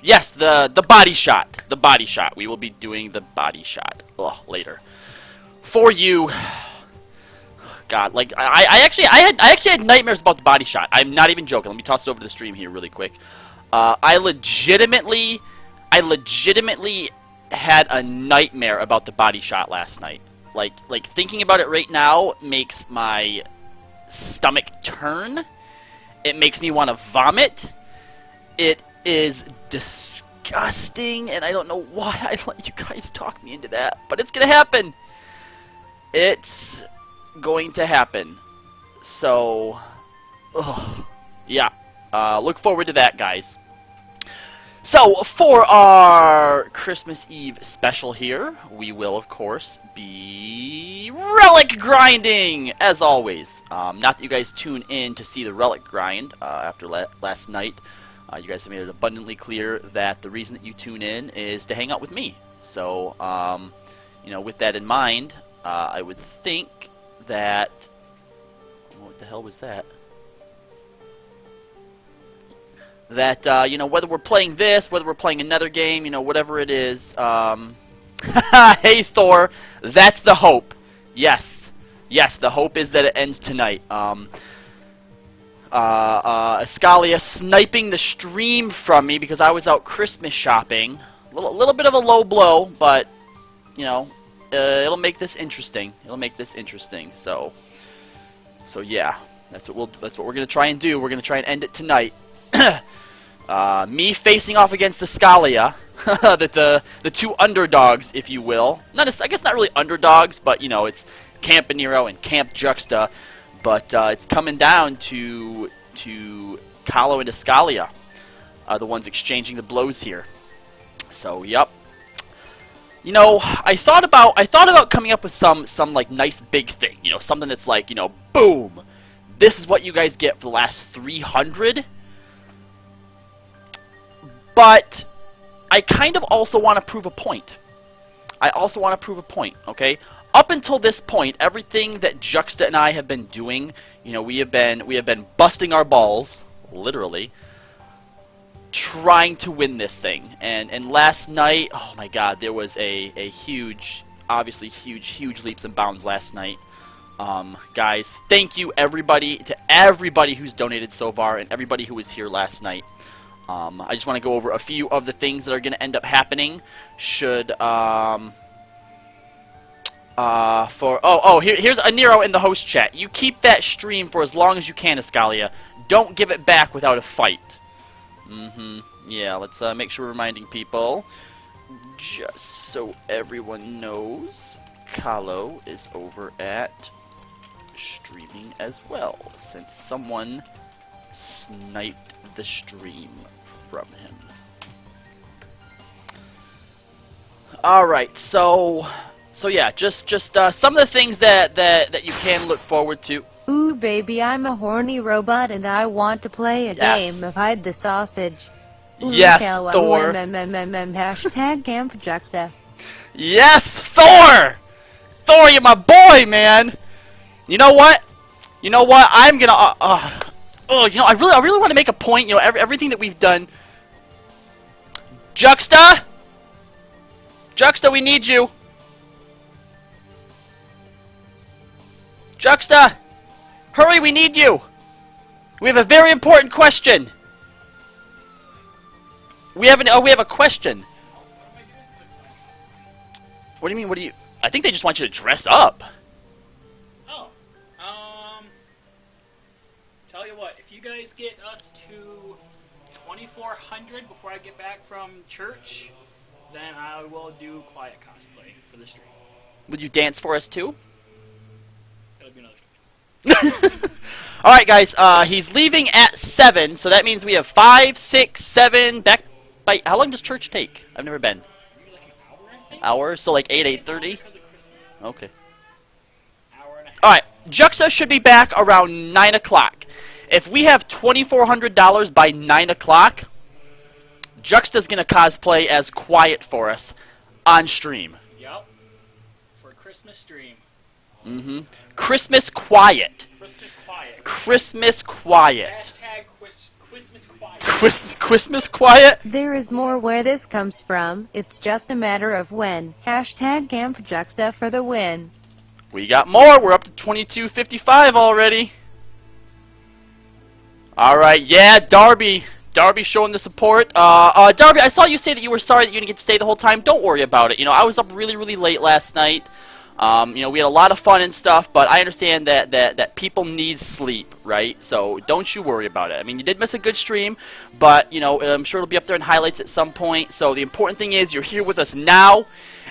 Yes, the body shot. The body shot. We will be doing the body shot later. For you, God, like I actually had nightmares about the body shot. I'm not even joking. Let me toss it over to the stream here really quick. I legitimately had a nightmare about the body shot last night. Like thinking about it right now makes my stomach turn. It makes me want to vomit. It is disgusting, and I don't know why I let you guys talk me into that, but it's gonna happen. It's going to happen. So, yeah. Look forward to that, guys. So, for our Christmas Eve special here, we will, of course, be relic grinding, as always. Not that you guys tune in to see the relic grind after last night. You guys have made it abundantly clear that the reason that you tune in is to hang out with me. So, you know, with that in mind, I would think that... What the hell was that? That, you know, whether we're playing this, whether we're playing another game, you know, whatever it is, hey, Thor, that's the hope. Yes. Yes, the hope is that it ends tonight. Escalia sniping the stream from me because I was out Christmas shopping. A little bit of a low blow, but, you know, it'll make this interesting. It'll make this interesting. So yeah, that's what we're gonna try and do. We're gonna try and end it tonight. Me facing off against Escalia, the two underdogs, if you will. I guess not really underdogs, but you know, it's Campanero and Camp Juxta. But it's coming down to Kallo and Escalia, the ones exchanging the blows here. So, yep. You know, I thought about coming up with some like nice big thing. You know, something that's like, you know, boom, this is what you guys get for the last 300. But I kind of also want to prove a point. Okay? Up until this point, everything that Juxta and I have been doing, you know, we have been busting our balls, literally, trying to win this thing. And last night, oh my God, there was a huge, obviously huge leaps and bounds last night. Guys, thank you to everybody who's donated so far and everybody who was here last night. I just want to go over a few of the things that are going to end up happening should here's a Nero in the host chat. You keep that stream for as long as you can, Escalia. Don't give it back without a fight. Yeah, let's make sure we're reminding people. Just so everyone knows, Kallo is over at streaming as well, since someone sniped the stream from him. Alright, so yeah, just some of the things that you can look forward to. Ooh, baby, I'm a horny robot and I want to play a game of hide the sausage. Ooh, yes, Kallo, Thor. Hashtag Camp Juxta. Yes, Thor! Thor, you're my boy, man! You know what? I'm gonna, you know, I really want to make a point, you know, everything that we've done. Juxta, we need you. Juxta! Hurry, we need you! We have a very important question! We have a question. What do you mean, I think they just want you to dress up. Oh. Tell you what, if you guys get us to 2,400 before I get back from church, then I will do quiet cosplay for the stream. Would you dance for us too? That'll be another stream. Alright guys, he's leaving at 7, so that means we have 5, 6, 7, back by, how long does church take? I've never been. Maybe like an hour, I think? Hour? So like 8, 8:30? Okay. Hour and a half. Alright, Juxta should be back around 9 o'clock. If we have $2,400 by 9 o'clock, Juxta's gonna cosplay as Quiet for us on stream. Yep. For Christmas stream. Christmas Quiet. Christmas Quiet. Christmas quiet. Hashtag Christmas quiet. Christmas quiet? There is more where this comes from. It's just a matter of when. Hashtag Camp Juxta for the win. We got more. We're up to 2255 already. Alright, yeah, Darby. Darby showing the support. Darby, I saw you say that you were sorry that you didn't get to stay the whole time. Don't worry about it. You know, I was up really, really late last night. You know, we had a lot of fun and stuff, but I understand that people need sleep, right? So don't you worry about it. I mean, you did miss a good stream, but, you know, I'm sure it'll be up there in highlights at some point. So the important thing is you're here with us now,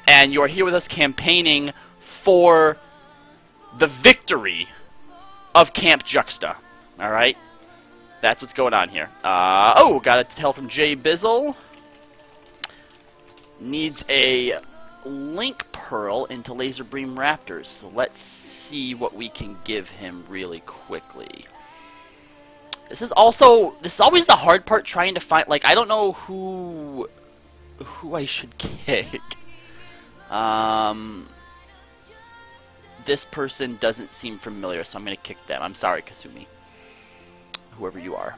and you're here with us campaigning for the victory of Camp Juxta. All right? That's what's going on here. Oh, got a tell from Jay Bizzle. Needs a Link Pearl into Laser Beam Raptors. So let's see what we can give him really quickly. This is always the hard part, trying to find, like, I don't know who I should kick. This person doesn't seem familiar, so I'm going to kick them. I'm sorry, Kasumi. Whoever you are.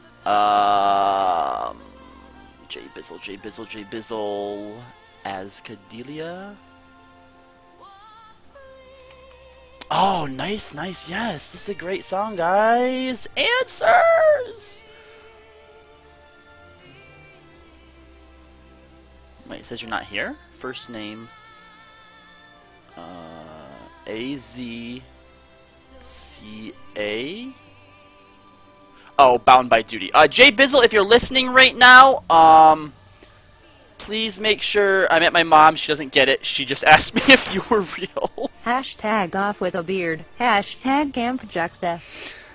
J Bizzle. Ascadelia. Oh, nice. Yes, this is a great song, guys. Answers! Wait, it says you're not here? First name. A-Z-C-A. Oh, Bound by Duty. Jay Bizzle, if you're listening right now, please make sure I'm at my mom. She doesn't get it. She just asked me if you were real. Hashtag off with a beard. Hashtag Camp Juxta.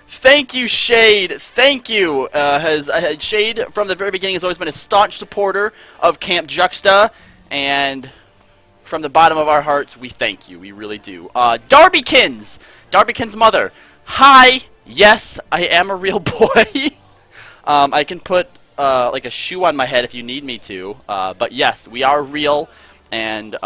Thank you, Shade. Thank you. Shade, from the very beginning, has always been a staunch supporter of Camp Juxta, and from the bottom of our hearts, we thank you. We really do. Darbykins! Darbykins' mother. Hi! Yes, I am a real boy. I can put like a shoe on my head if you need me to. But yes, we are real, and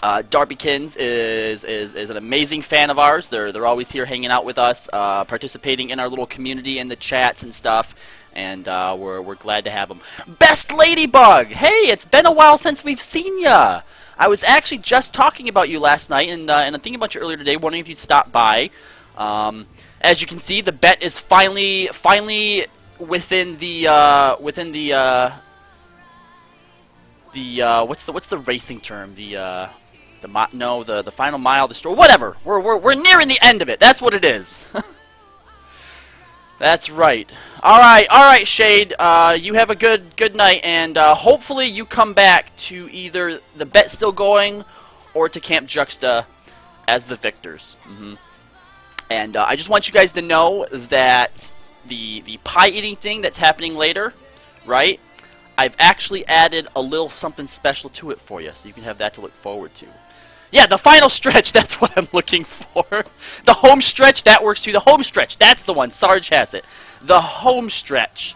Darbykins is an amazing fan of ours. They're always here hanging out with us, participating in our little community in the chats and stuff. And we're glad to have them. Best Ladybug! Hey, it's been a while since we've seen ya. I was actually just talking about you last night, and I'm thinking about you earlier today, wondering if you'd stop by. As you can see, the bet is finally within the what's the racing term? The final mile, the store, whatever. We're nearing the end of it. That's what it is. That's right. All right, Shade. You have a good night, and hopefully you come back to either the bet still going or to Camp Juxta as the victors. And I just want you guys to know that the pie eating thing that's happening later, right? I've actually added a little something special to it for you, so you can have that to look forward to. Yeah, the final stretch, that's what I'm looking for. The home stretch, that works too. The home stretch, that's the one. Sarge has it. The home stretch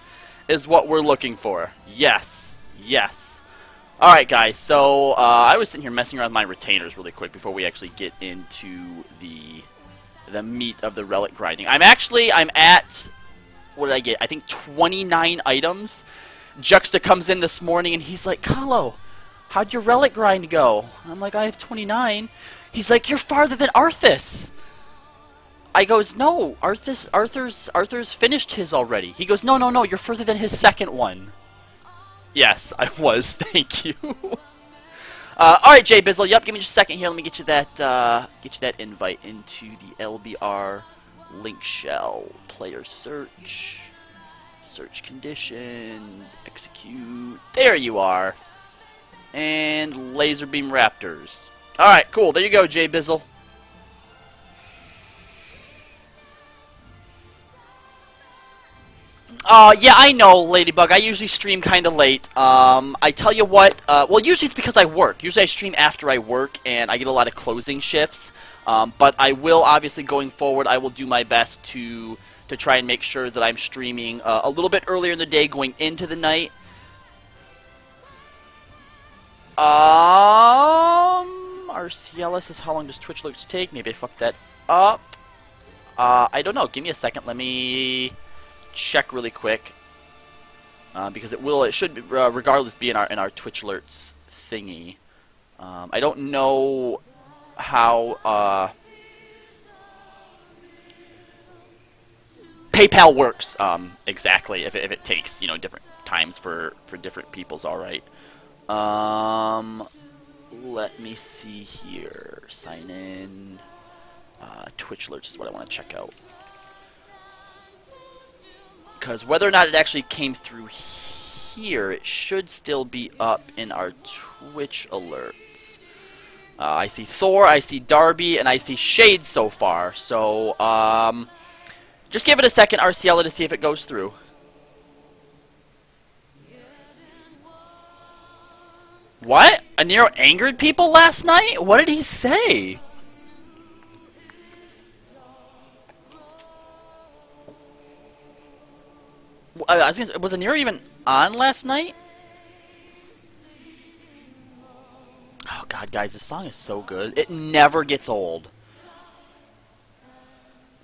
is what we're looking for. Yes. Alright, guys, so I was sitting here messing around with my retainers really quick before we actually get into the meat of the relic grinding. I'm at, what did I get? I think 29 items. Juxta comes in this morning and he's like, Kallo, how'd your relic grind go? I'm like, I have 29. He's like, you're farther than Arthas. I goes, no, Arthur's finished his already. He goes, no, you're further than his second one. Yes, I was. Thank you. Alright, Jay Bizzle, yep, give me just a second here. Let me get you that invite into the LBR link shell. Player search. Search conditions. Execute. There you are. And Laser Beam Raptors. Alright, cool. There you go, Jay Bizzle. Yeah, I know, Ladybug. I usually stream kind of late. I tell you what, well, usually it's because I work. Usually I stream after I work, and I get a lot of closing shifts. But I will, obviously, going forward, I will do my best to try and make sure that I'm streaming a little bit earlier in the day going into the night. Arciela says, how long does Twitch Lurks take? Maybe I fucked that up. I don't know. Give me a second. Let me check really quick. Because it should regardless be in our Twitch alerts thingy. I don't know how PayPal works exactly. If it takes different times for different people's. All right. Let me see here. Sign in. Twitch alerts is what I want to check out. Because whether or not it actually came through here, it should still be up in our Twitch alerts. I see Thor, I see Darby, and I see Shade so far. So, just give it a second, RCL, to see if it goes through. What? Aniro angered people last night? What did he say? Was Aniro even on last night? Oh god, guys, this song is so good. It never gets old.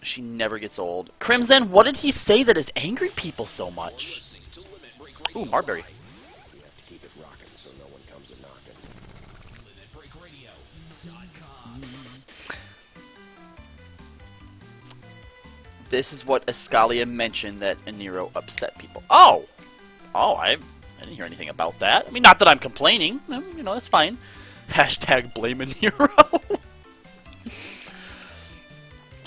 She never gets old. Crimson, what did he say that has angered people so much? Ooh, Marbury. This is what Escalia mentioned, that Aniro upset people. Oh! I didn't hear anything about that. I mean, not that I'm complaining. That's fine. Hashtag blame Aniro.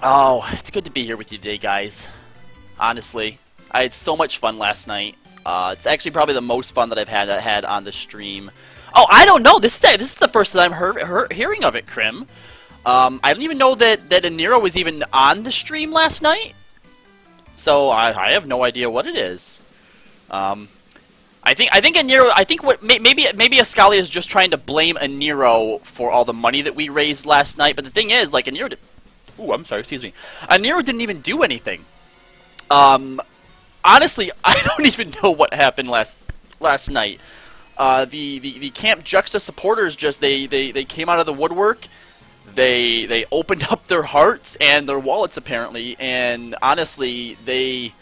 Oh, it's good to be here with you today, guys. Honestly. I had so much fun last night. It's actually probably the most fun that I've had on the stream. Oh, I don't know. This is the first time I'm hearing of it, Crim. I don't even know that Aniro was even on the stream last night. So I have no idea what it is. I think Aniro. I think maybe Escalia is just trying to blame Aniro for all the money that we raised last night. But the thing is, like, Aniro. Ooh, I'm sorry. Excuse me. Aniro didn't even do anything. Honestly, I don't even know what happened last night. The Camp Juxta supporters they came out of the woodwork. They opened up their hearts and their wallets, apparently, and honestly, they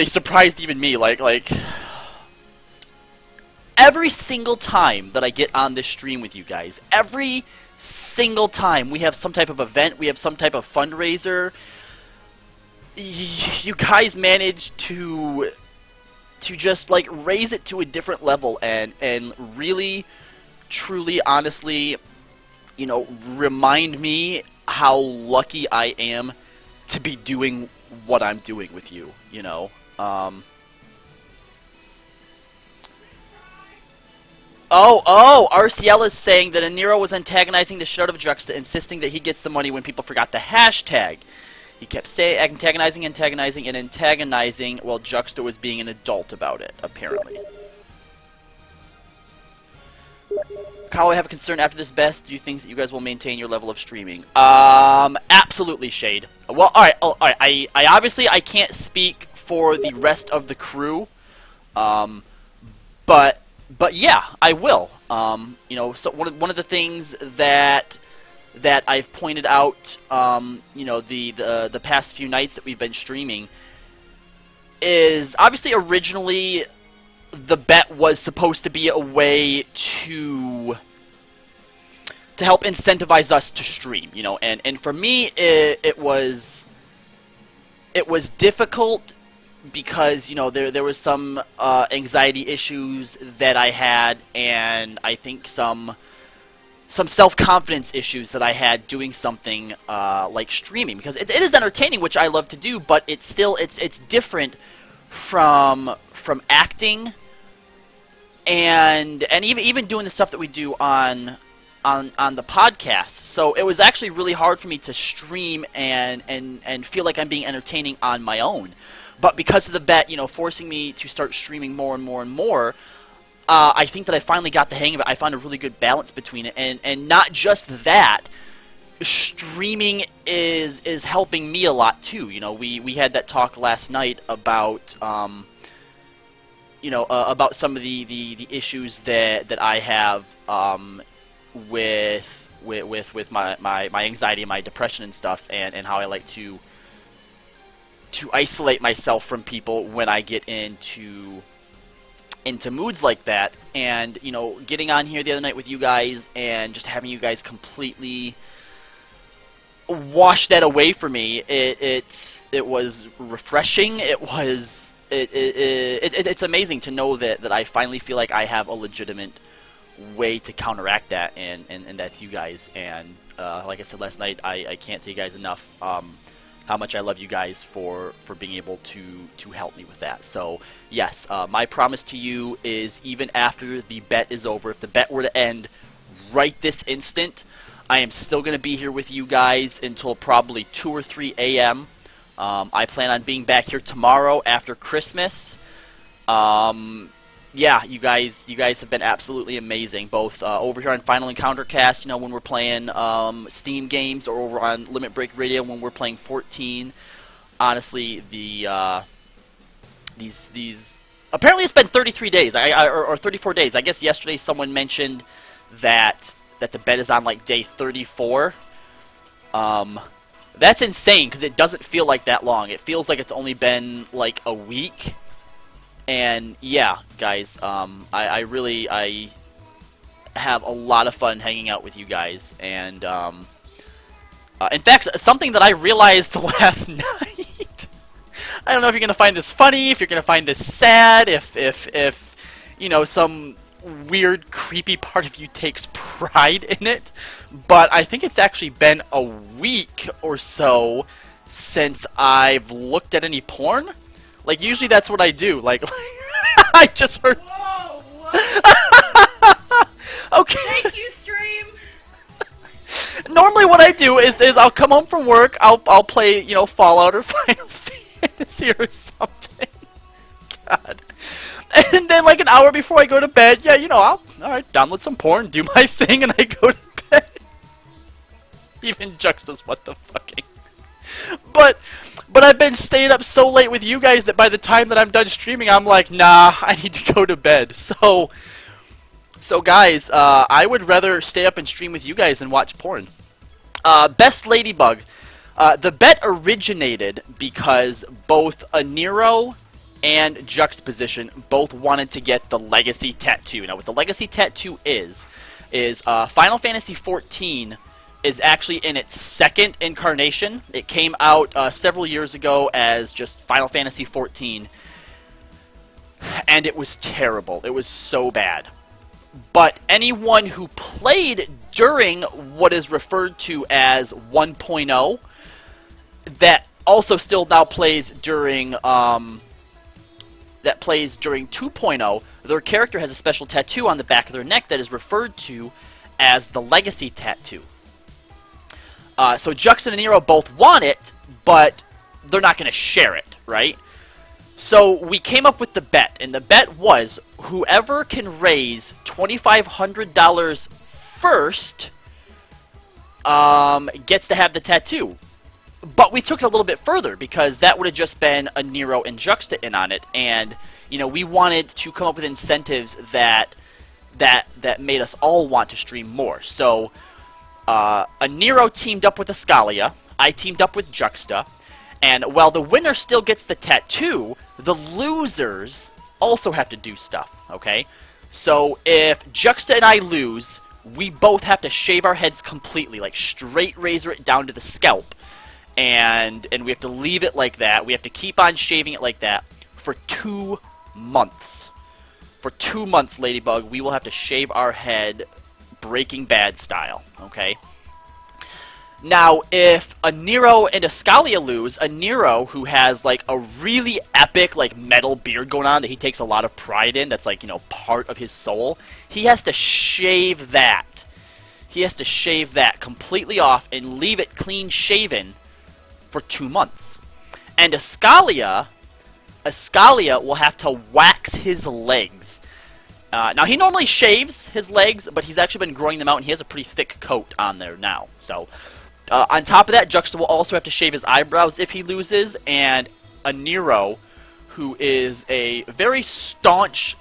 surprised even me. Like every single time that I get on this stream with you guys, every single time we have some type of event, we have some type of fundraiser, you guys manage to just like raise it to a different level and really, truly, honestly, remind me how lucky I am to be doing what I'm doing with you, RCL is saying that Aniro was antagonizing the shit out of Juxta, insisting that he gets the money when people forgot the hashtag. He kept antagonizing, while Juxta was being an adult about it, apparently. Kallo, I have a concern after this best. Do you think that you guys will maintain your level of streaming? Absolutely, Shade. Well, alright. I obviously I can't speak for the rest of the crew. But yeah, I will. So one of the things that I've pointed out, the past few nights that we've been streaming is obviously originally the bet was supposed to be a way to help incentivize us to stream, and for me it was difficult because there was some anxiety issues that I had, and I think some self-confidence issues that I had doing something like streaming, because it is entertaining, which I love to do, but it's different from acting and even doing the stuff that we do on the podcast. So it was actually really hard for me to stream and feel like I'm being entertaining on my own. But because of the bet, forcing me to start streaming more and more and more, I think that I finally got the hang of it. I found a really good balance between it, and not just that, streaming is helping me a lot too. We had that talk last night about about some of the issues that I have with with my anxiety and my depression and stuff, and how I like to isolate myself from people when I get into moods like that. And you know, getting on here the other night with you guys and just having you guys completely wash that away for me, it was refreshing. It's amazing to know that I finally feel like I have a legitimate way to counteract that, and that's you guys. And like I said last night, I can't tell you guys enough how much I love you guys for being able to help me with that. So yes, my promise to you is, even after the bet is over, if the bet were to end right this instant, I am still going to be here with you guys until probably 2 or 3 a.m. I plan on being back here tomorrow after Christmas. Yeah, you guys have been absolutely amazing, both over here on Final Encounter Cast, you know, when we're playing Steam games, or over on Limit Break Radio when we're playing 14. Honestly, these apparently it's been 33 days, or 34 days. I guess yesterday someone mentioned that the bet is on like day 34. That's insane, because it doesn't feel like that long. It feels like it's only been like a week. And yeah, guys, I have a lot of fun hanging out with you guys. And in fact, something that I realized last night, I don't know if you're gonna find this funny, if you're gonna find this sad, if you know, some weird, creepy part of you takes pride in it, but I think it's actually been a week or so since I've looked at any porn. Like, usually that's what I do. Like, I just heard. Whoa! Okay. Thank you, stream. Normally, what I do is I'll come home from work. I'll play, you know, Fallout or Final Fantasy or something. God. And then, like, an hour before I go to bed, yeah, you know, alright, download some porn, do my thing, and I go to bed. Even Juxta's what the fucking. But I've been staying up so late with you guys that by the time that I'm done streaming, I'm like, nah, I need to go to bed. So guys, I would rather stay up and stream with you guys than watch porn. Best Ladybug. The bet originated because both Aniro and Juxtaposition both wanted to get the Legacy Tattoo. Now, what the Legacy Tattoo is Final Fantasy XIV is actually in its second incarnation. It came out several years ago as just Final Fantasy XIV, and it was terrible. It was so bad. But anyone who played during what is referred to as 1.0, that also still now plays during 2.0, their character has a special tattoo on the back of their neck that is referred to as the Legacy Tattoo. So Jux and Nero both want it, but they're not going to share it, right? So we came up with the bet, and the bet was whoever can raise $2,500 first gets to have the tattoo. But we took it a little bit further, because that would have just been a Nero and Juxta in on it, and you know, we wanted to come up with incentives that made us all want to stream more. So a Nero teamed up with Ascalia, I teamed up with Juxta, and while the winner still gets the tattoo, the losers also have to do stuff, okay? So if Juxta and I lose, we both have to shave our heads completely, like straight razor it down to the scalp. And we have to leave it like that. We have to keep on shaving it like that for 2 months. For 2 months, Ladybug, we will have to shave our head Breaking Bad style, okay? Now, if a Nero and a Scalia lose, a Nero who has, like, a really epic, like, metal beard going on that he takes a lot of pride in, that's, like, you know, part of his soul, he has to shave that. He has to shave that completely off and leave it clean shaven for 2 months. And Ascalia will have to wax his legs. Now, he normally shaves his legs, but he's actually been growing them out, and he has a pretty thick coat on there now. So, on top of that, Juxta will also have to shave his eyebrows if he loses, and a Nero, who is a very staunch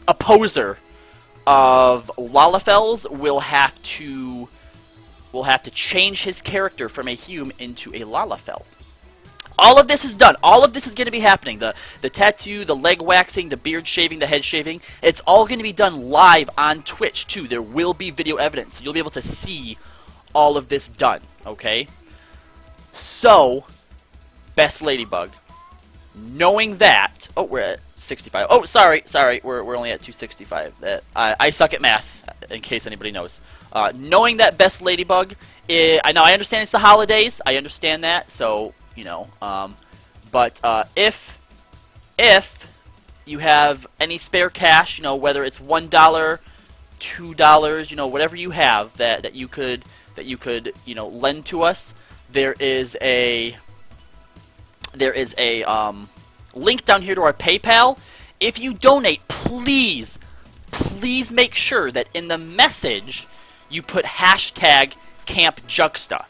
opposer of Lalafels will have to change his character from a human into a Lalafell. All of this is done. All of this is going to be happening. The tattoo, the leg waxing, the beard shaving, the head shaving. It's all going to be done live on Twitch, too. There will be video evidence. So you'll be able to see all of this done, okay? So, Best Ladybug. Knowing that... Oh, we're at 65. Oh, sorry. We're only at 265. I suck at math, in case anybody knows. Knowing that Best Ladybug... I know, I understand it's the holidays. I understand that, so... You know, but if you have any spare cash, you know, whether it's $1, $2, you know, whatever you have that you could you know lend to us, there is a link down here to our PayPal. If you donate, please make sure that in the message you put hashtag Camp Juxta.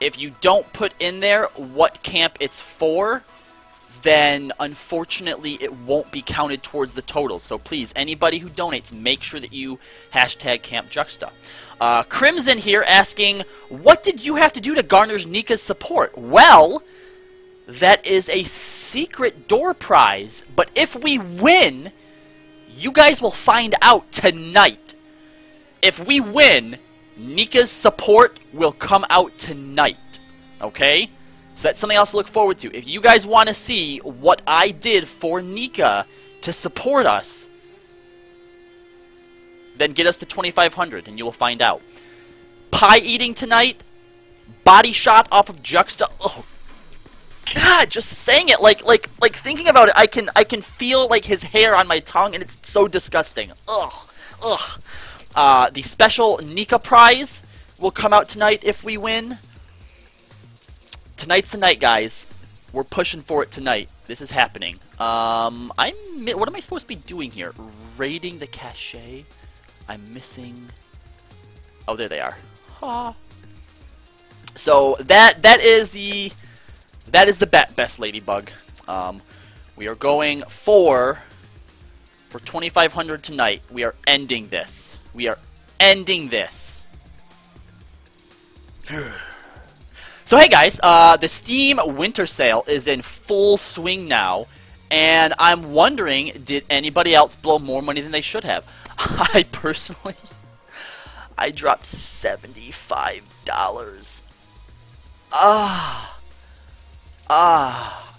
If you don't put in there what camp it's for, then unfortunately it won't be counted towards the total. So please, anybody who donates, make sure that you hashtag Camp Juxta. Crimson here asking, what did you have to do to garner Nika's support? Well, that is a secret door prize, but if we win, you guys will find out tonight. If we win, Nika's support will come out tonight, okay? So that's something else to look forward to. If you guys want to see what I did for Nika to support us, then get us to 2,500 and you will find out. Pie eating tonight, body shot off of Juxta. Oh, God, just saying it, like thinking about it, I can feel like his hair on my tongue and it's so disgusting. Ugh. The special Nika prize will come out tonight if we win. Tonight's the night, guys. We're pushing for it tonight. This is happening. What am I supposed to be doing here? Raiding the cache. I'm missing... Oh, there they are. Ha. So that is the best Ladybug. We are going for 2,500 tonight. We are ending this. We are ending this. So hey guys, the Steam Winter Sale is in full swing now, and I'm wondering, did anybody else blow more money than they should have? I personally, I dropped $75.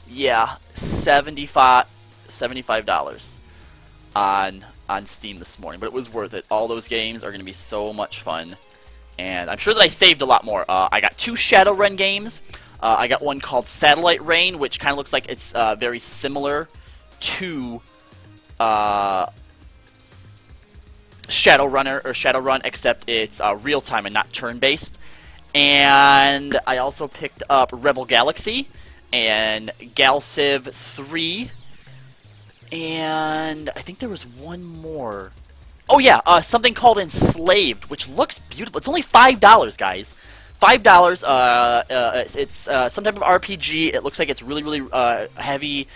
Yeah, $75 on Steam this morning, but it was worth it. All those games are going to be so much fun, and I'm sure that I saved a lot more. I got 2 Shadowrun games. I got one called Satellite Rain, which kind of looks like it's very similar to Shadowrun, except it's real-time and not turn-based. And I also picked up Rebel Galaxy and Galciv 3. And I think there was one more. Oh yeah, something called Enslaved, which looks beautiful. It's only $5, guys. $5. It's some type of RPG. It looks like it's really heavy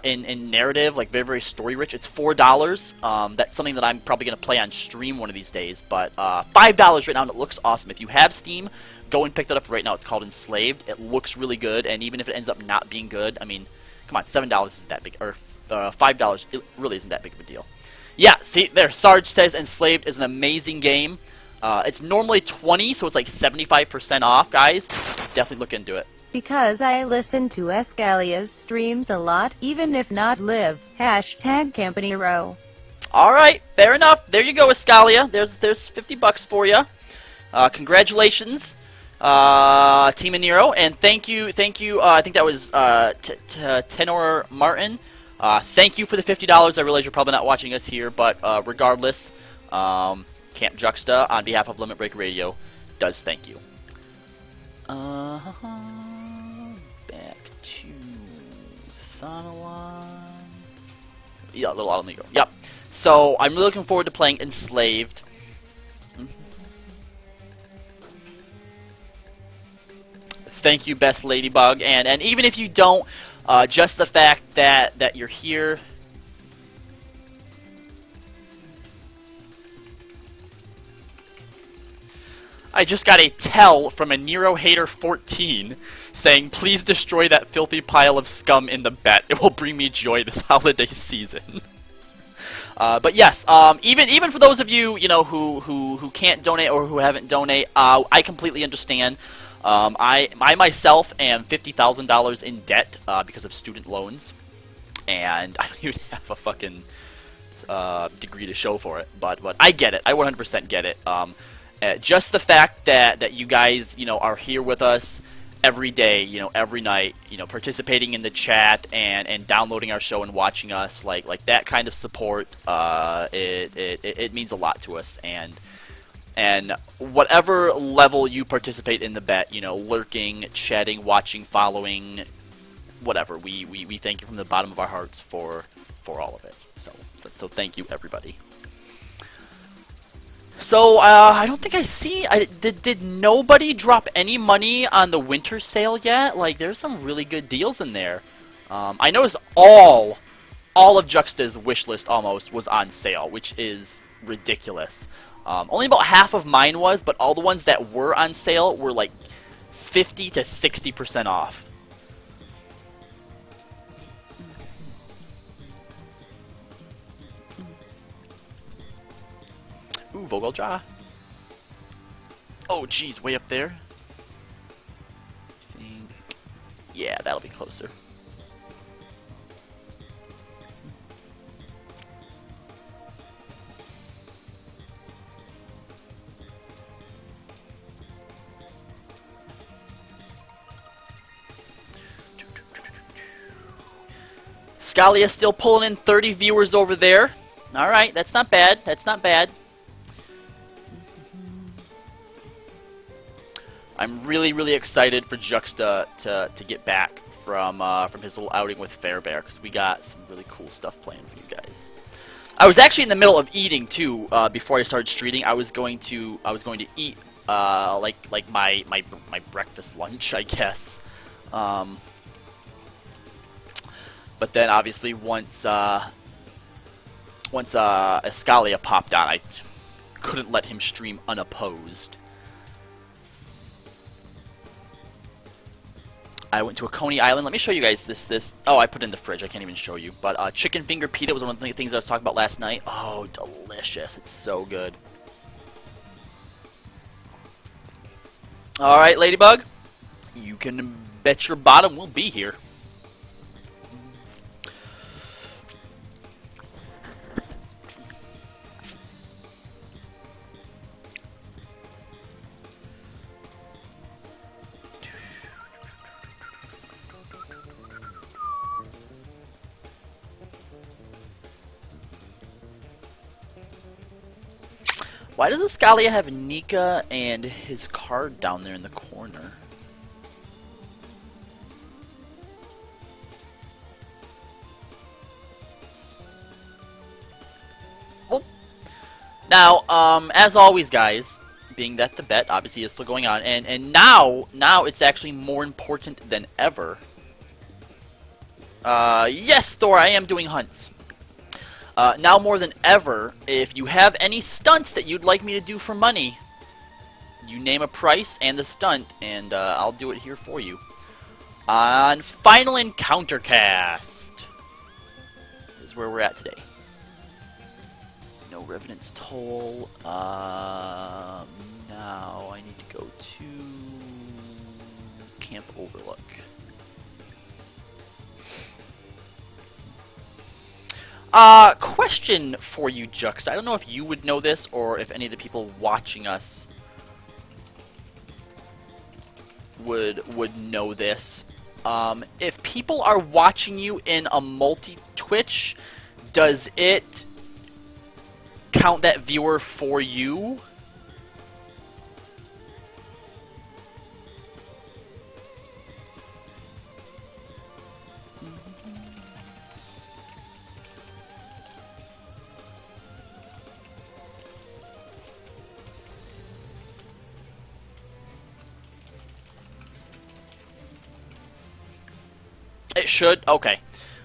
in narrative, like very story rich. It's $4. That's something that I'm probably gonna play on stream one of these days. But $5 right now, and it looks awesome. If you have Steam, go and pick that up right now. It's called Enslaved. It looks really good, and even if it ends up not being good, I mean, come on, $7 isn't that big, or $5, it really isn't that big of a deal. Yeah, see, there, Sarge says Enslaved is an amazing game. It's normally $20, so it's like 75% off, guys. Definitely look into it. Because I listen to Escalia's streams a lot, even if not live. Hashtag Campanero. Alright, fair enough. There you go, Escalia. There's $50 for you. Congratulations, Team Nero, and thank you, I think that was Tenor Martin. Thank you for the $50. I realize you're probably not watching us here, but regardless, Camp Juxta, on behalf of Limit Break Radio, does thank you. Back to Thanalan. Yeah, a little out on the go. Yep. So, I'm really looking forward to playing Enslaved. Thank you, Best Ladybug, and even if you don't, just the fact that you're here, I just got a tell from a Nero Hater 14 saying, please destroy that filthy pile of scum in the bet. It will bring me joy this holiday season. But yes, even for those of you, you know, who can't donate or who haven't donated, I completely understand. I myself am $50,000 in debt because of student loans, and I don't even have a fucking degree to show for it. But I get it. I 100% get it. Just the fact that you guys, you know, are here with us every day, you know, every night, you know, participating in the chat and downloading our show and watching us, like that kind of support, it means a lot to us. And whatever level you participate in the bet, you know, lurking, chatting, watching, following, whatever, we thank you from the bottom of our hearts for all of it. So thank you, everybody. So, I don't think I see... Did nobody drop any money on the winter sale yet? Like, there's some really good deals in there. I noticed all of Juxta's wish list almost was on sale, which is ridiculous. Only about half of mine was, but all the ones that were on sale were like 50 to 60% off. Ooh, Vogeljaw. Oh, geez, way up there. I think... Yeah, that'll be closer. Scalia still pulling in 30 viewers over there. Alright, that's not bad. That's not bad. I'm really excited for Juxta to get back from his little outing with Fairbear, because we got some really cool stuff planned for you guys. I was actually in the middle of eating too before I started streaming. I was going to eat like my breakfast lunch, I guess. But then obviously once Escalia popped on, I couldn't let him stream unopposed. I went to a Coney Island. Let me show you guys this. Oh, I put it in the fridge. I can't even show you. But chicken finger pita was one of the things I was talking about last night. Oh, delicious. It's so good. All right, Ladybug. You can bet your bottom we'll be here. Why does Escalia have Nika and his card down there in the corner? Well, now, as always, guys, being that the bet obviously is still going on, and now it's actually more important than ever. Yes, Thor, I am doing hunts. Now more than ever, if you have any stunts that you'd like me to do for money, you name a price and the stunt, and I'll do it here for you. On Final Encounter Cast. This is where we're at today. No Revenant's Toll. Now I need to go to Camp Overlook. Question for you, Juxta. I don't know if you would know this or if any of the people watching us would know this. If people are watching you in a multi-Twitch, does it count that viewer for you? It should? Okay.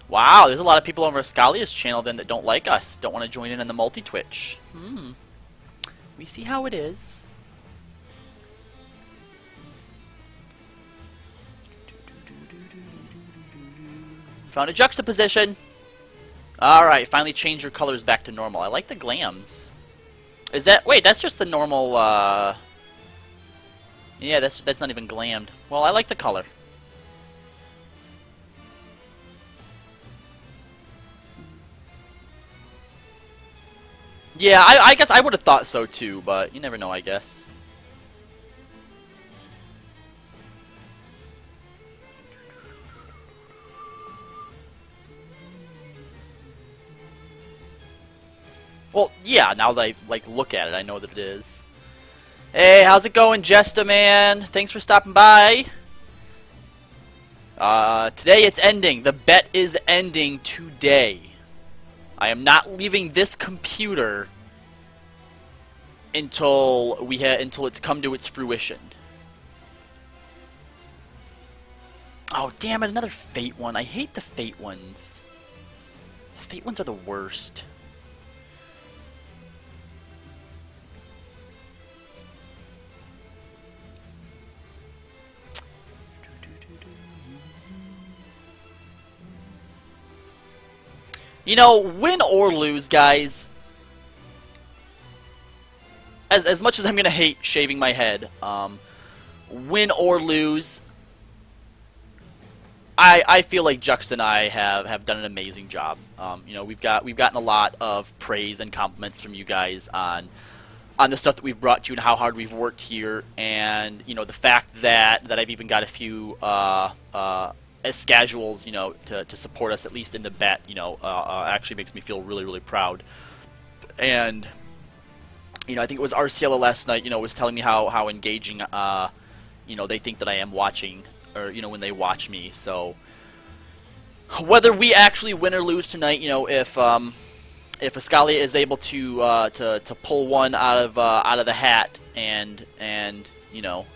Wow, there's a lot of people over Escalia's channel then that don't like us. Don't want to join in the multi-Twitch. We see how it is. Found a juxtaposition. Alright, finally change your colors back to normal. I like the glams. Is that... Wait, that's just the normal, Yeah, that's not even glammed. Well, I like the color. Yeah, I guess I would have thought so too, but you never know, I guess. Well, yeah, now that I look at it, I know that it is. Hey, how's it going, Jesta man? Thanks for stopping by. Today it's ending. The bet is ending today. I am not leaving this computer until it's come to its fruition. Oh, damn it, another Fate one. I hate the Fate ones. The Fate ones are the worst. You know, win or lose, guys, as much as I'm going to hate shaving my head, win or lose, I feel like Jux and I have done an amazing job. You know, we've gotten a lot of praise and compliments from you guys on the stuff that we've brought to you and how hard we've worked here, and you know, the fact that I've even got a few as casuals, you know, to support us at least in the bet, you know, actually makes me feel really, really proud. And you know, I think it was RCL last night, you know, was telling me how engaging, you know, they think that I am watching, or you know, when they watch me. So whether we actually win or lose tonight, you know, if Ascalia is able to pull one out of the hat and you know,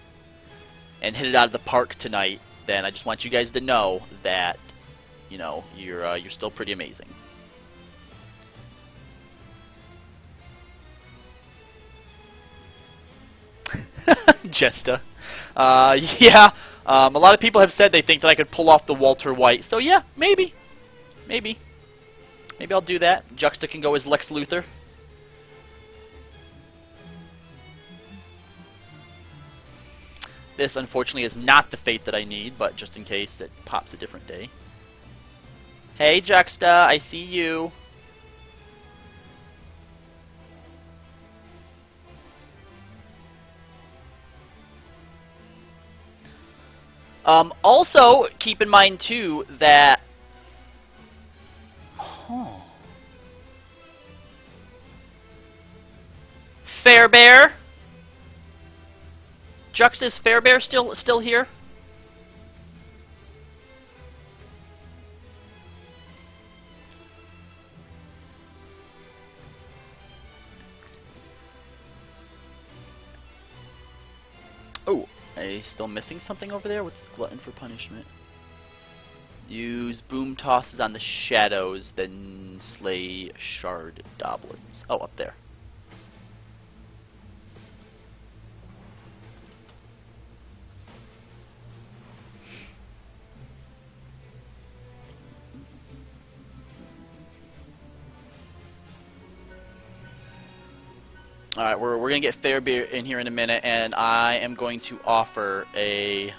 and hit it out of the park tonight, then I just want you guys to know that, you know, you're still pretty amazing. Jesta. Yeah. A lot of people have said they think that I could pull off the Walter White. So yeah, maybe I'll do that. Juxta can go as Lex Luthor. This, unfortunately, is not the fate that I need, but just in case it pops a different day. Hey, Juxta, I see you. Also, keep in mind, too, that... Oh. Fairbear? Juxta's Fairbear still here? Oh, are you still missing something over there? What's glutton for punishment? Use boom tosses on the shadows, then slay shard goblins. Oh, up there. Alright, we're going to get Fairbear in here in a minute, and I am going to offer a...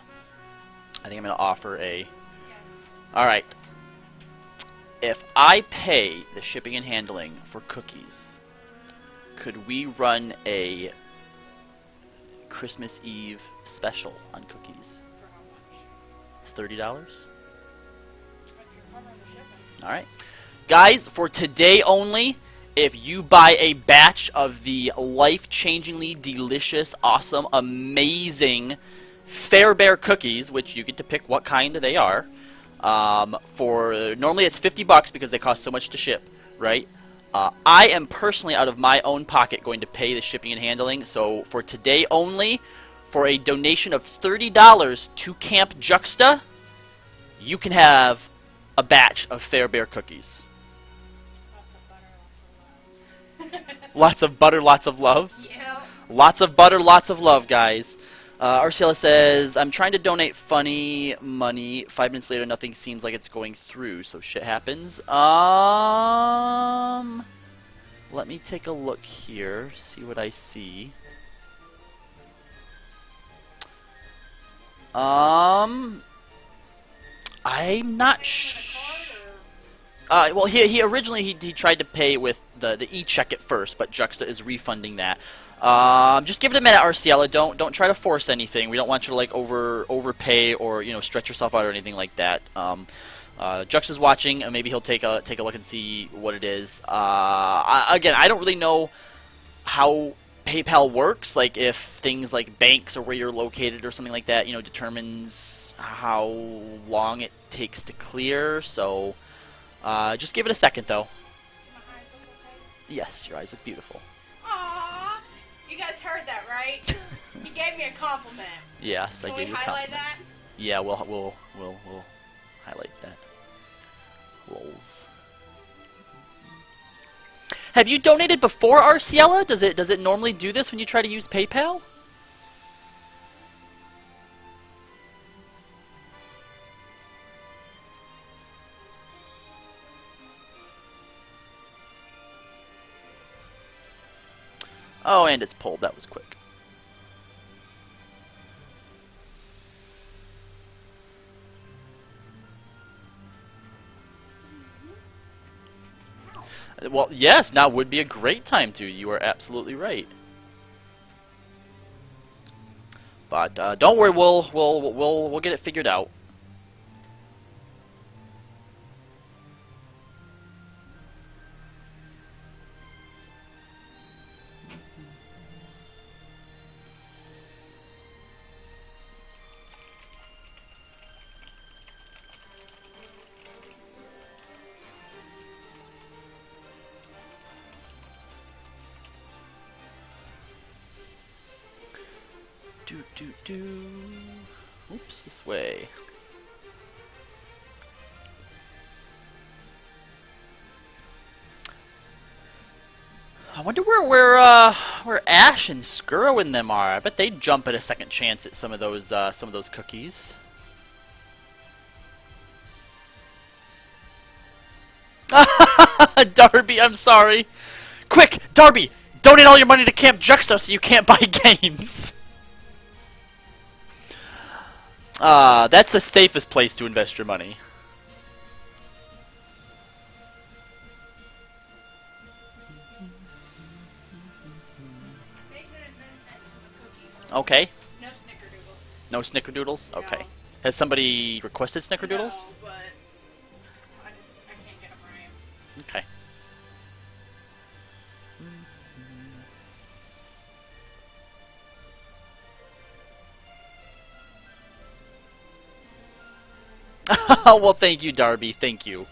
Alright. If I pay the shipping and handling for cookies, could we run a Christmas Eve special on cookies? For how much? $30? If you're covering the shipping. Alright. Guys, for today only, if you buy a batch of the life-changingly delicious, awesome, amazing Fairbear cookies, which you get to pick what kind they are, for normally it's $50 because they cost so much to ship, right? I am personally out of my own pocket going to pay the shipping and handling, so for today only, for a donation of $30 to Camp Juxta, you can have a batch of Fairbear cookies. Lots of butter, lots of love. Lots of butter, lots of love. Yeah. Lots of butter, lots of love, guys. Arciela says, I'm trying to donate funny money. 5 minutes later, nothing seems like it's going through, so shit happens. Let me take a look here, see what I see. I'm not well, he originally he tried to pay with the e-check at first, but Juxta is refunding that. Just give it a minute, Arciela. Don't try to force anything. We don't want you to like overpay or stretch yourself out or anything like that. Juxta's watching, and maybe he'll take a look and see what it is. Again, I don't really know how PayPal works. Like if things like banks or where you're located or something like that, determines how long it takes to clear. So just give it a second, though. My eyes look okay? Yes, your eyes look beautiful. Aww, you guys heard that, right? He gave me a compliment. Yes, I Can gave we you a highlight compliment. that? Yeah, we'll highlight that. Lols. Have you donated before, Arciela? Does it normally do this when you try to use PayPal? Oh, and it's pulled. That was quick. Well, yes, now would be a great time to. You are absolutely right. But don't worry, we'll get it figured out. Do. Oops, this way. I wonder where Ash and Skuro and them are. I bet they'd jump at a second chance at some of those cookies. Darby, I'm sorry. Quick, Darby, donate all your money to Camp Juxta so you can't buy games. That's the safest place to invest your money. Okay. No snickerdoodles. No snickerdoodles? Okay. No. Has somebody requested snickerdoodles? No, but I can't get them right. Okay. Well, thank you, Darby. Thank you.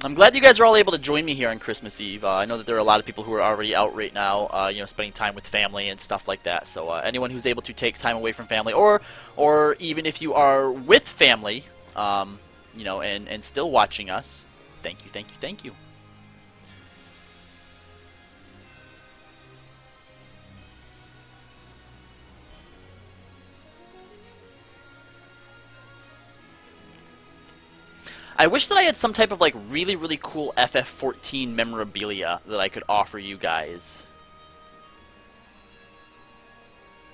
I'm glad you guys are all able to join me here on Christmas Eve. I know that there are a lot of people who are already out right now, spending time with family and stuff like that. So anyone who's able to take time away from family, or even if you are with family, and still watching us, thank you, thank you, thank you. I wish that I had some type of like really, really cool FF14 memorabilia that I could offer you guys.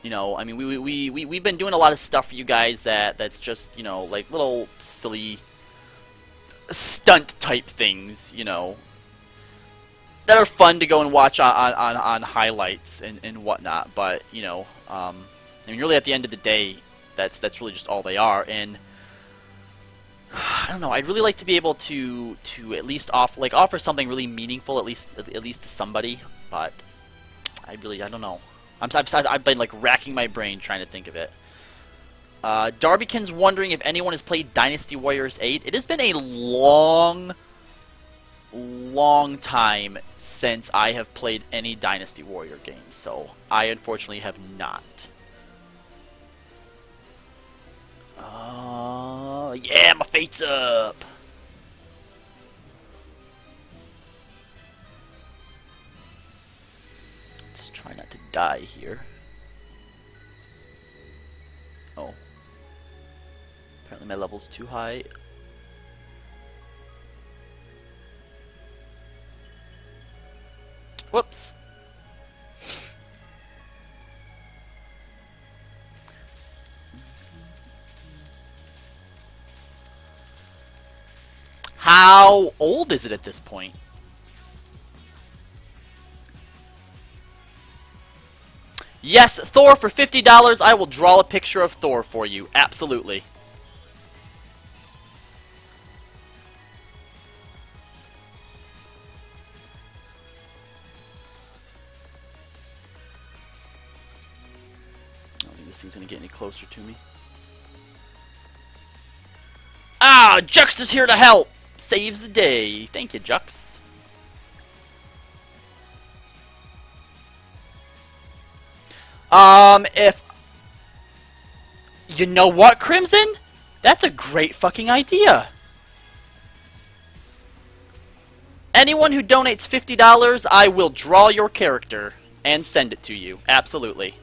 I mean, we've been doing a lot of stuff for you guys that's just, like little silly stunt type things, that are fun to go and watch on highlights and whatnot. But I mean, really at the end of the day, that's really just all they are. And I don't know. I'd really like to be able to at least offer something really meaningful, at least to somebody. But I don't know. I've been like racking my brain trying to think of it. Darbykin's wondering if anyone has played Dynasty Warriors 8. It has been a long time since I have played any Dynasty Warrior game, so I unfortunately have not. Yeah, my fate's up! Let's try not to die here. Oh. Apparently my level's too high. Whoops. How old is it at this point? Yes, Thor, for $50, I will draw a picture of Thor for you. Absolutely. I don't think this thing's going to get any closer to me. Ah, Jux is here to help! Saves the day. Thank you, Jux. If... You know what, Crimson? That's a great fucking idea. Anyone who donates $50, I will draw your character and send it to you. Absolutely.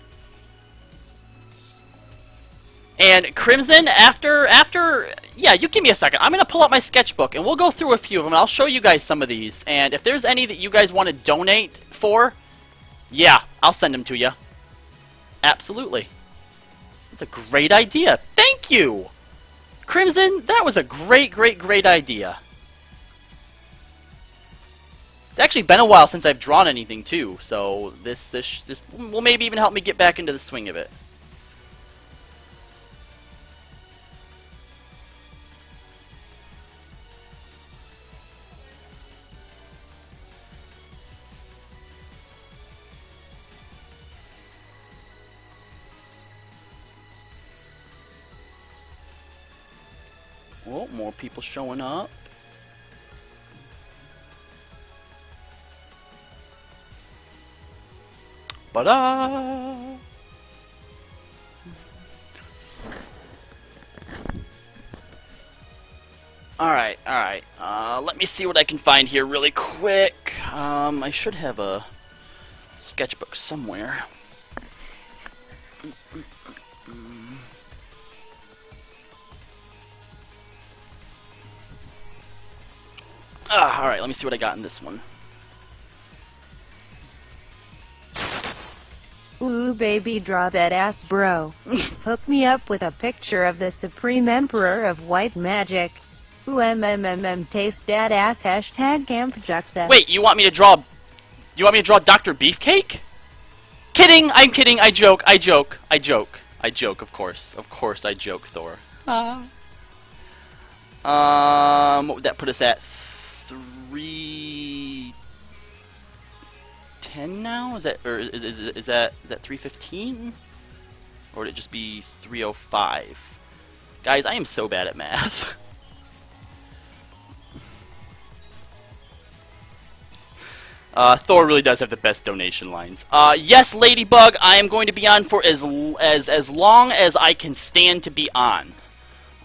And Crimson, after, yeah, you give me a second. I'm going to pull up my sketchbook, and we'll go through a few of them, and I'll show you guys some of these. And if there's any that you guys want to donate for, yeah, I'll send them to you. Absolutely. That's a great idea. Thank you! Crimson, that was a great, great, great idea. It's actually been a while since I've drawn anything, too, so this will maybe even help me get back into the swing of it. Oh, more people showing up. Ba-da! Alright, alright. Let me see what I can find here really quick. I should have a sketchbook somewhere. Alright, let me see what I got in this one. Ooh, baby, draw that ass, bro. Hook me up with a picture of the Supreme Emperor of White Magic. Ooh, taste that ass, hashtag Camp Juxta. Wait, you want me to draw Dr. Beefcake? Kidding, I'm kidding, I joke, I joke, I joke. I joke, of course. Of course I joke, Thor. What would that put us at? 310 now? Is that, or is that 315? Or would it just be 305? Guys, I am so bad at math. Thor really does have the best donation lines. Yes, Ladybug, I am going to be on for as long as I can stand to be on.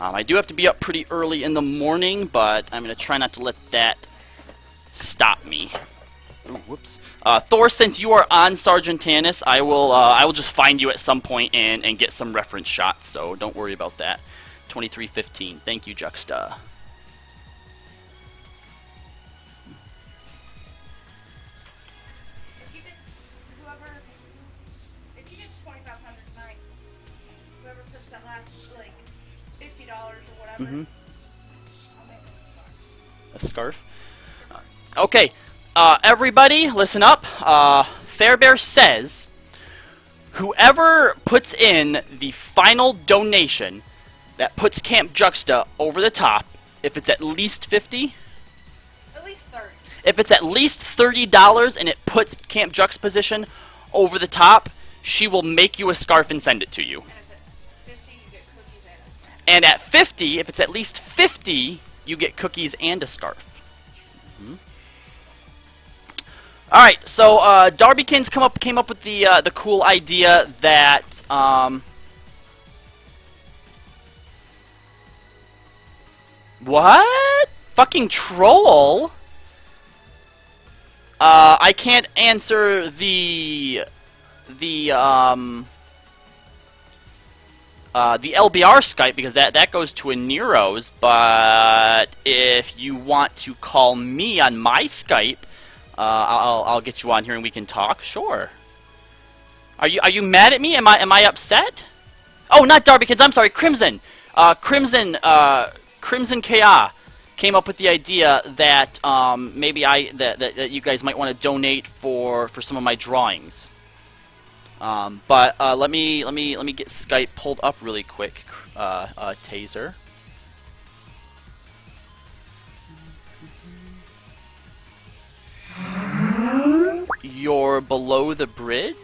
I do have to be up pretty early in the morning, but I'm going to try not to let that stop me. Ooh, whoops. Thor, since you are on Sergeant Tannis, I will just find you at some point and get some reference shots, so don't worry about that. 2315. Thank you, Juxta. If you get 2,500 tonight, whoever puts that last, like, $50 or whatever, I'll make them a scarf. A scarf? Okay. Everybody, listen up. Fairbear says, whoever puts in the final donation that puts Camp Juxta over the top, if it's at least 50, At least 30. if it's at least $30 and it puts Camp Juxtaposition over the top, she will make you a scarf and send it to you. And if it's 50, you get cookies and a scarf. And at 50, if it's at least 50, you get cookies and a scarf. Alright, so Darbykins came up with the cool idea that what? Fucking troll? I can't answer the the LBR Skype, because that goes to a Nero's, but if you want to call me on my Skype, I'll get you on here and we can talk. Sure. Are you mad at me? Am I upset? Oh, not Darby Kids. I'm sorry, Crimson. Crimson KA came up with the idea that maybe that you guys might want to donate for some of my drawings. But let me get Skype pulled up really quick, Taser. You're below the bridge.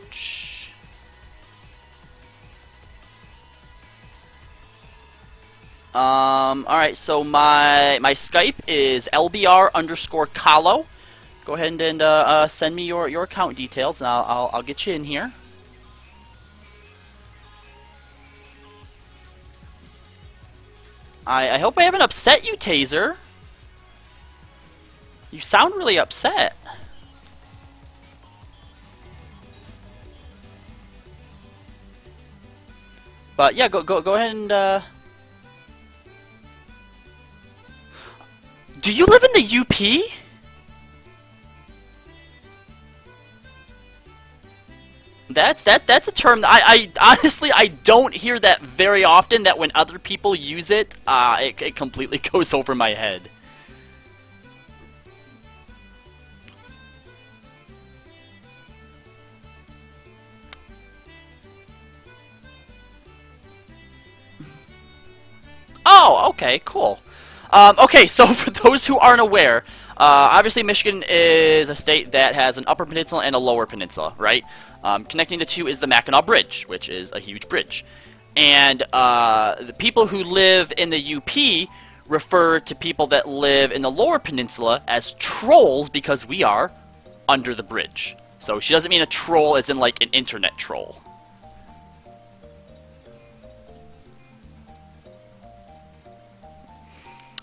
Alright, so my Skype is LBR_Kallo. Go ahead and send me your account details, and I'll get you in here. I hope I haven't upset you, Taser. You sound really upset. But yeah, go ahead and Do you live in the UP? That's a term that I honestly I don't hear that very often, that when other people use it, it completely goes over my head. Oh, okay, cool. Okay, so for those who aren't aware, obviously Michigan is a state that has an upper peninsula and a lower peninsula, right? Connecting the two is the Mackinac Bridge, which is a huge bridge. And the people who live in the UP refer to people that live in the lower peninsula as trolls, because we are under the bridge. So she doesn't mean a troll as in like an internet troll.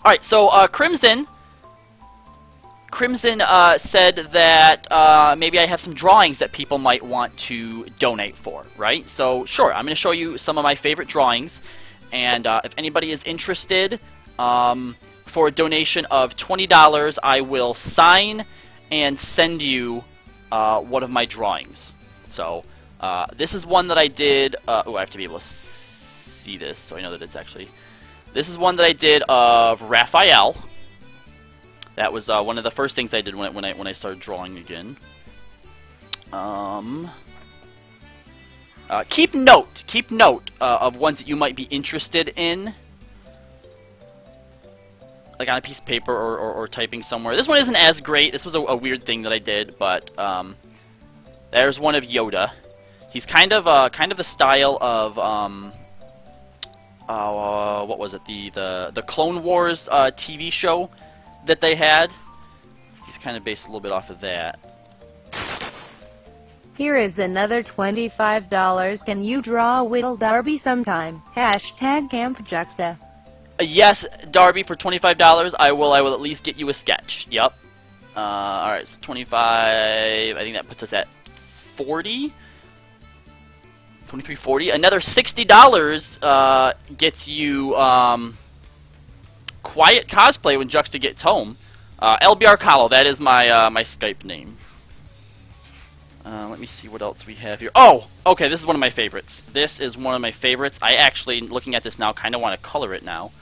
Alright, so Crimson said that maybe I have some drawings that people might want to donate for, right? So, sure, I'm going to show you some of my favorite drawings, and if anybody is interested, for a donation of $20, I will sign and send you one of my drawings. So, this is one that I did, oh, I have to be able to see this, so I know that it's actually... This is one that I did of Raphael. That was one of the first things I did when I started drawing again. Keep note of ones that you might be interested in, like on a piece of paper or typing somewhere. This one isn't as great. This was a weird thing that I did, but there's one of Yoda. He's kind of the style of what was it? The Clone Wars TV show that they had. He's kind of based a little bit off of that. Here is another $25. Can you draw a Whittle Darby sometime? Hashtag Camp Juxta. Yes, Darby, for $25, I will at least get you a sketch. Yep. Alright, so 25, I think that puts us at 40. 23.40. Another $60 gets you Quiet Cosplay when Juxta gets home. LBR Kallo, that is my my Skype name. Let me see what else we have here. Oh, okay, this is one of my favorites. This is one of my favorites. I actually, looking at this now, kind of want to color it now.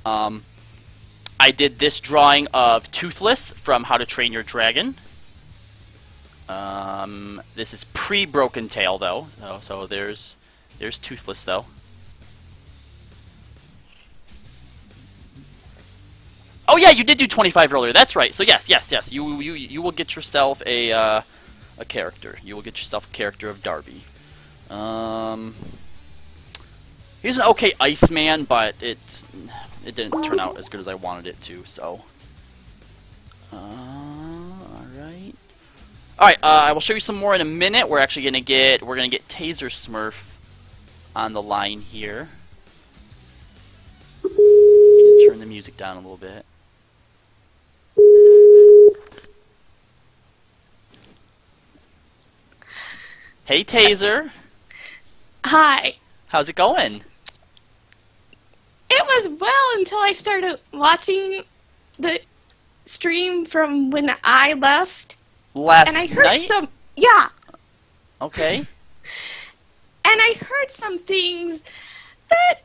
I did this drawing of Toothless from How to Train Your Dragon. This is pre-Broken Tail, though. So there's Toothless, though. Oh yeah, you did do 25 earlier. That's right. So yes. You will get yourself a character. You will get yourself a character of Darby. He's an okay Iceman, but it didn't turn out as good as I wanted it to. So, all right. I will show you some more in a minute. We're actually gonna get Taser Smurf on the line here. Turn the music down a little bit. Hey, Taser. Hi. How's it going? It was well until I started watching the stream from when I left, Last and I heard night? some. Yeah, Okay. and I heard some things that,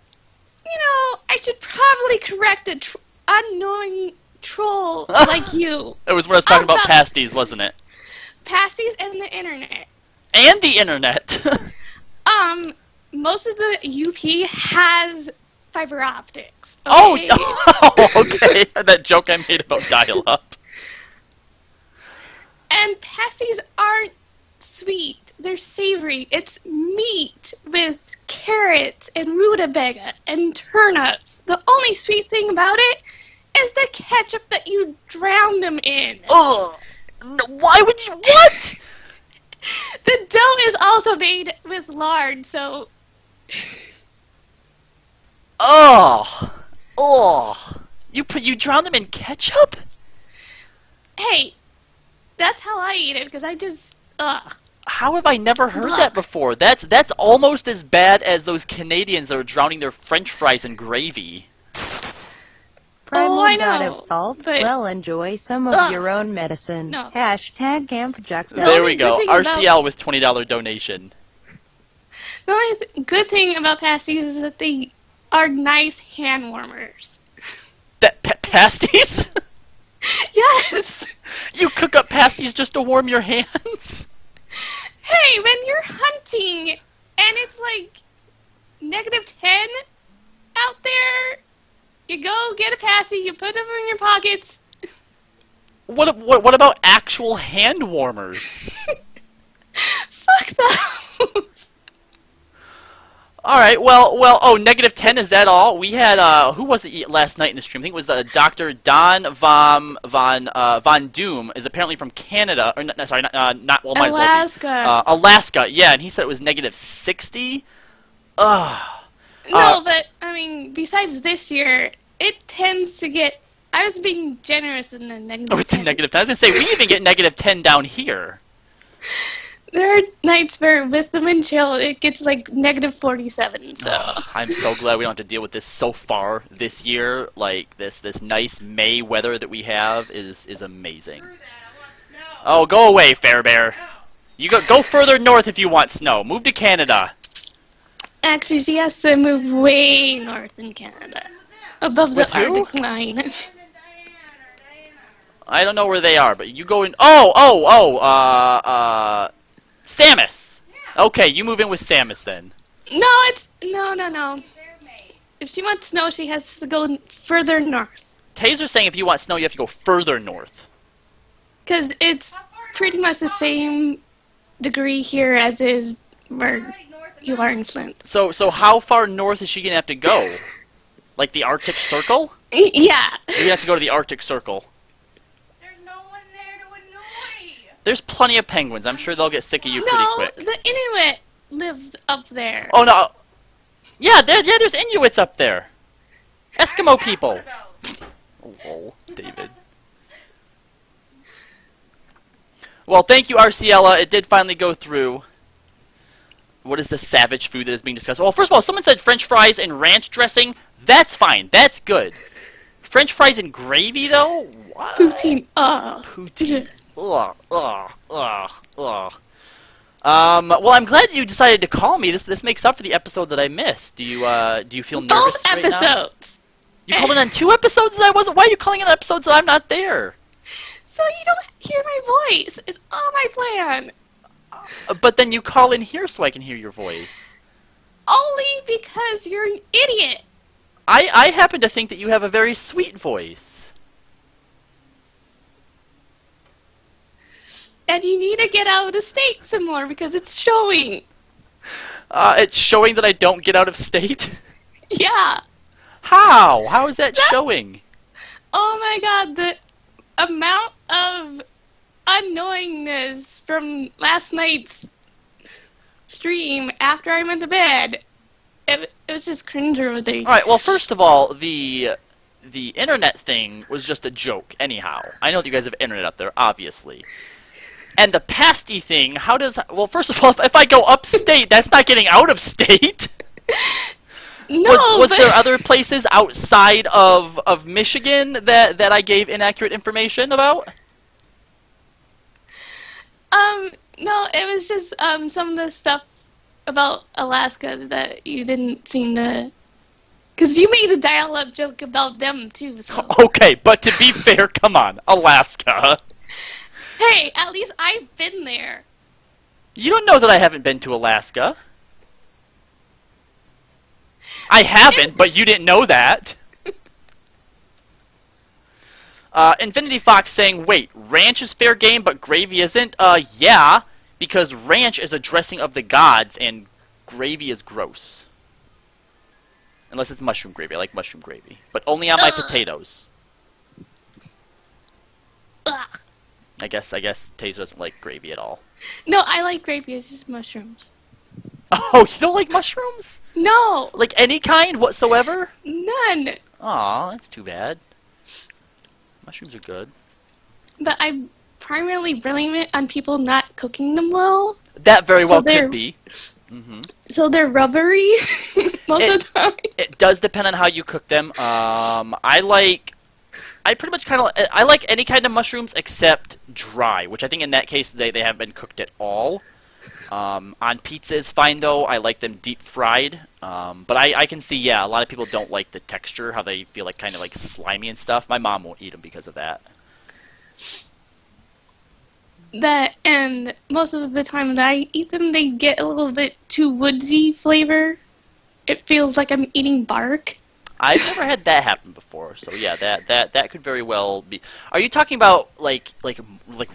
I should probably correct a unknowing troll like you. It was when I was talking about About- pasties, wasn't it? Pasties and the internet. And the internet. Most of the UP has fiber optics. Oh, Okay? okay. That joke I made about dial-up. And pasties aren't sweet. They're savory. It's meat with carrots and rutabaga and turnips. The only sweet thing about it is the ketchup that you drown them in. Ugh. No, why would you? What? The dough is also made with lard, so Oh. Oh. You drown them in ketchup? hey, that's how I eat it because I just How have I never heard Ugh. that before? That's almost as bad as those Canadians that are drowning their French fries in gravy. Primal I god know, of salt. but- Well, enjoy some of Ugh. your own medicine. No. Hashtag Camp Juxta. The There only we go. good thing about- RCL with $20 donation. the only good thing about pasties is that they are nice hand warmers. That pasties? Yes. You cook up pasties just to warm your hands? Hey, when you're hunting and it's like -10 out there, you go get a pasty, you put them in your pockets. What about actual hand warmers? Fuck those. All right, well. Oh, -10 is that all? We had who was it last night in the stream? I think it was Dr. Don Von Doom is apparently from Canada, or sorry, not well, might as well Alaska. be. Alaska, yeah, and he said it was -60. Ugh. No, but I mean, besides this year, it tends to get. I was being generous in the negative. Oh, it's a -10. I was gonna say we even get -10 down here. There are nights where, with the wind chill, it gets like -47. So I'm so glad we don't have to deal with this so far this year. Like this nice May weather that we have is amazing. Screw that, I want snow. Oh, go away, Fairbear. You go further north if you want snow. Move to Canada. actually, she has to move way north in Canada, above the With who? Arctic line. I don't know where they are, but you go in. Samus. Okay, you move in with Samus then. No. If she wants snow, she has to go further north. Taser's saying if you want snow, you have to go further north. Because it's pretty much the same degree here as is where you are in Flint. So how far north is she gonna have to go? Like the Arctic Circle? Yeah. You have to go to the Arctic Circle. There's no one there to annoy. There's plenty of penguins. I'm sure they'll get sick of you pretty No, quick. the Inuit lives up there. Oh no. Yeah, there's Inuits up there. Eskimo people. Oh, lol, David. Well, thank you, Arciella. It did finally go through. What is the savage food that is being discussed? Well, first of all, someone said French fries and ranch dressing. That's fine. That's good. French fries and gravy, though? What? Poutine. Poutine. Ugh, ugh, ugh, ugh. Well, I'm glad you decided to call me. This makes up for the episode that I missed. Do you feel nervous Both right now? episodes. You called in on 2 episodes that I wasn't. Why are you calling in on episodes that I'm not there? So you don't hear my voice. It's all my plan. But then you call in here so I can hear your voice. Only because you're an idiot. I happen to think that you have a very sweet voice. And you need to get out of the state some more because it's showing. It's showing that I don't get out of state. Yeah. How? How is that showing? Oh my god, the amount of unknowingness from last night's stream after I went to bed. It was just cringeworthy. All right. Well, first of all, the internet thing was just a joke. Anyhow, I know that you guys have internet up there, obviously. And the pasty thing, how does... Well, first of all, if I go upstate, that's not getting out of state. No, Was but, there other places outside of Michigan that I gave inaccurate information about? no, it was just some of the stuff about Alaska that you didn't seem to. Because you made a dial-up joke about them too. So Okay, but to be fair, come on, Alaska. hey, at least I've been there. You don't know that I haven't been to Alaska. I haven't, but you didn't know that. Infinity Fox saying, wait, ranch is fair game, but gravy isn't? Yeah, because ranch is a dressing of the gods, and gravy is gross. Unless it's mushroom gravy. I like mushroom gravy. But only on my potatoes. Ugh. I guess Taser doesn't like gravy at all. No, I like gravy. It's just mushrooms. Oh, you don't like mushrooms? No, Like any kind whatsoever? none. Aw, that's too bad. Mushrooms are good. But I primarily blame it on people not cooking them well. That very So well they're- could be. Mm-hmm. So they're rubbery most of the time. It does depend on how you cook them. I like any kind of mushrooms except dry, which I think in that case they haven't been cooked at all. On pizza is fine though. I like them deep fried. But I can see, yeah, a lot of people don't like the texture, how they feel like kind of like slimy and stuff. My mom won't eat them because of that. That and most of the time that I eat them, they get a little bit too woodsy flavor. It feels like I'm eating bark. I've never had that happen before, so yeah, that could very well be. Are you talking about like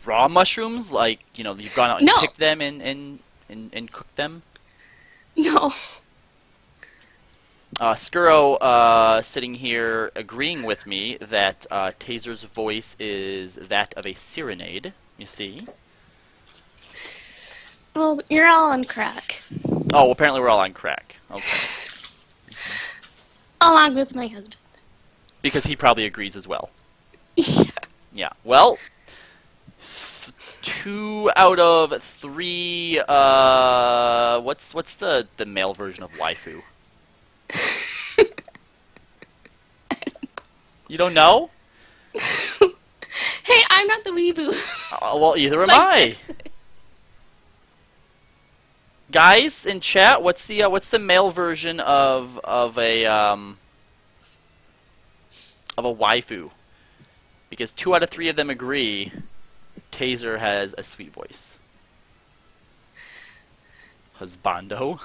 raw mushrooms? Like, you know, you've gone out and No. picked them and cooked them? No. Skuro sitting here agreeing with me that Taser's voice is that of a serenade. You see? Well, you're all on crack. Oh, well, apparently we're all on crack. Okay. Along with my husband. Because he probably agrees as well. Yeah. Yeah. Well, 2 out of 3. What's the male version of waifu? You don't know? Hey, I'm not the weeboo. Well, either am Like I. this. Guys in chat, what's the male version of a waifu? Because 2 out of 3 of them agree Taser has a sweet voice. Husbando?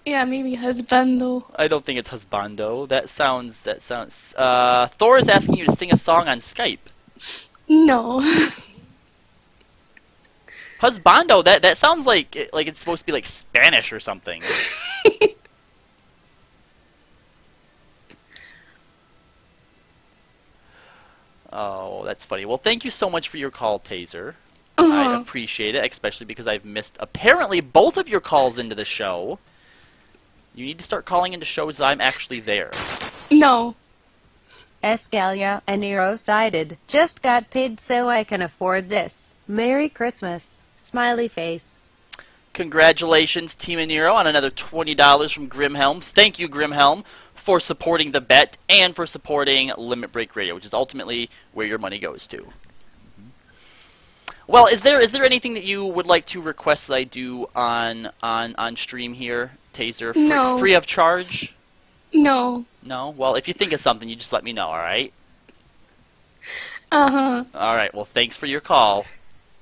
Yeah, maybe husbando. I don't think it's husbando. That sounds. Thor is asking you to sing a song on Skype. No. Husbando. That sounds like it's supposed to be like Spanish or something. Oh, that's funny. Well, thank you so much for your call, Taser. I Uh-huh. appreciate it, especially because I've missed apparently both of your calls into the show. You need to start calling into shows that I'm actually there. No. Escalia and Nero sided. Just got paid so I can afford this. Merry Christmas. Smiley face. Congratulations, Team Nero, on another $20 from Grimhelm. Thank you, Grimhelm, for supporting the bet and for supporting Limit Break Radio, which is ultimately where your money goes to. Well, is there anything that you would like to request that I do on stream here, Taser? No. Free of charge? No. No? Well, if you think of something, you just let me know, alright? Uh-huh. Alright, well, thanks for your call.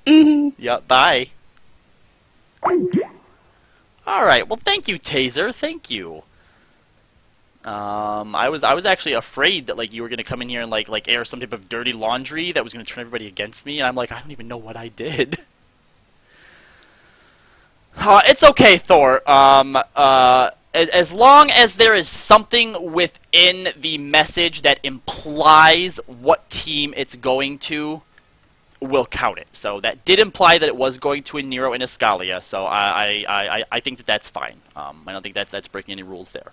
Mm-hmm. Yep, bye. Alright, well, thank you, Taser. Thank you. I was actually afraid that you were gonna come in here and like air some type of dirty laundry that was gonna turn everybody against me, and I'm like, I don't even know what I did. It's okay, Thor. As long as there is something within the message that implies what team it's going to, we'll count it. So that did imply that it was going to a Nero and Escalia, so I think that's fine. I don't think that's breaking any rules there.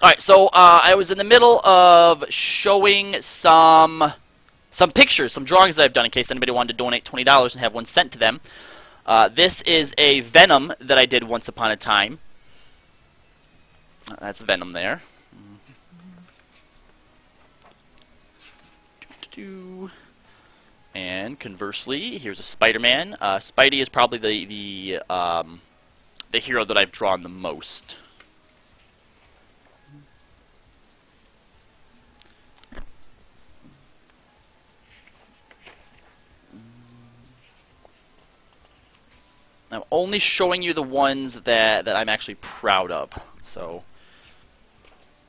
Alright, so I was in the middle of showing some pictures, some drawings that I've done in case anybody wanted to donate $20 and have one sent to them. This is a Venom that I did once upon a time. That's Venom there. And conversely, here's a Spider-Man. Spidey is probably the hero that I've drawn the most. I'm only showing you the ones that I'm actually proud of. So,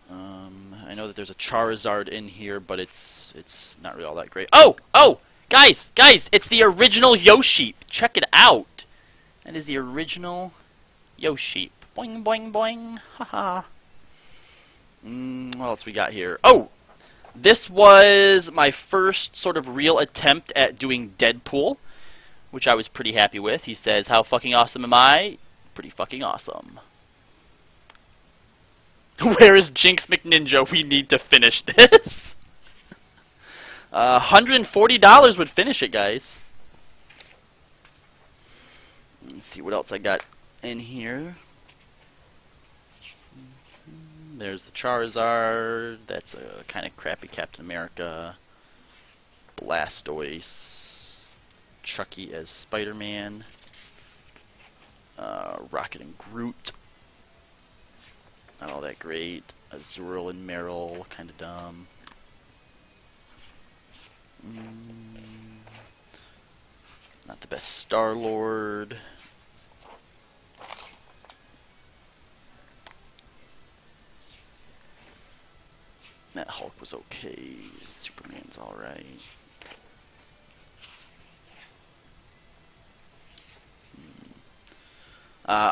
I know that there's a Charizard in here, but it's not really all that great. Oh, guys, it's the original Yoshi. Check it out. That is the original Yoshi. Boing, boing, boing. Haha. What else we got here? Oh, this was my first sort of real attempt at doing Deadpool, which I was pretty happy with. He says, "How fucking awesome am I?" Pretty fucking awesome. Where is Jinx McNinja? We need to finish this. $140 would finish it, guys. Let's see what else I got in here. There's the Charizard. That's a kind of crappy Captain America. Blastoise. Chucky as Spider-Man. Rocket and Groot. Not all that great. Azurill and Meryl, kind of dumb. Not the best Star-Lord. That Hulk was okay. Superman's alright.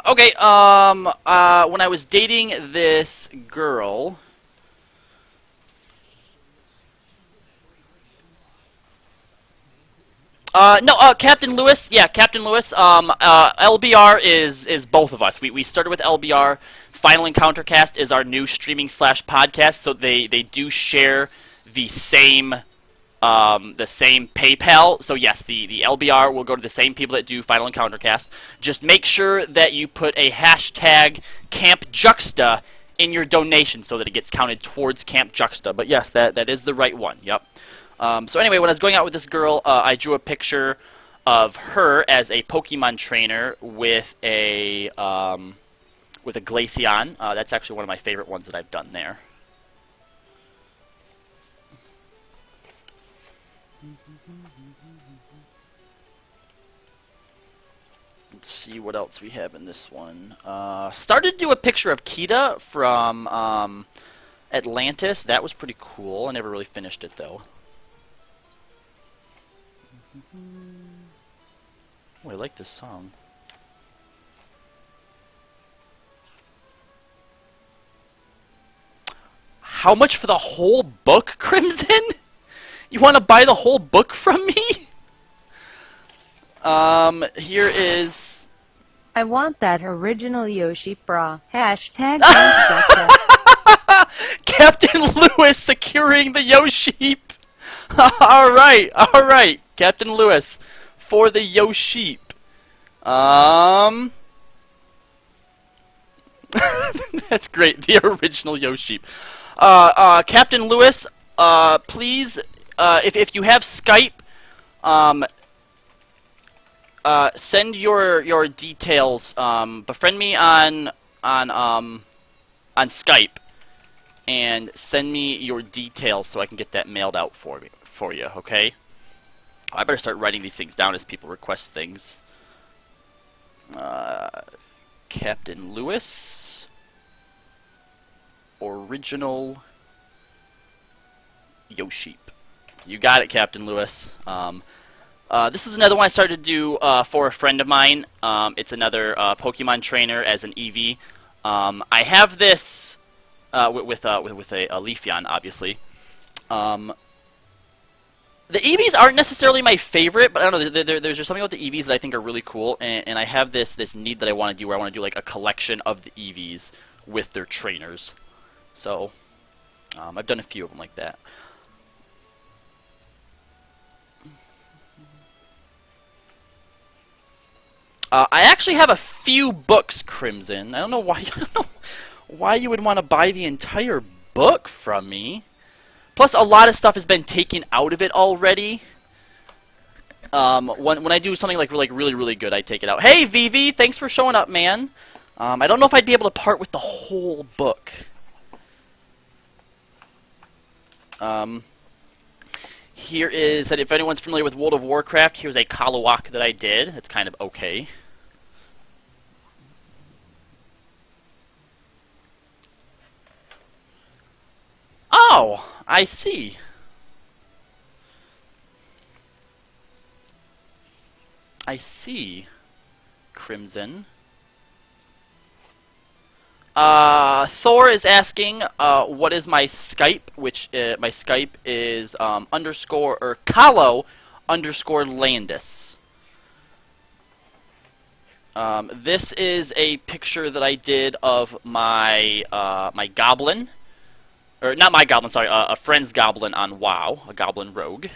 Okay, when I was dating this girl... no, Captain Lewis. Yeah, Captain Lewis. LBR is both of us. We started with LBR. Final Encounter Cast is our new streaming / podcast, so they do share the same PayPal. So yes, the LBR will go to the same people that do Final Encounter Cast. Just make sure that you put a hashtag Camp Juxta in your donation so that it gets counted towards Camp Juxta. But yes, that is the right one. Yep. So anyway, when I was going out with this girl, I drew a picture of her as a Pokemon trainer with a Glaceon. That's actually one of my favorite ones that I've done there. Let's see what else we have in this one. Started to do a picture of Kita from Atlantis. That was pretty cool. I never really finished it, though. Oh, I like this song. How much for the whole book, Crimson? You want to buy the whole book from me? Here is... I want that original Yoshi bra. Hashtag Captain Lewis securing the Yoshi. Alright, Captain Lewis for the Yoshi. That's great, the original Yoshi. Captain Lewis, please, if you have Skype, send your details. Befriend me on Skype, and send me your details so I can get that mailed out for you. Okay? I better start writing these things down as people request things. Captain Lewis, original Yoshi. You got it, Captain Lewis. This is another one I started to do for a friend of mine. It's another Pokemon trainer as an Eevee. I have this with a Leafeon, obviously. The Eevees aren't necessarily my favorite, but I don't know. There's just something about the Eevees that I think are really cool, and I have this need that I want to do where I want to do like a collection of the Eevees with their trainers. So I've done a few of them like that. I actually have a few books, Crimson. I don't know why. I don't know why you would want to buy the entire book from me. Plus, a lot of stuff has been taken out of it already. When I do something like really, really good, I take it out. Hey, Vivi, thanks for showing up, man. I don't know if I'd be able to part with the whole book. Here is, if anyone's familiar with World of Warcraft, here's a Kallo walk that I did. It's kind of okay. Oh, I see. I see, Crimson. Thor is asking, what is my Skype? Which my Skype is Kallo _Landis. This is a picture that I did of my my goblin, or not my goblin, sorry, a friend's goblin on WoW, a goblin rogue.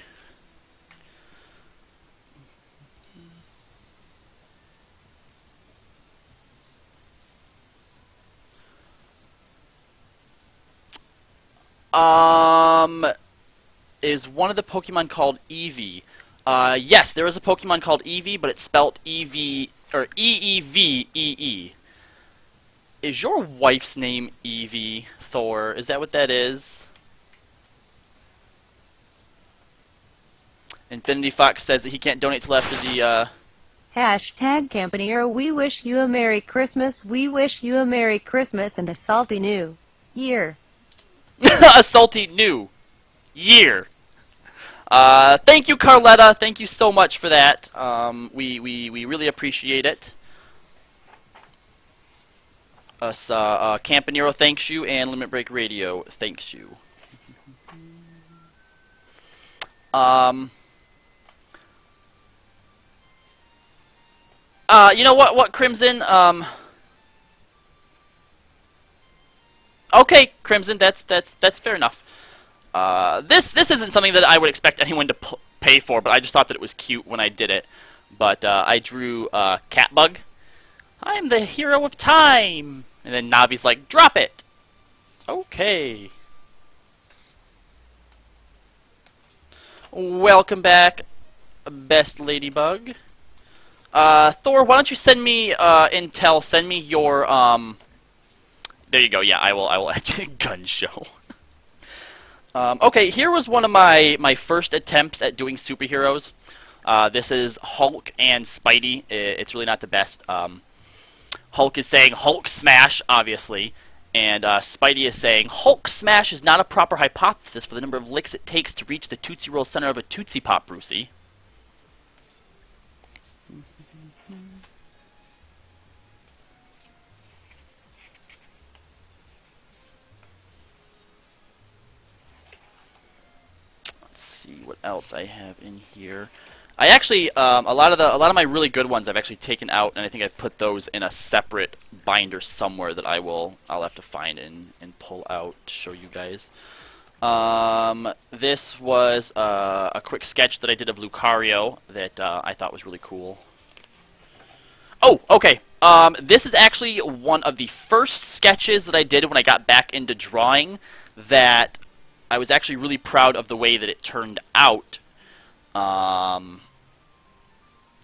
Is one of the Pokemon called Eevee? Yes, there is a Pokemon called Eevee, but it's spelled E-V, or E-E-V-E-E. Is your wife's name Eevee, Thor? Is that what that is? Infinity Fox says that he can't donate till after the, Hashtag Campaneer, we wish you a Merry Christmas, we wish you a Merry Christmas and a salty new year. a salty new year. Thank you, Carletta. Thank you so much for that. We really appreciate it. Campanero thanks you, and Limit Break Radio thanks you. You know what, Crimson? Okay, Crimson, that's fair enough. This isn't something that I would expect anyone to pay for, but I just thought that it was cute when I did it. But I drew Catbug. I'm the hero of time! And then Navi's like, drop it! Okay. Welcome back, best ladybug. Thor, why don't you send me intel, send me your, there you go, yeah, I will add you gun show. Okay, here was one of my first attempts at doing superheroes. This is Hulk and Spidey. It's really not the best. Hulk is saying Hulk smash, obviously, and Spidey is saying Hulk smash is not a proper hypothesis for the number of licks it takes to reach the Tootsie Roll center of a Tootsie Pop, Brucey. See what else I have in here. I actually a lot of my really good ones I've actually taken out, and I think I've put those in a separate binder somewhere that I'll have to find and pull out to show you guys. This was a quick sketch that I did of Lucario that I thought was really cool. Oh, okay. This is actually one of the first sketches that I did when I got back into drawing that I was actually really proud of the way that it turned out.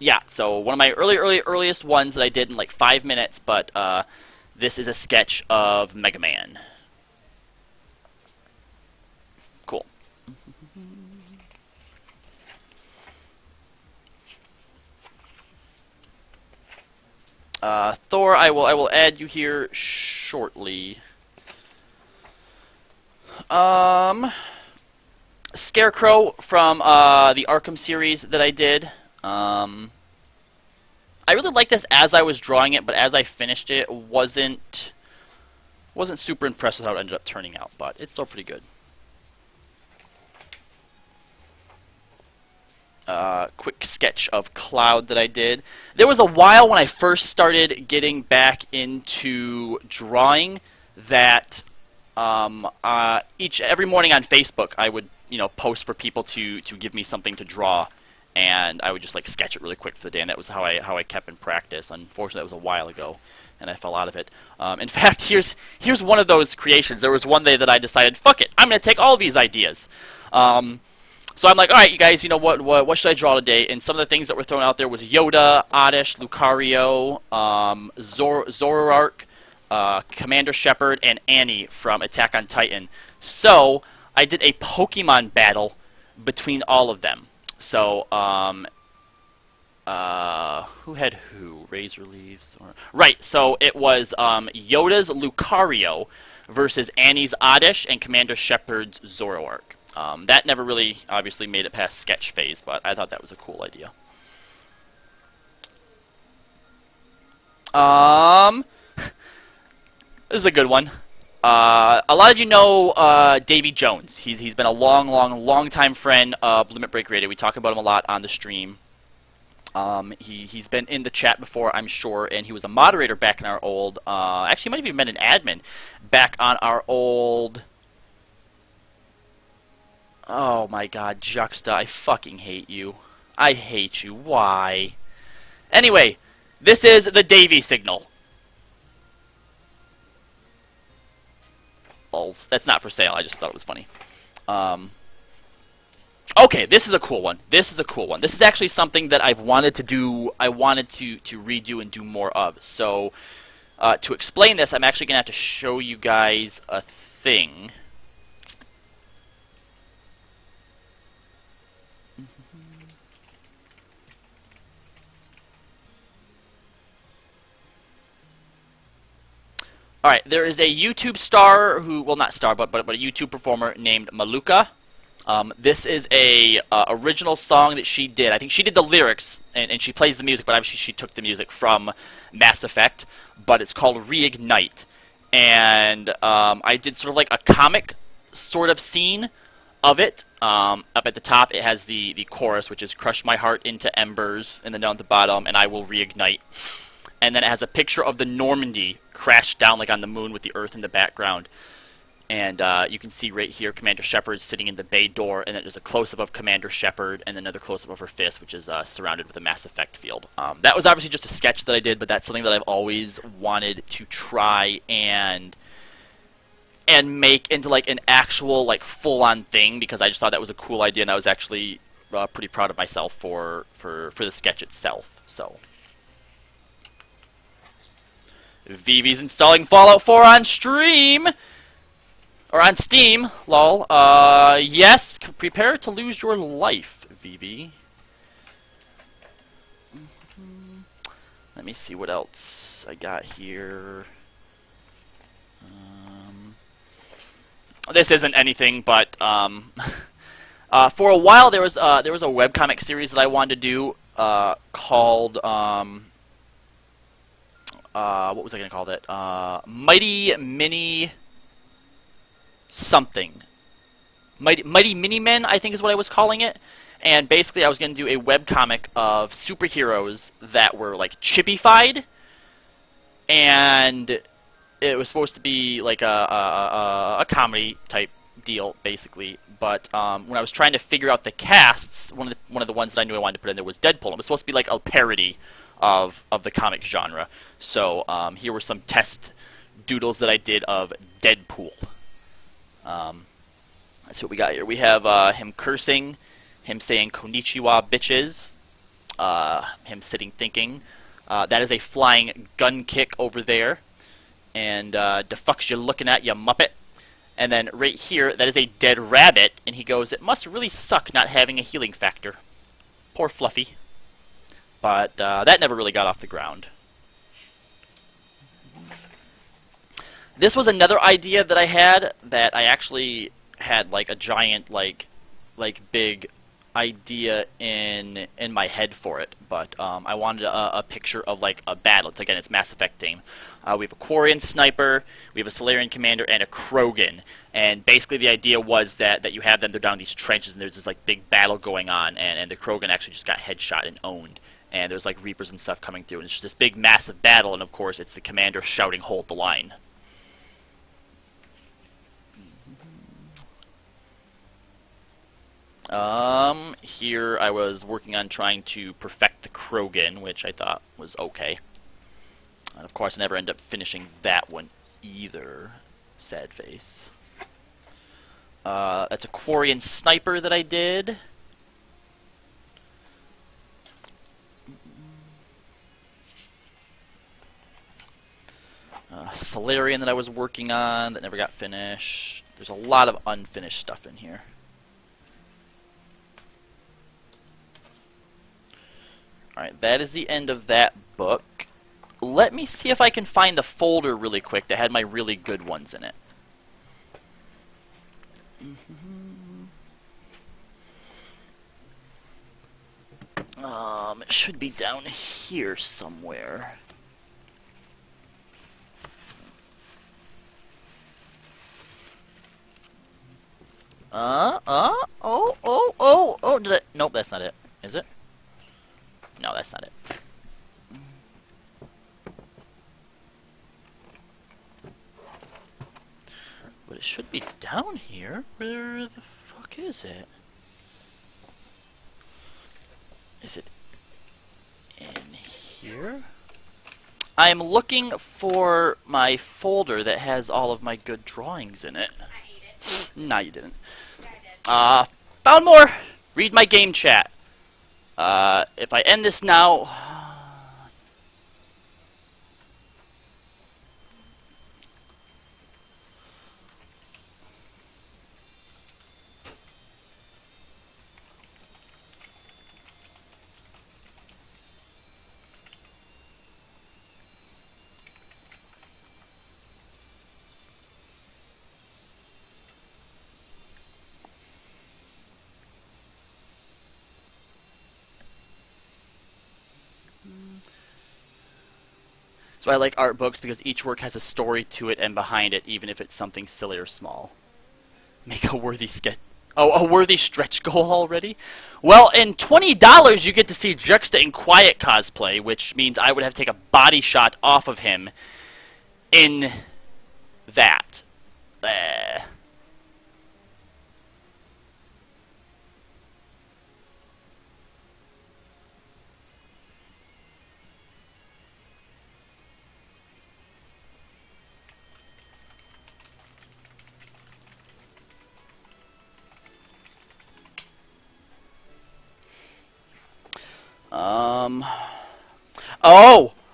Yeah, so one of my earliest ones that I did in like 5 minutes, but this is a sketch of Mega Man. Cool. Thor, I will add you here shortly. Scarecrow from the Arkham series that I did. I really liked this as I was drawing it, but as I finished it, wasn't super impressed with how it ended up turning out, but it's still pretty good. Quick sketch of Cloud that I did. There was a while when I first started getting back into drawing that every morning on Facebook I would post for people to give me something to draw, and I would just like sketch it really quick for the day, and that was how I kept in practice. Unfortunately, that was a while ago. and I fell out of it. In fact, here's one of those creations. There was one day that I decided, fuck it, I'm going to take all these ideas. So I'm like, all right, you guys, you know what should I draw today? And some of the things that were thrown out there was Yoda, Oddish, Lucario, Zoroark, Commander Shepard, and Annie from Attack on Titan. So I did a Pokemon battle between all of them. So, who had who? Razor Leaves? Right, so it was Yoda's Lucario versus Annie's Oddish and Commander Shepard's Zoroark. That never really, obviously, made it past sketch phase, but I thought that was a cool idea. This is a good one. A lot of you know Davy Jones. He's been a long time friend of Limit Break Radio. We talk about him a lot on the stream. He's been in the chat before, I'm sure, and he was a moderator back in our old... actually, he might have even been an admin back on our old... Oh my god, Juxta, I fucking hate you. I hate you. Why? Anyway, this is the Davy signal. Lulz. That's not for sale, I just thought it was funny. Okay, this is a cool one. This is a cool one. This is actually something that I've wanted to do, I wanted to redo and do more of. So, to explain this, I'm actually going to have to show you guys a thing. Alright, there is a YouTube star who, well not star, but a YouTube performer named Maluka. This is a original song that she did. I think she did the lyrics, and she plays the music, but obviously she took the music from Mass Effect, but it's called Reignite. And I did sort of like a comic sort of scene of it. Up at the top it has the chorus, which is crush my heart into embers, and then down at the bottom, and I will reignite. And then it has a picture of the Normandy crashed down like on the moon with the Earth in the background. And you can see right here Commander Shepard sitting in the bay door, and then there's a close-up of Commander Shepard, and another close-up of her fist, which is surrounded with a Mass Effect field. That was obviously just a sketch that I did, but that's something that I've always wanted to try and make into like an actual like full-on thing, because I just thought that was a cool idea, and I was actually pretty proud of myself for the sketch itself. So. Vivi's installing Fallout 4 on stream! Or on Steam, lol. Yes, prepare to lose your life, Vivi. Let me see what else I got here. This isn't anything, but for a while there was a webcomic series that I wanted to do called what was I gonna call it? Mighty Mini something. Mighty Mini Men, I think is what I was calling it. And basically I was gonna do a webcomic of superheroes that were like chibified, and it was supposed to be like a comedy type deal, basically. But when I was trying to figure out the casts, one of the ones that I knew I wanted to put in there was Deadpool. It was supposed to be like a parody of the comic genre. So here were some test doodles that I did of Deadpool. Let's see what we got here. We have him cursing, him saying "Konnichiwa, bitches," him sitting thinking. That is a flying gun kick over there. And the fuck's you looking at, you muppet? And then right here, that is a dead rabbit, and he goes, "It must really suck not having a healing factor." Poor Fluffy. But that never really got off the ground. This was another idea that I had, that I actually had like a giant like big idea in my head for it, but I wanted a picture of like a battle. It's, again, it's Mass Effect theme. We have a Quarian sniper, we have a Solarian commander, and a Krogan. And basically the idea was that you have them, they're down in these trenches, and there's this like big battle going on, and the Krogan actually just got headshot and owned. And there's like Reapers and stuff coming through, and it's just this big massive battle, and of course it's the commander shouting, "Hold the line." Here I was working on trying to perfect the Krogan, which I thought was okay. And of course, I never end up finishing that one either. Sad face. That's a Quarian Sniper that I did. Solarian that I was working on that never got finished. There's a lot of unfinished stuff in here. Alright, that is the end of that book. Let me see if I can find the folder really quick that had my really good ones in it. It should be down here somewhere. Did it? Nope, that's not it. Is it? No, that's not it. But it should be down here. Where the fuck is it? Is it in here? I am looking for my folder that has all of my good drawings in it. I ate it. Nah, you didn't. Yeah, I did. Found more! Read my game chat. If I end this now... So I like art books because each work has a story to it and behind it, even if it's something silly or small. Make a worthy sketch. Oh, a worthy stretch goal already? Well, in $20 you get to see Juxta in Quiet cosplay, which means I would have to take a body shot off of him in that.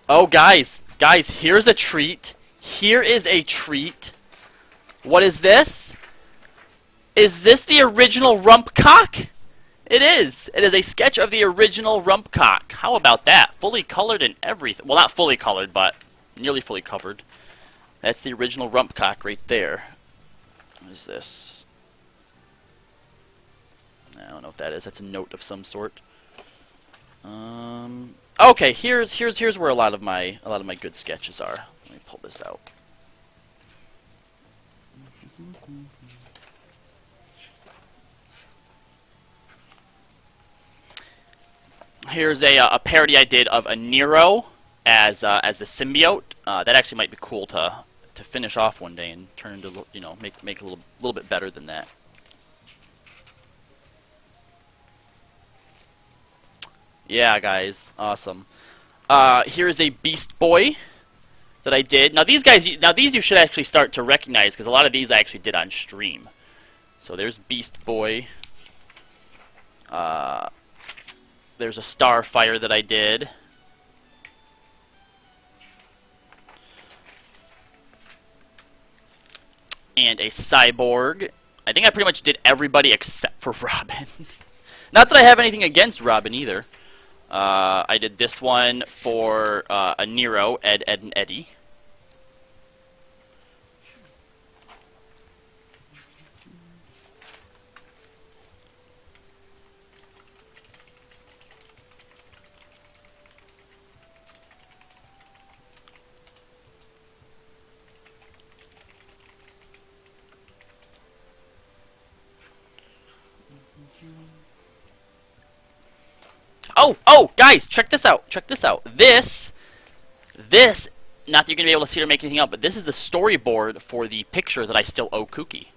Oh, guys, here's a treat. Here is a treat. What is this? Is this the original Rumpcock? It is. It is a sketch of the original Rumpcock. How about that? Fully colored and everything. Well, not fully colored, but nearly fully covered. That's the original Rumpcock right there. What is this? I don't know what that is. That's a note of some sort. Okay, here's where a lot of my good sketches are. Let me pull this out. Here's a parody I did of a Nero as the symbiote. That actually might be cool to finish off one day and turn into, you know, make a little bit better than that. Yeah, guys, awesome. Here is a Beast Boy that I did. Now these you should actually start to recognize because a lot of these I actually did on stream. So there's Beast Boy. There's a Starfire that I did. And a Cyborg. I think I pretty much did everybody except for Robin. Not that I have anything against Robin either. I did this one for a Nero, Ed, and Eddie. Oh, guys, check this out. This, not that you're going to be able to see or make anything out, but this is the storyboard for the picture that I still owe Kooky.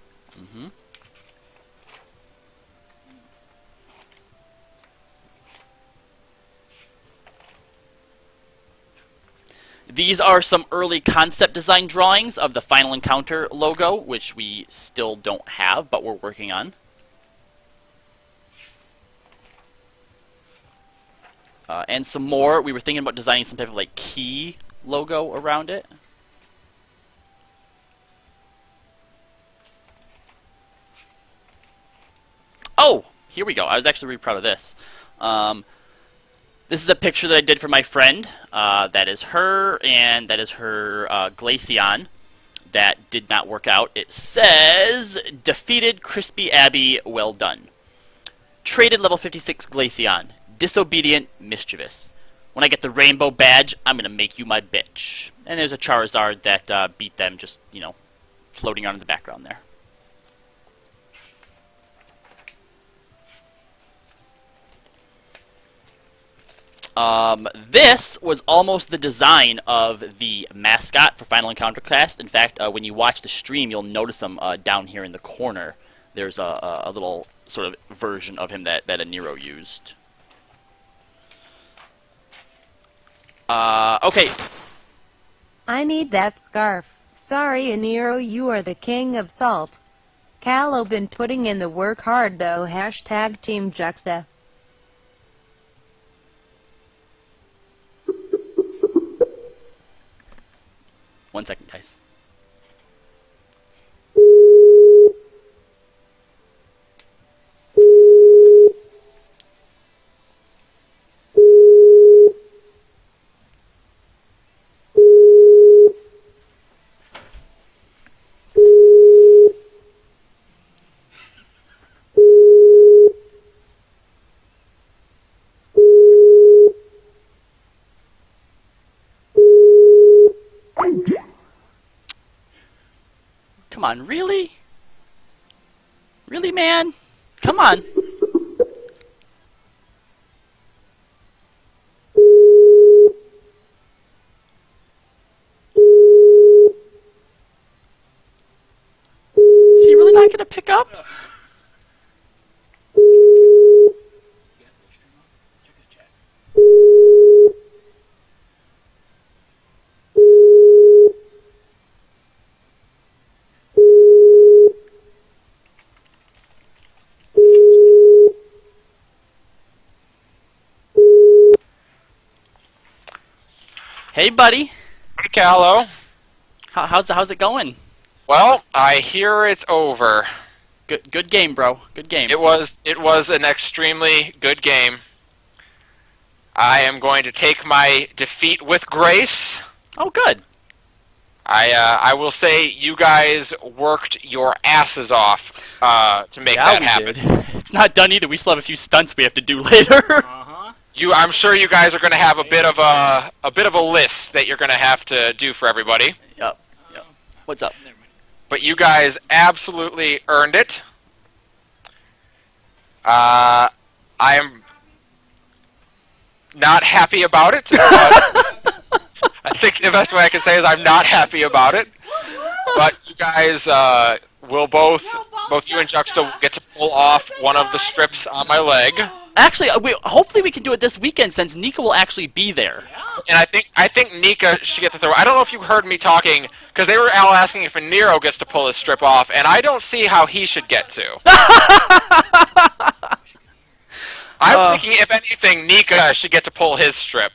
These are some early concept design drawings of the Final Encounter logo, which we still don't have, but we're working on. And some more. We were thinking about designing some type of like key logo around it. Oh, here we go. I was actually really proud of this. This is a picture that I did for my friend. That is her, and that is her Glaceon. That did not work out. It says, defeated Crispy Abby, well done. Traded level 56 Glaceon. Disobedient, mischievous. When I get the rainbow badge, I'm going to make you my bitch. And there's a Charizard that beat them, just, you know, floating around in the background there. This was almost the design of the mascot for Final Encounter Cast. In fact, when you watch the stream, you'll notice them down here in the corner. There's a little sort of version of him that a Nero used. Okay. I need that scarf. Sorry, Aniro, you are the king of salt. Kallo been putting in the work hard though. Hashtag Team Juxta. One second, guys. Come on, really? Really, man? Come on. Is he really not going to pick up? Check his chat. Hey, buddy. Hey, Kallo. How's it going? Well, I hear it's over. Good game, bro. Good game. It was an extremely good game. I am going to take my defeat with grace. Oh, good. I will say you guys worked your asses off to make Yeah, that we happen. did. It's not done either. We still have a few stunts we have to do later. I'm sure you guys are going to have a bit of a list that you're going to have to do for everybody. Yep. What's up? Never mind. But you guys absolutely earned it. I am not happy about it. I think the best way I can say is I'm not happy about it. But you guys will both you and Juxta will get to pull off one of the strips on my leg. Actually, hopefully we can do it this weekend since Nika will actually be there. And I think Nika should get the throw. I don't know if you heard me talking, because they were all asking if Nero gets to pull his strip off, and I don't see how he should get to. I'm thinking, if anything, Nika should get to pull his strip.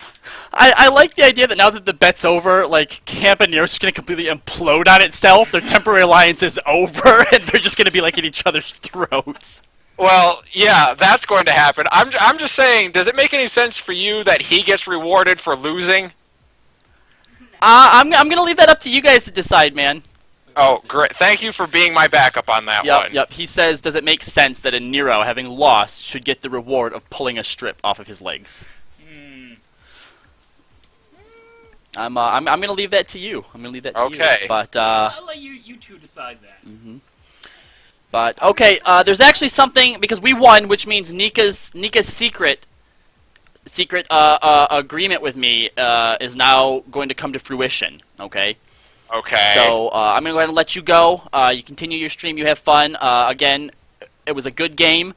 I like the idea that now that the bet's over, like, Camp and Nero's just going to completely implode on itself. Their temporary alliance is over, and they're just going to be, like, at each other's throats. Well, yeah, that's going to happen. I'm just saying, does it make any sense for you that he gets rewarded for losing? I'm going to leave that up to you guys to decide, man. Oh, great. Thank you for being my backup on that one. Yep. He says, does it make sense that a Nero, having lost, should get the reward of pulling a strip off of his legs? I'm going to leave that to you. I'm going to leave that to you. Okay. But, I'll let you two decide that. But okay, there's actually something because we won, which means Nika's secret agreement with me is now going to come to fruition. Okay. Okay. So I'm gonna go ahead and let you go. You continue your stream. You have fun. Again, it was a good game.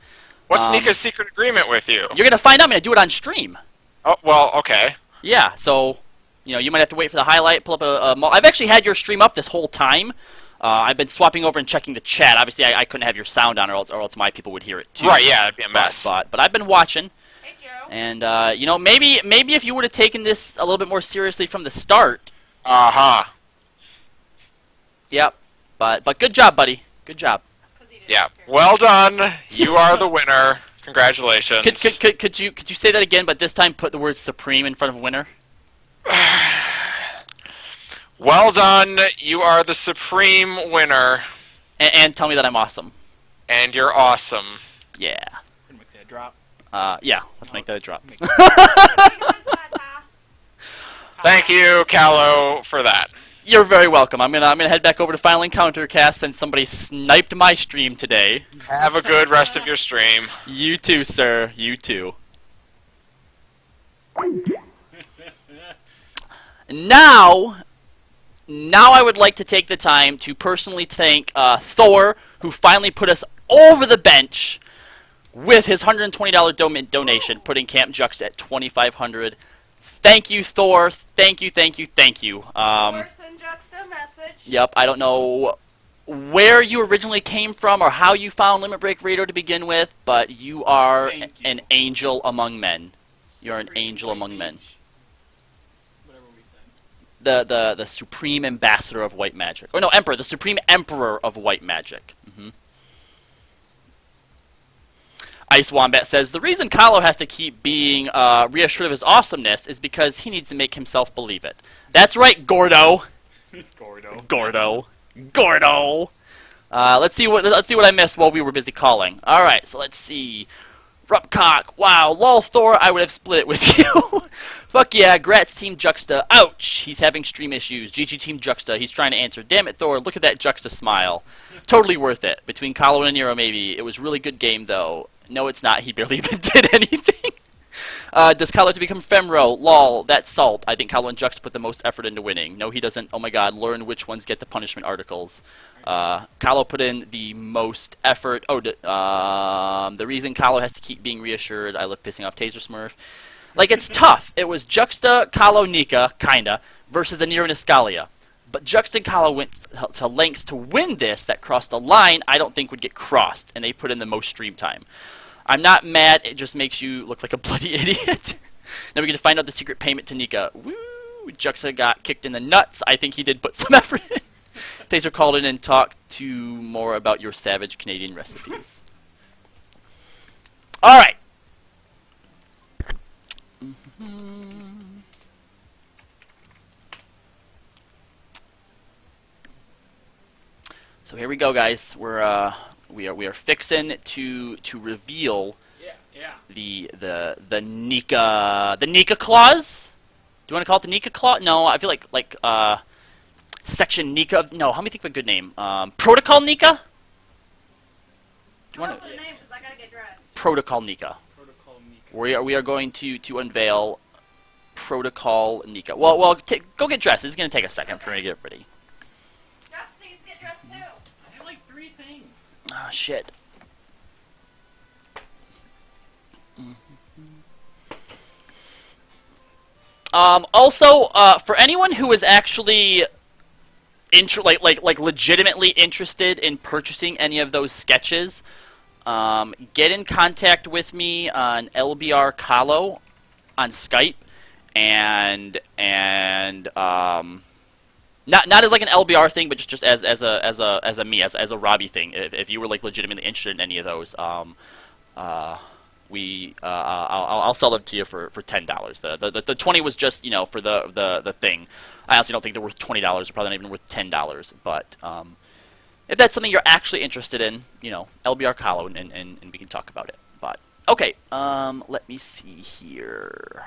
What's Nika's secret agreement with you? You're gonna find out. I'm gonna do it on stream. Oh, well, okay. Yeah. So, You know, you might have to wait for the highlight, pull up I've actually had your stream up this whole time. I've been swapping over and checking the chat. Obviously, I couldn't have your sound on, or else my people would hear it too. Right, yeah, it'd be a mess. But I've been watching. Hey, Joe. And, you know, maybe if you would have taken this a little bit more seriously from the start. Uh-huh. Yep. But good job, buddy. Good job. That's 'cause he didn't Yeah. care. Well done. You are the winner. Congratulations. Could you say that again, but this time put the word supreme in front of winner? Well done. You are the supreme winner. And tell me that I'm awesome. And you're awesome. Yeah. Gonna make that drop. Yeah. Let's make that a drop. Thank you, Kallo, for that. You're very welcome. I'm gonna head back over to Final Encounter Cast since somebody sniped my stream today. Have a good rest of your stream. You too, sir. You too. Now I would like to take the time to personally thank Thor, who finally put us over the bench with his $120 donation, putting Camp Jux at $2,500. Thank you, Thor. Thank you, thank you, thank you. Send Jux the message. Yep, I don't know where you originally came from or how you found Limit Break Radio to begin with, but you are Thank you. an angel among men. You're an Supreme angel among men. Mage. Whatever we said. The supreme ambassador of white magic. Oh no, emperor. The supreme emperor of white magic. Ice Wombat says, the reason Kallo has to keep being reassured of his awesomeness is because he needs to make himself believe it. That's right, Gordo. Gordo. Let's see what I missed while we were busy calling. All right, so let's see. Rupcock, wow, lol Thor, I would have split it with you. Fuck yeah, Gratz Team Juxta, ouch, he's having stream issues. GG Team Juxta, he's trying to answer. Damn it, Thor, look at that Juxta smile. Totally worth it. Between Kallo and Nero, maybe. It was really good game, though. No, it's not. He barely even did anything. Does Kallo have to become Femro? Lol, that's salt. I think Kallo and Jux put the most effort into winning. No, he doesn't. Oh my god, learn which ones get the punishment articles. Kallo put in the most effort. Oh, the reason Kallo has to keep being reassured, I love pissing off Taser Smurf. Like, it's tough. It was Juxta, Kallo, Nika, kinda, versus Anir and Iskalia. But Juxta and Kallo went to lengths to win this that crossed a line I don't think would get crossed, and they put in the most stream time. I'm not mad, it just makes you look like a bloody idiot. Now we get to find out the secret payment to Nika. Woo! Juxta got kicked in the nuts. I think he did put some effort in. Taser called in and talked to more about your savage Canadian recipes. Alright. So here we go, guys. We are fixing to reveal the Nika clause. Do you want to call it the Nika clause? No, I feel like section Nika. No, help me think of a good name. Protocol Nika. Do you want the name, 'cause I gotta get dressed. Protocol Nika? Protocol Nika. We are going to unveil Protocol Nika. Well, go get dressed. This is gonna take a second for me to get ready. Jux needs to get dressed too. I have like 3 things. Oh shit. Also, for anyone who is actually legitimately interested in purchasing any of those sketches, get in contact with me on LBR Kallo on Skype, and not as like an LBR thing, but just as a Robbie thing. If you were like legitimately interested in any of those, I'll sell them to you for $10. The 20 was just, you know, for the thing. I honestly don't think they're worth $20. They're probably not even worth $10. But if that's something you're actually interested in, you know, LBR Kallo, and we can talk about it. But okay, let me see here.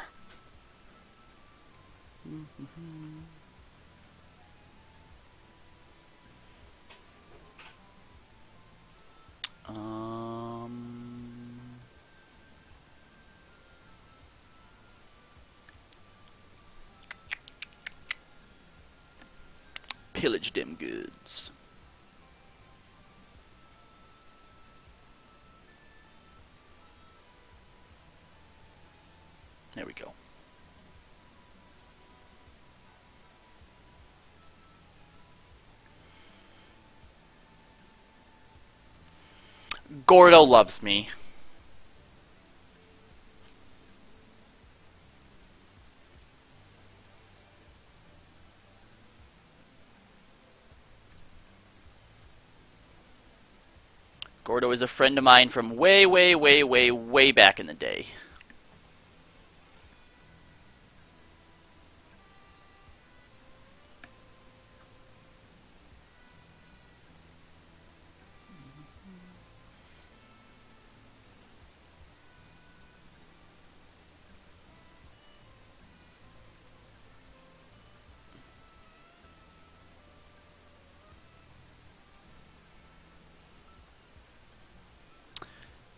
Pillage them goods. There we go. Gordo loves me. Gordo is a friend of mine from way, way, way, way, way back in the day.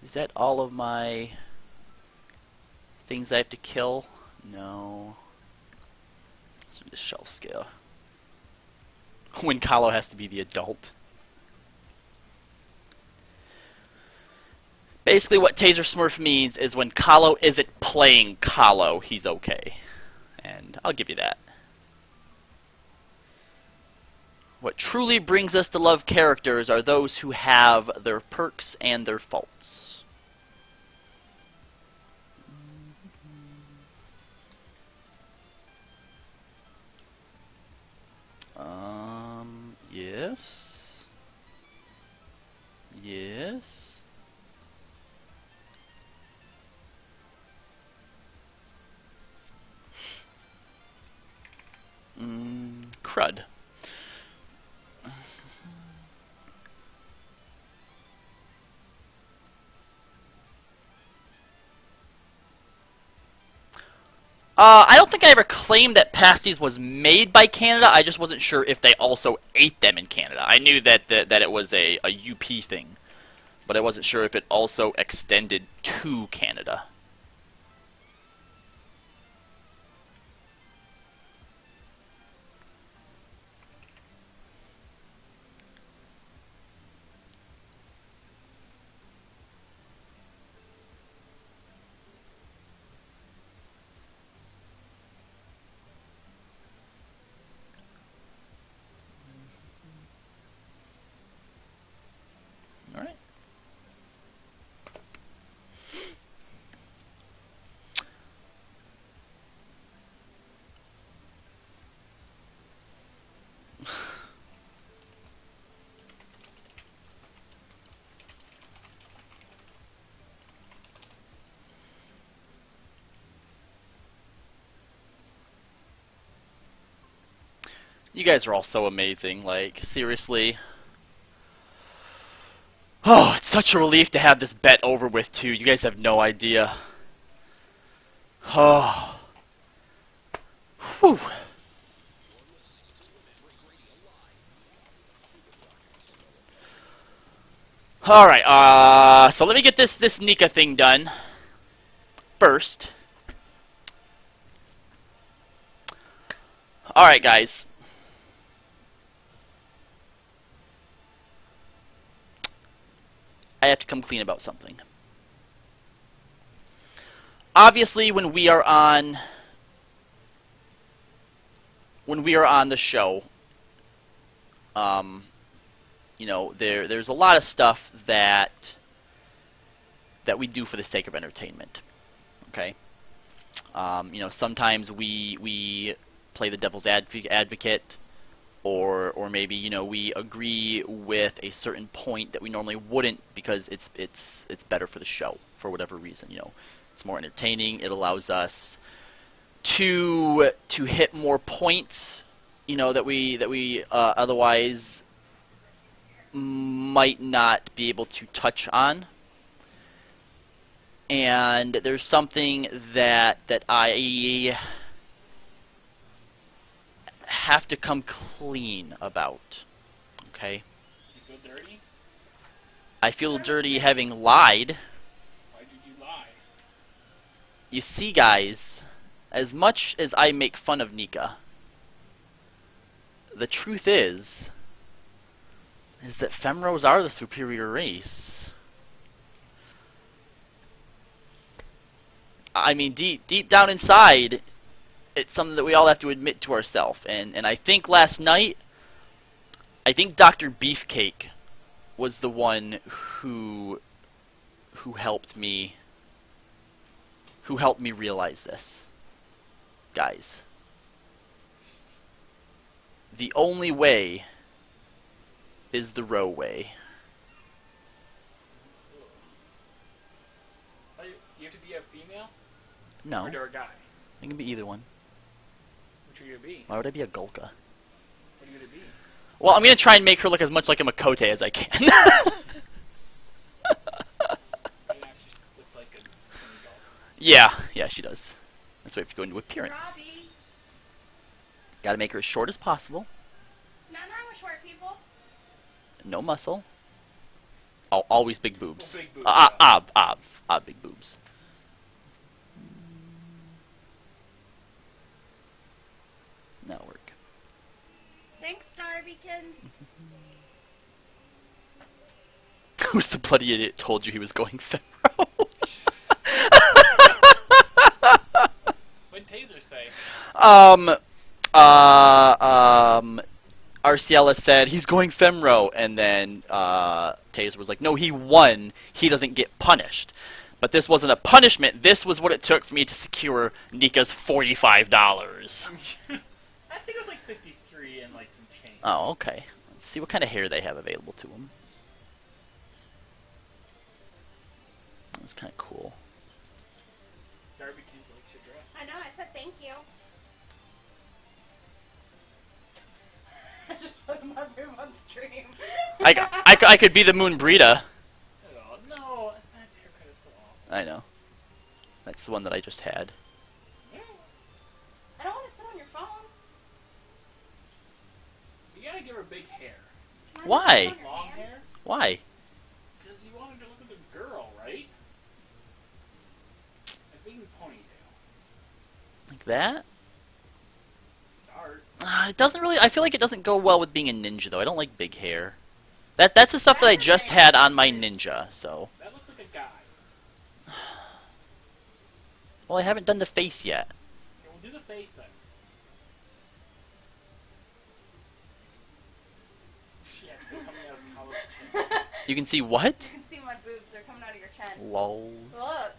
Is that all of my things I have to kill? No. Let's do the shelf scale. When Kallo has to be the adult. Basically what Taser Smurf means is when Kallo isn't playing Kallo, he's okay. And I'll give you that. What truly brings us to love characters are those who have their perks and their faults. Yes. Yes. Crud. I don't think I ever claimed that pasties was made by Canada. I just wasn't sure if they also ate them in Canada. I knew that it was a UP thing, but I wasn't sure if it also extended to Canada. All right. You guys are all so amazing, like, seriously. Oh, it's such a relief to have this bet over with, too. You guys have no idea. Oh. Whew. Alright, so let me get this Nika thing done first. Alright, guys. I have to come clean about something. Obviously, when we are on the show, you know, there's a lot of stuff that we do for the sake of entertainment. Okay, you know, sometimes we play the devil's advocate, or maybe, you know, we agree with a certain point that we normally wouldn't because it's better for the show for whatever reason. You know, it's more entertaining. It allows us to hit more points, you know, that we otherwise might not be able to touch on. And there's something that I have to come clean about. Okay? You feel dirty? I feel dirty having lied. Why did you lie? You see, guys, as much as I make fun of Nika, the truth is that Femros are the superior race. I mean, deep down inside, it's something that we all have to admit to ourselves. And I think last night, I think Dr. Beefcake was the one who who helped me realize this. Guys. The only way is the row way. You have to be a female? No, Or a guy? it can be either one. Which are you gonna be? Why would I be a Golka? What are you gonna be? Well, I'm gonna try and make her look as much like a Makote as I can. Looks like a skinny doll. yeah, she does. That's why we have to go into appearance. Robbie. Gotta make her as short as possible. Nothing wrong with short people. No muscle. Oh, always big boobs. Well, big boobs, Big boobs. That'll work. Thanks, Darbykins. Who's the bloody idiot told you he was going femoral? What'd Taser say? Arciela said he's going femro, and then Taser was like, no, he won. He doesn't get punished. But this wasn't a punishment. This was what it took for me to secure Nika's $45. I think it was like 53 and like some change. Oh, okay. Let's see what kind of hair they have available to him. That's kind of cool. Darbykins likes your dress. I know, I said thank you. I just put him up on stream. I could be the Moon Brita. Oh, no, that haircut is so awful. I know. That's the one that I just had. I don't want to sit on your phone. You gotta give her big hair. Can I Why? sit on your Long hand? hair? Why? Because you want her to look like a girl, right? A big ponytail. Like that? Start. It doesn't really. I feel like it doesn't go well with being a ninja, though. I don't like big hair. That's the stuff that I just had on my ninja. So, That looks like a guy. well, I haven't done the face yet. Okay, we'll do the face then. Yeah, coming out of college chin. You can see what? You can see my boobs. They're coming out of your chin. Lols. Look.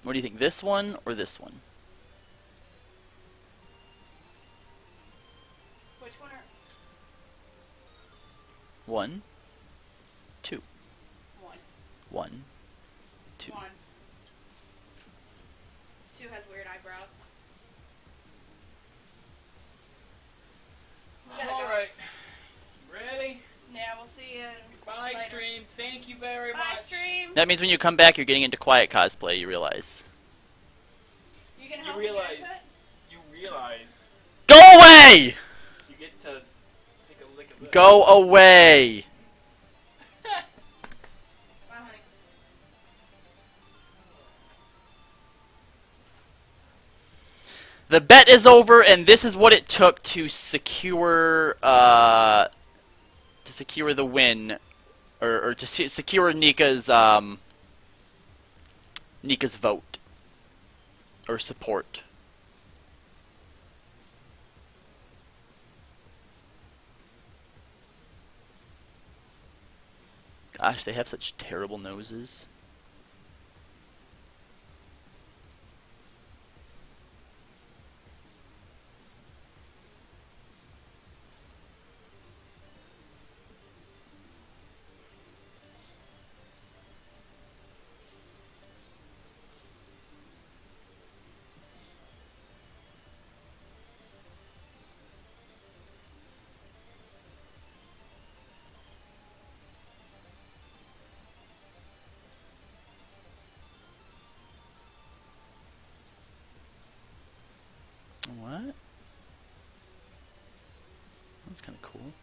What do you think? This one or this one? Which one are... 1, 2, One. 1, 2. One. Two has weird eyebrows. We gotta go. Alright. Ready? Yeah, we'll see you in... Bye, later. stream. Thank you very Bye, much. stream. That means when you come back, you're getting into quiet cosplay. You realize. You can You help realize. me haircut? You realize Go away! you get to take a lick of this. Go away! Bye, honey. The bet is over, and this is what it took to secure the win, or to secure Nika's Nika's vote or support. Gosh, they have such terrible noses. What? That's kind of cool.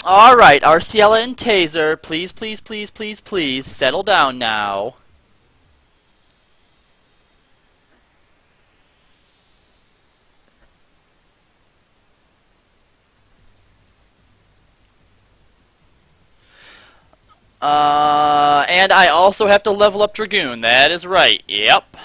Alright, Arciela and Taser, please, please, please, please, please, settle down now. And I also have to level up Dragoon. That is right. Yep.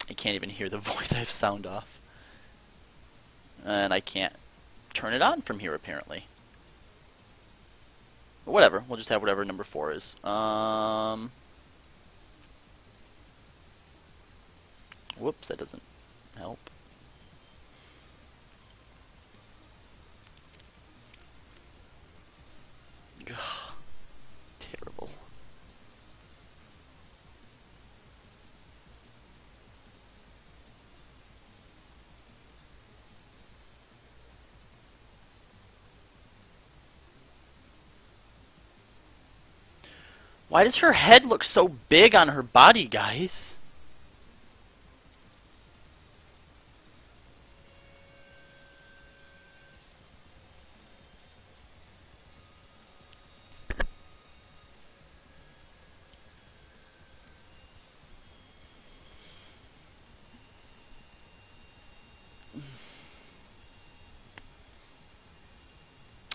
I can't even hear the voice. I have sound off. And I can't turn it on from here, apparently. But whatever. We'll just have whatever number 4 is. Whoops, that doesn't help. Ugh, terrible. Why does her head look so big on her body, guys?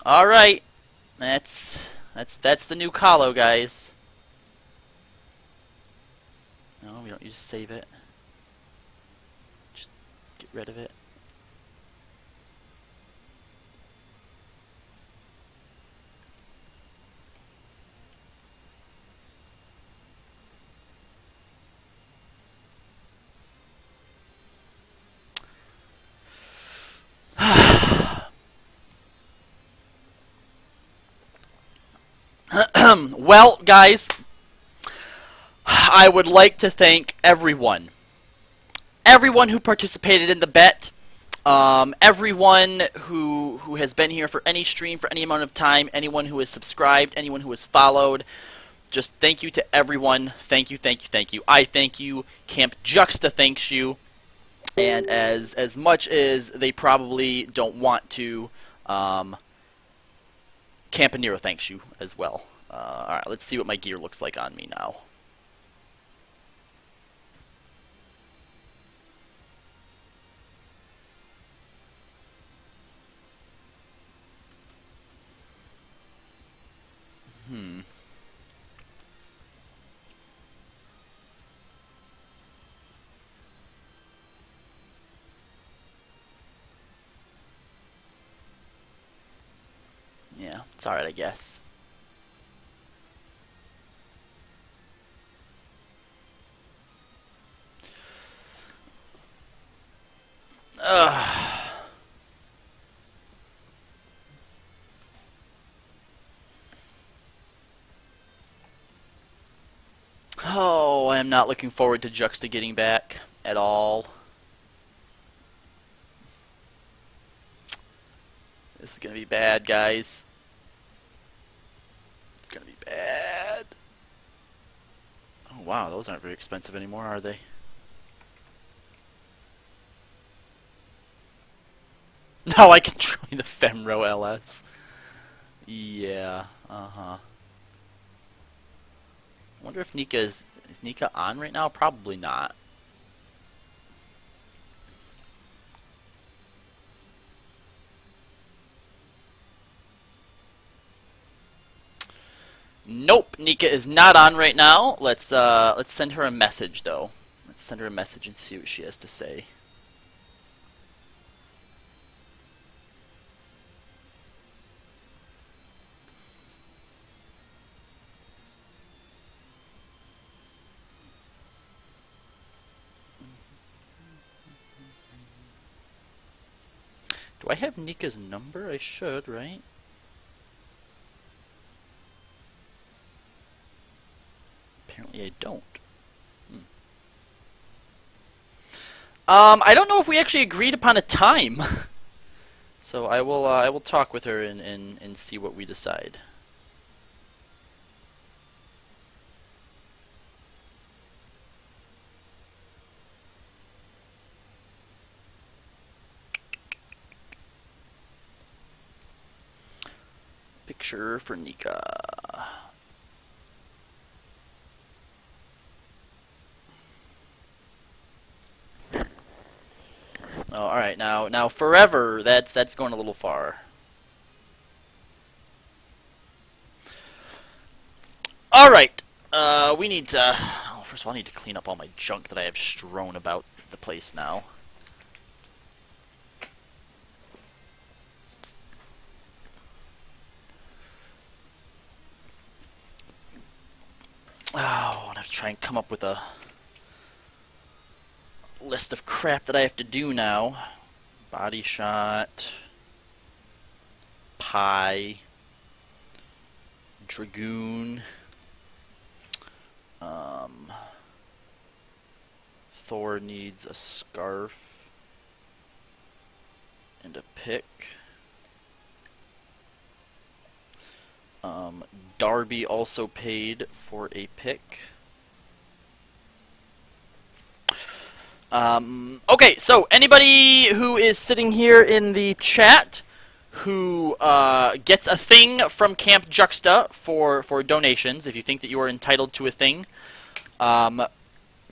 All right, that's the new Kallo, guys. No, we don't use save it. Just get rid of it. Well, guys, I would like to thank everyone. Everyone who participated in the bet. Everyone who has been here for any stream for any amount of time. Anyone who has subscribed. Anyone who has followed. Just thank you to everyone. Thank you, thank you, thank you. I thank you. Camp Juxta thanks you. And as much as they probably don't want to, Campanero thanks you as well. Alright, let's see what my gear looks like on me now. Yeah, it's alright, I guess. Ugh. Oh, I am not looking forward to Juxta getting back at all. This is gonna be bad, guys. It's gonna be bad. Oh wow, those aren't very expensive anymore, are they? Now I can join the Femro LS. Yeah, I wonder if Nika is Nika on right now? Probably not. Nope, Nika is not on right now. Let's send her a message though. Let's send her a message and see what she has to say. Do I have Nika's number? I should, right? Apparently I don't. I don't know if we actually agreed upon a time. So I will talk with her and see what we decide. Picture for Nika. right, now forever. That's going a little far. All right. We need to. Oh, first of all, I need to clean up all my junk that I have strewn about the place now. Oh, I have to try and come up with a list of crap that I have to do now. Body shot, pie, dragoon, Thor needs a scarf and a pick. Darby also paid for a pick. Okay, so anybody who is sitting here in the chat who gets a thing from Camp Juxta for donations, if you think that you are entitled to a thing,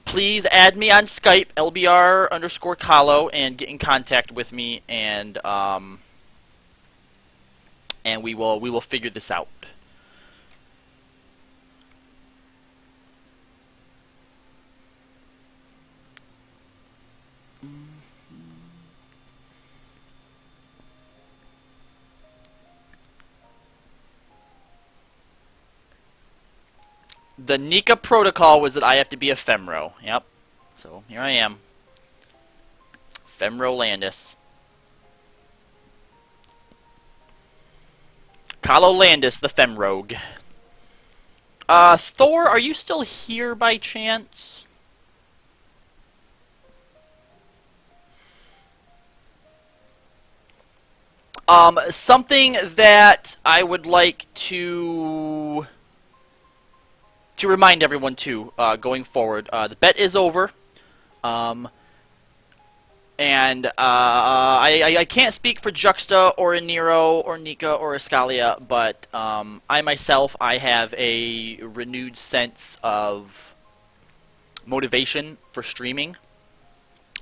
please add me on Skype, LBR_Kallo, and get in contact with me, and we will figure this out. The Nika protocol was that I have to be a Femro. Yep. So here I am. Femro Landis. Kallo Landis, the Femrogue. Thor, are you still here by chance? Something that I would like to remind everyone too, going forward. The bet is over. And I can't speak for Juxta or Nero or Nika or Escalia, but I myself, I have a renewed sense of motivation for streaming.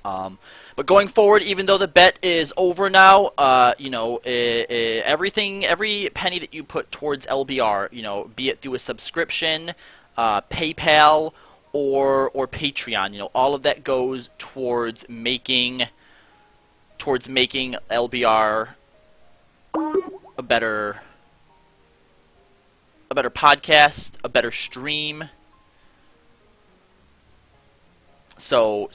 But going forward, even though the bet is over now, you know, everything, every penny that you put towards LBR, you know, be it through a subscription, PayPal, or Patreon, you know, all of that goes towards making LBR a better podcast, a better stream. So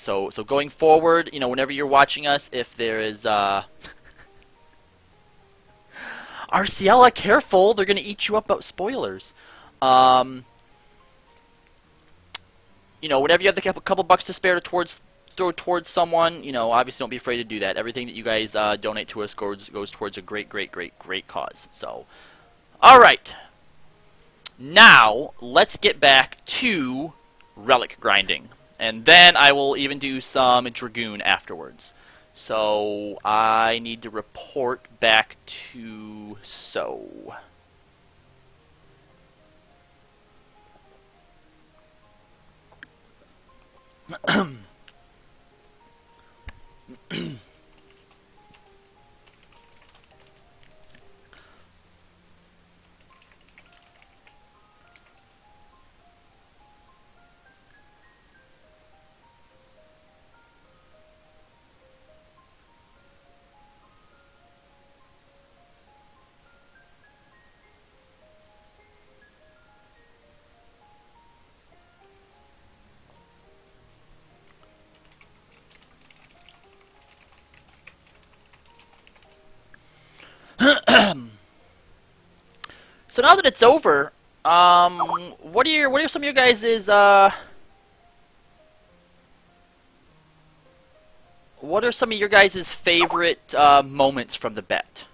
going forward, you know, whenever you're watching us, if there is Arciela, careful, they're gonna eat you up about spoilers. You know, whenever you have a couple bucks to spare to throw towards someone, you know, obviously don't be afraid to do that. Everything that you guys donate to us goes towards a great cause. So, all right. Now, let's get back to relic grinding. And then I will even do some Dragoon afterwards. So, I need to report back to So. So now that it's over, what are some of your guys' what are some of your guys' favorite moments from the bet?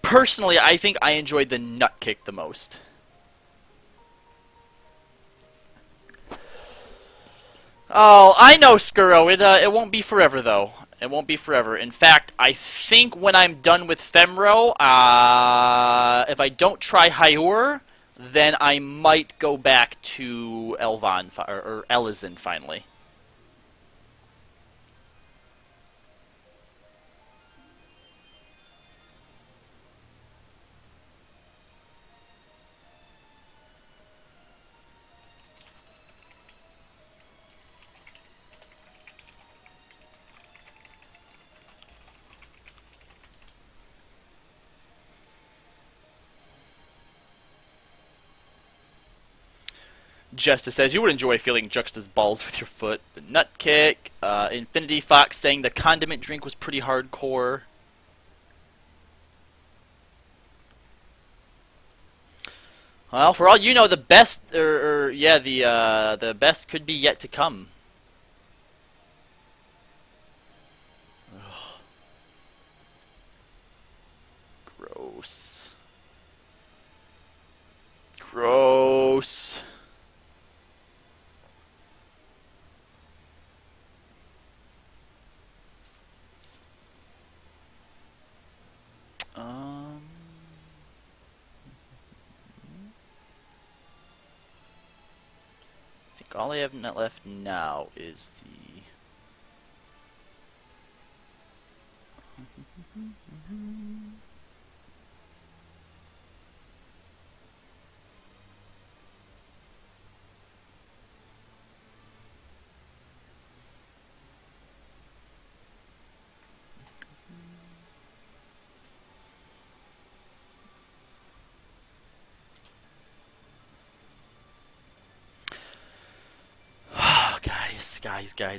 Personally, I think I enjoyed the nut kick the most. Oh, I know, Skuro. It won't be forever, though. It won't be forever. In fact, I think when I'm done with Femro, if I don't try Hyur, then I might go back to Elvan, or Elizin, finally. Justice says, you would enjoy feeling Juxta's balls with your foot. The nut kick. Infinity Fox saying the condiment drink was pretty hardcore. Well, for all you know, the best, the best could be yet to come. Ugh. Gross. Gross. I think all I have left now is the...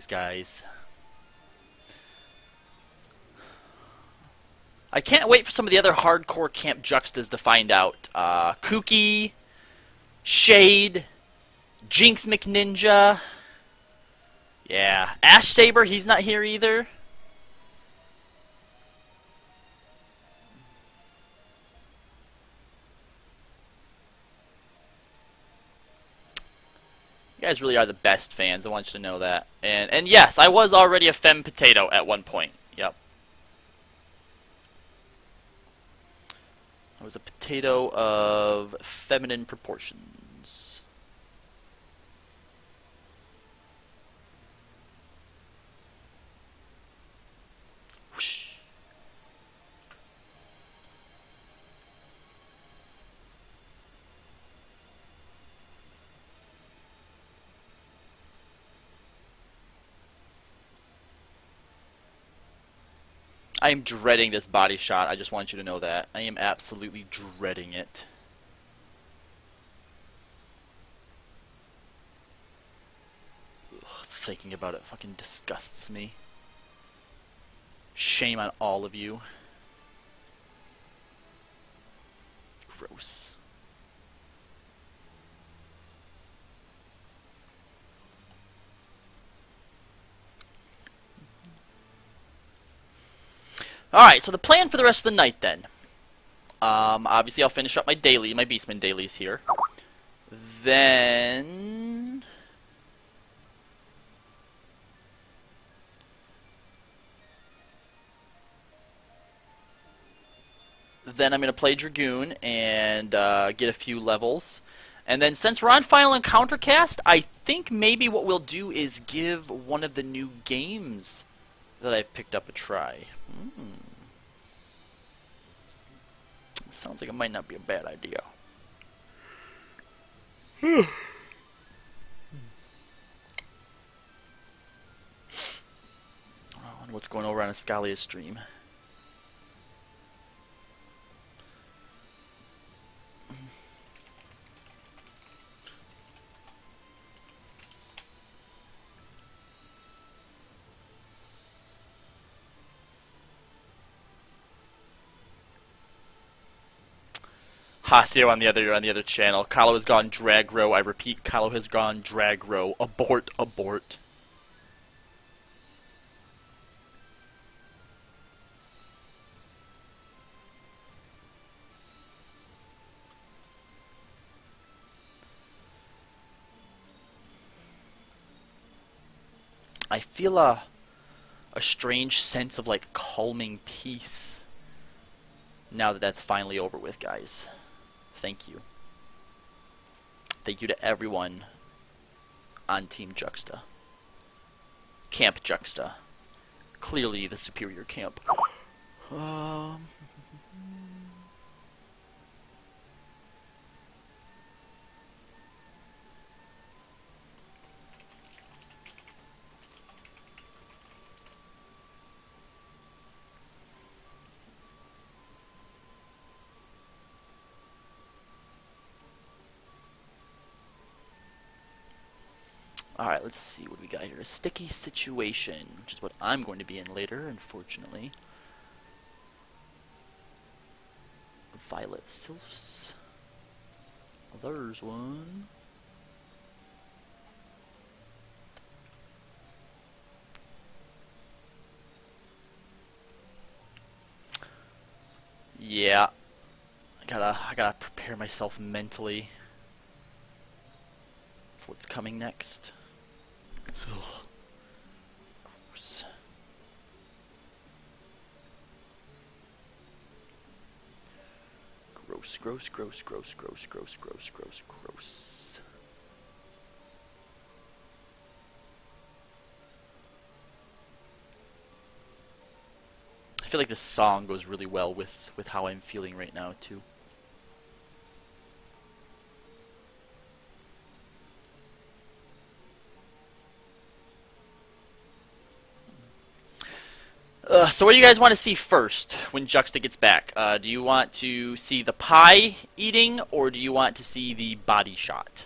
Guys. I can't wait for some of the other hardcore Camp Juxtas to find out. Kooky, Shade, Jinx McNinja. Yeah. Ash Saber, he's not here either. You guys really are the best fans. I want you to know that. And yes, I was already a femme potato at one point. Yep. I was a potato of feminine proportions. Whoosh. I am dreading this body shot. I just want you to know that. I am absolutely dreading it. Ugh, thinking about it fucking disgusts me. Shame on all of you. Gross. Alright, so the plan for the rest of the night then. Obviously I'll finish up my Beastman dailies here. Then... I'm going to play Dragoon and get a few levels. And then since we're on Final Encounter Cast, I think maybe what we'll do is give one of the new games that I've picked up a try. Sounds like it might not be a bad idea. I wonder what's going over on Ascalia's stream. Hasio on the other channel. Kallo has gone drag row. I repeat, Kallo has gone drag row. Abort, abort. I feel a strange sense of like calming peace now that that's finally over with, guys. Thank you. Thank you to everyone on Team Juxta. Camp Juxta. Clearly the superior camp. Alright, let's see what we got here. A sticky situation, which is what I'm going to be in later, unfortunately. Violet sylphs. There's one. Yeah. I gotta prepare myself mentally for what's coming next. Ugh. Gross. Gross, gross, gross, gross, gross, gross, gross, gross. I feel like this song goes really well with how I'm feeling right now, too. So what do you guys want to see first when Juxta gets back? Do you want to see the pie eating, or do you want to see the body shot?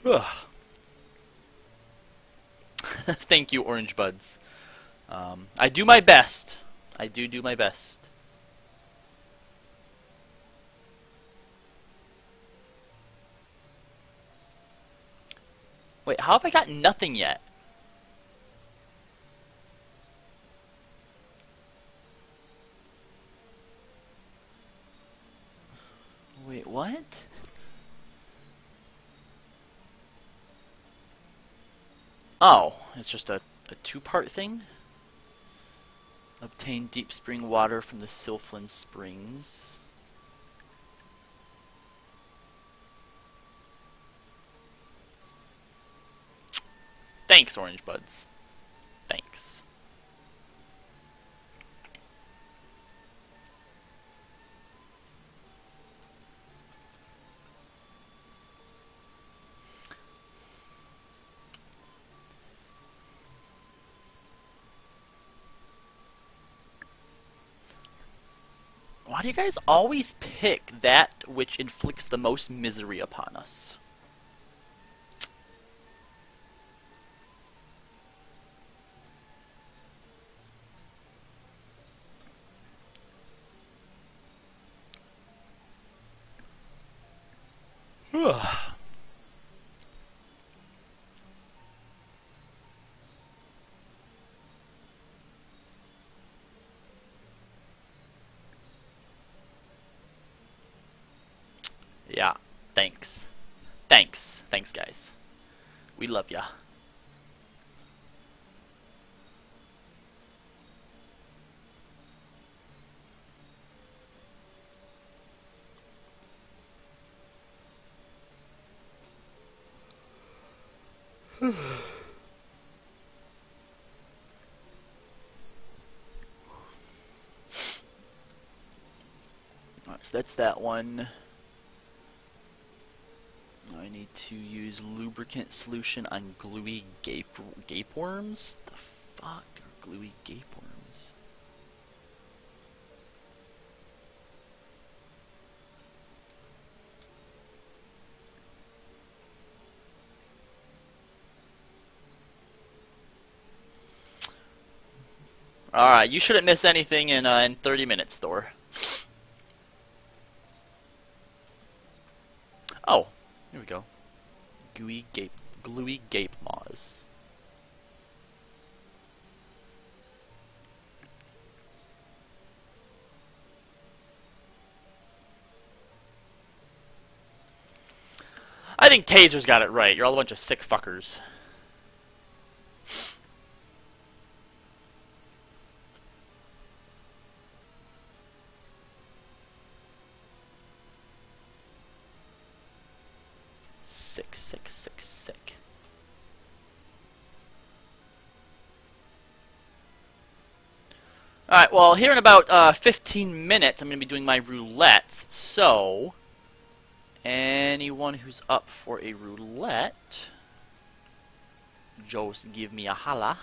Ugh. Thank you, Orange Buds. I do my best. I do my best. Wait, how have I got nothing yet? Wait, what? Oh, it's just a two-part thing? Obtain deep spring water from the Sylphlin Springs. Thanks, Orange Buds. Thanks. Why do you guys always pick that which inflicts the most misery upon us? Yeah, thanks. Thanks. Thanks, guys. We love ya. Alright, so that's that one. I need to use lubricant solution on gluey gape worms? The fuck are gluey gape worms? Alright, you shouldn't miss anything in 30 minutes, Thor. Oh, here we go. Gluey gape maws. I think Taser's got it right. You're all a bunch of sick fuckers. Sick, sick, sick, sick. Alright, well, here in about 15 minutes, I'm going to be doing my roulettes. So, anyone who's up for a roulette, just give me a holla.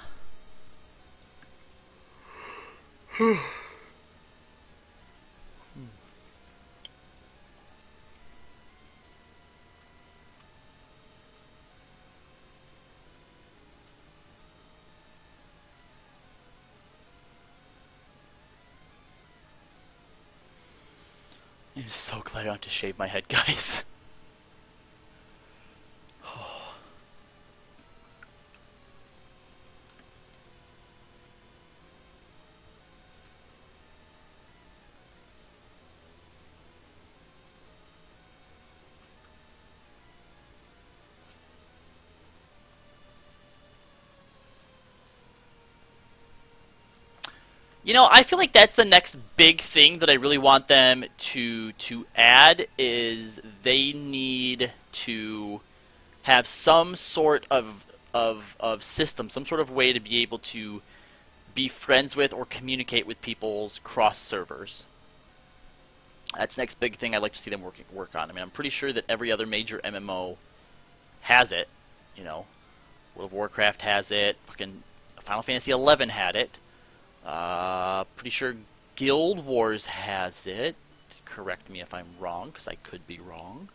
I'm so glad I don't have to shave my head, guys. You know, I feel like that's the next big thing that I really want them to add is they need to have some sort of system, some sort of way to be able to be friends with or communicate with people's cross servers. That's the next big thing I'd like to see them work on. I mean, I'm pretty sure that every other major MMO has it. You know, World of Warcraft has it. Fucking Final Fantasy XI had it. Pretty sure Guild Wars has it. Correct me if I'm wrong, because I could be wrong.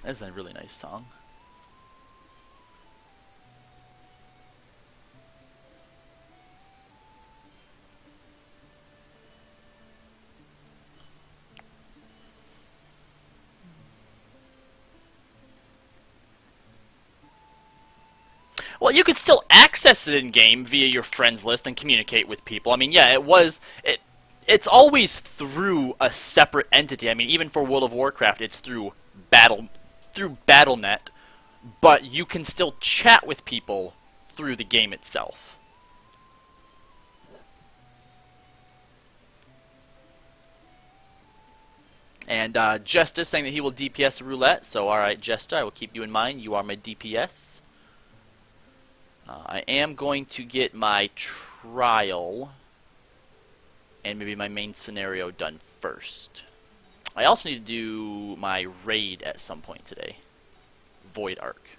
That's a really nice song. Well, you could still access it in game via your friends list and communicate with people. I mean, yeah, it's always through a separate entity. I mean, even for World of Warcraft, it's through Battle.net, but you can still chat with people through the game itself. And Jesta saying that he will DPS roulette. So, alright, Jesta, I will keep you in mind. You are my DPS. I am going to get my trial and maybe my main scenario done first. I also need to do my raid at some point today. Void Arc.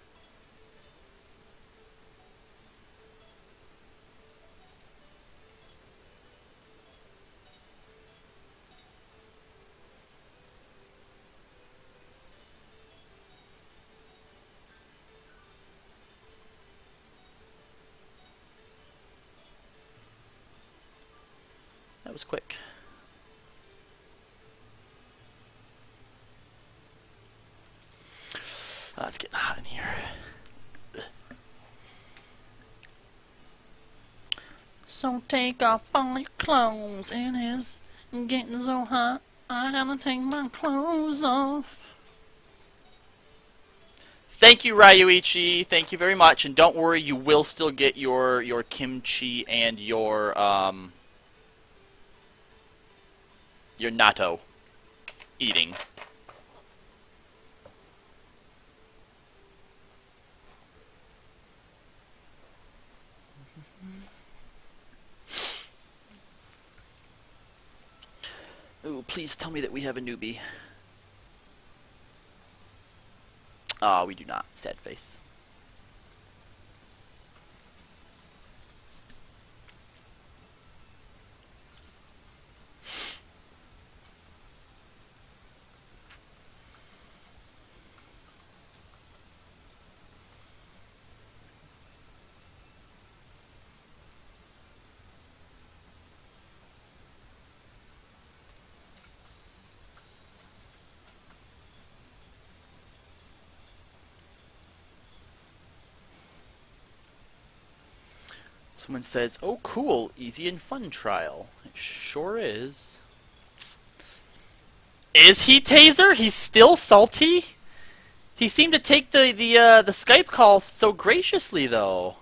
That was quick. Oh, it's getting hot in here. So take off all your clothes. It is getting so hot. I gotta take my clothes off. Thank you, Ryuichi. Thank you very much. And don't worry, you will still get your kimchi and your natto eating. Ooh, please tell me that we have a newbie. Ah, we do not. Sad face. Someone says, "Oh, cool, easy and fun trial." It sure is. Is he, Taser? He's still salty? He seemed to take the Skype call so graciously, though.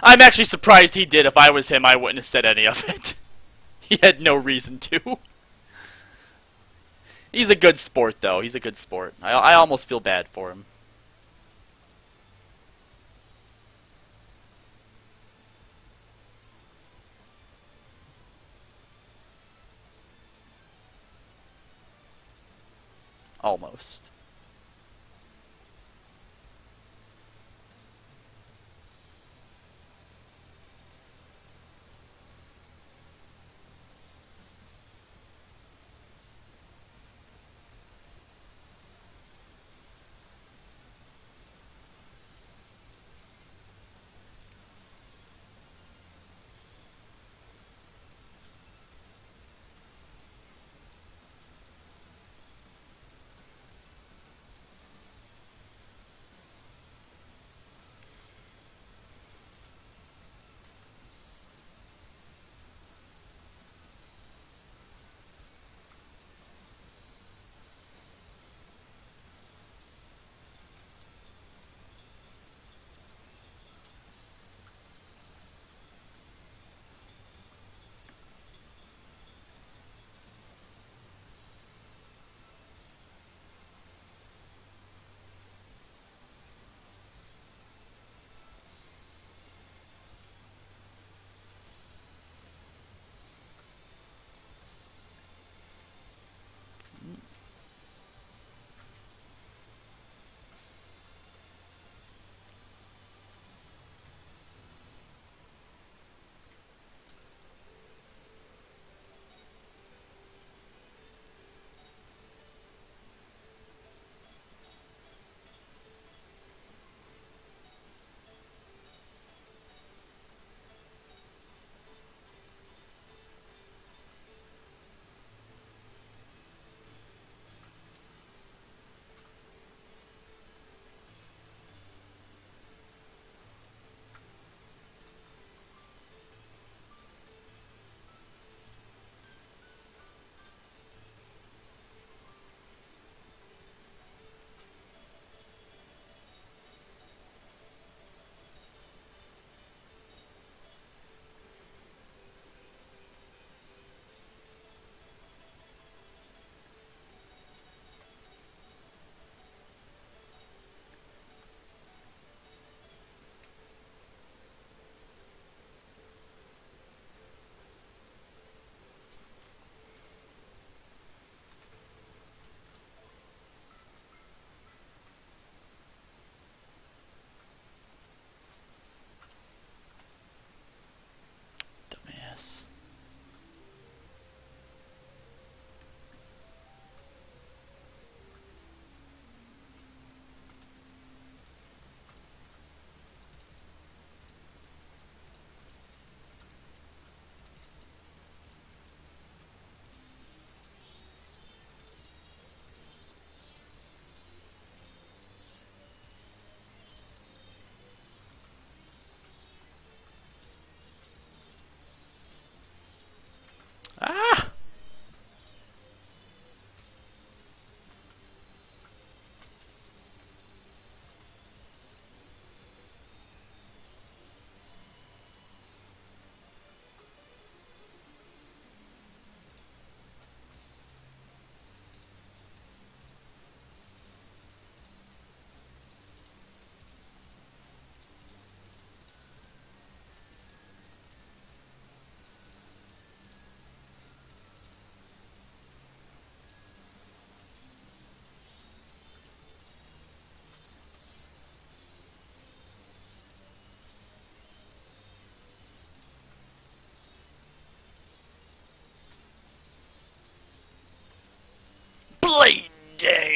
I'm actually surprised he did. If I was him, I wouldn't have said any of it. He had no reason to. He's a good sport, though. He's a good sport. I almost feel bad for him. Almost.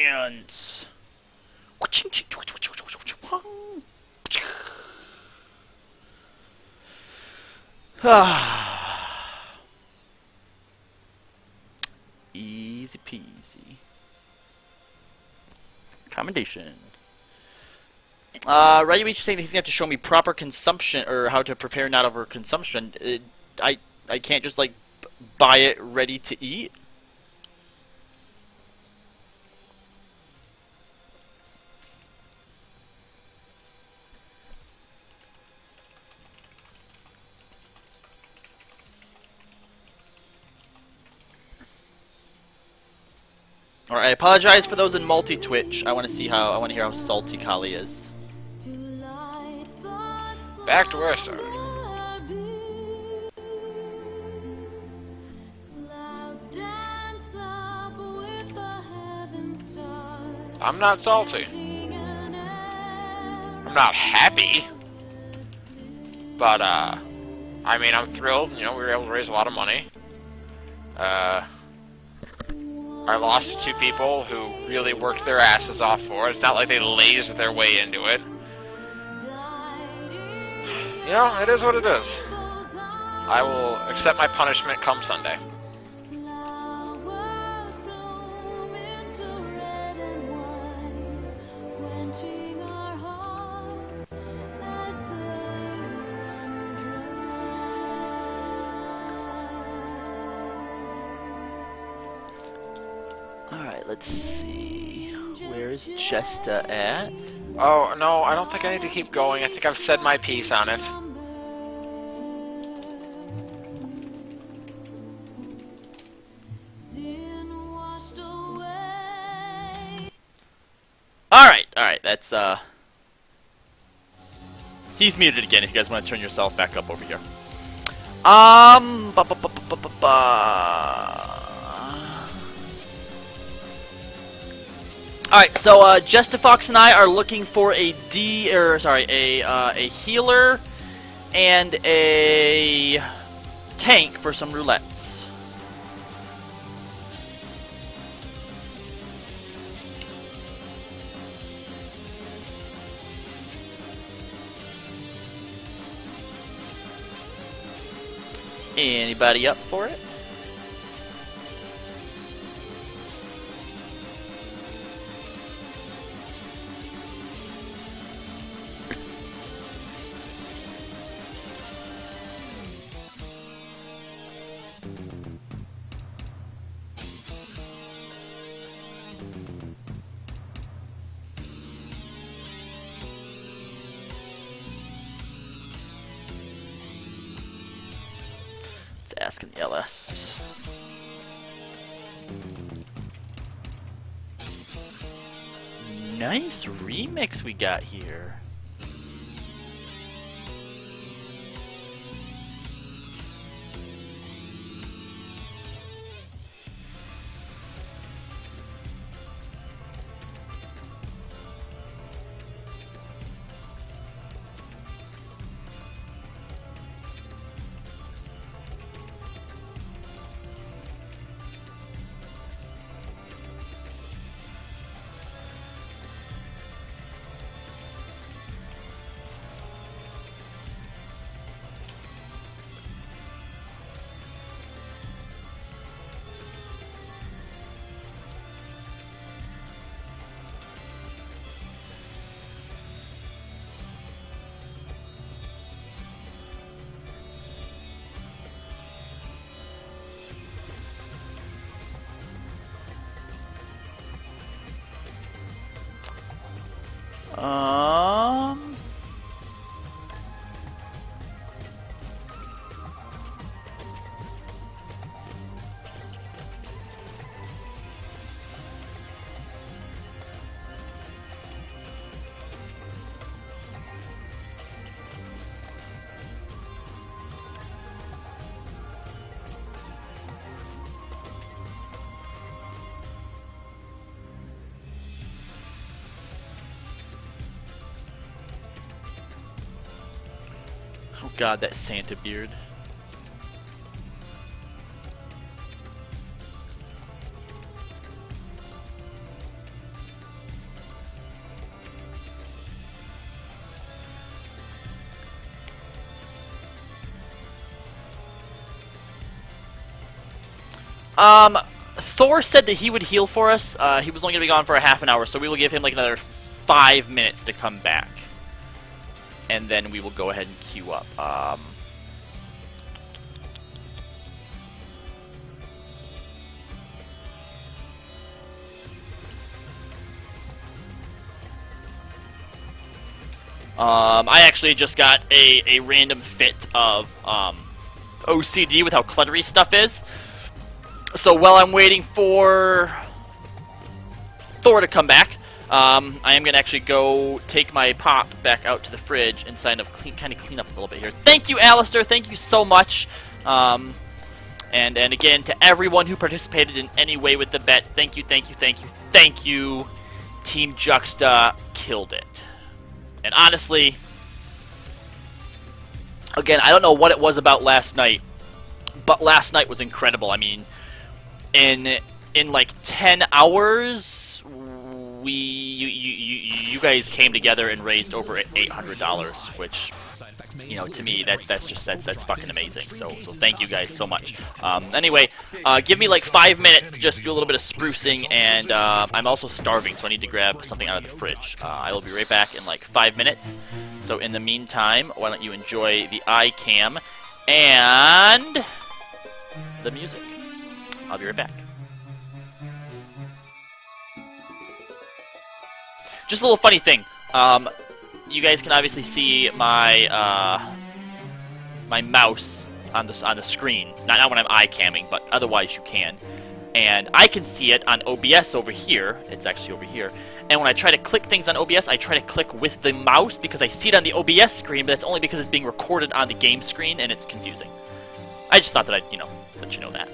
experience. Easy peasy. Commendation. Ryuichi saying that he's gonna have to show me proper consumption or how to prepare not over consumption. I can't just like buy it ready to eat. Alright, I apologize for those in multi-Twitch. I want to hear how salty Kali is. Back to where I started. I'm not salty. I'm not happy. But, I mean, I'm thrilled. You know, we were able to raise a lot of money. I lost to two people who really worked their asses off for it. It's not like they lazed their way into it. You know, it is what it is. I will accept my punishment come Sunday. Alright, let's see. Where's Jesta at? Oh, no, I don't think I need to keep going. I think I've said my piece on it. Alright, that's, he's muted again if you guys want to turn yourself back up over here. Alright, so Jesta Fox and I are looking for a healer and a tank for some roulettes. Anybody up for it? Asking the LS. Nice remix we got here. Um. Oh god, that Santa beard. Thor said that he would heal for us. He was only going to be gone for a half an hour, so we will give him like another 5 minutes to come back. And then we will go ahead and queue up. I actually just got a random fit of OCD with how cluttery stuff is. So while I'm waiting for Thor to come back, I am going to actually go take my pop back out to the fridge and kind of clean up a little bit here. Thank you, Alistair. Thank you so much. And again, to everyone who participated in any way with the bet, thank you, thank you, thank you, thank you. Team Juxta killed it. And honestly, again, I don't know what it was about last night, but last night was incredible. I mean, in like 10 hours, you guys came together and raised over $800, which, you know, to me that's fucking amazing. So thank you guys so much. Anyway, give me like 5 minutes to just do a little bit of sprucing, and I'm also starving, so I need to grab something out of the fridge. I will be right back in like 5 minutes. So in the meantime, why don't you enjoy the iCam and the music. I'll be right back. Just a little funny thing. You guys can obviously see my my mouse on the screen. Not when I'm iCamming, but otherwise you can. And I can see it on OBS over here. It's actually over here. And when I try to click things on OBS, I try to click with the mouse because I see it on the OBS screen, but that's only because it's being recorded on the game screen, and it's confusing. I just thought that I'd, let you know that.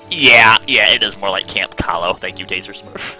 Yeah, it is more like Camp Kallo. Thank you, Taser Smurf.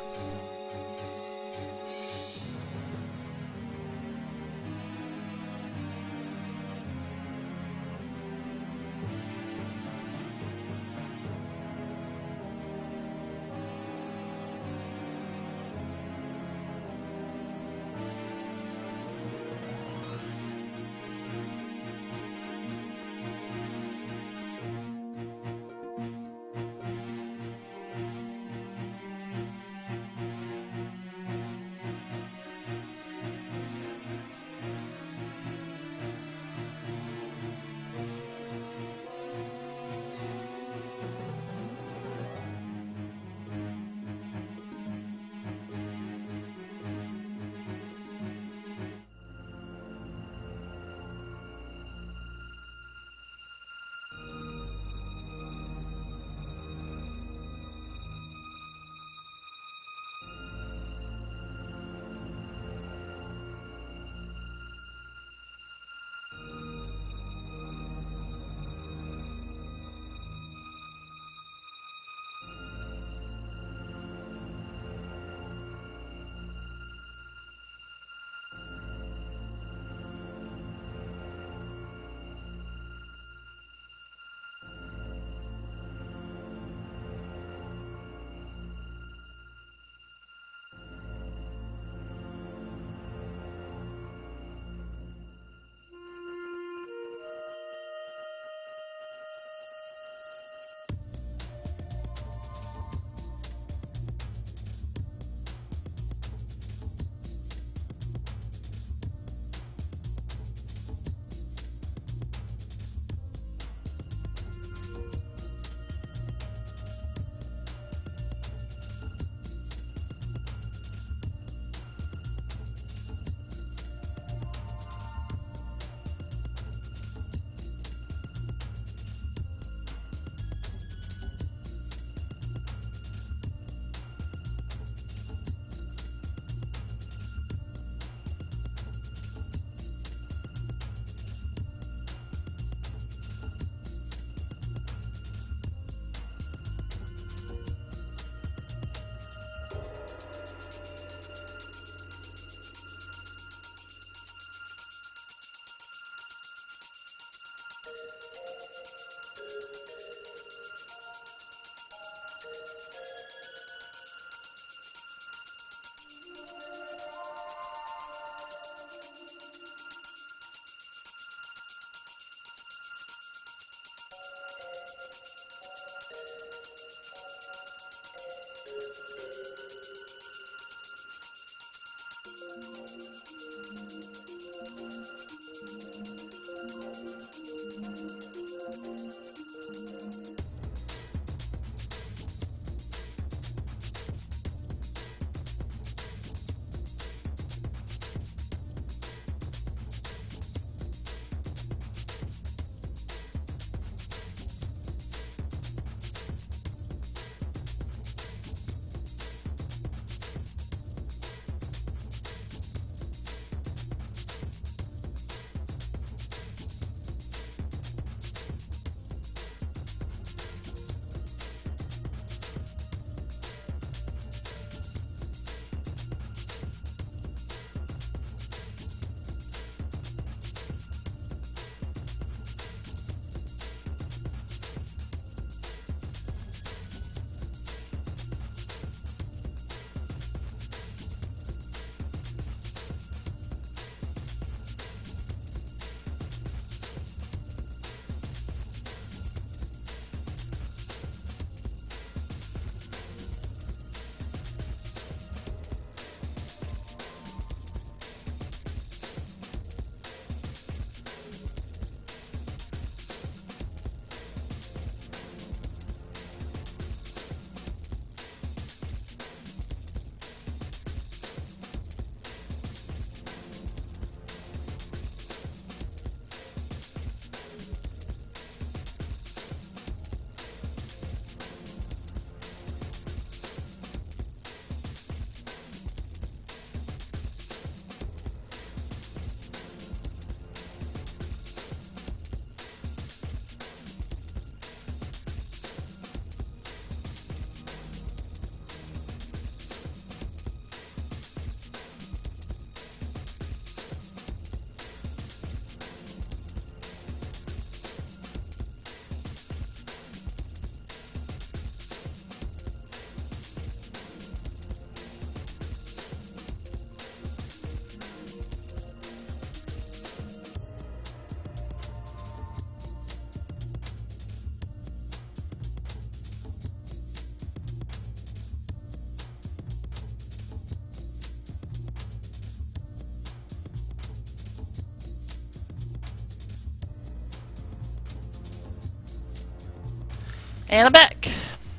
And I'm back.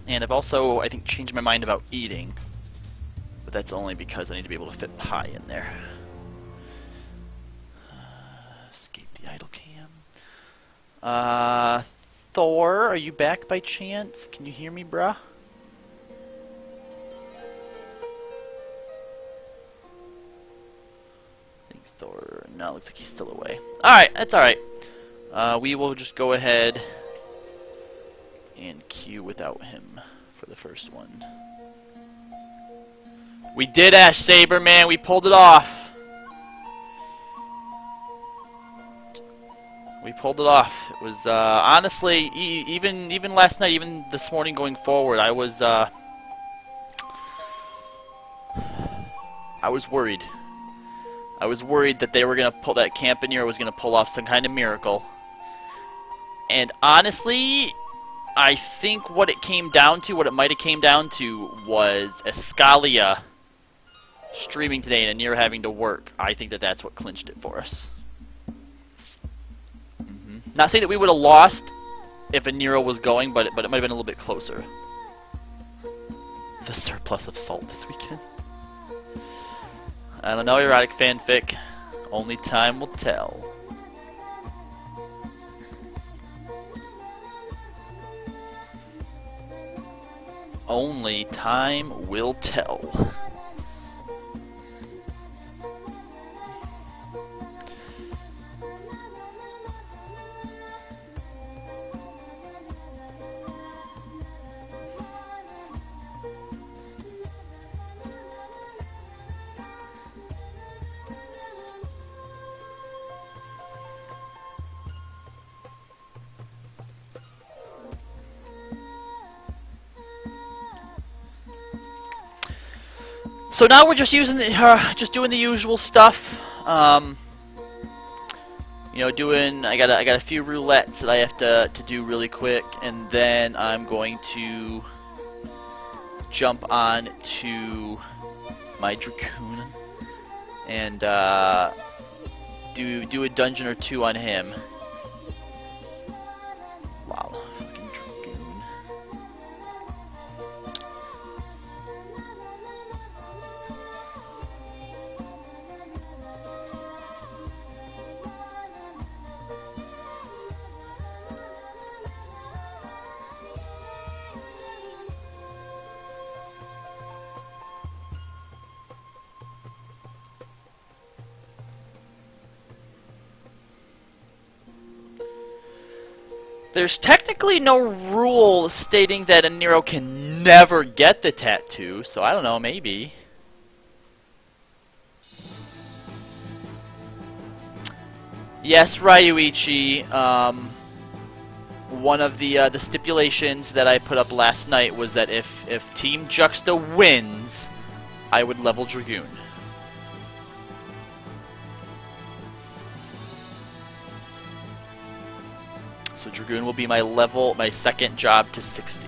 And I've also, I think, changed my mind about eating. But that's only because I need to be able to fit pie in there. Escape the idle cam. Thor, are you back by chance? Can you hear me, bruh? I think Thor... No, looks like he's still away. Alright, that's alright. We will just go ahead and queue without him for the first one. We did Ash Saber, man. We pulled it off. We pulled it off. It was honestly, even last night, even this morning going forward, I was worried. I was worried that they were gonna pull that Campaneer was gonna pull off some kind of miracle. And honestly, I think what it came down to, what it might have came down to, was Escalia streaming today and Anir having to work. I think that that's what clinched it for us. Not saying that we would have lost if Anira was going, but it might have been a little bit closer. The surplus of salt this weekend. I don't know, erotic fanfic. Only time will tell. Only time will tell. So now we're just using the, just doing the usual stuff. You know, I got a few roulettes that I have to do really quick, and then I'm going to jump on to my Dracoon and do a dungeon or two on him. Wow, fucking Dracoon. There's technically no rule stating that a Nero can never get the tattoo, so I don't know, maybe. Yes, Ryuichi, one of the stipulations that I put up last night was that if Team Juxta wins, I would level Dragoon. So Dragoon will be my second job to 60.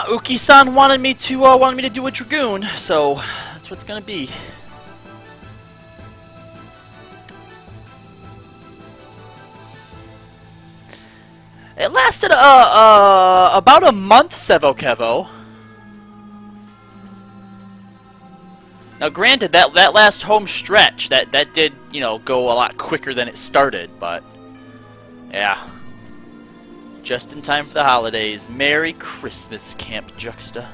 Uki-san wanted me to do a Dragoon, so that's what it's gonna be. It lasted about a month, Sevo Kevo. Now, granted, that last home stretch that did go a lot quicker than it started, but yeah. Just in time for the holidays. Merry Christmas, Camp Juxta.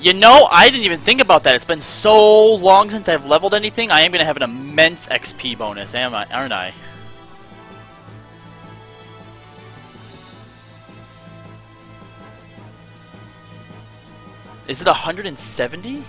You know, I didn't even think about that. It's been so long since I've leveled anything. I am going to have an immense XP bonus, aren't I? Is it 170?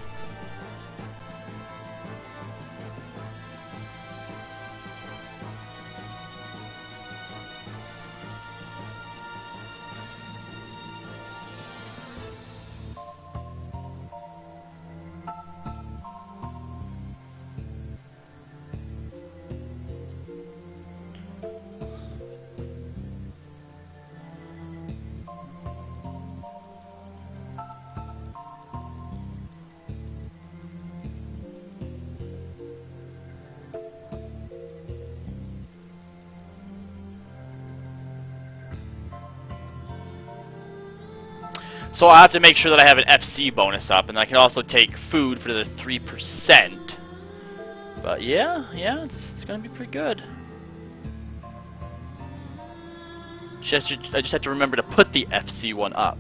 So I have to make sure that I have an FC bonus up, and I can also take food for the 3%. But yeah, it's gonna be pretty good. I just have to remember to put the FC one up.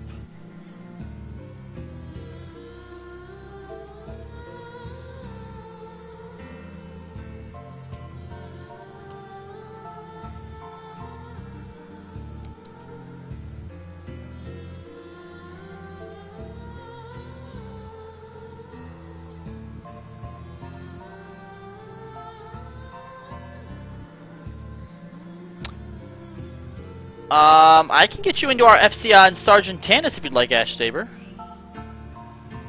I can get you into our FC on Sergeant Tannis if you'd like, Ash Saber.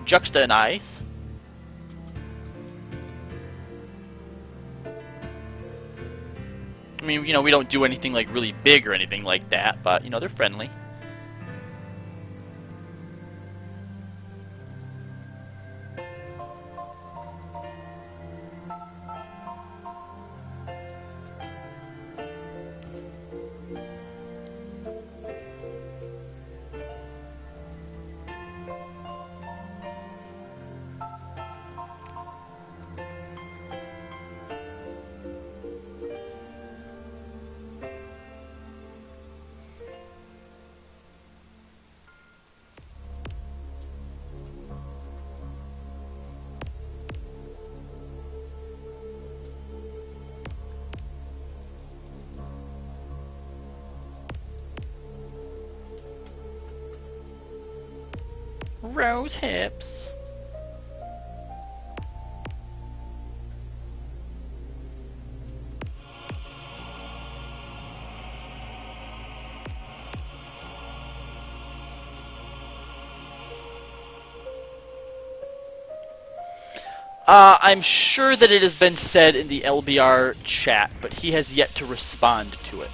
Juxta and Ice. I mean, you know, we don't do anything like really big or anything like that, but you know, they're friendly. Rose hips. I'm sure that it has been said in the LBR chat, but he has yet to respond to it.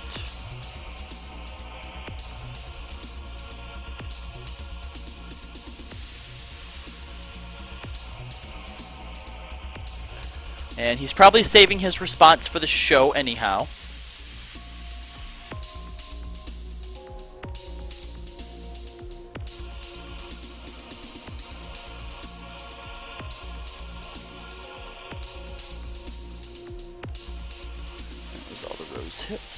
And he's probably saving his response for the show anyhow. That was all the rose hips.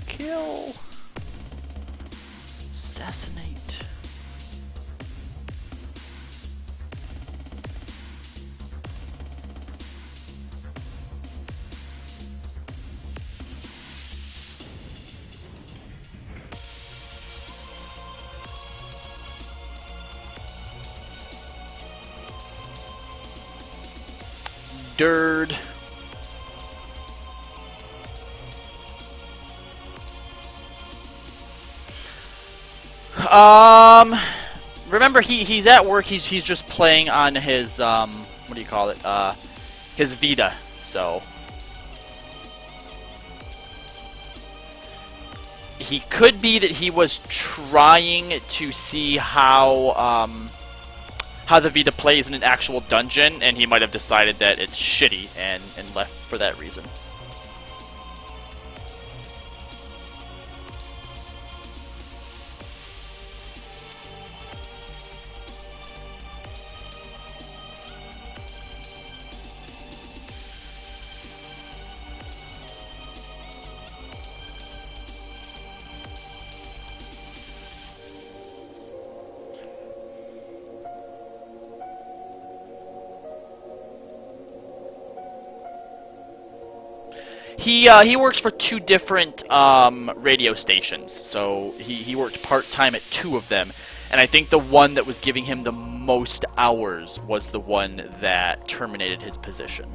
Kill. Assassinate. Dird. Remember he's at work. He's just playing on his what do you call it? His Vita. So he could be that he was trying to see how how the Vita plays in an actual dungeon, and he might have decided that it's shitty and left for that reason. He works for 2 different radio stations, so he worked part-time at 2 of them, and I think the one that was giving him the most hours was the one that terminated his position.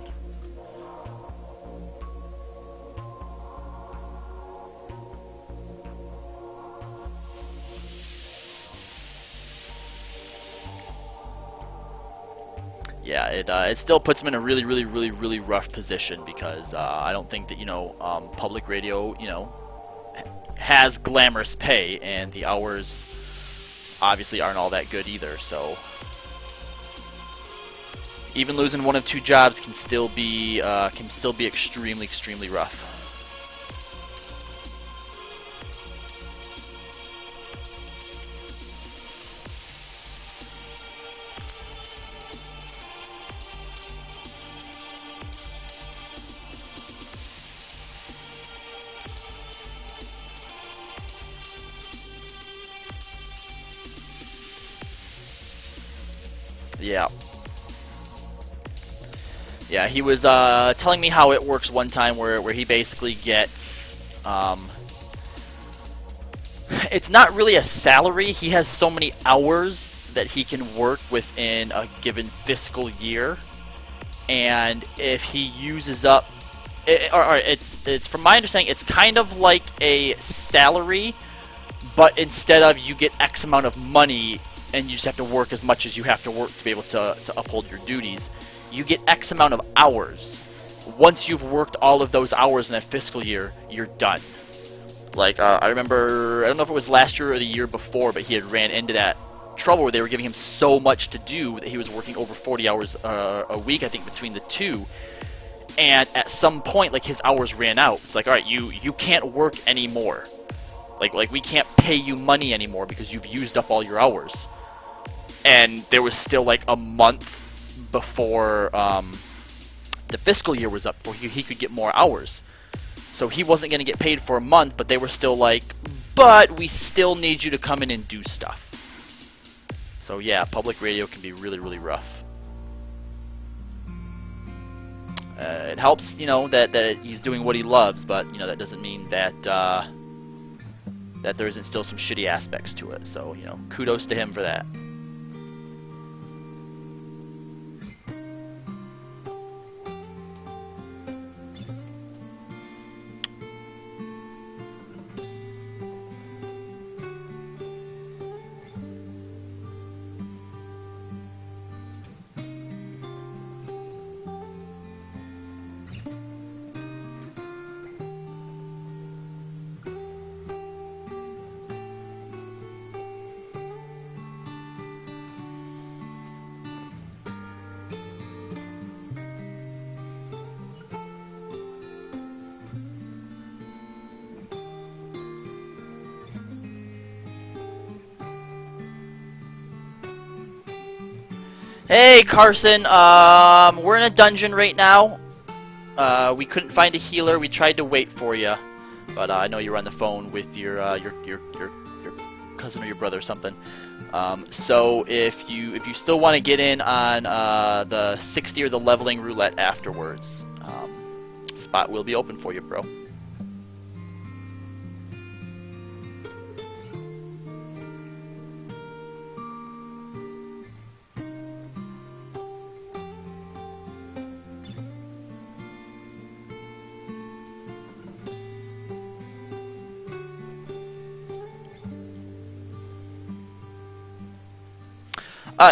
Yeah, it still puts him in a really rough position because I don't think that, public radio, has glamorous pay, and the hours obviously aren't all that good either, so even losing one of 2 jobs can still be extremely rough. Yeah. Yeah, he was telling me how it works one time where he basically gets... it's not really a salary. He has so many hours that he can work within a given fiscal year. And if he uses up... it's from my understanding, it's kind of like a salary, but instead of you get X amount of money... and you just have to work as much as you have to work to be able to uphold your duties, you get X amount of hours. Once you've worked all of those hours in a fiscal year, you're done. Like, I remember, I don't know if it was last year or the year before, but he had ran into that trouble where they were giving him so much to do that he was working over 40 hours a week, I think, between the 2. And at some point, like, his hours ran out. It's like, alright, you can't work anymore. Like, we can't pay you money anymore because you've used up all your hours. And there was still like a month before the fiscal year was up before he could get more hours. So he wasn't going to get paid for a month, but they were still like, but we still need you to come in and do stuff. So yeah, public radio can be really rough. It helps, that he's doing what he loves, but, that doesn't mean that that there isn't still some shitty aspects to it. So, kudos to him for that. Hey, Carson, we're in a dungeon right now. We couldn't find a healer. We tried to wait for you, but I know you were on the phone with your cousin or your brother or something. So if you still want to get in on the 60 or the leveling roulette afterwards, spot will be open for you, bro.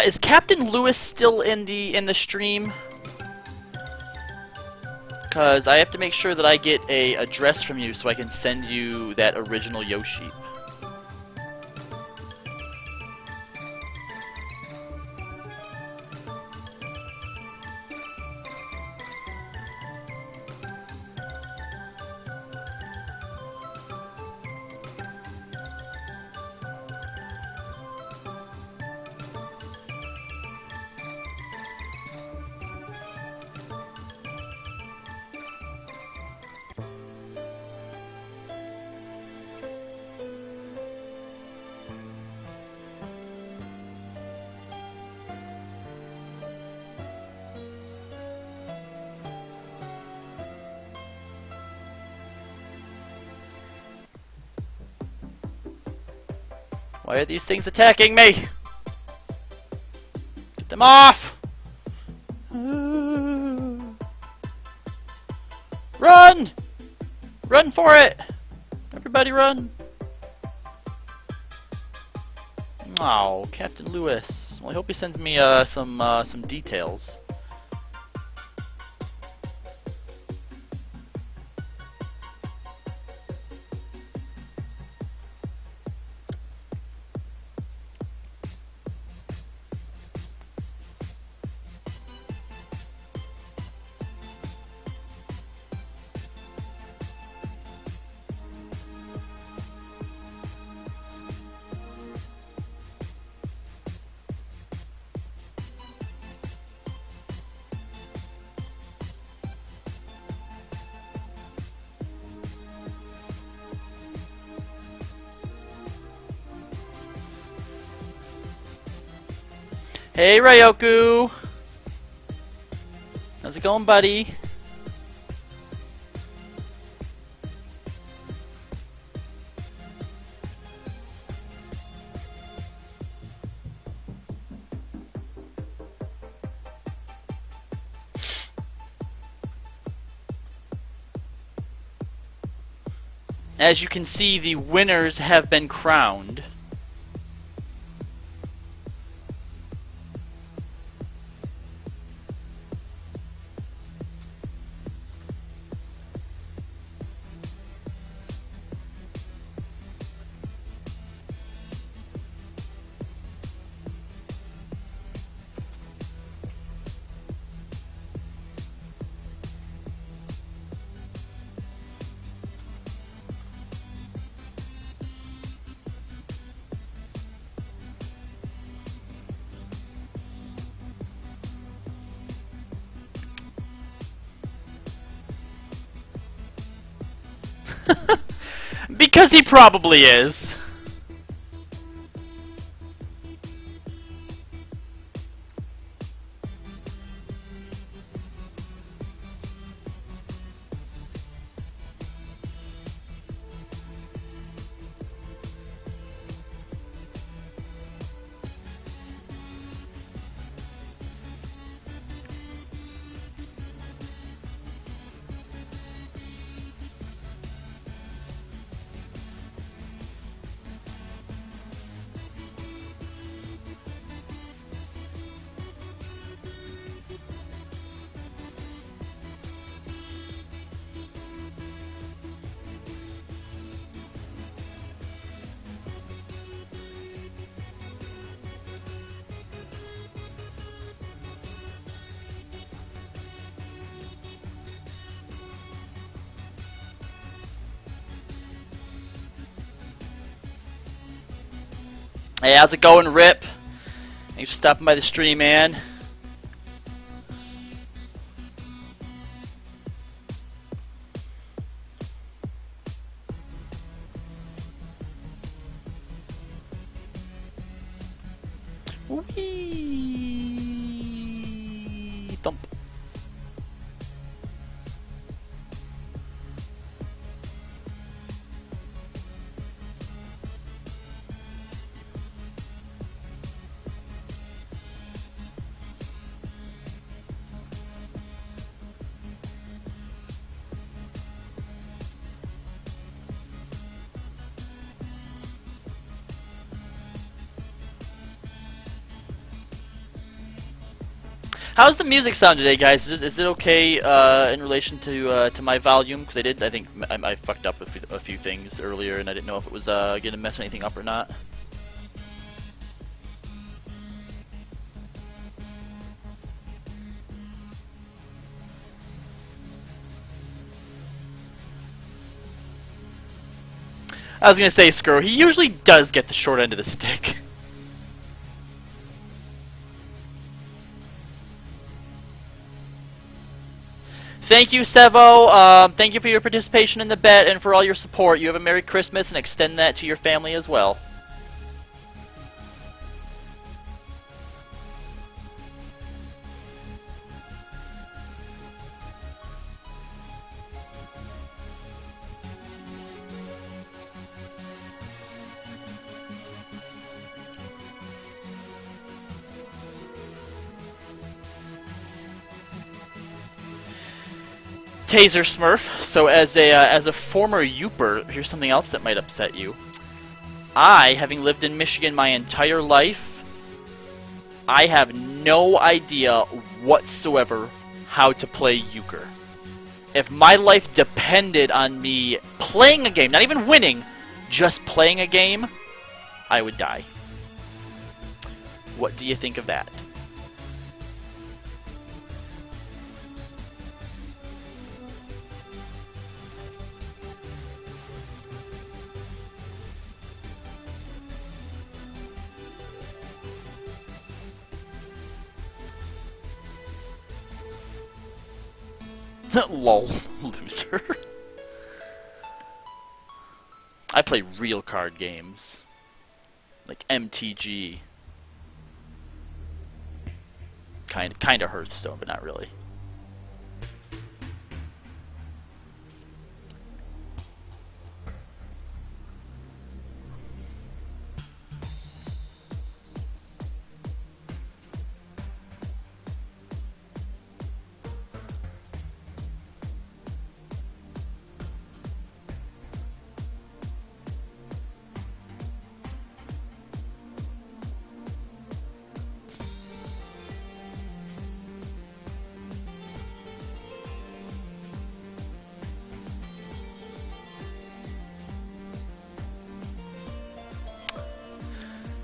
Is Captain Lewis still in the stream? Because I have to make sure that I get a address from you so I can send you that original Yoshi. Why are these things attacking me? Get them off! Run! Run for it! Everybody run! Oh, Captain Lewis. Well, I hope he sends me some details. Hey, Ryoku! How's it going, buddy? As you can see, the winners have been crowned. Because he probably is. Hey, how's it going, Rip? Thanks for stopping by the stream, man. Whee! Thump. How's the music sound today, guys? Is it okay in relation to my volume? Because I think I fucked up a few things earlier, and I didn't know if it was going to mess anything up or not. I was going to say, Skuro, he usually does get the short end of the stick. Thank you, Sevo. Thank you for your participation in the bet and for all your support. You have a Merry Christmas and extend that to your family as well. Taser Smurf. So as a former Youper, here's something else that might upset you. I, having lived in Michigan my entire life, I have no idea whatsoever how to play euchre. If my life depended on me playing a game, not even winning, just playing a game, I would die. What do you think of that? Lol, loser. I play real card games. Like MTG. Kind of Hearthstone, but not really.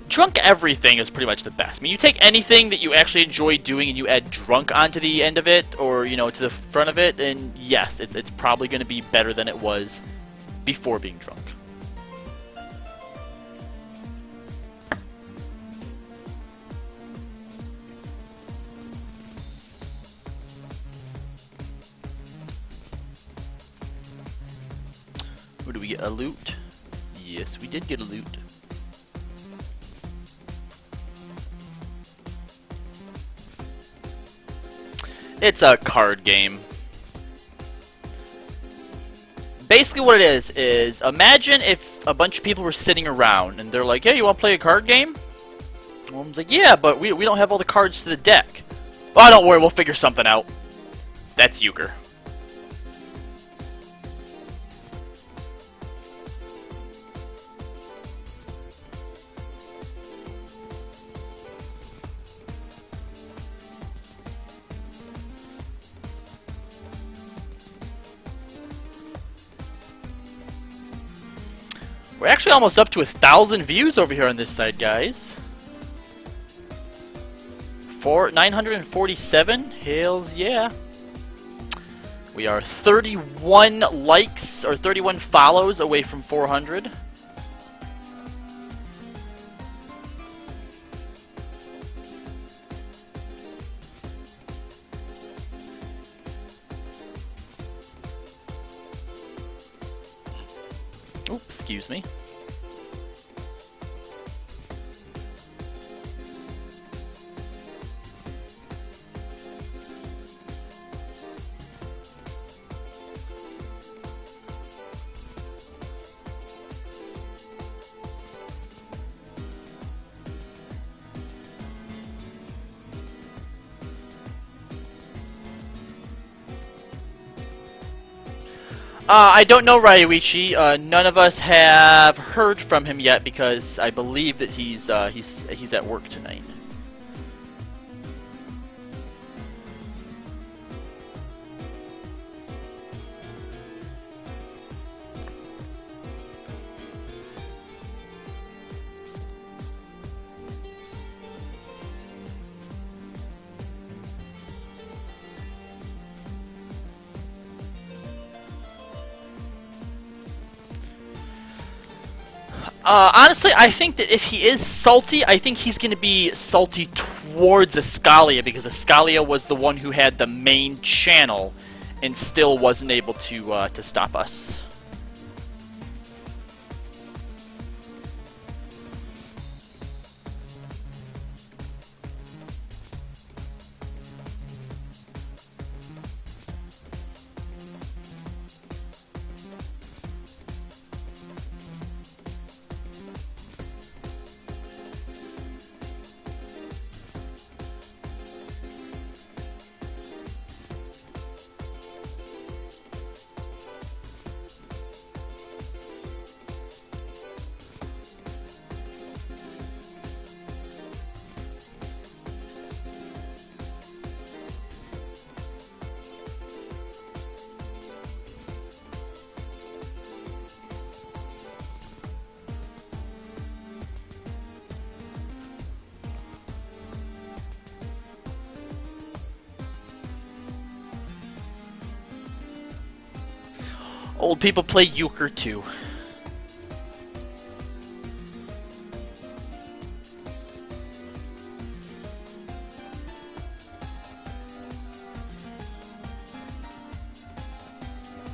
Drunk everything is pretty much the best. I mean, you take anything that you actually enjoy doing and you add drunk onto the end of it, or, you know, to the front of it, and yes, it's probably going to be better than it was before being drunk. What do we get? A loot? Yes, we did get a loot. It's a card game. Basically what it is imagine if a bunch of people were sitting around and they're like, hey, you want to play a card game? And one's like, yeah, but we don't have all the cards to the deck. Oh, don't worry, we'll figure something out. That's euchre. We're actually almost up to 1,000 views over here on this side, guys. 947? Hells yeah. We are 31 likes, or 31 follows away from 400. Oops, excuse me. I don't know Ryuichi. None of us have heard from him yet because I believe that he's at work tonight. Honestly, I think that if he is salty, I think he's going to be salty towards Escalia, because Escalia was the one who had the main channel and still wasn't able to stop us. Old people play euchre too.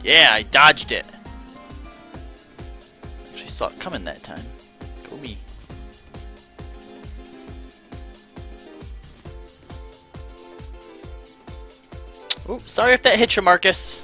Yeah, I dodged it. Actually saw it coming that time. Go me. Oops, sorry if that hit you, Marcus.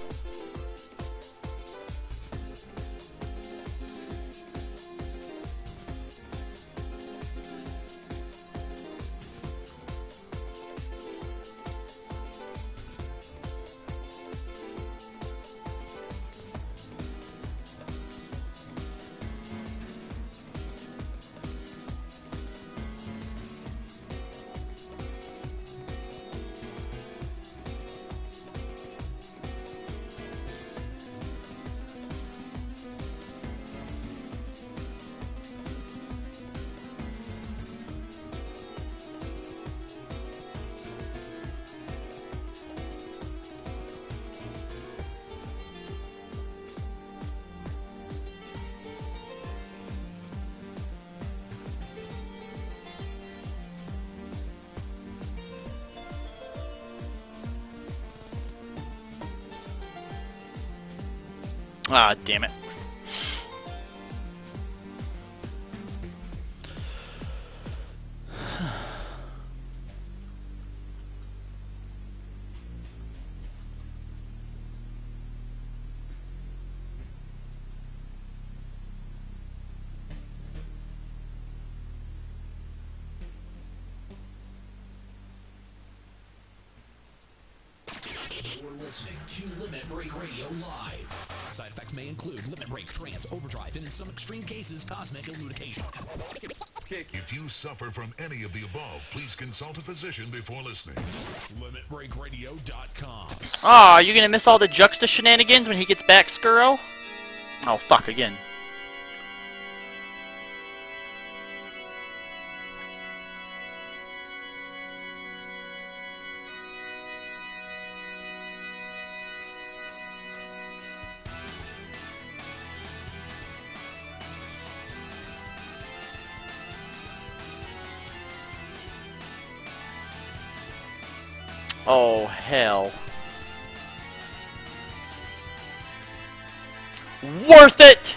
Ah, damn it. You're listening to Limit Break Radio Live. Side effects may include limit break, trance, overdrive, and in some extreme cases, cosmic elucidation. If you suffer from any of the above, please consult a physician before listening. LimitBreakRadio.com. Aw, are you gonna miss all the Juxta shenanigans when he gets back, Skuro? Oh, fuck, again. Oh, hell. Worth it!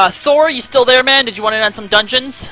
Thor, you still there, man? Did you want in on some dungeons?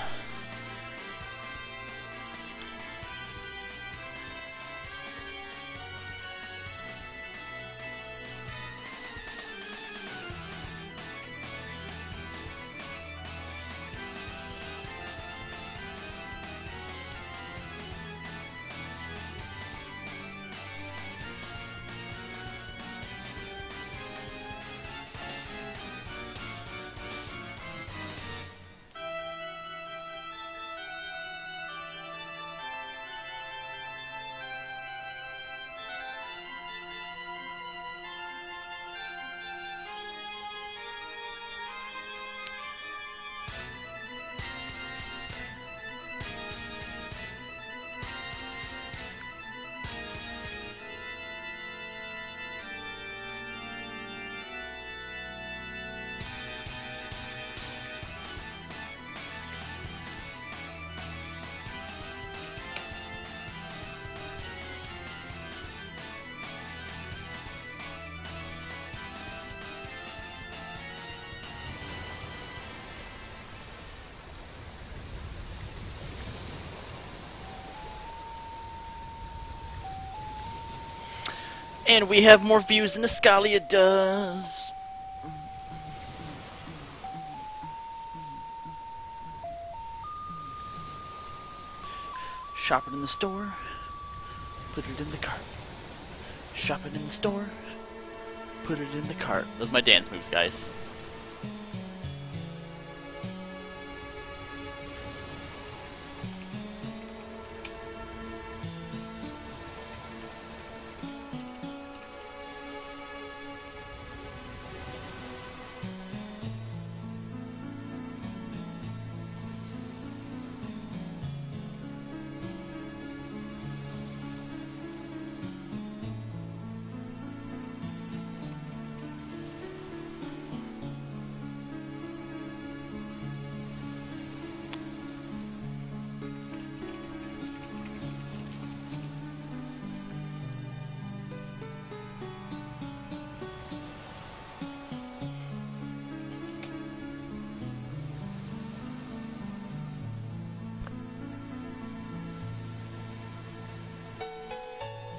And we have more views than Escalia does. Shop it in the store. Put it in the cart. Shop it in the store. Put it in the cart. Those are my dance moves, guys.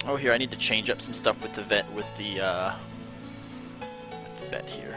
Oh, here, I need to change up some stuff with the vet, with the vet here.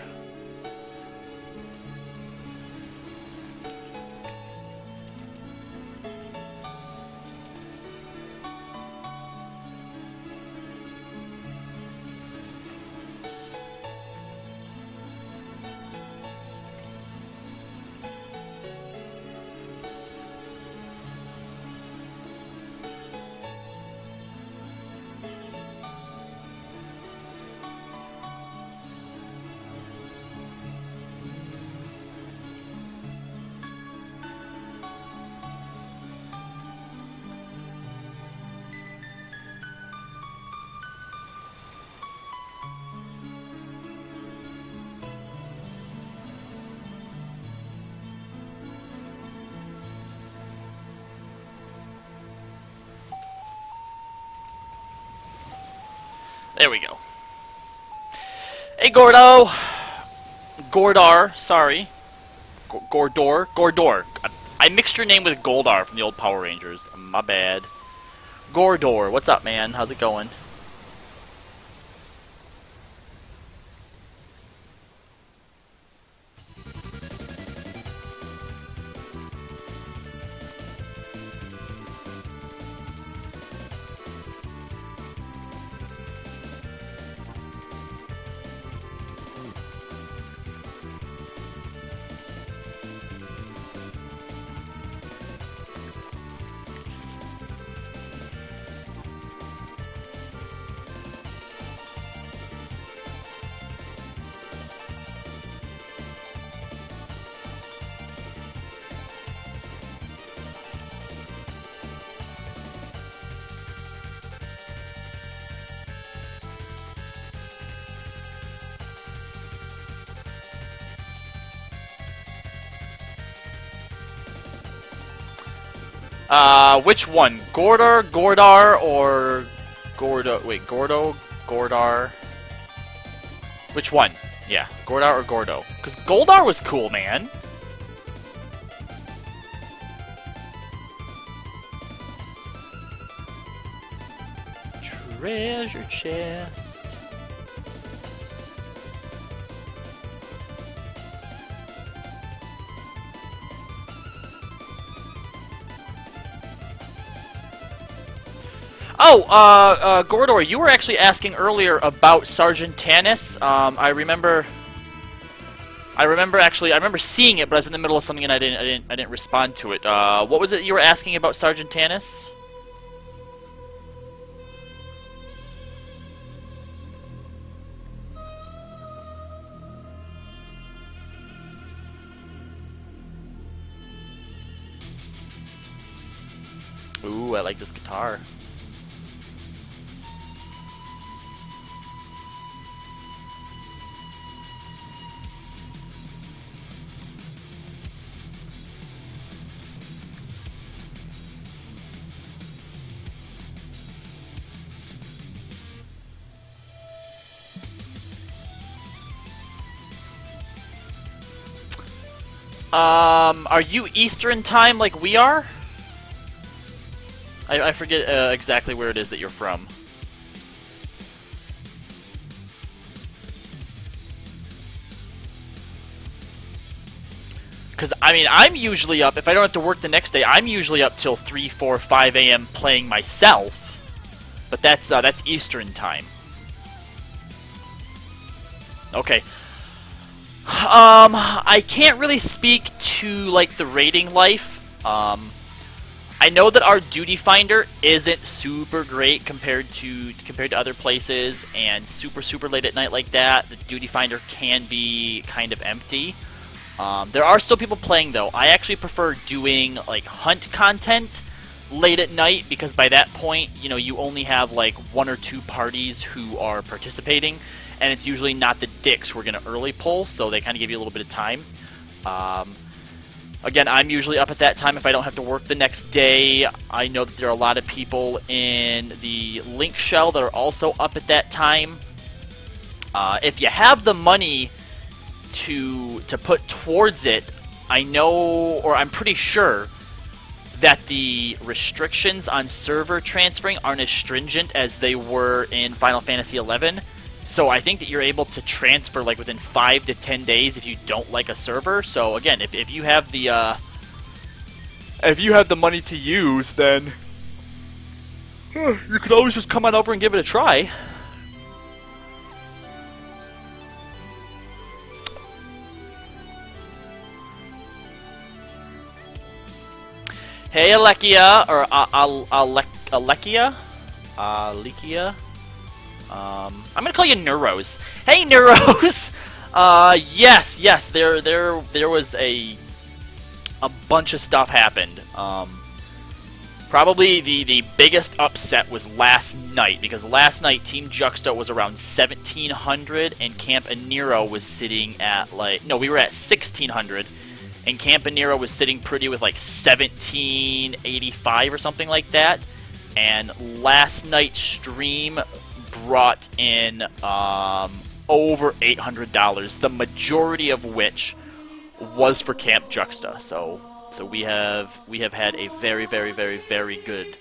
There we go. Hey, Gordo! Gordar, sorry. Gordor. I mixed your name with Goldar from the old Power Rangers. My bad. Gordor, what's up, man? How's it going? Which one? Gordar, or Gordo? Wait, Gordar. Which one? Yeah, Gordar or Gordo? Because Goldar was cool, man. Treasure chest. Oh, Gordor, you were actually asking earlier about Sergeant Tanis. I remember seeing it, but I was in the middle of something and I didn't respond to it. What was it you were asking about Sergeant Tanis? Ooh, I like this guitar. Are you Eastern time like we are? I forget exactly where it is that you're from. because I mean, I'm usually up, if I don't have to work the next day, I'm usually up till 3, 4, 5 a.m. playing myself. But that's Eastern time. Okay. I can't really speak to, like, the raiding life. I know that our duty finder isn't super great compared to other places, and super late at night like that, the duty finder can be kind of empty. There are still people playing though. I actually prefer doing like hunt content late at night because by that point, you know, you only have like 1 or 2 parties who are participating, and it's usually not the dicks who are going to early pull, so they kind of give you a little bit of time. Again, I'm usually up at that time if I don't have to work the next day. I know that there are a lot of people in the link shell that are also up at that time. If you have the money to put towards it, I know, or I'm pretty sure, that the restrictions on server transferring aren't as stringent as they were in Final Fantasy XI. So I think that you're able to transfer like within 5 to 10 days if you don't like a server. So again, if you have the money to use, then you could always just come on over and give it a try. Hey Alekia, or Alekia? Alekia? I'm gonna call you Neuros. Hey Neuros! Yes, there was a bunch of stuff happened. Probably the biggest upset was last night, because last night Team Juxta was around 1700 and Camp Aniro was sitting at like, no, we were at 1600 and Camp Aniro was sitting pretty with like 1785 or something like that. And last night's stream brought in over $800, the majority of which was for Camp Juxta. So we have had a very good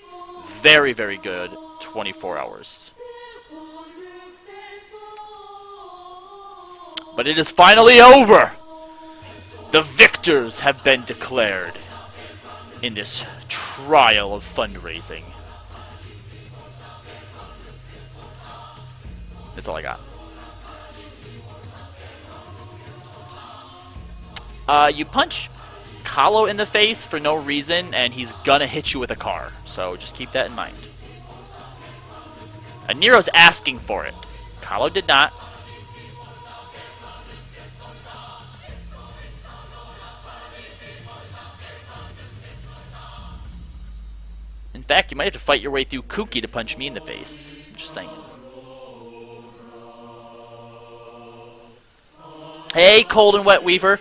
24 hours. But it is finally over. The victors have been declared in this trial of fundraising. That's all I got. You punch Kallo in the face for no reason, and he's gonna hit you with a car. So just keep that in mind. Nero's asking for it. Kallo did not. In fact, you might have to fight your way through Kuki to punch me in the face. I'm just saying. Hey, Cold and Wet Weaver.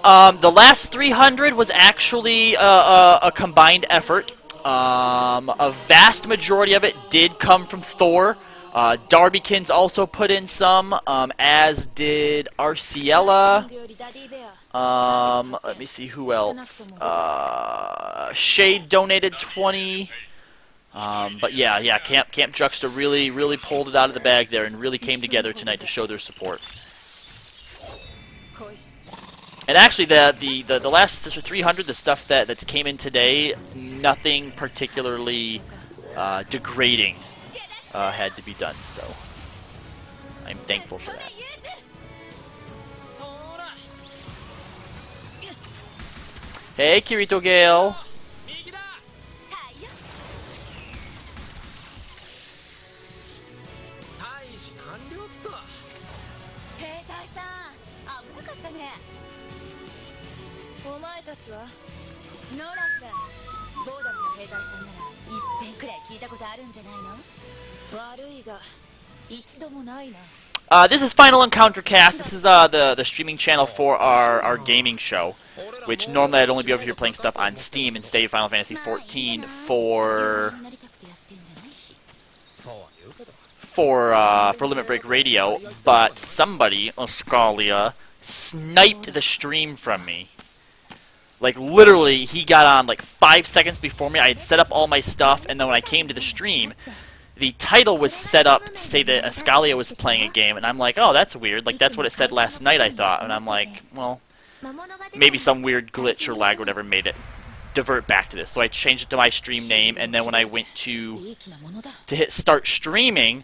The last 300 was actually a combined effort. A vast majority of it did come from Thor. Darbykins also put in some, as did Arciella. Let me see who else. Shade donated 20. But yeah, Camp Juxta really pulled it out of the bag there and really came together tonight to show their support. And actually, the last 300, the stuff that came in today, nothing particularly degrading had to be done. So I'm thankful for that. Hey, Kirito Gale. 一度もないな。 This is Final Encounter Cast. This is the streaming channel for our gaming show, which normally I'd only be over here playing stuff on Steam and stay Final Fantasy XIV for Limit Break Radio, but somebody, Oscalia, sniped the stream from me. Like, literally, he got on like 5 seconds before me. I had set up all my stuff, and then when I came to the stream, the title was set up to say that Ascalia was playing a game, and I'm like, oh, that's weird. Like, that's what it said last night, I thought. And I'm like, well, maybe some weird glitch or lag or whatever made it divert back to this. So I changed it to my stream name, and then when I went to hit start streaming,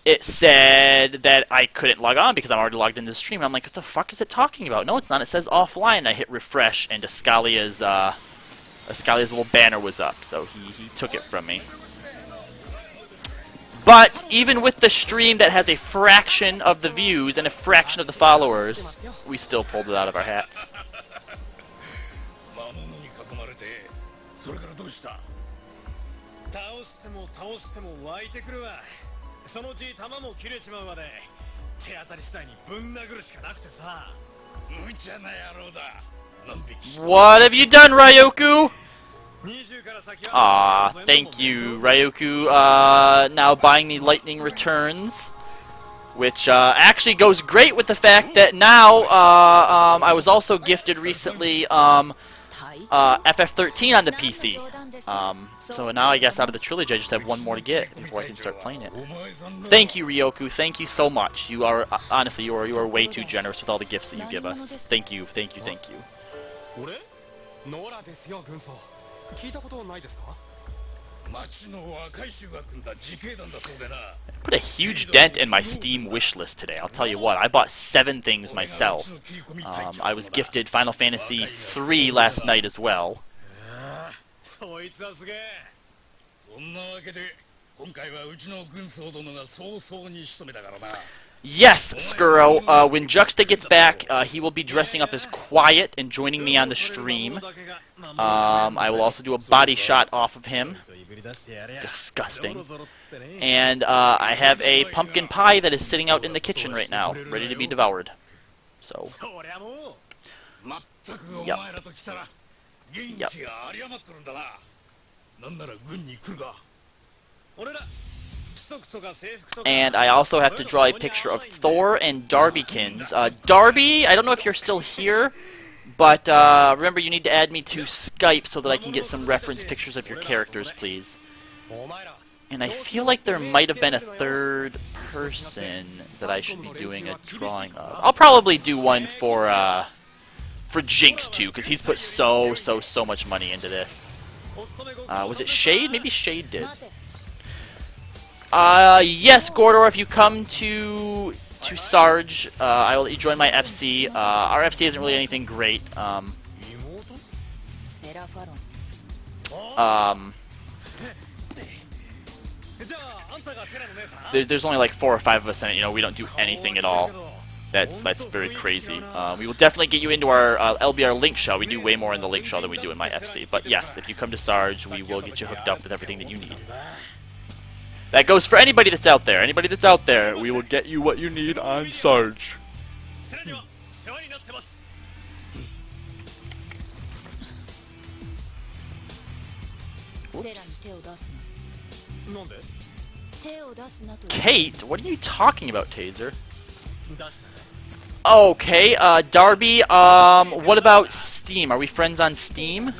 it said that I couldn't log on because I'm already logged into the stream. I'm like, what the fuck is it talking about? No, it's not. It says offline. I hit refresh, and Ascalia's little banner was up, so he took it from me. But even with the stream that has a fraction of the views and a fraction of the followers, we still pulled it out of our hats. そのうち弾も切れちまうまで手当たり次第にぶん殴るしかなくてさ無茶な野郎だ What have you done, Ryoku? Ah, thank you, Ryoku. Now buying me lightning returns, which actually goes great with the fact that now I was also gifted recently FF13 on the PC. So now I guess out of the trilogy I just have one more to get before I can start playing it. Thank you, Ryoku. Thank you so much. You are honestly you are way too generous with all the gifts that you give us. Thank you, thank you, thank you. Put a huge dent in my Steam wish list today. I'll tell you what, I bought 7 things myself. I was gifted Final Fantasy III last night as well. Yes, Skuro. When Juxta gets back, he will be dressing up as Quiet and joining me on the stream. I will also do a body shot off of him. Disgusting. And I have a pumpkin pie that is sitting out in the kitchen right now, ready to be devoured. So. Yep. Yep. And I also have to draw a picture of Thor and Darbykins. Darby, I don't know if you're still here, but remember you need to add me to Skype so that I can get some reference pictures of your characters, please. And I feel like there might have been a third person that I should be doing a drawing of. I'll probably do one for Jinx too, because he's put so much money into this. Was it Shade? Maybe Shade did. Yes, Gordor, if you come to Sarge, I will let you join my FC. Our FC isn't really anything great. There's only like 4 or 5 of us in it. You know, we don't do anything at all. That's very crazy. We will definitely get you into our LBR Link Shell. We do way more in the Link Shell than we do in my FC. But yes, if you come to Sarge, we will get you hooked up with everything that you need. That goes for anybody that's out there. Anybody that's out there, we will get you what you need on Sarge. Oops. Kate? What are you talking about, Taser? Okay, Darby, what about Steam? Are we friends on Steam?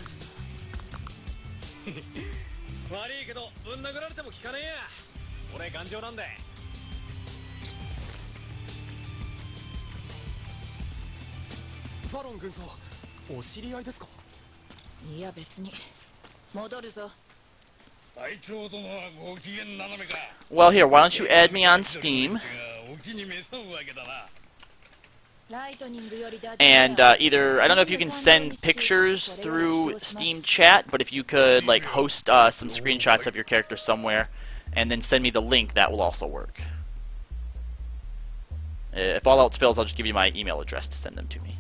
Well, here, why don't you add me on Steam? And either, I don't know if you can send pictures through Steam chat, but if you could like host some screenshots of your character somewhere and then send me the link, that will also work. If all else fails, I'll just give you my email address to send them to me.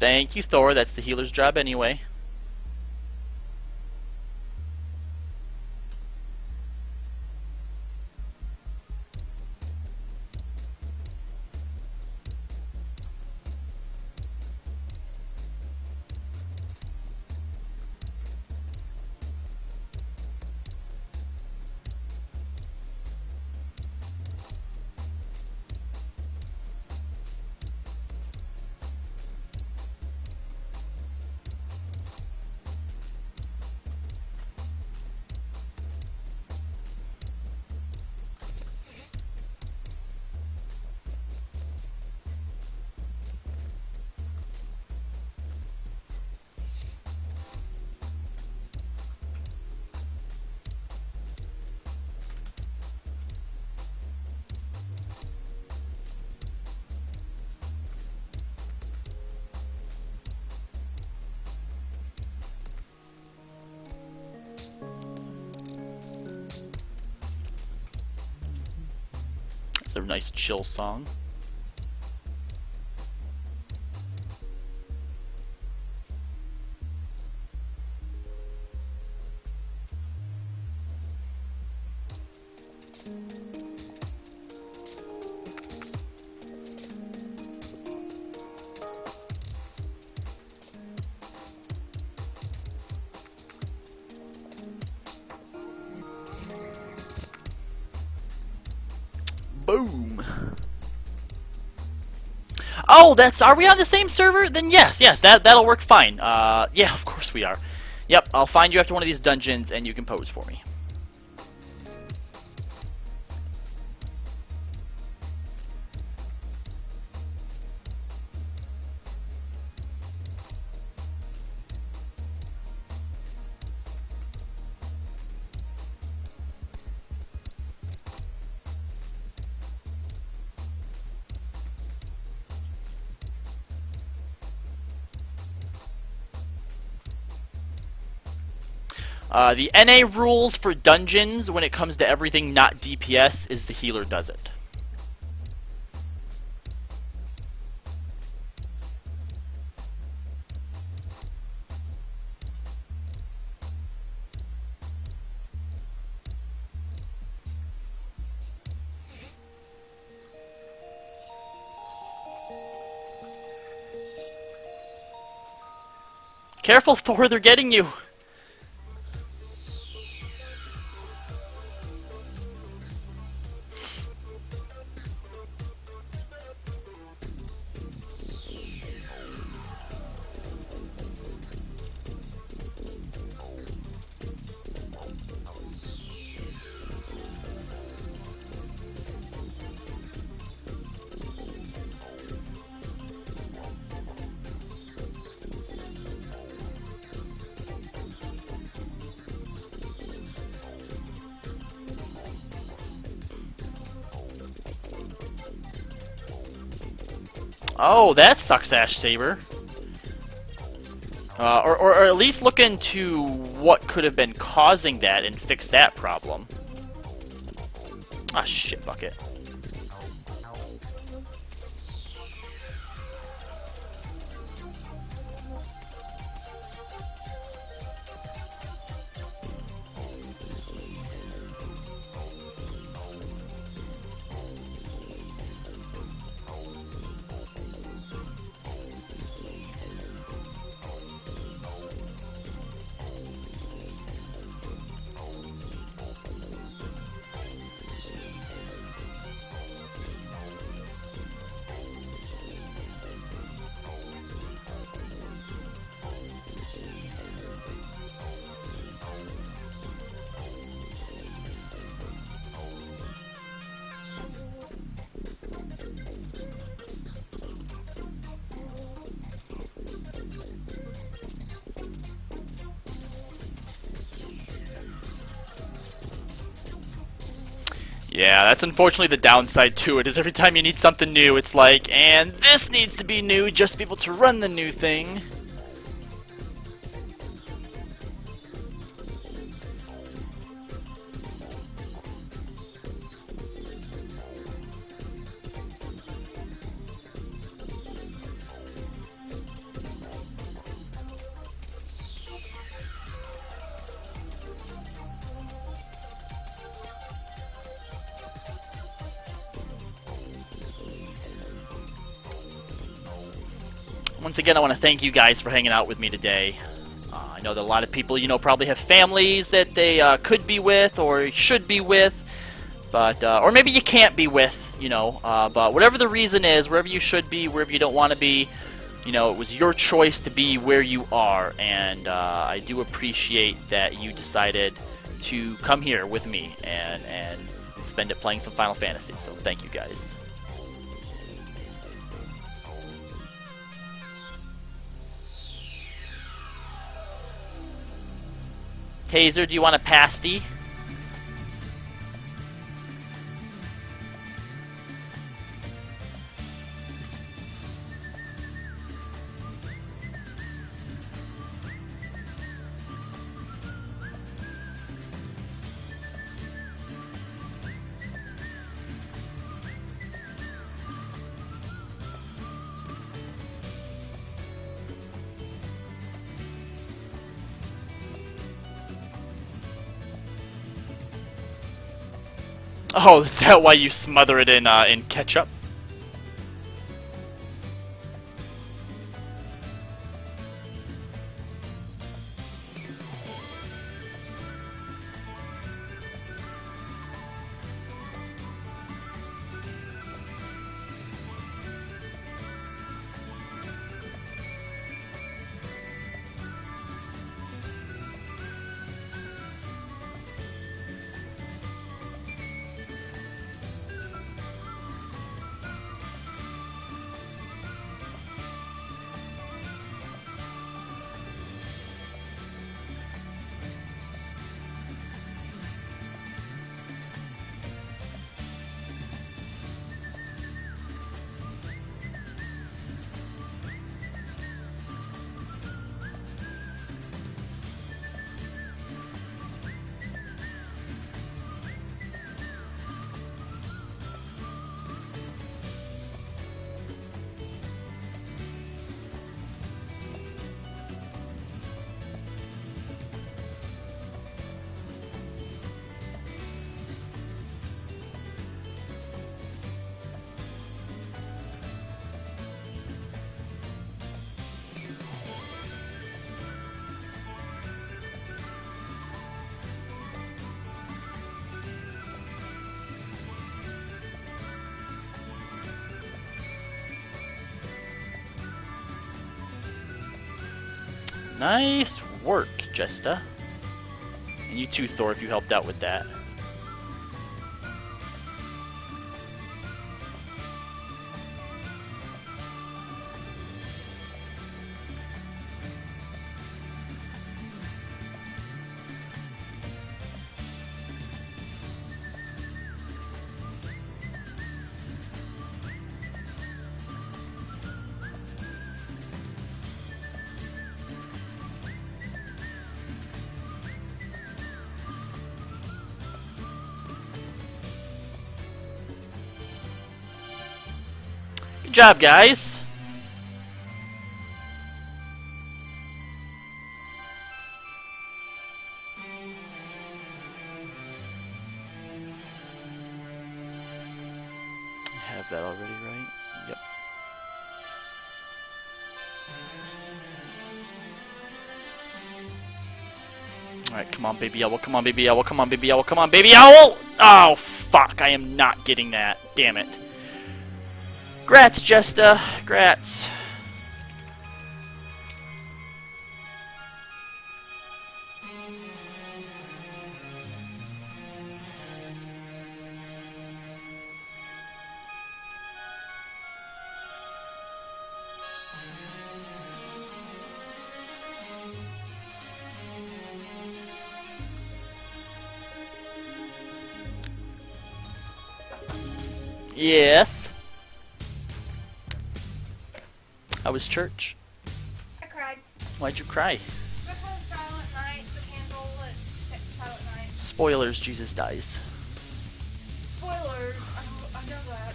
Thank you, Thor. That's the healer's job anyway. It's a nice chill song. Boom. Oh, are we on the same server? Then yes, that'll work fine. Yeah, of course we are. Yep, I'll find you after one of these dungeons and you can pose for me. The NA rules for dungeons when it comes to everything not DPS is the healer does it. Careful, Thor, they're getting you! Oh, that sucks, Ash Saber. Or at least look into what could have been causing that and fix that problem. Ah, shit bucket. Yeah, that's unfortunately the downside to it, is every time you need something new, it's like, and this needs to be new just to be able to run the new thing. once again, I want to thank you guys for hanging out with me today. I know that a lot of people, probably have families that they could be with or should be with, but or maybe you can't be with, but whatever the reason is, wherever you should be, wherever you don't want to be, it was your choice to be where you are, and I do appreciate that you decided to come here with me and spend it playing some Final Fantasy. So thank you guys. Taser, do you want a pasty? Oh, is that why you smother it in ketchup? Nice work, Jesta. And you too, Thor, if you helped out with that. Good job, guys. I have that already, right? Yep. Alright, come on, baby owl, come on, baby owl, come on, baby owl, come on, baby owl! Oh, fuck, I am not getting that. Damn it. Grats, Jesta. Grats. Yes. How was church? I cried. Why'd you cry? Because Silent Night, the candle lit Silent Night. Spoilers, Jesus dies. Spoilers, I know that.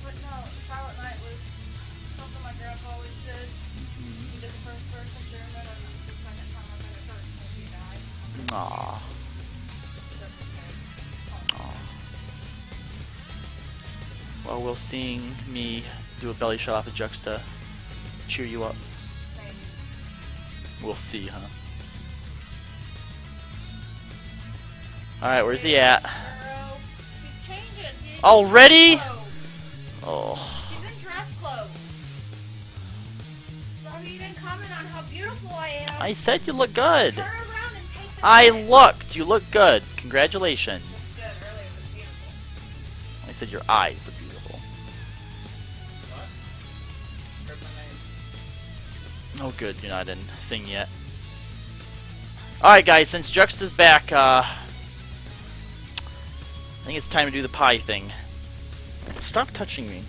But no, Silent Night was something my grandpa always did. He did the first verse in German, and the second time I read it first, he died. Aww. Well, seeing me do a belly shot off of Juxta cheer you up? We'll see, huh? Alright, where's he at? He's changing. He's Already? in dress clothes. Oh. He's in dress clothes. Bobby, you didn't comment on how beautiful I am. I said you look good. Turn around and take the I pic. looked. You look good. Congratulations. You said earlier it was beautiful. I said your eyes look beautiful. Oh good, you're not in thing yet. Alright guys, since Juxta's back, I think it's time to do the pie thing. Stop touching me.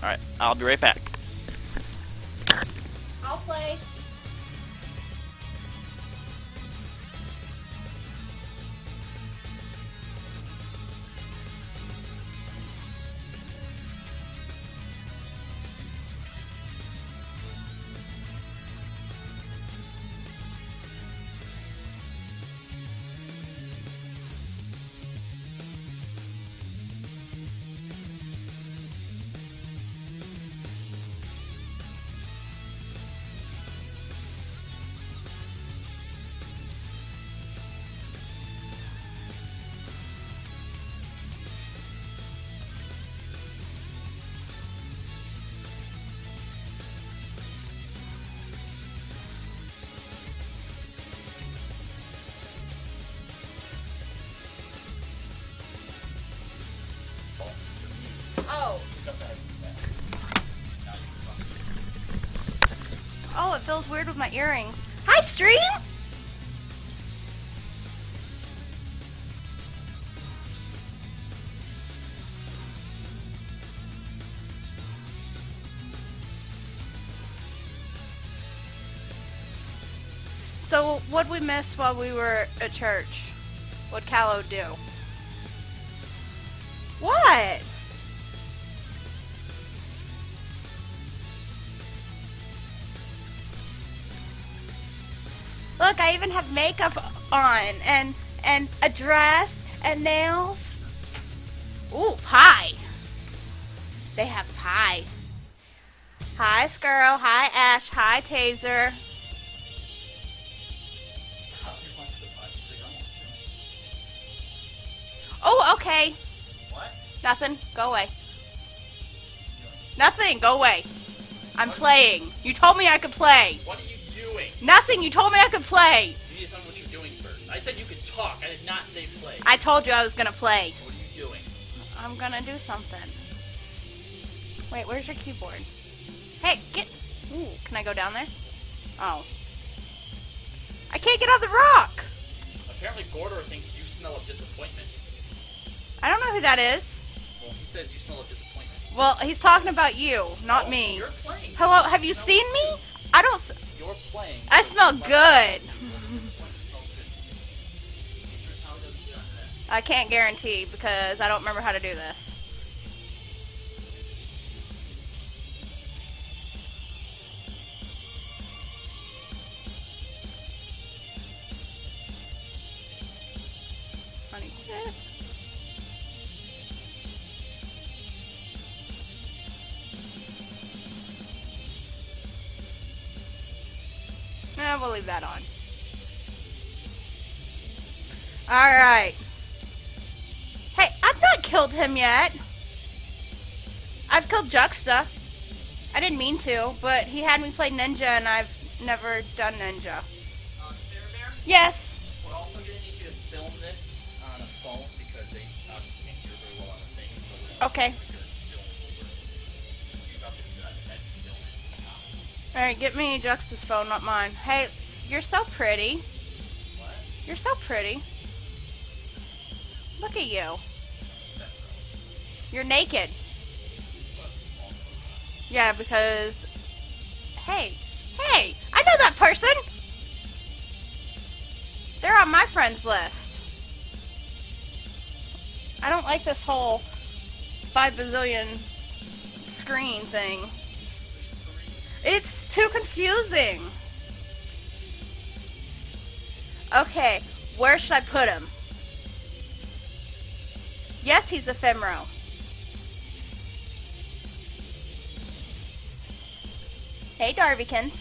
Alright, I'll be right back. I'll play. Oh. Oh, it feels weird with my earrings. Hi, stream! So, what'd we miss while we were at church? What'd Kallo do? What? Look, I even have makeup on and a dress and nails. Ooh, pie. They have pie. Hi, Skirl. Hi, Ash. Hi, Taser. Oh, okay. What? Nothing. Go away. Nothing. Go away. I'm playing. You told me I could play. What are you doing? Nothing. You told me I could play. You need to tell me what you're doing first. I said you could talk. I did not say play. I told you I was gonna play. What are you doing? I'm gonna do something. Wait, where's your keyboard? Hey, get... Ooh, can I go down there? Oh. I can't get on the rock! Apparently Gordor thinks you smell of disappointment. I don't know who that is. Well, he says you smell of disappointment. Well, he's talking about you, not me. You're playing. Hello, have you seen me? I don't... You're playing. I smell good. I can't guarantee because I don't remember how to do this. Honey, quit. Nah, we'll leave that on. Alright. Hey, I've not killed him yet. I've killed Juxta. I didn't mean to, but he had me play ninja and I've never done ninja. Yes. We're also going to need you to film this on a phone because they obviously can't hear very well on the thing. So we're gonna Okay. Alright, get me Juxta's phone, not mine. Hey, you're so pretty. What? You're so pretty. Look at you. You're naked. Yeah, because... Hey, I know that person! They're on my friends list. I don't like this whole 5 bazillion screen thing. It's too confusing. Okay, where should I put him? Yes, he's ephemero. Hey, Darvikins.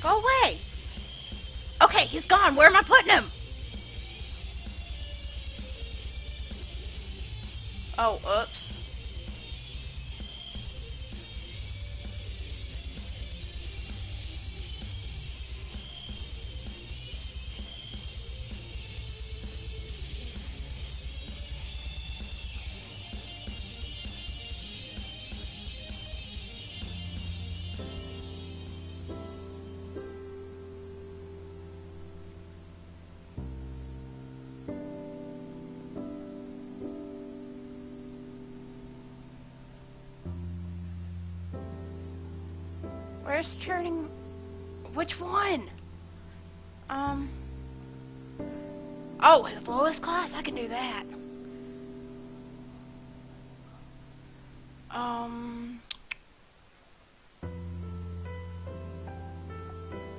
Go away. Okay, he's gone. Where am I putting him? Oh, oops. Where's turning? Which one? Oh, his lowest class? I can do that.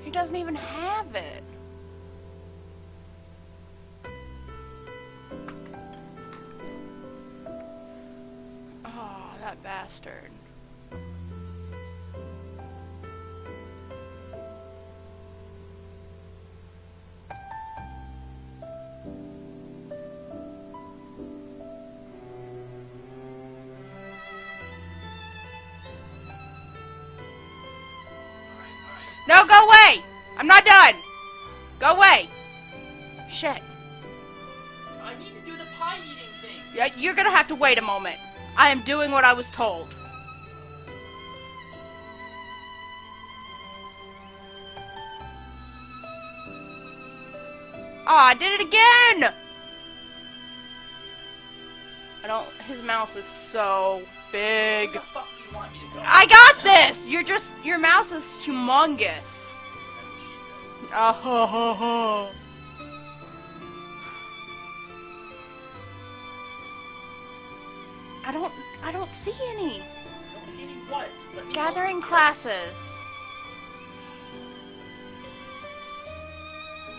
He doesn't even have it. Oh, that bastard. No, go away! I'm not done! Go away! Shit. I need to do the pie eating thing. Yeah, you're gonna have to wait a moment. I am doing what I was told. Oh, I did it again! I don't... His mouse is so big. Where the fuck do you want me to go? I got this! Your mouse is humongous. That's what she said. Oh, ho, ho, ho. I don't see any. Don't see any what? Let me Gathering help. classes.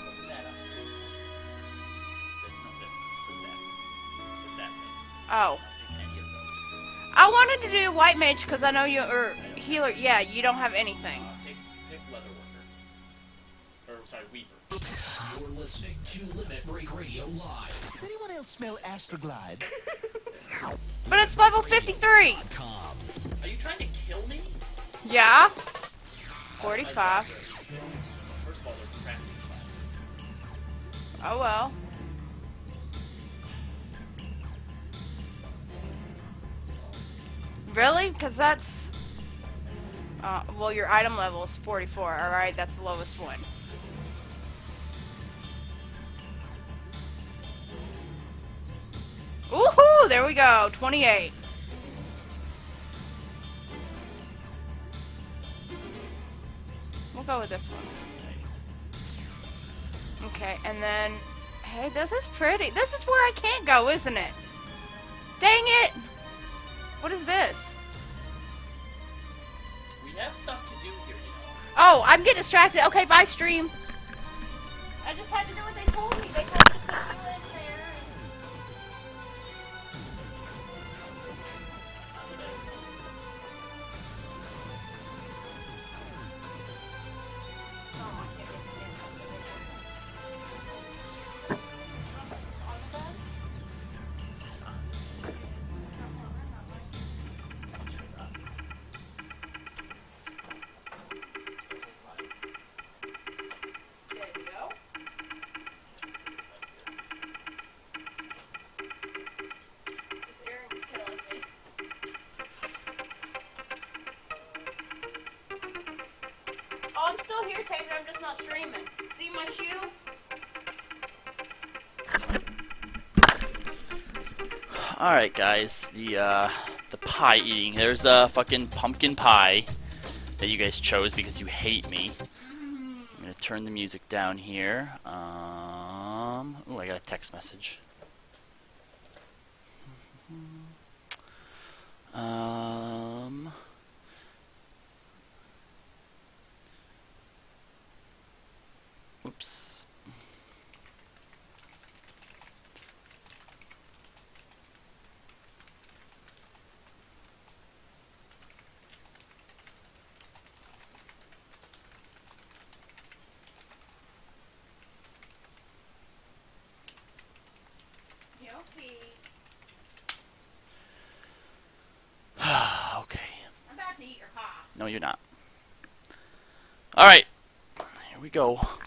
Open that up. There's no this. Put that thing. Oh. Don't take any of those. I wanted to do white mage because I know you, or healer. Yeah, you don't have anything. Take leather worker. Or sorry, weaver. You're listening to Limit Break Radio Live. Does anyone else smell Astroglide? But it's level 53. Are you trying to kill me? Yeah. 45. First of all, they're crafting classes. Oh well. Really? Because that's... well, your item level is 44, alright? That's the lowest one. Woohoo! There we go. 28. We'll go with this one. Okay, and then... Hey, this is pretty. This is where I can't go, isn't it? Dang it! What is this? We have stuff to do here, you know. Oh, I'm getting distracted. Okay, bye, stream. I just had to do what they told me. They told me to put you in there. Oh, I'm still here, Taser. I'm just not streaming. See my shoe? Alright, guys. The pie eating. There's a fucking pumpkin pie that you guys chose because you hate me. I'm gonna turn the music down here. Oh, I got a text message. Oops. No, you're not. Alright. Here we go. Oh,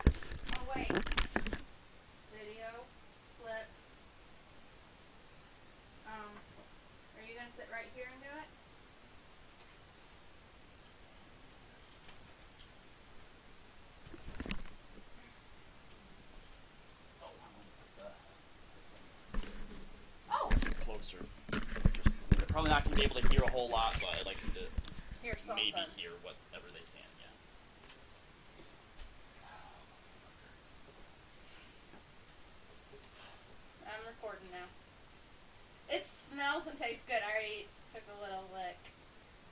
wait. Video. Flip. Are you gonna sit right here and do it? Oh! Closer. They're probably not going to be able to hear a whole lot, but I'd like them to Here's something. maybe hear whatever they can, yeah. I'm recording now. It smells and tastes good. I already took a little lick.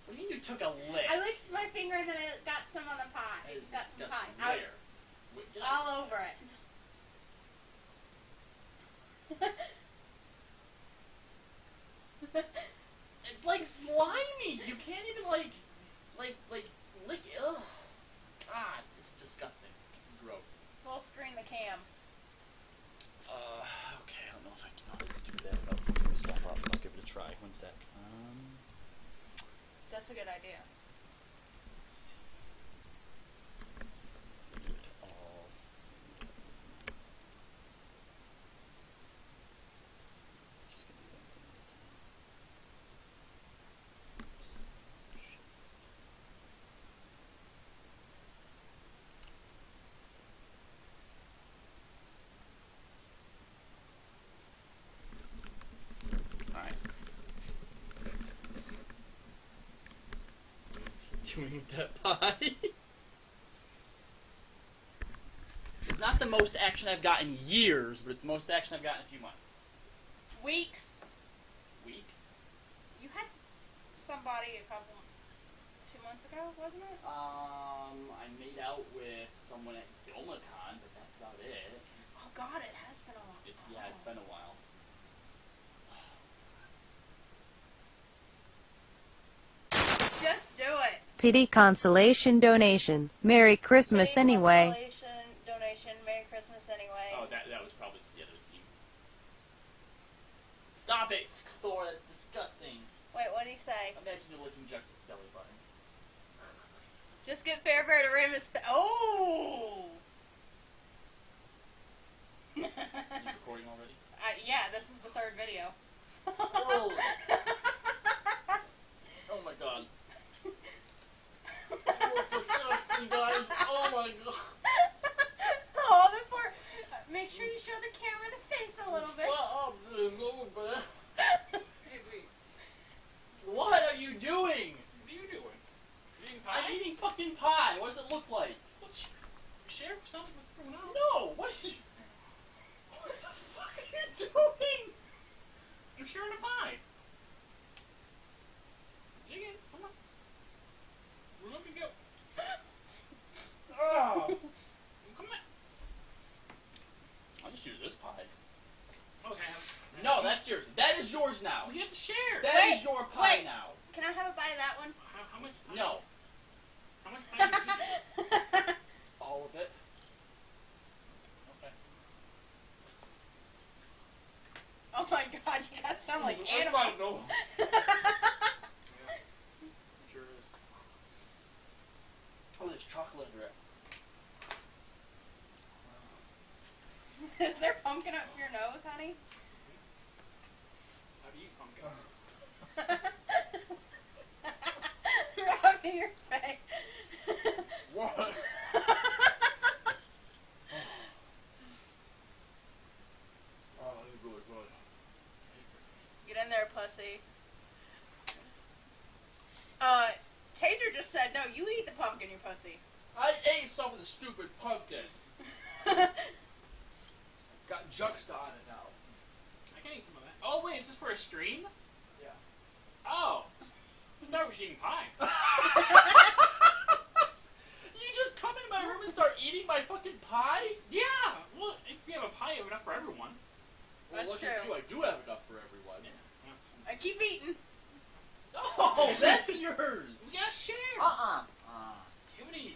What do you mean you took a lick? I licked my finger and then I got some on the pie. That is Got some disgusting. pie. Where? All over it. It's like slimy. You can't even like lick it. Ugh. God, it's disgusting. This is gross. Full screen the cam. Okay, I don't know if I can do that without fucking this stuff up. I'll give it a try. One sec. That's a good idea. Let's see. Do it all. Let's just get one thing at a time. Alright. Doing that pie. It's not the most action I've got in years, but it's the most action I've got in a few months. Weeks. Weeks? You had somebody 2 months ago, wasn't it? I made out with someone at GilmaCon, but that's about it. Oh God, it has been a long time. It's been a while. Just do it. Pity consolation donation. Merry Christmas Pity anyway. Consolation, donation. Merry Christmas anyway. Oh, that was probably the other team. Stop it, Thor, that's disgusting. Wait, what did he say? Imagine you're licking Jux's belly button. Just get Fairbear to ram his Oh! You recording already? Yeah, this is the third video. Oh! Oh my god. You guys, oh my god. Hold it for. Make sure you show the camera the face a little bit. Hey, wait. What are you doing? What are you doing? Eating pie? I'm eating fucking pie. What does it look like? Well, share something with everyone else. No! What the fuck are you doing? I'm sharing a pie. Dig it. Come on. We're looking good. Oh. Come on. I'll just use this pie. Okay. No, that's yours. That is yours now. We have to share. That is your pie wait. now. Can I have a bite of that one? How much? No. How much pie do you eat? All of it. Okay. Oh my God, you guys sound like animals. Sure is. Oh, there's chocolate under it. Is there pumpkin up your nose, honey? How do you eat pumpkin? Rubbing your face. What? Oh, this is really good. Get in there, pussy. Taser just said, no, you eat the pumpkin, you pussy. I ate some of the stupid pumpkin. It's got Juxta on it now. I can eat some of that. Oh, wait, is this for a stream? Yeah. Oh. I thought we were eating pie. You just come in my room and start eating my fucking pie? Yeah. Well, if we have a pie, you have enough for everyone. Well, That's look at true. you. I do have enough for everyone. I keep eating. Oh, that's yours. We gotta share. You have any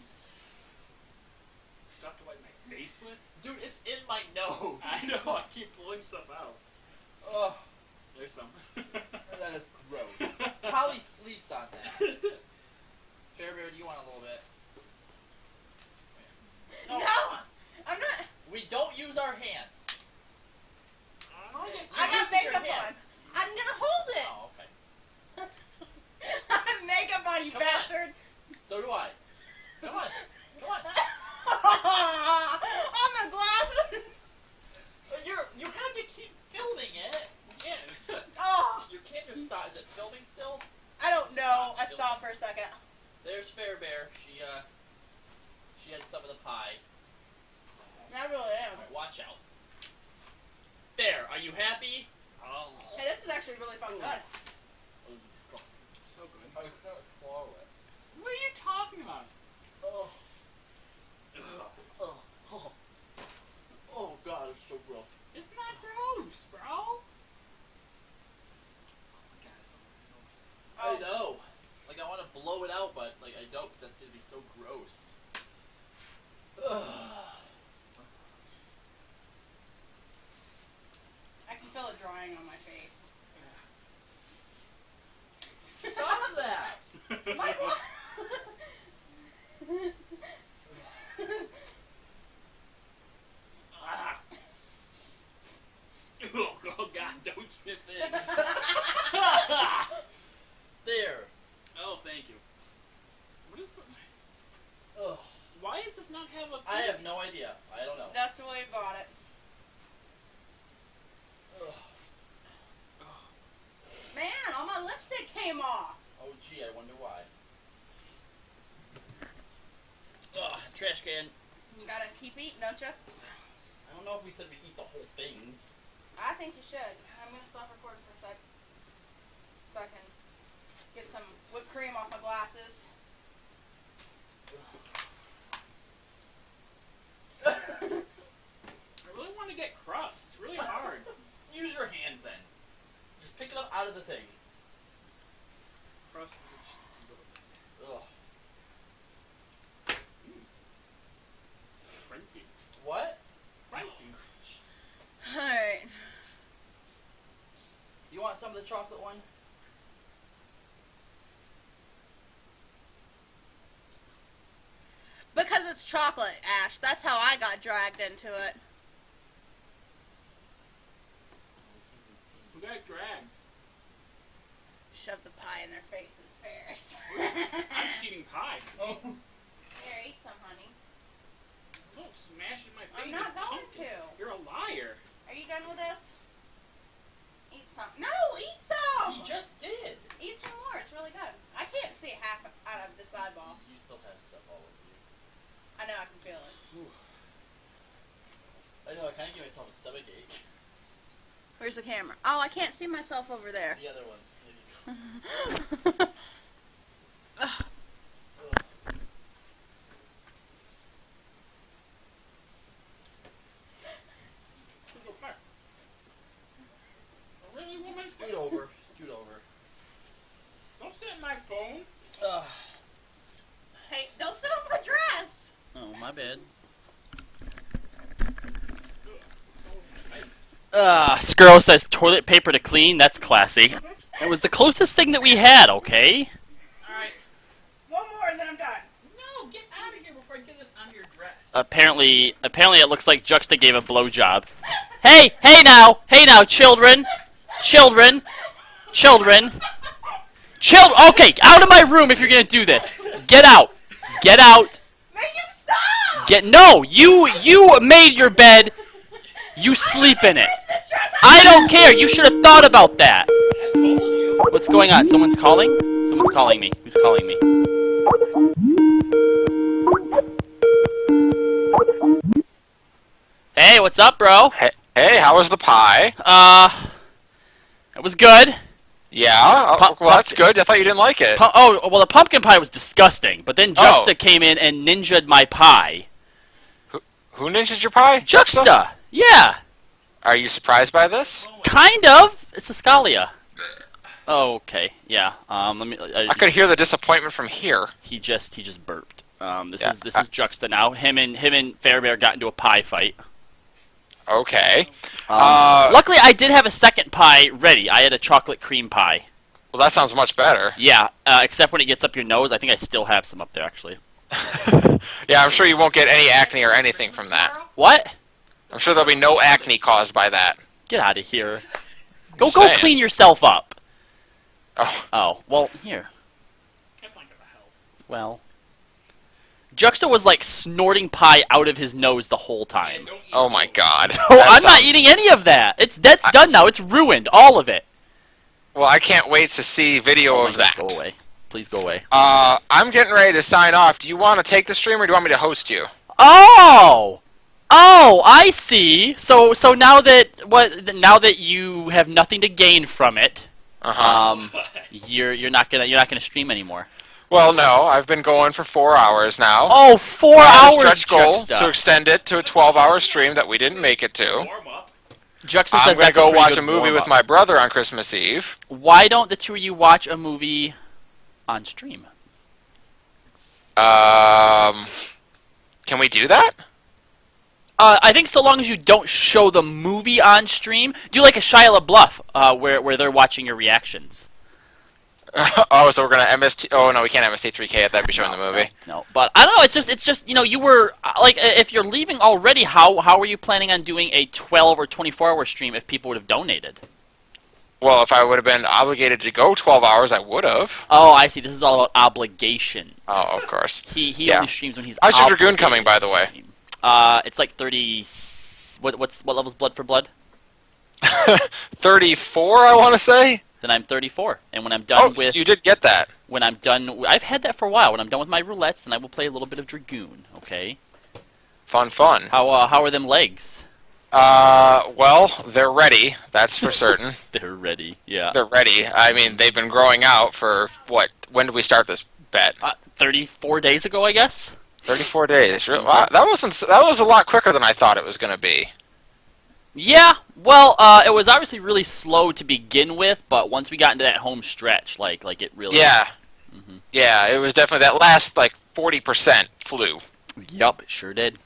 stuff to wipe my face with? Dude, it's in my nose. I know. I keep pulling stuff out. Ugh, There's some. that is gross. Tally sleeps on that. Fairbear, do you want a little bit? No, I'm not. We don't use our hands. I got makeup on. I'm gonna hold it. Oh, okay. I have makeup on, you bastard. So do I. Come on. Come on. On the glass. You have to keep filming it. Yeah. Oh. You can't just stop. Is it filming still? I don't know. I stopped for a second. There's Fairbear. She had some of the pie. I really am. Alright, watch out. There. Are you happy? Oh. Hey, this is actually really fucking good. So good. I can't swallow it. What are you talking about? Oh. Oh god, it's so gross. It's not gross, bro. Oh my god, it's so gross. I know. Like, I want to blow it out, but, like, I don't, because that's going to be so gross. I can feel it drying on my face. Stop that! My glass. Oh god, don't sniff in. There. Oh, thank you. What is? Ugh. Why does this not have a? I have no idea. I don't know. That's the way we bought it. Ugh. Man, all my lipstick came off. Oh gee, I wonder why. Ugh, trash can. You gotta keep eating, don't you? I don't know if we said we eat the whole things. I think you should. I'm gonna stop recording for a sec, so I can get some whipped cream off my glasses. I really want to get crust. It's really hard. Use your hands then. Just pick it up out of the thing. Crust. Ugh. Crunchy. What? Crunchy. Alright. You want some of the chocolate one? Because it's chocolate, Ash. That's how I got dragged into it. Who got dragged? Shove the pie in their faces, Ferris. I'm just eating pie. Oh. Here, eat some, honey. Don't smash it in my face. I'm not It's going pumpkin. to. You're a liar. Are you done with this? Eat some. No, eat some! He just did. Eat some more. It's really good. I can't see half out of this eyeball. You still have stuff all over you. I know, I can feel it. I know, I kind of gave myself a stomach ache. Where's the camera? Oh, I can't see myself over there. The other one. There you go. Go back. I really want my Scoot over. Scoot over. Don't sit in my phone. Hey, don't sit on my dress! Oh, my bad. Skirl says toilet paper to clean. That's classy. It was the closest thing that we had, okay? Alright. One more and then I'm done. No, get out of here before I get this on your dress. Apparently it looks like Juxta gave a blowjob. Hey now, children. Okay, out of my room if you're gonna do this. Get out. Make him stop! No, you made your bed. You sleep in it. I don't care. You should have thought about that. I told you. What's going on? Someone's calling? Someone's calling me. Who's calling me? Hey, what's up, bro? Hey, how was the pie? It was good. Yeah? Well, that's good. I thought you didn't like it. Well, the pumpkin pie was disgusting, but then Juxta came in and ninja'd my pie. Who ninja'd your pie? Juxta! Yeah. Are you surprised by this? Kind of. It's a Scalia. Oh, okay. Yeah. Let me. I could hear the disappointment from here. He just burped. This is Juxta now. Him and Fairbear got into a pie fight. Okay. Luckily, I did have a second pie ready. I had a chocolate cream pie. Well, that sounds much better. Yeah, except when it gets up your nose. I think I still have some up there, actually. Yeah, I'm sure you won't get any acne or anything from that. What? I'm sure there'll be no acne caused by that. Get out of here. Go saying. clean yourself up. Oh. Oh, well, here. That's not gonna help. Well. Juxta was like snorting pie out of his nose the whole time. Oh my god. Oh, That I'm not sounds- eating any of that. That's done now. It's ruined. All of it. Well, I can't wait to see video Oh my of God, that. Go away. Please go away. I'm getting ready to sign off. Do you want to take the stream or do you want me to host you? Oh! Oh, I see. So now that you have nothing to gain from it, you're not gonna stream anymore. Well, no, I've been going for 4 hours now. Oh, 4 I had a hours, stretch goal Juxta. to extend it to a 12-hour stream that we didn't make it to. Juxta I'm says gonna that's go pretty watch good a movie warm-up. with my brother on Christmas Eve. Why don't the two of you watch a movie on stream? Can we do that? I think so long as you don't show the movie on stream, do like a Shia LaBeouf, where they're watching your reactions. Oh, so we're gonna MST. Oh no, we can't MST3K at that. Be showing the movie. No, but I don't know. It's just you were like, if you're leaving already, how are you planning on doing a 12 or 24-hour stream if people would have donated? Well, if I would have been obligated to go 12 hours, I would have. Oh, I see. This is all about obligation. Oh, of course. He Yeah. only streams when he's. How's your Dragoon obligated coming, by to the way? stream. It's like 30. What level's blood for blood? 34, I want to say. Then I'm 34, and when I'm done with, so you did get that. when I'm done, I've had that for a while. When I'm done with my roulettes, then I will play a little bit of Dragoon. Okay. Fun. How are them legs? Well, they're ready. That's for certain. They're ready. Yeah. They're ready. I mean, they've been growing out for what? When did we start this bet? 34 days ago, I guess. 34 days. Wow, that was a lot quicker than I thought it was going to be. Yeah, well, it was obviously really slow to begin with, but once we got into that home stretch, like it really... Yeah. Yeah, it was definitely that last, 40% flew. Yup, it sure did.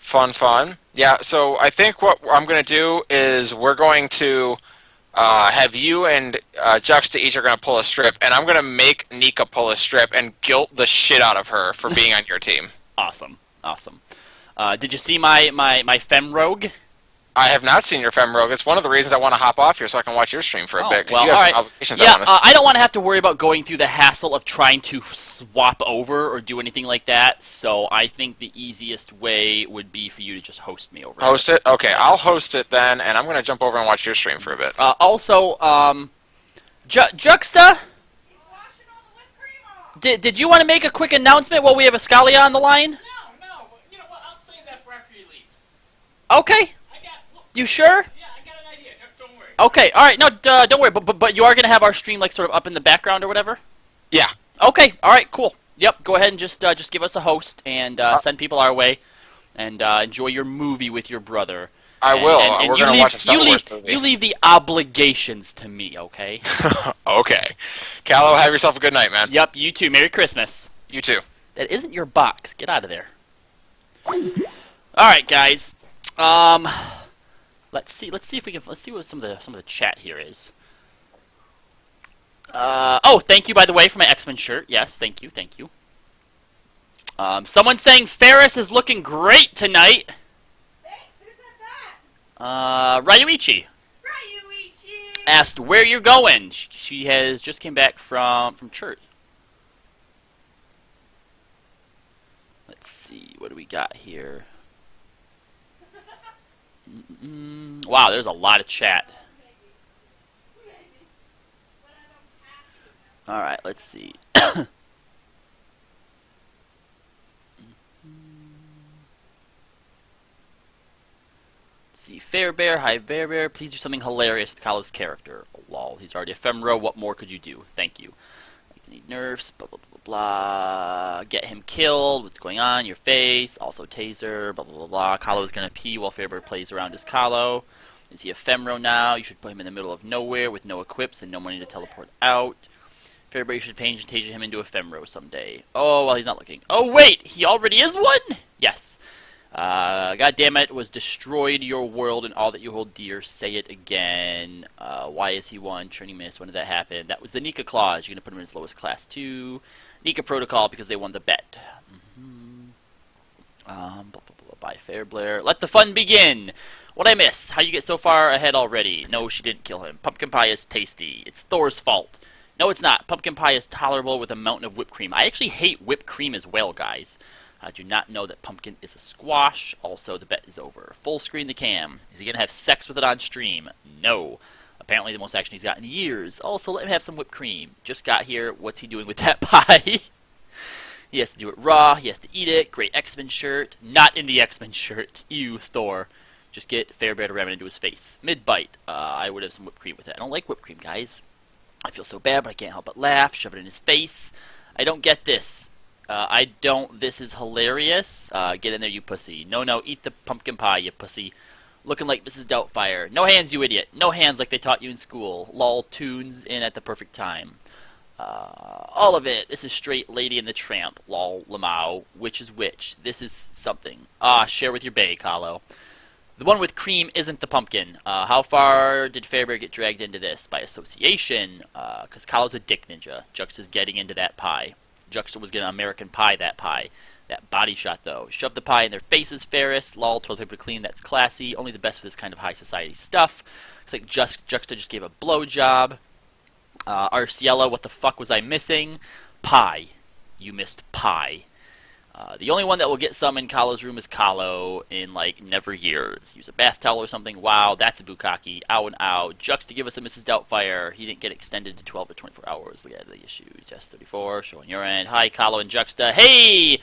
Fun. Yeah, so I think what I'm going to do is we're going to have you and Juxta each are going to pull a strip, and I'm going to make Nika pull a strip and guilt the shit out of her for being on your team. Awesome. Did you see my Fem Rogue? I have not seen your Femrogue. It's one of the reasons I want to hop off here so I can watch your stream for a bit. Well, you have all some right. obligations Yeah, I want to I don't want to have to worry about going through the hassle of trying to swap over or do anything like that, so I think the easiest way would be for you to just host me over. Host it? Okay, I'll host it then, and I'm going to jump over and watch your stream for a bit. Also, Juxta? Did you want to make a quick announcement while we have Ascalia on the line? No, but you know what? I'll save that for after he leaves. Okay. You sure? Yeah, I got an idea. Don't worry. Okay, alright, no, don't worry, but you are going to have our stream, sort of up in the background or whatever? Yeah. Okay, alright, cool. Yep, go ahead and just give us a host and send people our way, and enjoy your movie with your brother. I will. We're going to watch a Star Wars movie. You leave the obligations to me, okay? Okay. Kallo, have yourself a good night, man. Yep, you too. Merry Christmas. You too. That isn't your box. Get out of there. Alright, guys. Let's see if we can. Let's see what some of the chat here is. Oh, thank you, by the way, for my X-Men shirt. Yes, thank you. Someone saying Ferris is looking great tonight. Thanks. Who said that? Ryuichi asked where you're going. She has just came back from church. Let's see, what do we got here? Wow, there's a lot of chat. Alright, let's see. See, Fairbear, hi Bear, please do something hilarious with Kallo's character. Lol, he's already a Femro, what more could you do? Thank you. Need nerfs, blah blah blah blah. Get him killed, what's going on, your face, also taser, blah blah blah blah. Kallo is gonna pee while Fairbear plays around as Kallo. Is he a Femro now? You should put him in the middle of nowhere with no equips and no money to teleport out. Fairbear, you should change taser him into a Femro someday. Oh, well, he's not looking. Oh, wait! He already is one? Yes. God damn it, was destroyed your world and all that you hold dear. Say it again. Why is he one? Training miss. When did that happen? That was the Nika clause. You're going to put him in his lowest class 2. Nika protocol because they won the bet. Blah, blah, blah, bye, Fair Blair. Let the fun begin. What I miss? How you get so far ahead already? No, she didn't kill him. Pumpkin pie is tasty. It's Thor's fault. No, it's not. Pumpkin pie is tolerable with a mountain of whipped cream. I actually hate whipped cream as well, guys. I do not know that pumpkin is a squash. Also, the bet is over. Full screen the cam. Is he going to have sex with it on stream? No. Apparently the most action he's got in years. Also, let him have some whipped cream. Just got here. What's he doing with that pie? He has to do it raw. He has to eat it. Great X-Men shirt. Not in the X-Men shirt. Ew, Thor. Just get Fairbear to ram it into his face. Mid-bite. I would have some whipped cream with it. I don't like whipped cream, guys. I feel so bad, but I can't help but laugh. Shove it in his face. I don't get this. I don't. This is hilarious. Get in there, you pussy. No, eat the pumpkin pie, you pussy. Looking like Mrs. Doubtfire. No hands, you idiot. No hands like they taught you in school. Lol, tunes in at the perfect time. All of it. This is straight Lady and the Tramp. Lol, Lamau. Which is which? This is something. Share with your bae, Kallo. The one with cream isn't the pumpkin. How far did Fairbear get dragged into this? By association. Because Kallo's a dick ninja. Juxta's getting into that pie. Juxta was going to American Pie that pie. That body shot, though. Shove the pie in their faces, Ferris. Lol, toilet paper clean, that's classy. Only the best for this kind of high society stuff. Looks like Juxta just gave a blowjob. Arciella, what the fuck was I missing? Pie. You missed pie. The only one that will get some in Kallo's room is Kallo in, like, never years. Use a bath towel or something. Wow, that's a bukkake. Ow and ow. Jux to give us a Mrs. Doubtfire. He didn't get extended to 12 or 24 hours. Look at the issue. Test 34, showing your end. Hi, Kallo and Juxta. Hey!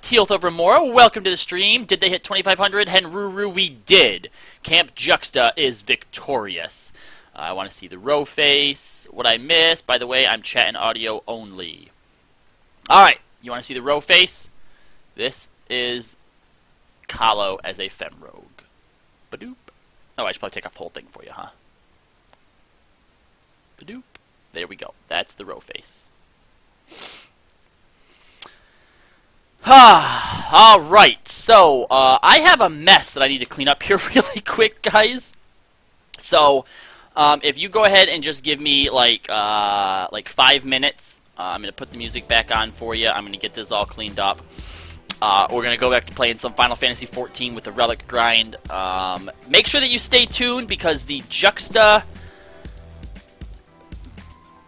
Tealth of Remora, welcome to the stream. Did they hit 2,500? Henruru, we did. Camp Juxta is victorious. I want to see the row face. What I missed, by the way, I'm chatting audio only. Alright, you want to see the row face? This is Kallo as a Femrogue. Badoop. Oh, I should probably take off the whole thing for you, huh? Badoop. There we go. That's the row face. Alright, so, I have a mess that I need to clean up here really quick, guys. So, if you go ahead and just give me, like 5 minutes, I'm going to put the music back on for you. I'm going to get this all cleaned up. We're going to go back to playing some Final Fantasy XIV with the Relic grind. Make sure that you stay tuned because the Juxta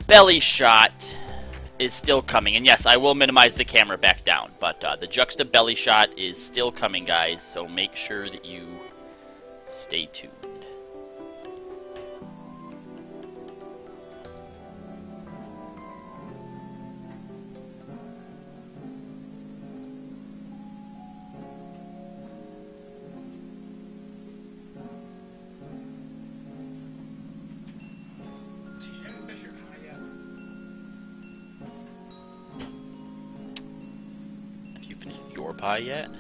belly shot is still coming. And yes, I will minimize the camera back down. But the Juxta belly shot is still coming, guys. So make sure that you stay tuned. Pie yet?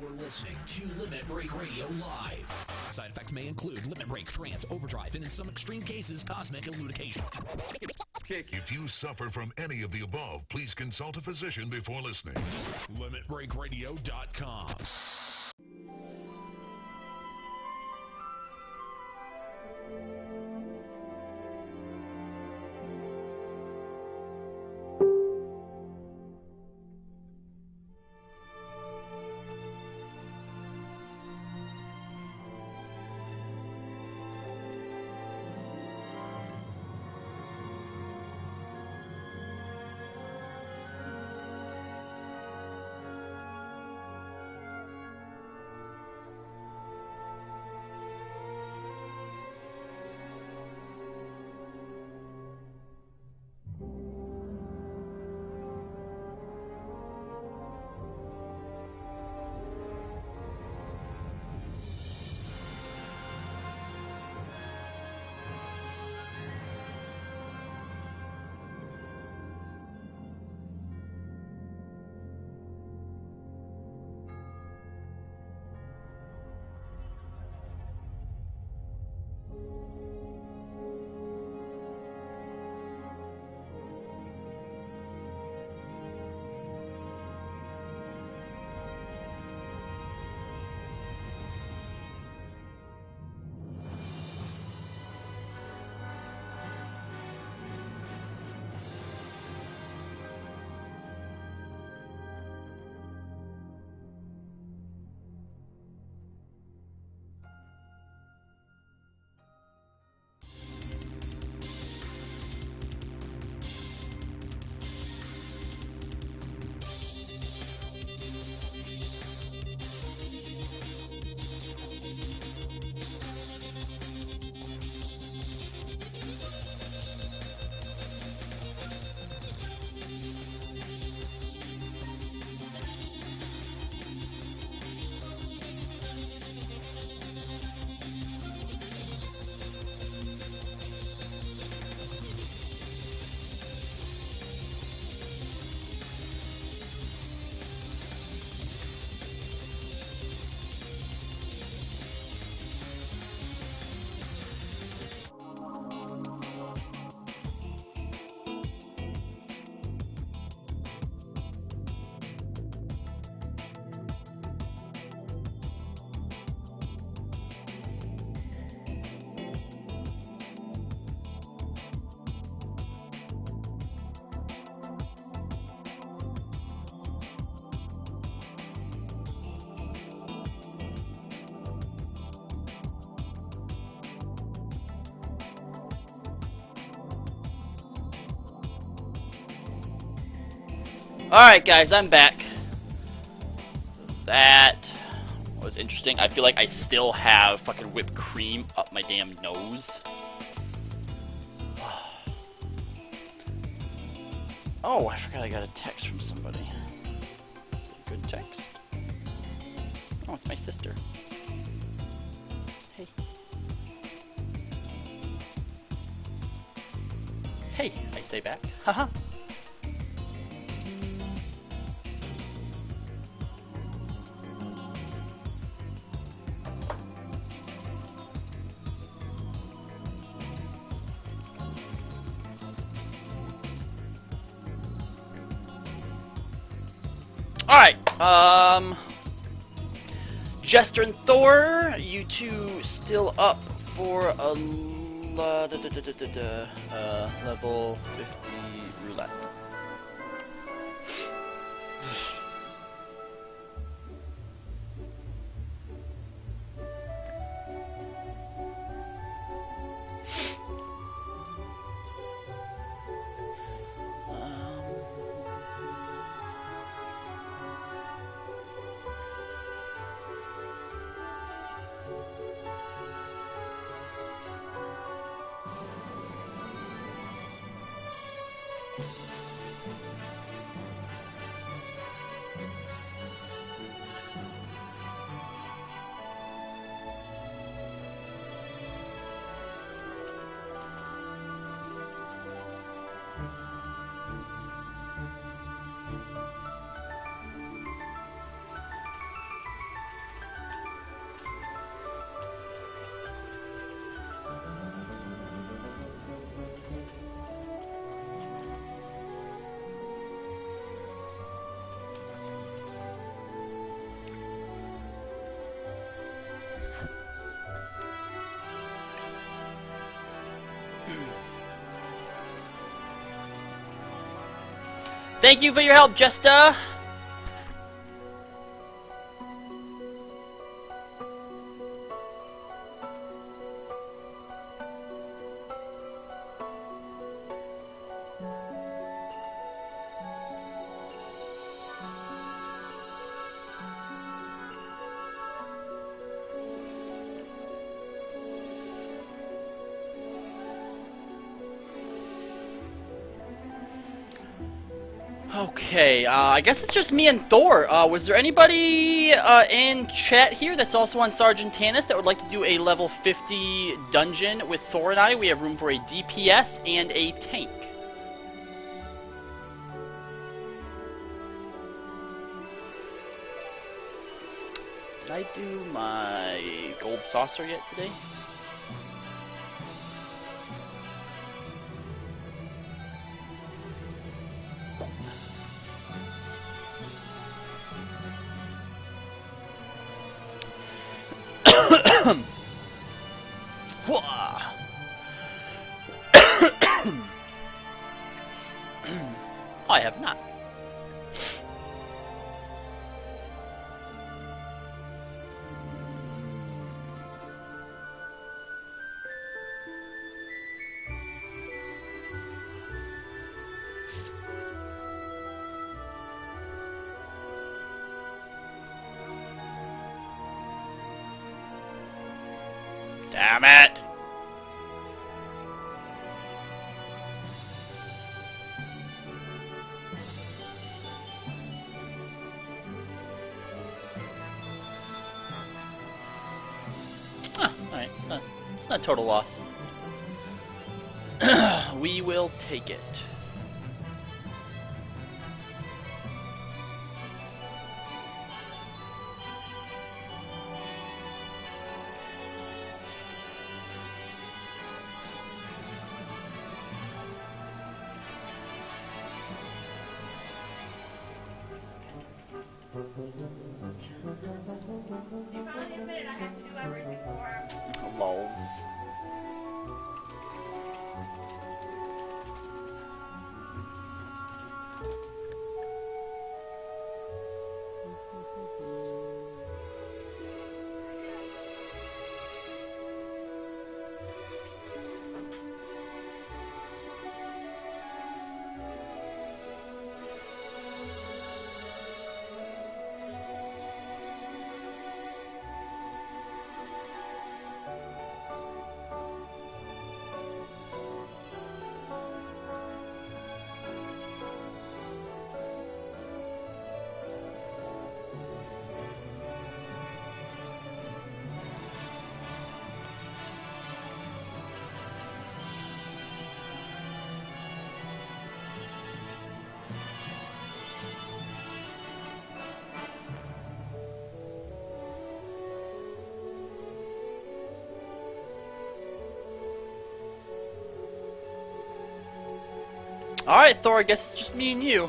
You're listening to Limit Break Radio Live. Side effects may include limit break, trance, overdrive, and in some extreme cases, cosmic eludication. If you suffer from any of the above, please consult a physician before listening. LimitBreakRadio.com. Alright guys, I'm back. That was interesting. I feel like I still have fucking whipped cream up my damn nose. Oh, I forgot I got a text from somebody. Is it a good text? Oh, it's my sister. Hey. Hey, I say back. Haha. Alright, Jester and Thor, you two still up for a level 50 roulette. Thank you for your help, Jester. Okay, I guess it's just me and Thor. Was there anybody in chat here that's also on Sergeant Tannis that would like to do a level 50 dungeon with Thor and I? We have room for a DPS and a tank. Did I do my gold saucer yet today? I have not. Damn it! Ah, alright. It's not a total loss. We will take it. You finally admitted I have to do everything for him. Lols. Alright, Thor, I guess it's just me and you.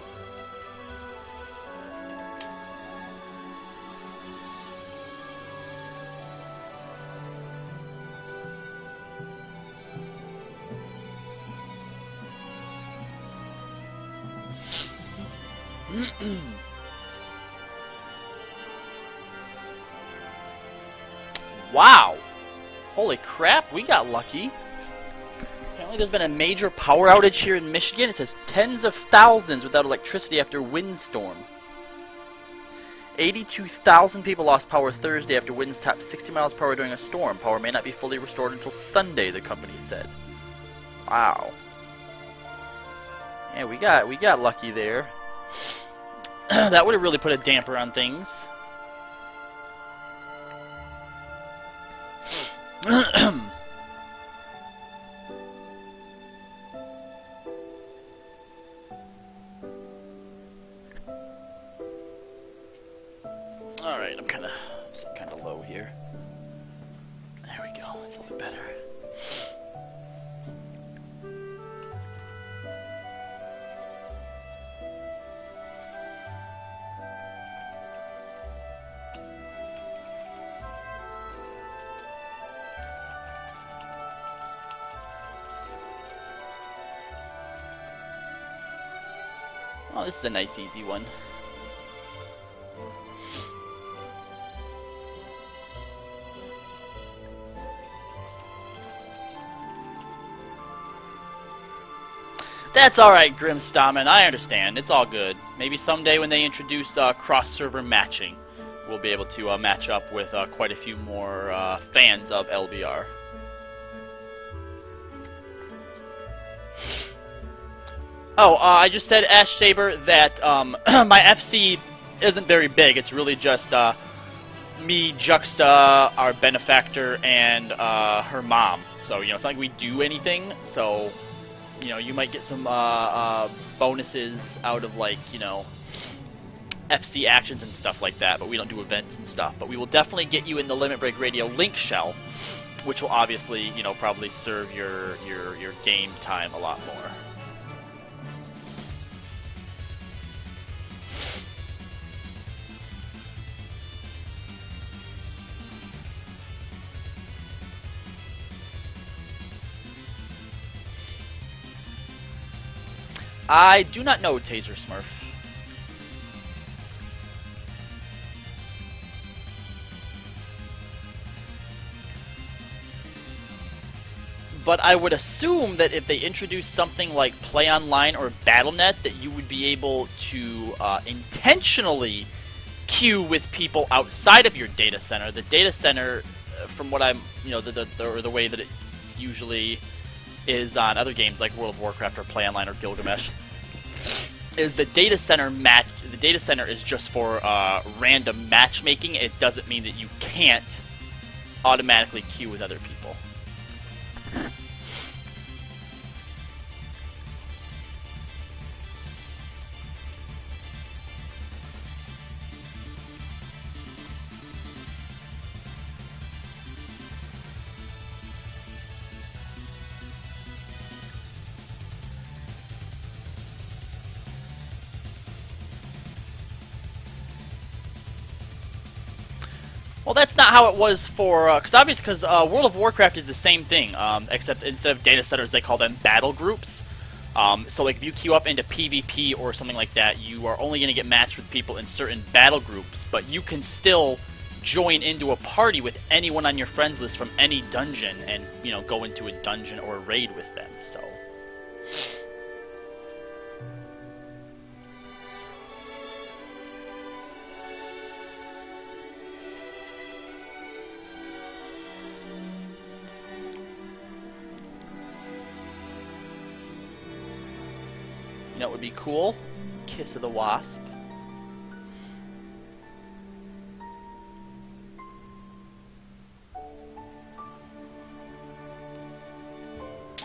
Wow! Holy crap, we got lucky. Apparently there's been a major power outage here in Michigan. It says tens of thousands without electricity after windstorm. 82,000 people lost power Thursday after winds topped 60 miles per hour during a storm. Power may not be fully restored until Sunday, the company said. Wow. Yeah, we got lucky there. That would have really put a damper on things. Alright, I'm kinda low here. There we go, it's a little bit better. Oh, this is a nice easy one. That's alright, Grimstamen. I understand. It's all good. Maybe someday when they introduce cross-server matching, we'll be able to match up with quite a few more fans of LBR. Oh, I just said, Ash Saber, that my FC isn't very big. It's really just me, Juxta, our benefactor, and her mom. So, you know, it's not like we do anything, so... You know, you might get some bonuses out of, like, you know, FC actions and stuff like that, but we don't do events and stuff. But we will definitely get you in the Limit Break Radio link shell, which will obviously, you know, probably serve your game time a lot more. I do not know Taser Smurf. But I would assume that if they introduce something like Play Online or Battle.net, that you would be able to intentionally queue with people outside of your data center. The data center, from what I'm, you know, the way that it usually is on other games like World of Warcraft or Play Online or Gilgamesh, is the data center match. The data center is just for random matchmaking. It doesn't mean that you can't automatically queue with other people. Well, that's not how it was for, because World of Warcraft is the same thing, except instead of data centers, they call them battle groups. So, like, if you queue up into PvP or something like that, you are only going to get matched with people in certain battle groups, but you can still join into a party with anyone on your friends list from any dungeon and, you know, go into a dungeon or a raid with them, so... You know what would be cool? Kiss of the Wasp.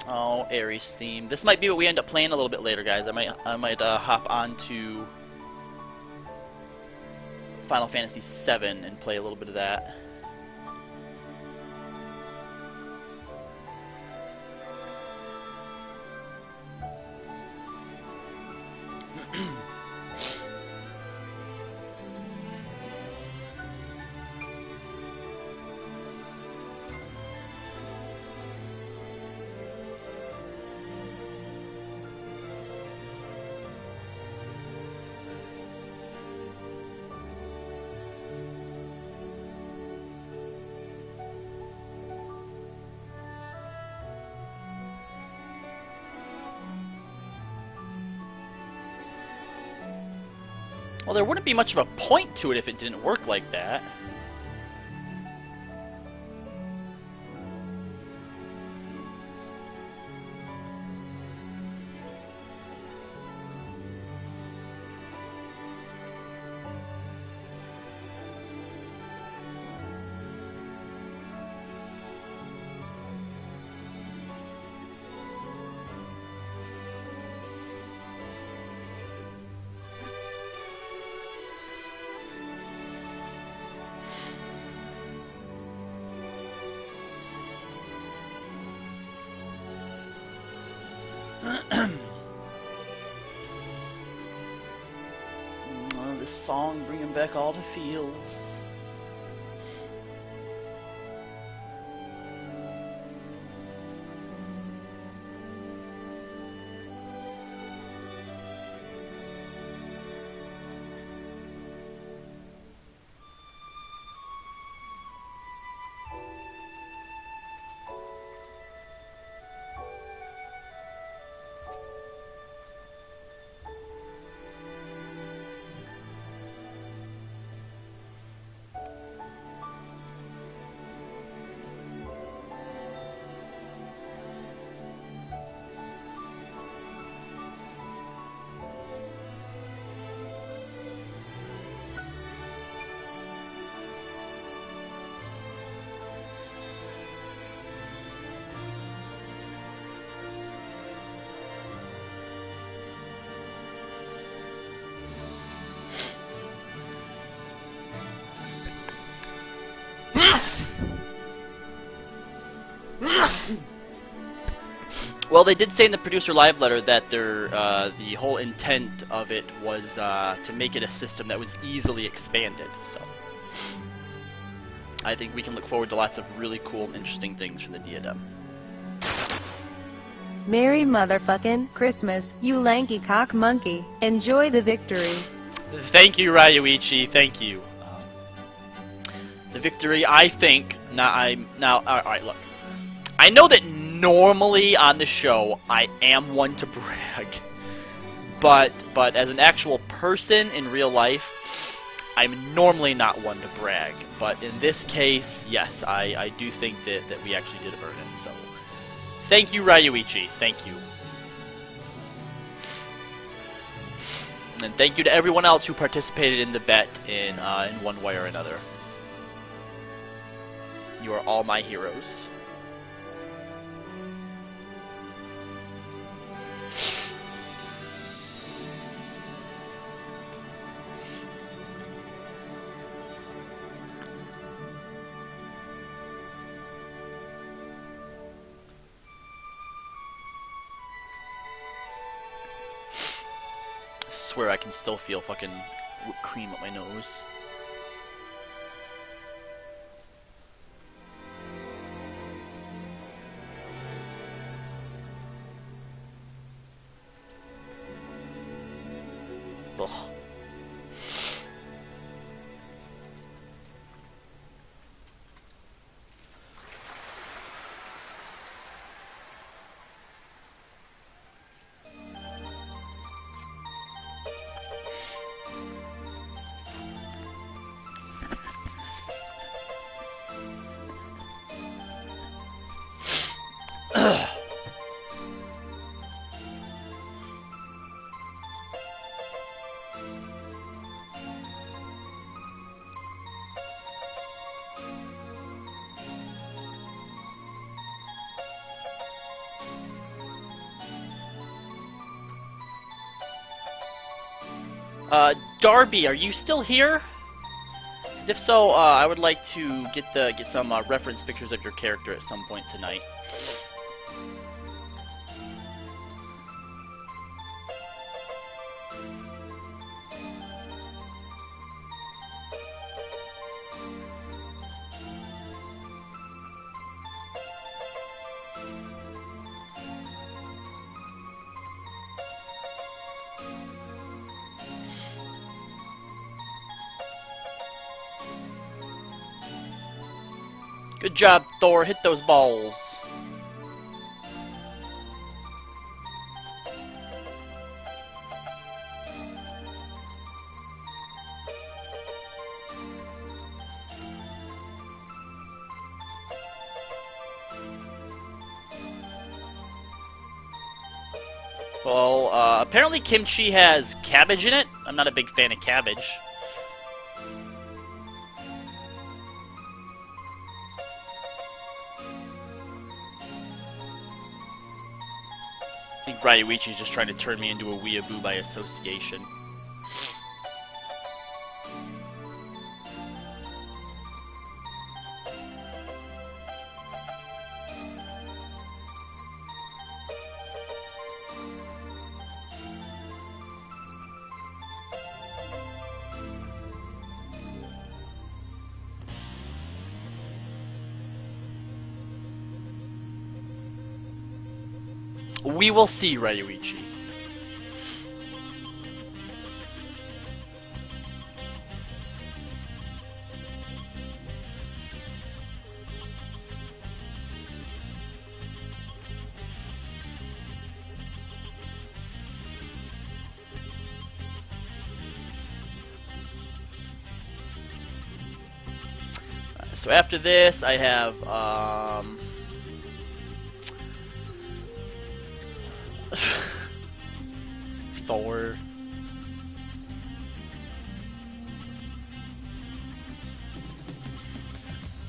Oh, Ares theme. This might be what we end up playing a little bit later, guys. I might hop on to Final Fantasy VII and play a little bit of that. Well, there wouldn't be much of a point to it if it didn't work like that. Oh, this song bringing back all the feels. Well, they did say in the producer live letter that the whole intent of it was to make it a system that was easily expanded. So I think we can look forward to lots of really cool and interesting things from the diadem. Merry motherfucking Christmas, you lanky cock monkey. Enjoy the victory. Thank you, Ryuichi. Thank you. The victory, I think. All right. Look, I know that normally on the show I am one to brag, but as an actual person in real life, I'm normally not one to brag. But in this case, yes, I do think that we actually did earn it. So, thank you, Ryuichi. Thank you. And thank you to everyone else who participated in the bet in one way or another. You are all my heroes. I swear I can still feel fucking whipped cream up my nose. Ugh. Darby, are you still here? 'Cause if so, I would like to get some reference pictures of your character at some point tonight. Good job, Thor. Hit those balls. Well, apparently kimchi has cabbage in it. I'm not a big fan of cabbage. I think Ryuichi's just trying to turn me into a weeaboo by association. We will see, Ryuichi. So after this, I have, Thor.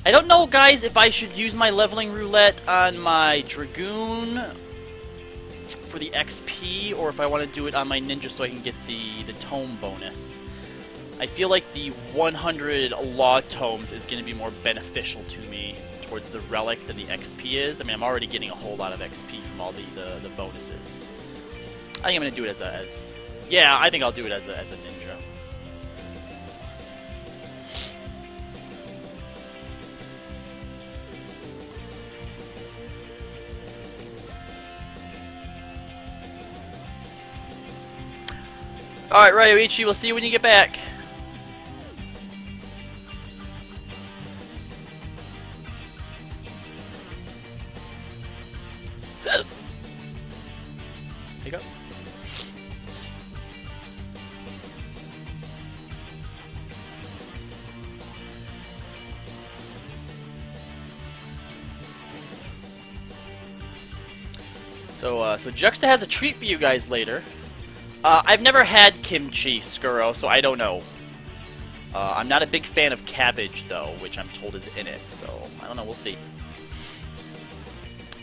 I don't know, guys, if I should use my leveling roulette on my Dragoon for the XP, or if I want to do it on my Ninja so I can get the tome bonus. I feel like the 100 Law Tomes is going to be more beneficial to me towards the relic than the XP is. I mean, I'm already getting a whole lot of XP from all the bonuses. I think I'm gonna do it as yeah, I think I'll do it as a ninja. Alright, Ryoichi, we'll see you when you get back. There you go. So Juxta has a treat for you guys later. I've never had kimchi, Skuro, so I don't know. I'm not a big fan of cabbage, though, which I'm told is in it, so I don't know, we'll see.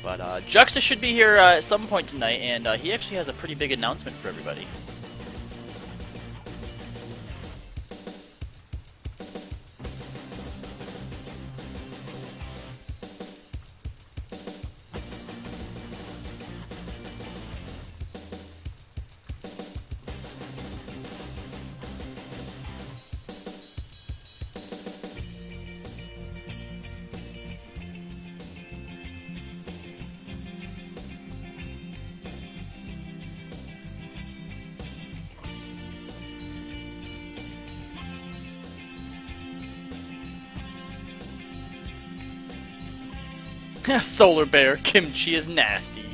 But Juxta should be here at some point tonight, and he actually has a pretty big announcement for everybody. Solar Bear, kimchi is nasty.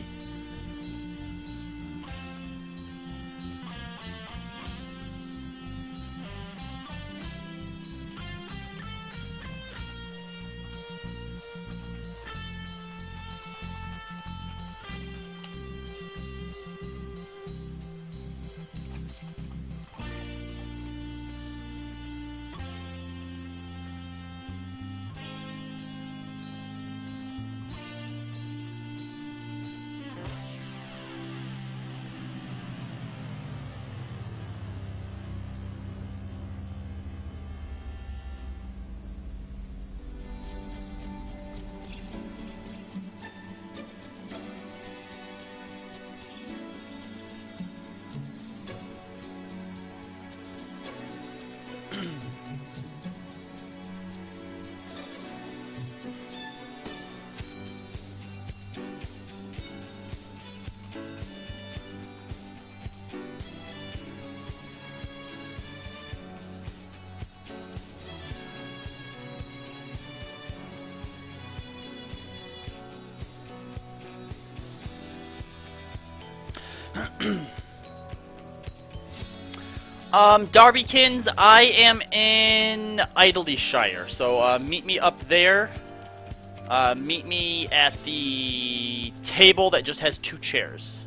Darbykins, I am in Idleshire, so meet me up there. Meet me at the table that just has 2 chairs.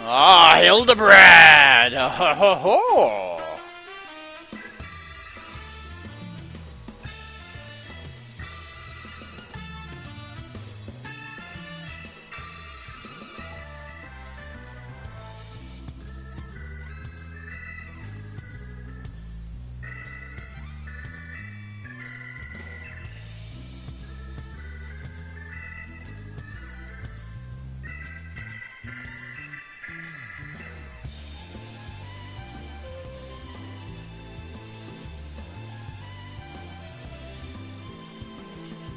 Ah, Hildebrand! Ho ho ho!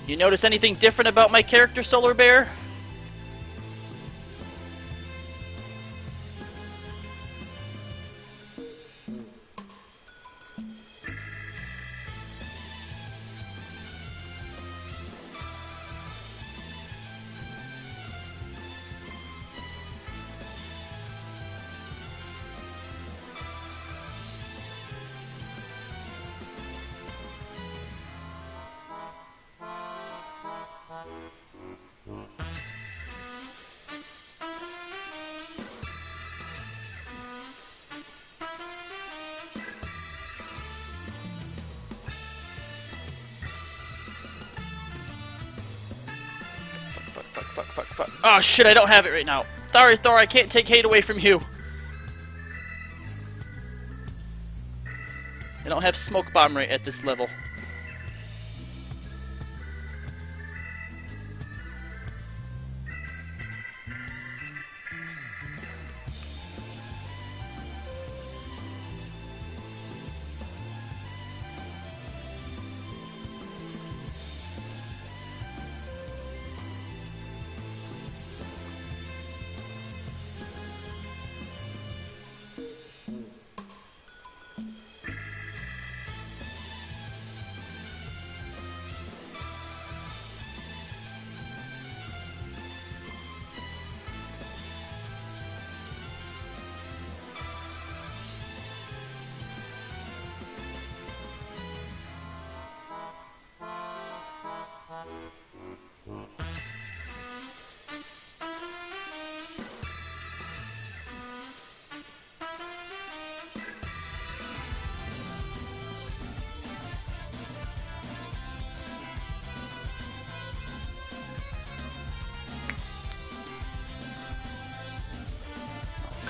You notice anything different about my character, Solar Bear? Fuck. Oh shit, I don't have it right now. Sorry, Thor, I can't take hate away from you. I don't have smoke bomb rate at this level.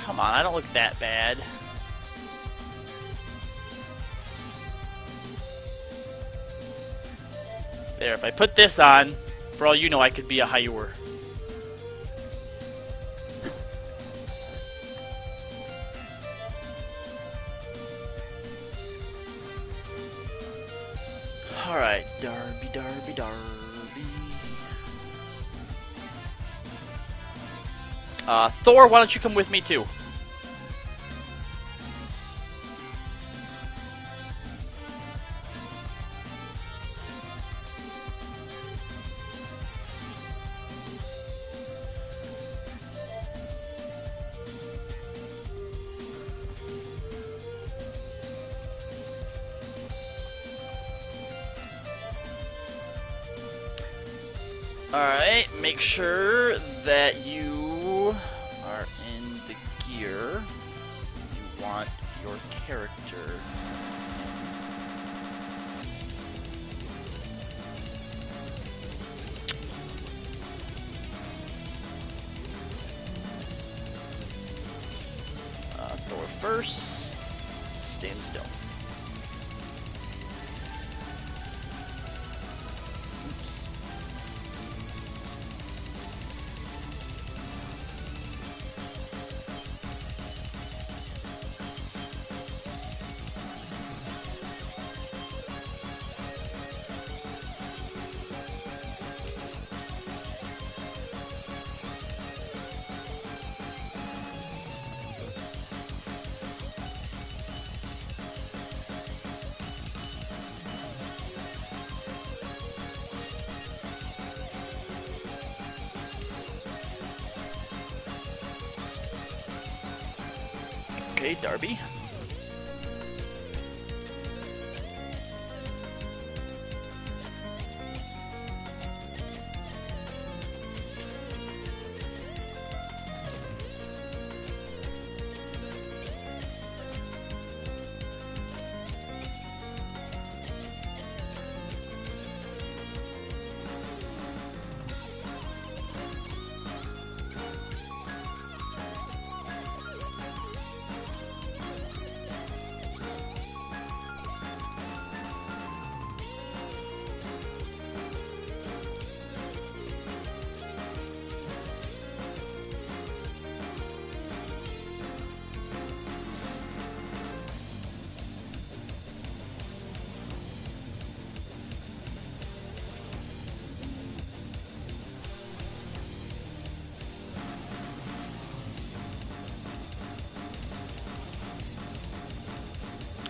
Come on, I don't look that bad. There, if I put this on, for all you know, I could be a Hyur. Alright, Darby, Darby, Darby. Thor, why don't you come with me too? Alright, make sure that you are in the gear. You want your character. Thor first. Stand still. Okay, Darby.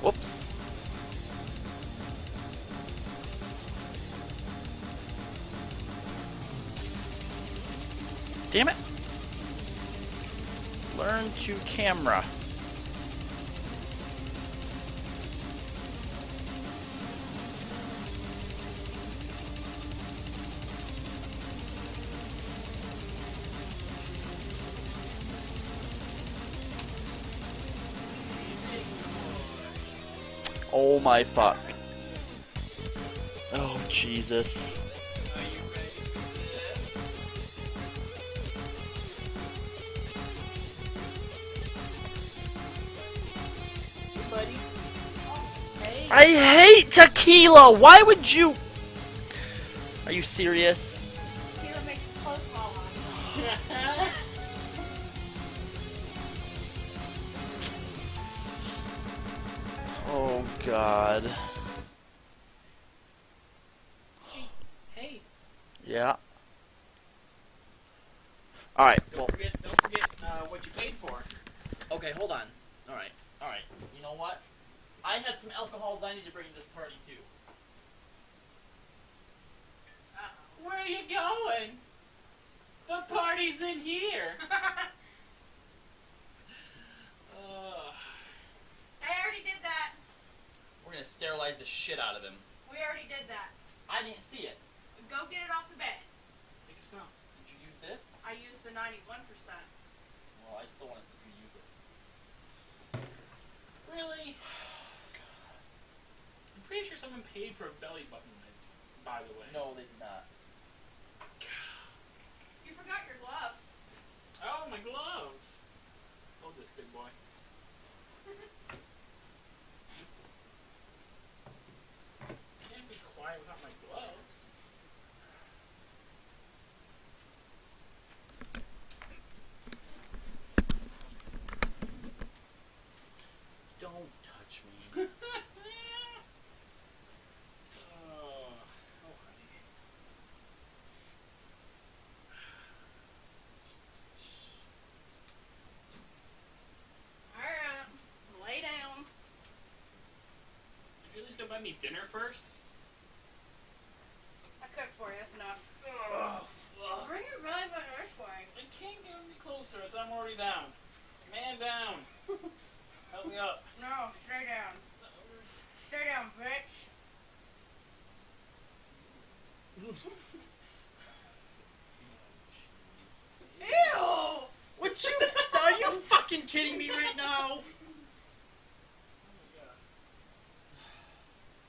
Whoops. Damn it. Learn to camera. Oh my fuck. Oh Jesus. I hate tequila! Why would you... Are you serious? Tequila makes his clothes fall off. Oh, God. Hey, Yeah. Alright, well... don't forget what you paid for. Okay, hold on. Alright. You know what? I have some alcohol that I need to bring to this party, too. Where are you going? The party's in here. I already did that. We're gonna sterilize the shit out of him. We already did that. I didn't see it. Go get it off the bed. Take a smell. Did you use this? I used the 91%. Well, I still want to see you use it. Really? I'm pretty sure someone paid for a belly button lid, by the way. No, they did not. You forgot your gloves. Oh, my gloves. Hold this, big boy. Can't be quiet without my gloves. Don't touch me. Oh, honey. Alright. Lay down. Did you at least go buy me dinner first? I cooked for you. That's enough. Oh, fuck. Bring your belly button this way. I can't get any closer as I'm already down. Man down. Help me up. No, stay down. Stay down, bitch. Ew! What you... Are you fucking kidding me right now?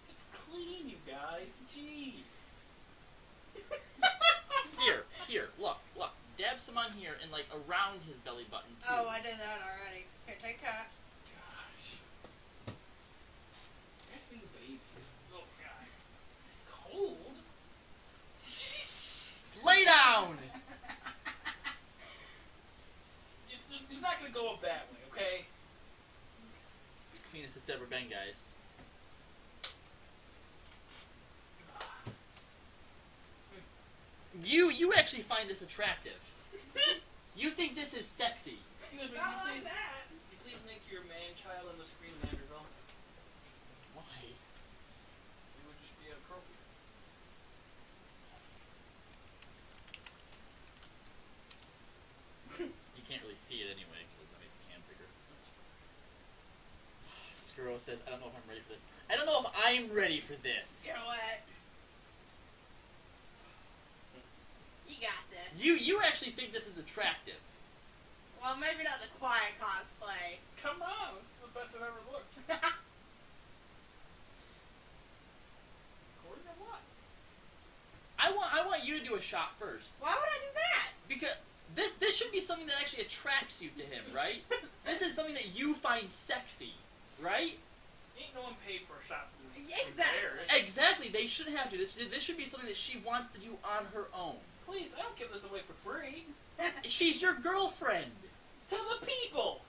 It's clean, you guys. Jeez. Here, look. Dab some on here and, like, around his belly button, too. Oh, I did that already. Here, take that. Gosh. I have to be babies. Oh, God. It's cold. Lay down! It's not going to go up that way, okay? The cleanest it's ever been, guys. You actually find this attractive. You think this is sexy. Excuse me, Not like that. can you please make your man-child on the screen Vanderbilt? Why? It would just be inappropriate. You can't really see it anyway, because I make the cam bigger. Skuro says, I don't know if I'm ready for this. I don't know if I'm ready for this. You know what? You got this. You actually think this is attractive. Well, maybe not the quiet cosplay. Come on, this is the best I've ever looked. According to what? I want you to do a shot first. Why would I do that? Because this should be something that actually attracts you to him, right? This is something that you find sexy, right? Ain't no one paid for a shot from me. Exactly. Exactly. They shouldn't have to. This should be something that she wants to do on her own. Please, I don't give this away for free. She's your girlfriend. To the people.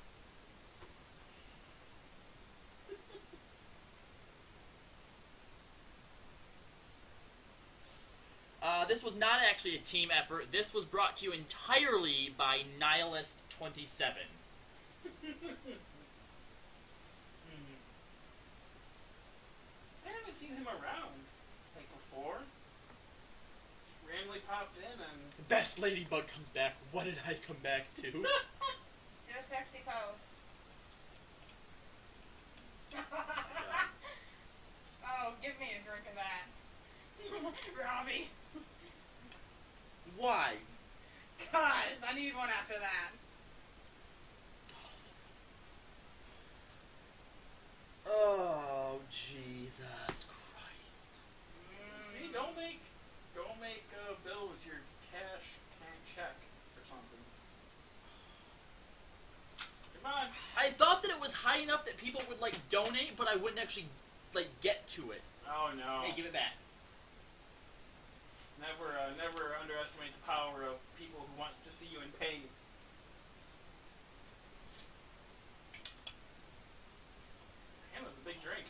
This was not actually a team effort. This was brought to you entirely by Nihilist27. I haven't seen him around, like, before. Just randomly popped in and... Best Ladybug comes back. What did I come back to? Do a sexy pose. Oh, give me a drink of that. Robbie. Why? Cause I need one after that. Oh, Jesus Christ. See, don't make Bill with your cash check or something. Come on. I thought that it was high enough that people would, like, donate, but I wouldn't actually like get to it. Oh no. Hey, give it back. Never underestimate the power of people who want to see you in pain. Damn, that's a big drink.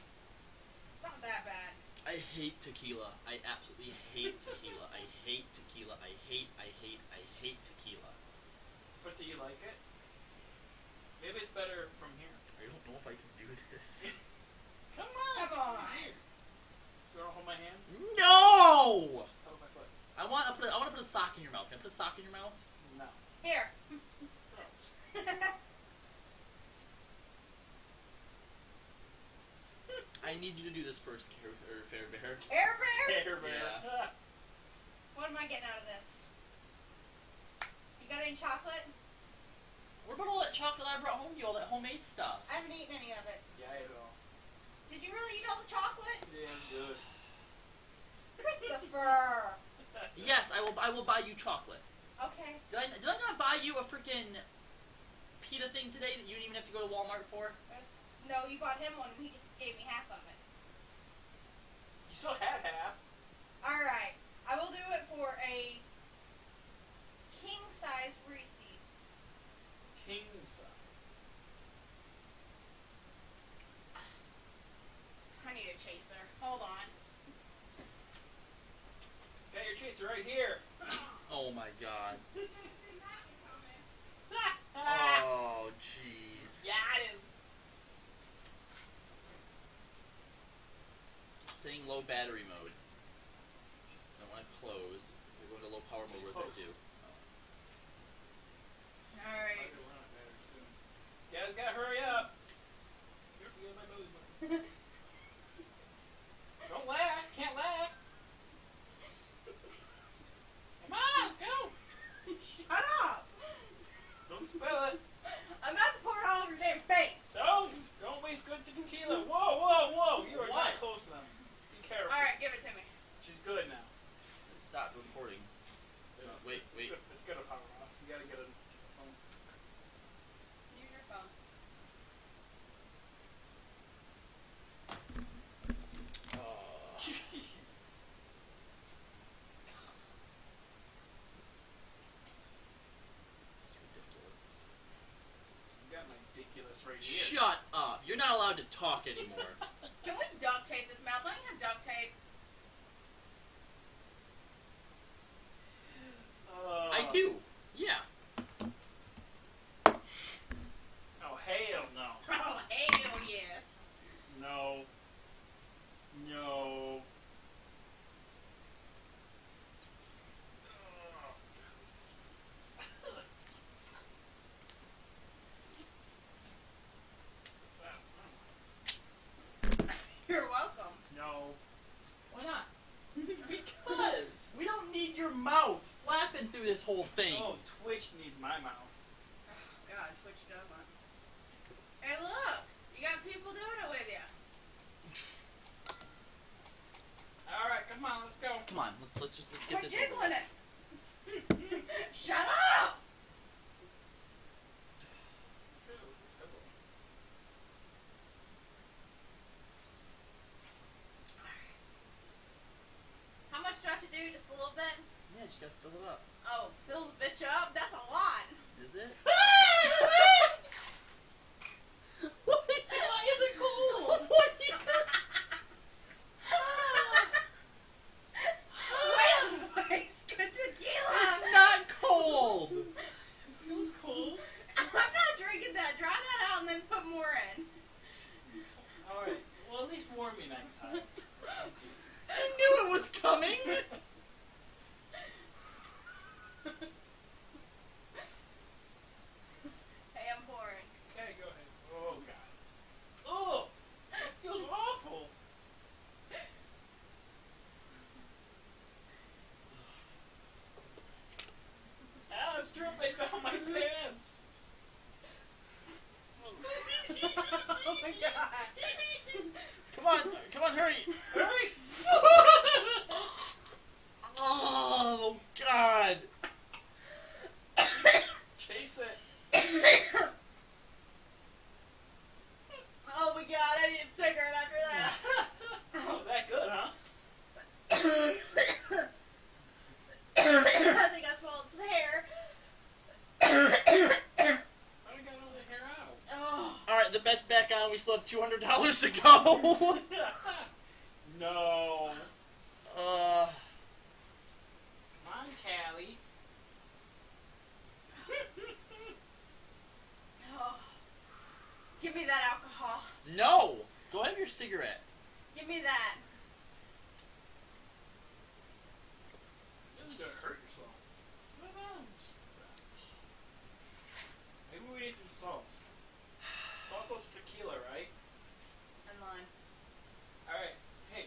It's not that bad. I hate tequila. I absolutely hate tequila. I hate tequila. I hate tequila. But do you like it? Maybe it's better from here. I don't know if I can do this. Come on! Come on. Here. You wanna hold my hand? No! Hold my foot. I want to put a sock in your mouth. Can I put a sock in your mouth? No. Here. Gross. I need you to do this first, Fair Bear. Care Bear? Care Bear. Yeah. What am I getting out of this? You got any chocolate? What about all that chocolate I brought home to you, all that homemade stuff? I haven't eaten any of it. Yeah, I ate it all. Did you really eat all the chocolate? Yeah, good. Christopher! Yes, I will buy you chocolate. Okay. Did I not buy you a freaking pita thing today that you didn't even have to go to Walmart for? No, you bought him one and he just gave me half of it. You still had half. Alright. I will do it for a king-size Reese's. King size. I need a chaser. Hold on. Got your chaser right here. Oh my god. Ah, Oh jeez. got him. Staying low battery mode. I want to close. I go into low power mode. What does that do? Alright. Guys, gotta hurry up. You're feeling my belly button. Don't laugh. Can't laugh. Come on, let's go. Shut up! Don't spill it. I'm about to pour it all over your damn face. Don't waste good tequila. Whoa. You are What? not close enough. Be careful. Alright, give it to me. She's good now. Stop recording. Wait. It's gonna power off. You gotta get a phone. Use your phone. Oh. Jeez. Ridiculous. You got my ridiculous right here. Shut up. You're not allowed to talk anymore. Can we duct tape this mouth? Don't you have duct tape? I do. Yeah. Oh, hell no. Oh, hell yes. No. You're welcome. No. Why not? Because we don't need your mouth flapping through this whole thing. Oh, Twitch needs my mouth. God, Twitch doesn't. Hey, look! You got people doing it with you. Alright, come on, let's go. Come on, let's get Quit this jiggling over. it! Shut up! How much do I have to do? Just a little bit? Yeah, just gotta fill it up. Oh, fill the bitch up? That's a lot. Is it? Why is it cold? Wait, good tequila. It's not cold. It feels cold. I'm not drinking that. Dry that out and then put more in. Alright, well, at least warn me next time. I knew it was coming. Hey, I'm pouring. Okay, go ahead. Oh, God. Oh, it feels awful. Ah, it's dripping down my pants. Oh my god. Come on, hurry. Hurry. Oh God. Chase it. Oh my god, I need a cigarette after that. we still have $200 to go. No. uh, Come on, Callie. Oh. Give me that alcohol. no. Go have your cigarette. Give me that. You're gonna hurt yourself. Maybe we need some salt. Salt goes with tequila, right? I'm lying. Alright. Hey,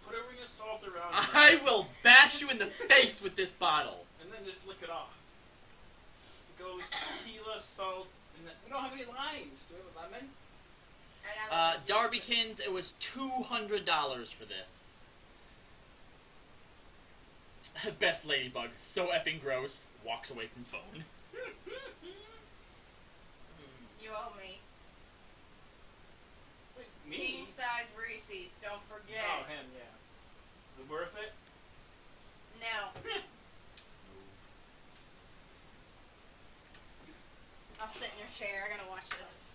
put a ring of salt around it. I will bash you in the face with this bottle. And then just lick it off. It goes tequila, salt, and then... We don't have any limes. Do we have a lemon? Darbykins, it was $200 for this. Best Ladybug, so effing gross. Walks away from phone. You owe me. Wait, me? King size Reese's, don't forget. Oh, him, yeah. Is it worth it? No. I'll sit in your chair. I gotta watch this.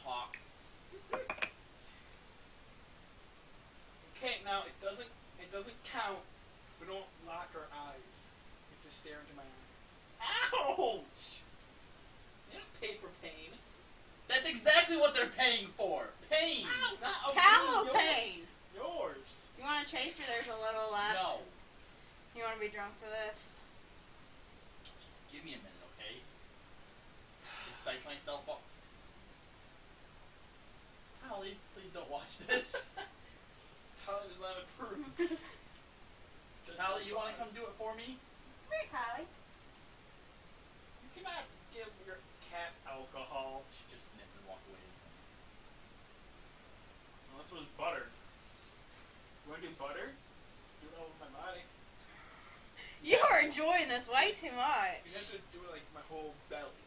Talk. Okay, now it doesn't count if we don't lock our eyes. You have to stare into my eyes. Ouch! You don't pay for pain. That's exactly what they're paying for. Pain. Ow, not Kallo yours. pain. Yours. You want a chaser? There's a little left. No. You want to be drunk for this? Give me a minute, okay? Psych myself up. Holly, please don't watch this. Tyler did not approve. Holly, you want to come do it for me? Here, Kylie. You cannot give your cat alcohol. She just sniffed and walked away. Unless it was butter. You want to do butter? Do it all over my body. You are enjoying this way too much. You have to do it like my whole belly.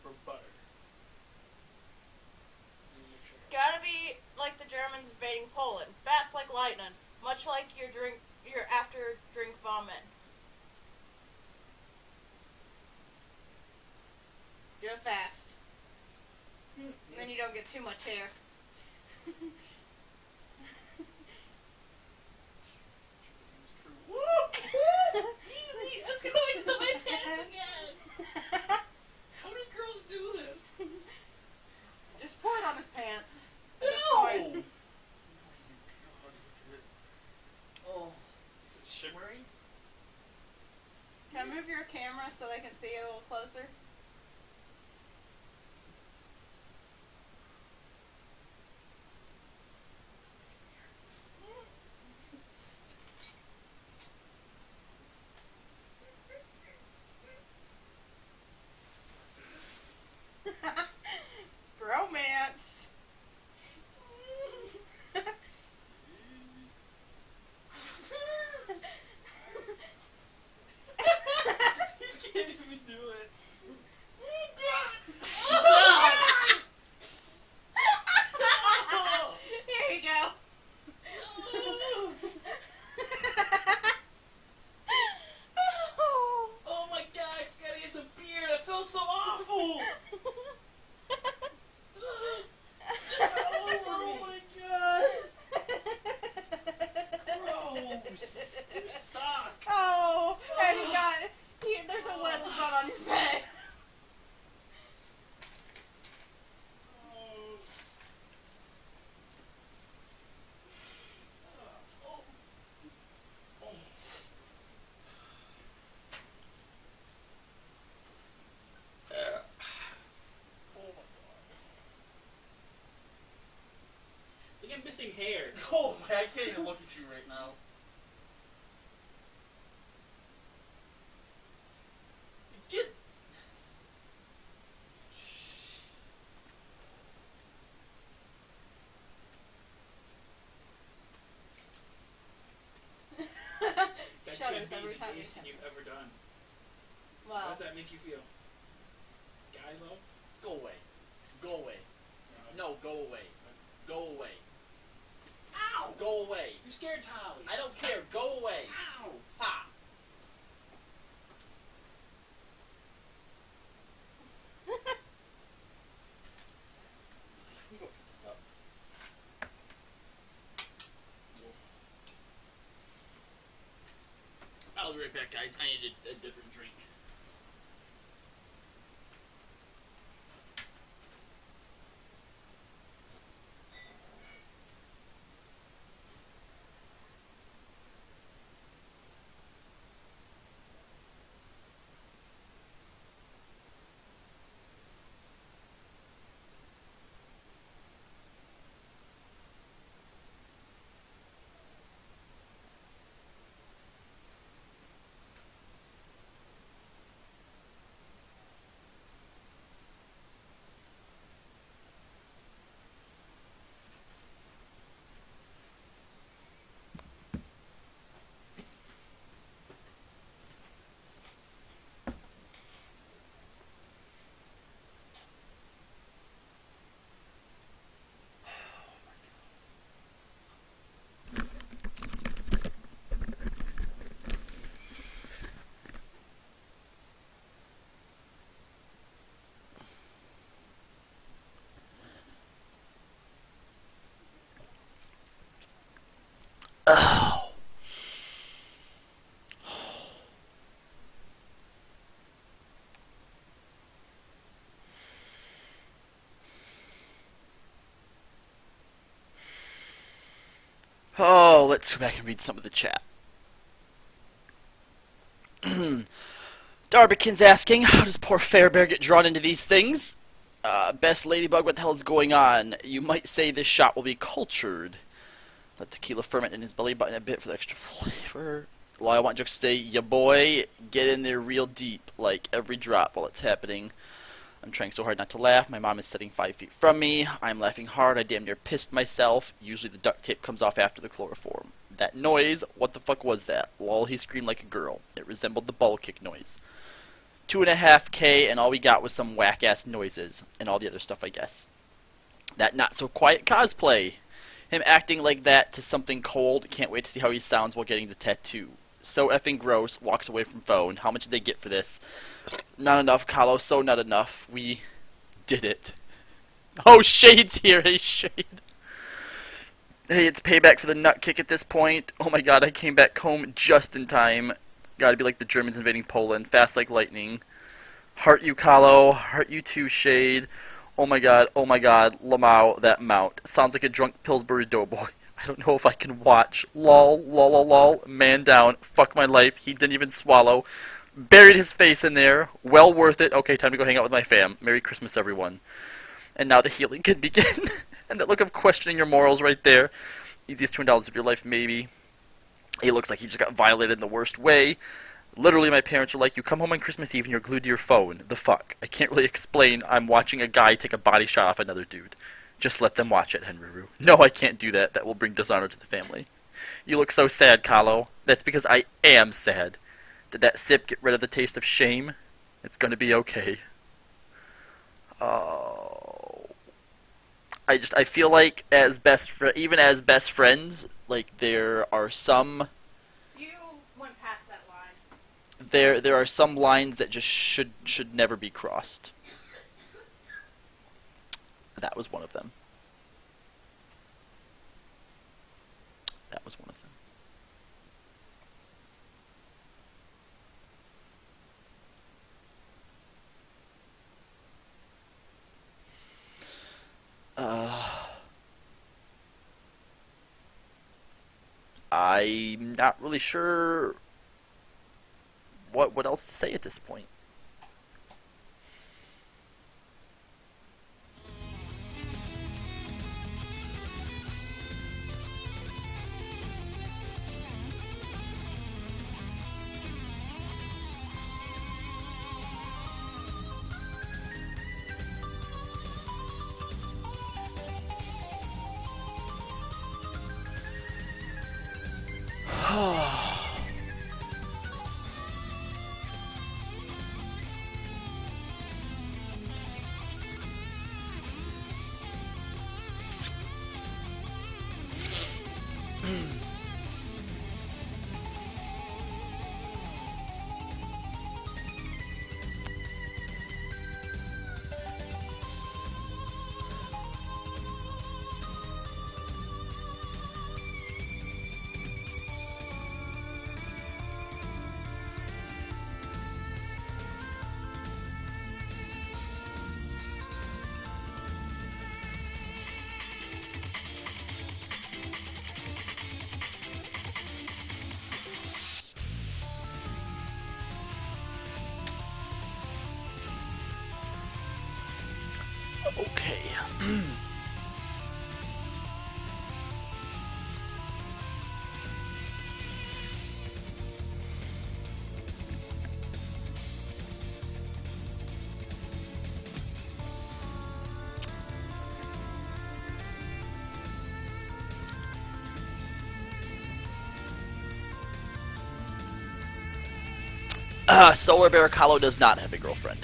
For butter. Gotta be like the Germans invading Poland. Fast like lightning. Much like your after drink vomit. Do it fast. And then you don't get too much air. Easy! It's going to my pants again! How do girls do this? Just pour it on his pants. No! Oh. Is it shimmery? Can I move your camera so they can see it a little closer? Bromance. You can't even do it. Here you go. Oh my god, I forgot he has a beard. I felt so awful. Oh my god. Gross. You suck. Oh, and there's a wet spot on your bed. Look at missing hair. Go away, I can't even look at you right now. Get... That Shudders could be every the time you gayest thing touch you've ever done. How Wow. does that make you feel? Guy love? Go away. Go away. No, go away. Go away. Ow! Go away. You scared Tolly. I don't care. Go away. Ow! Ha! right back, guys. I need a different drink. Oh. Oh, let's go back and read some of the chat. Darbikin's asking, how does poor Fairbear get drawn into these things? Best Ladybug, what the hell is going on? You might say this shot will be cultured. Let tequila ferment in his belly button a bit for the extra flavor. All I want Jux to say, ya boy, get in there real deep, like every drop while it's happening. I'm trying so hard not to laugh. My mom is sitting 5 feet from me. I'm laughing hard. I damn near pissed myself. Usually the duct tape comes off after the chloroform. That noise, what the fuck was that? Lol, he screamed like a girl. It resembled the ball kick noise. 2.5K, and all we got was some whack-ass noises, and all the other stuff, I guess. That not-so-quiet cosplay. Him acting like that to something cold. Can't wait to see how he sounds while getting the tattoo. So effing gross. Walks away from phone. How much did they get for this? Not enough, Kallo. So not enough. We did it. Oh, Shade's here. Hey, Shade. Hey, it's payback for the nut kick at this point. Oh my god, I came back home just in time. Gotta be like the Germans invading Poland. Fast like lightning. Heart you, Kallo. Heart you too, Shade. Oh my god, Lamau, that mount. Sounds like a drunk Pillsbury Doughboy. I don't know if I can watch. Lol, lol, lol, lol. Man down. Fuck my life. He didn't even swallow. Buried his face in there. Well worth it. Okay, time to go hang out with my fam. Merry Christmas, everyone. And now the healing can begin. And that look of questioning your morals right there. Easiest $2 of your life, maybe. He looks like he just got violated in the worst way. Literally, my parents are like, you come home on Christmas Eve and you're glued to your phone. The fuck? I can't really explain. I'm watching a guy take a body shot off another dude. Just let them watch it, Henruru. No, I can't do that. That will bring dishonor to the family. You look so sad, Kallo. That's because I am sad. Did that sip get rid of the taste of shame? It's gonna be okay. Oh. I feel like even as best friends, like there are some... You went past that line. There are some lines that just should never be crossed. That was one of them. That was one of them. I'm not really sure what else to say at this point. Okay. Solar Bear Kallo does not have a girlfriend.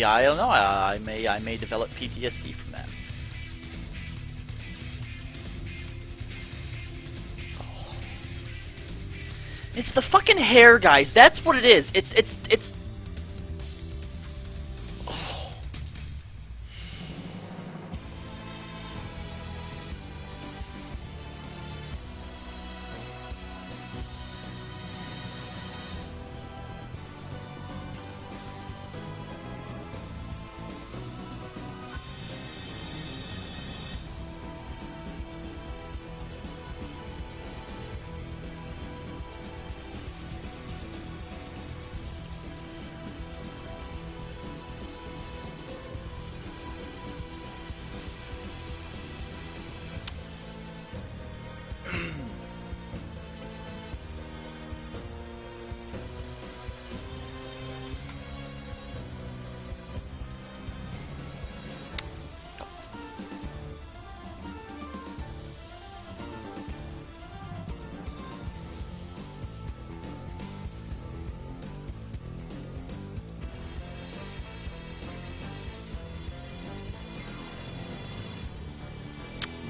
I don't know. I may develop PTSD from that. Oh. It's the fucking hair, guys. That's what it is. It's. Oh.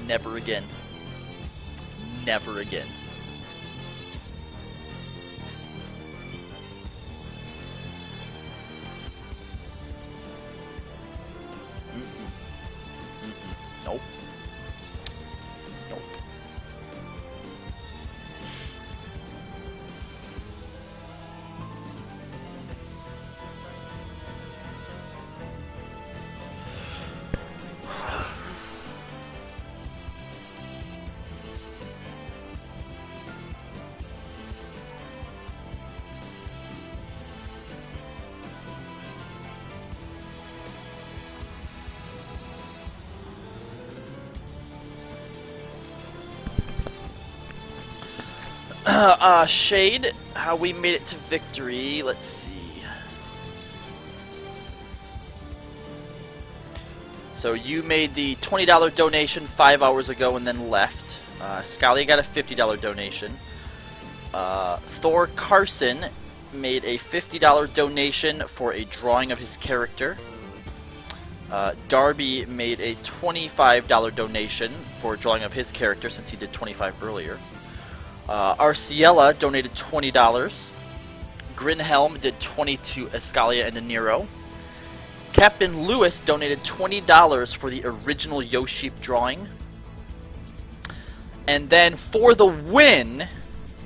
Never again. Never again. Nope. Nope. Shade, how we made it to victory. Let's see. So you made the $20 donation 5 hours ago and then left. Scalia got a $50 donation. Thor Carson made a $50 donation for a drawing of his character. Darby made a $25 donation for a drawing of his character since he did 25 earlier. Arciella donated $20. Grinhelm did 20 to Escalia and De Niro. Captain Lewis donated $20 for the original Yoshi drawing. And then for the win,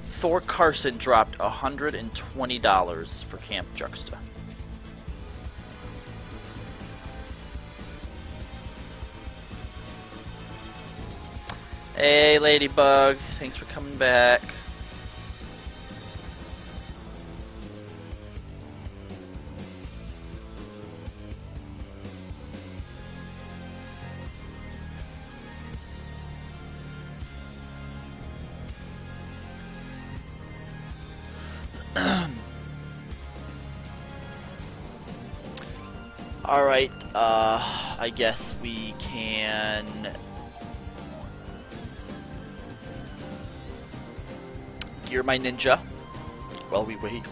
Thor Carson dropped $120 for Camp Juxta. Hey, Ladybug. Thanks for coming back. Alright, I guess we can gear my ninja while we wait.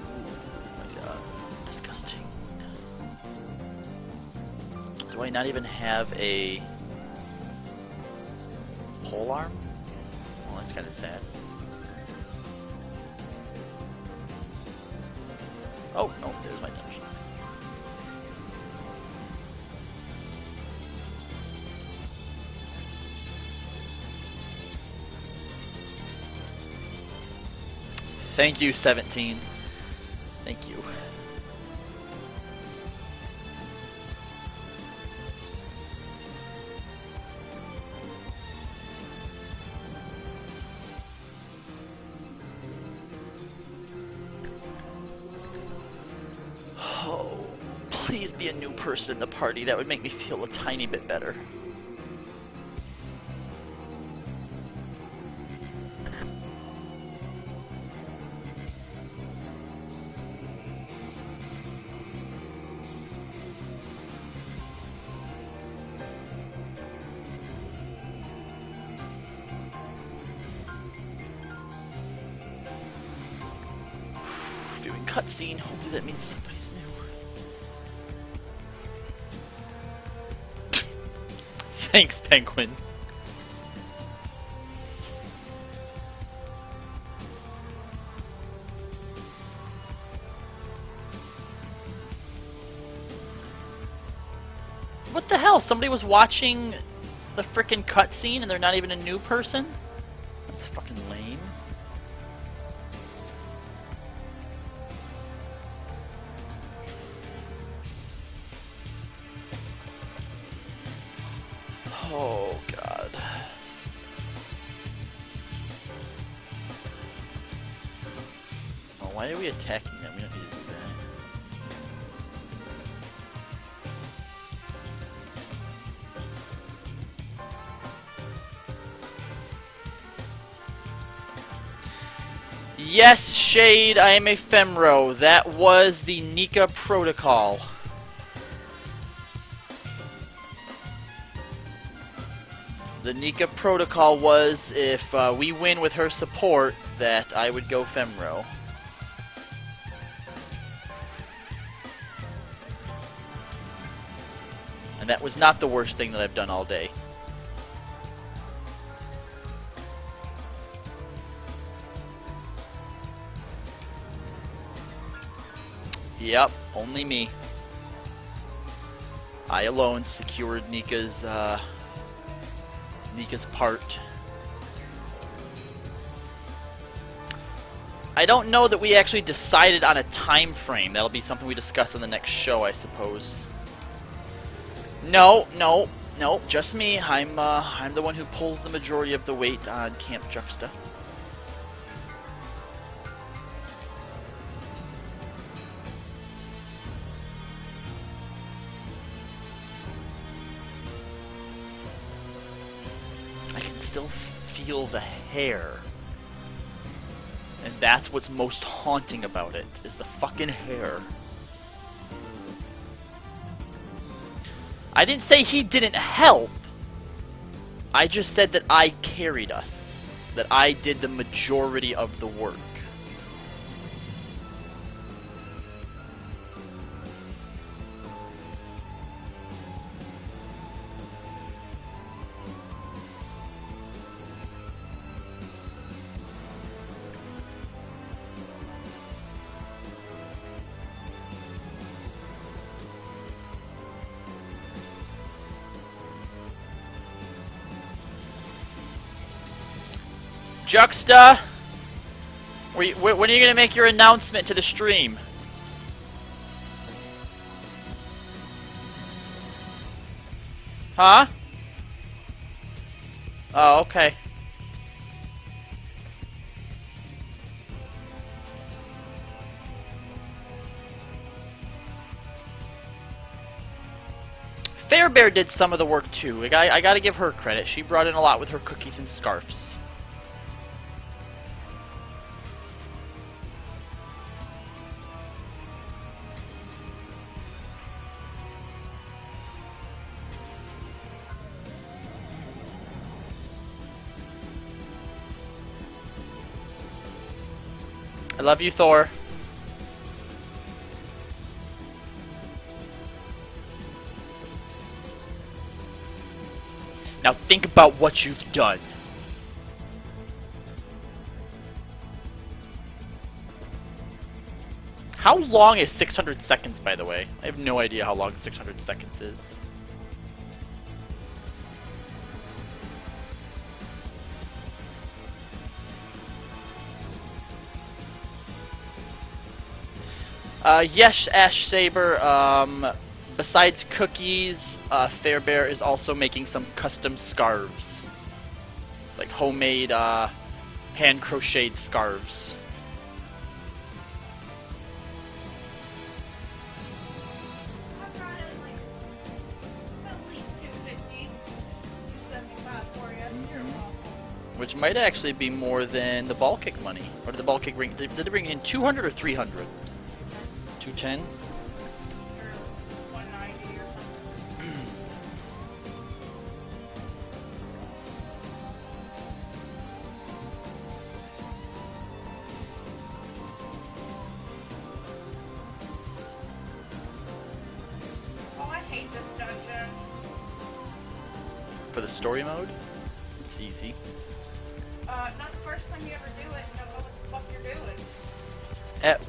Oh my god, disgusting. Do I not even have a pole arm? Well, that's kind of sad. Oh, no, there's my ninja. Thank you, 17. Thank you. please be a new person in the party. That would make me feel a tiny bit better. Viewing cutscene. Hopefully that means somebody's new. Thanks, Penguin. What the hell? Somebody was watching the frickin' cutscene and they're not even a new person? That's fucking lame. Oh, God. Oh, why are we attacking them? We don't need to do that. Yes, Shade, I am a Femro. That was the Nika Protocol. The Nika Protocol was, if we win with her support, that I would go Femro. And that was not the worst thing that I've done all day. Yep, only me. I alone secured Nika's part. I don't know that we actually decided on a time frame. That'll be something we discuss in the next show, I suppose. No, just me. I'm the one who pulls the majority of the weight on Camp Juxta. I can still feel the hair. And that's what's most haunting about it, is the fucking hair. I didn't say he didn't help. I just said that I carried us. That I did the majority of the work. Juxta, when are you going to make your announcement to the stream? Huh? Oh, okay. Fairbear did some of the work too. I gotta give her credit. She brought in a lot with her cookies and scarves. I love you, Thor. Now think about what you've done. How long is 600 seconds, by the way? I have no idea how long 600 seconds is. Yes, Ash Saber. Besides cookies, Fairbear is also making some custom scarves, like homemade, hand-crocheted scarves. Which might actually be more than the ball kick money. Or did the ball kick bring? Did they bring in 200 or 300? 210. Or 190 or something. Oh, I hate this dungeon. For the story mode, it's easy. Not the first time you ever do it, you don't know what the fuck you're doing.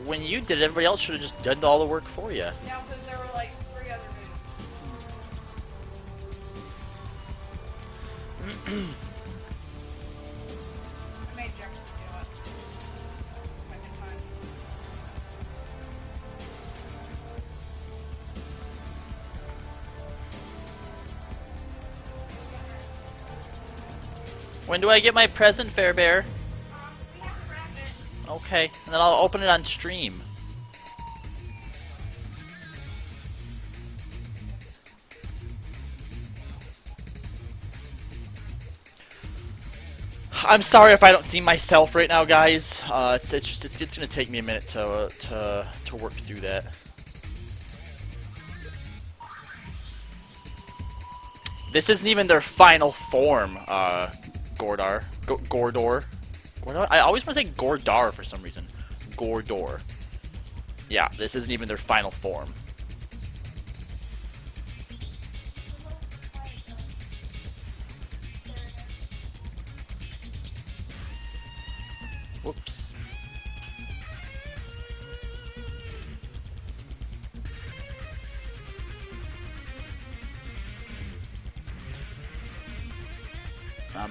When you did it, everybody else should have just done all the work for you. Now, because there were like 3 other moves. I made Jefferson do it. Second time. When do I get my present, Fairbear? We have to wrap it. Okay, and then I'll open it on stream. I'm sorry if I don't see myself right now, guys. It's gonna take me a minute to work through that. This isn't even their final form, Gordor. Gordor. I always want to say Gordar for some reason. Gordor. Yeah, this isn't even their final form. Whoops.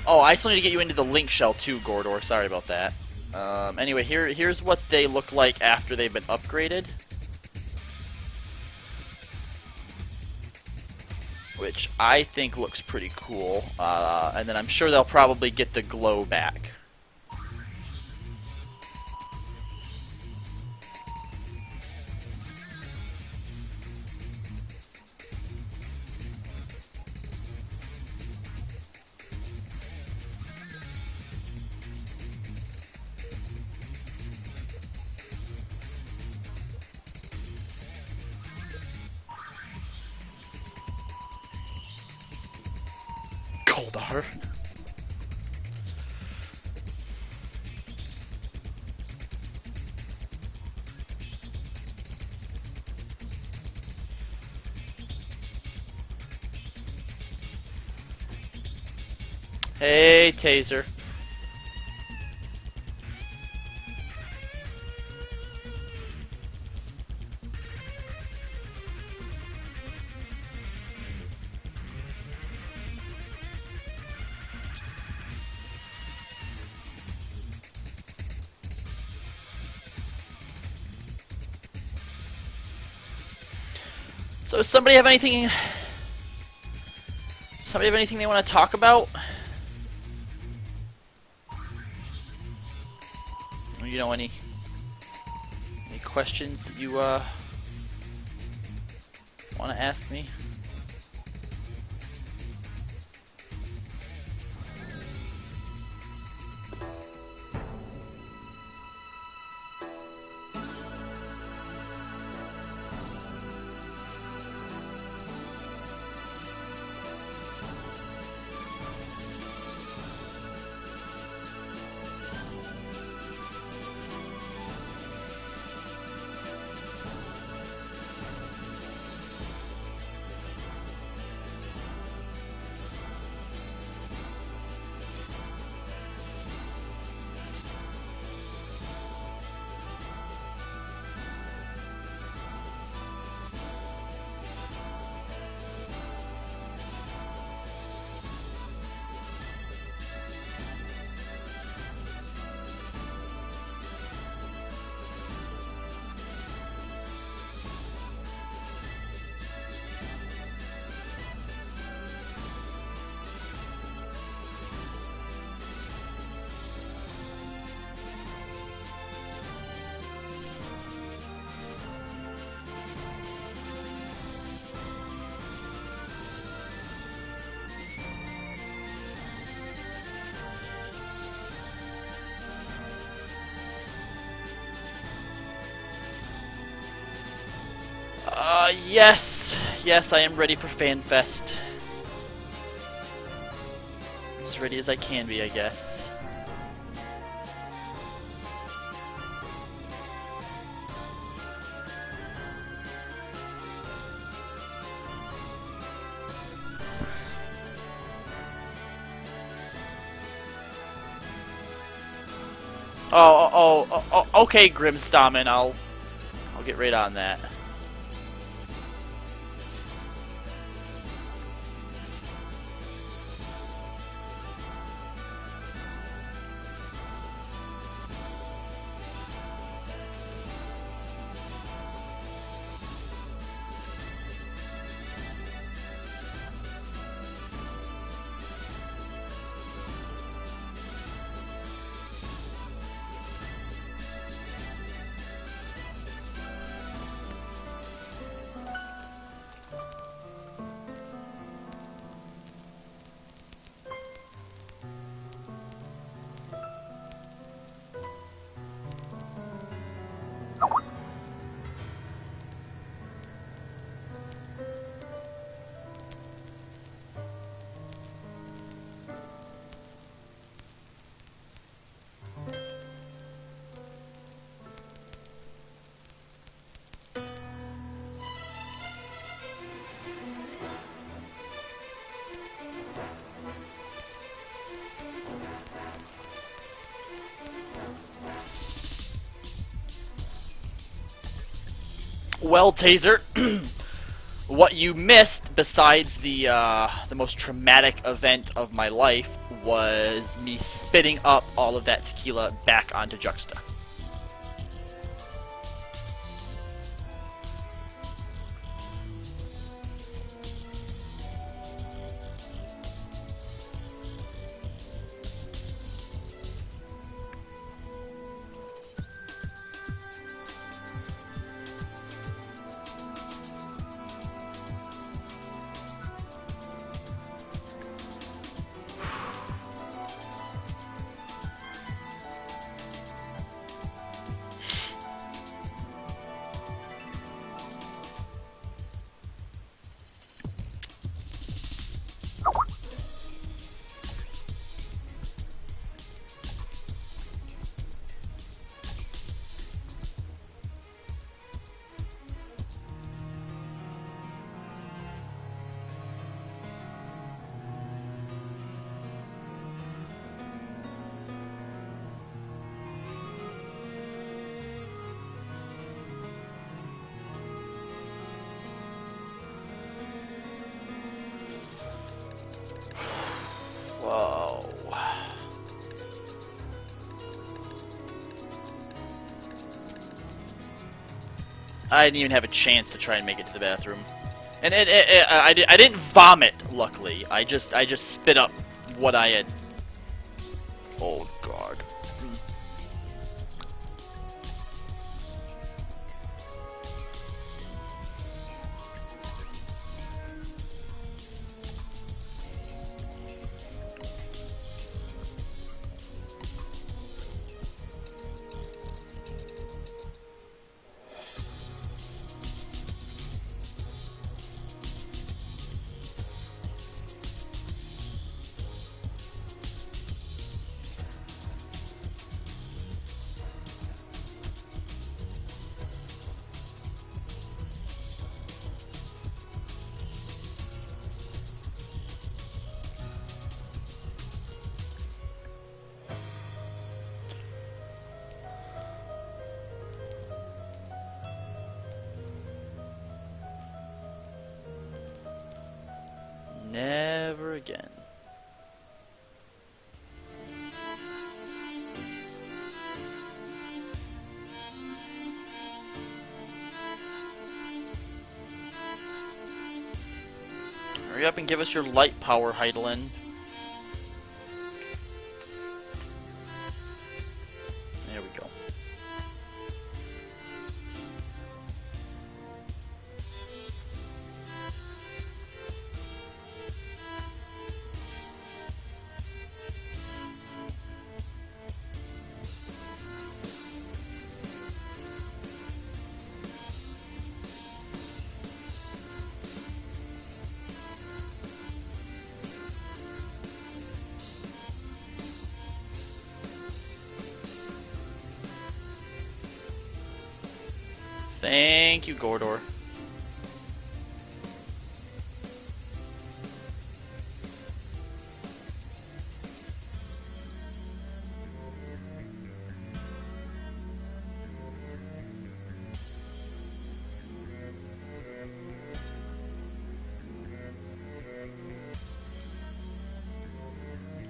Oh, I still need to get you into the link shell too, Gordor. Sorry about that. Anyway, here's what they look like after they've been upgraded. Which I think looks pretty cool. And then I'm sure they'll probably get the glow back. Goldar. Hey, Taser. So, somebody have anything? Somebody have anything they want to talk about? You know, any questions that you want to ask me? Yes, yes, I am ready for FanFest. As ready as I can be, I guess. Okay, Grimstommen, I'll get right on that. Well, Taser, what you missed, besides the most traumatic event of my life, was me spitting up all of that tequila back onto Juxta. Whoa. I didn't even have a chance to try and make it to the bathroom. And I didn't vomit, luckily. I just spit up what I had. Oh, God. Never again. Hurry up and give us your light power, Heidelin. There we go. Thank you, Gordor.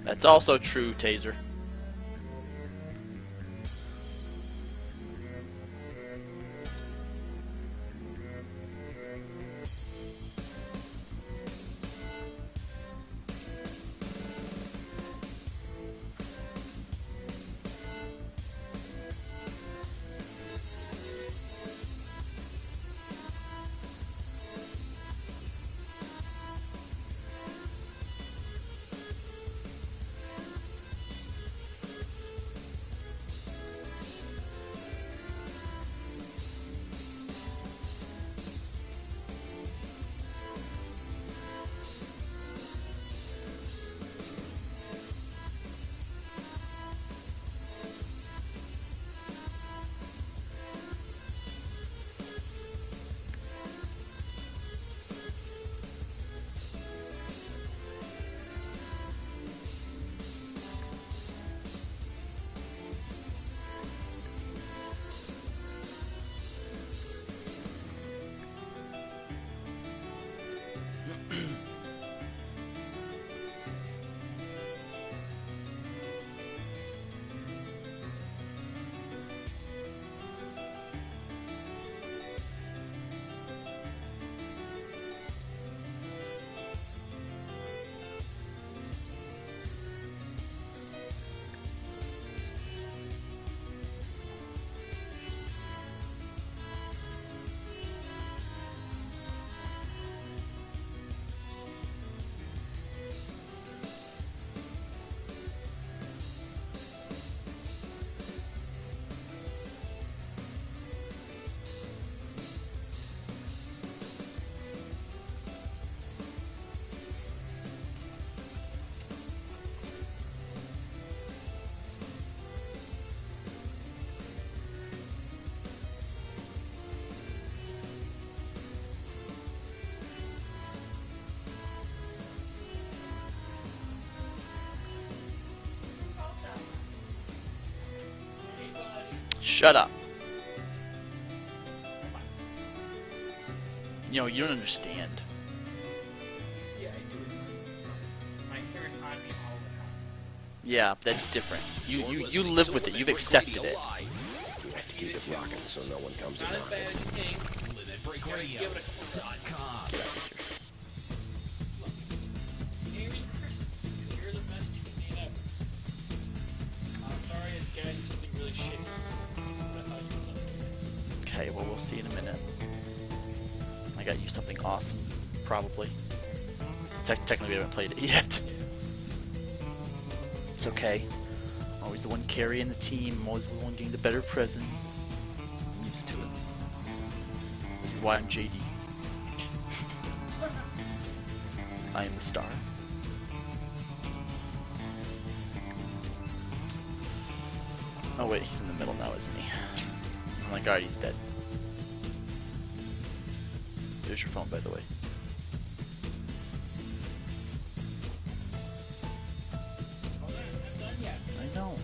That's also true, Taser. Shut up. You know, you don't understand. Yeah, I do. My hair is on me all the time. Yeah, that's different. You live with it. You've accepted it. We have to keep it rocking so no one comes Not in as on bad it. as King. LimitBreakRadio.com. Get out of here. Merry Christmas, 'cause you're the best human ever. I'm sorry I got you something really shitty. But I thought you would love it. Okay, well, we'll see in a minute. I got you something awesome, probably. Technically, we haven't played it yet. It's okay. I'm always the one carrying the team. I'm always the one getting the better presents. I'm used to it. This is why I'm JD. I am the star. Oh wait, he's in the middle now, isn't he? I'm like, alright, he's dead. There's your phone, by the way. I know.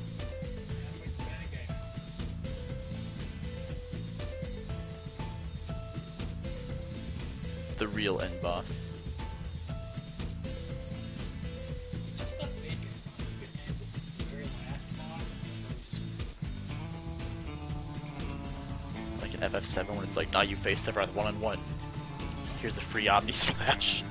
The real end boss. Just a big the very last boss. Like an FF7 when it's like, now you face Sephiroth one-on-one. Here's a free Omni Slash.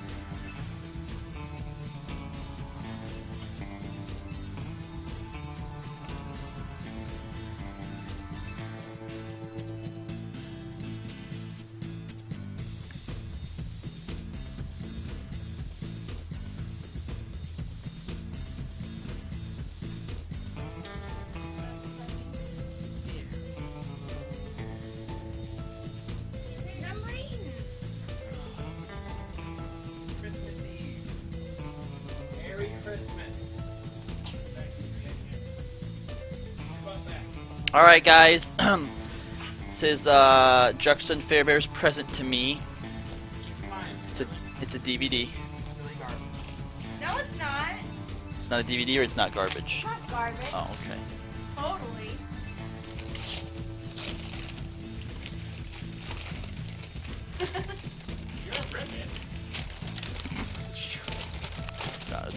I'm reading. Christmas Eve. Merry Christmas. How about that? Alright guys, This is Juxta and Fairbear's present to me. Keep in mind, It's a DVD. it's really garbage. No, it's not. It's not a DVD or it's not garbage. It's not garbage. Oh, okay. Totally. You're a ribbon. God.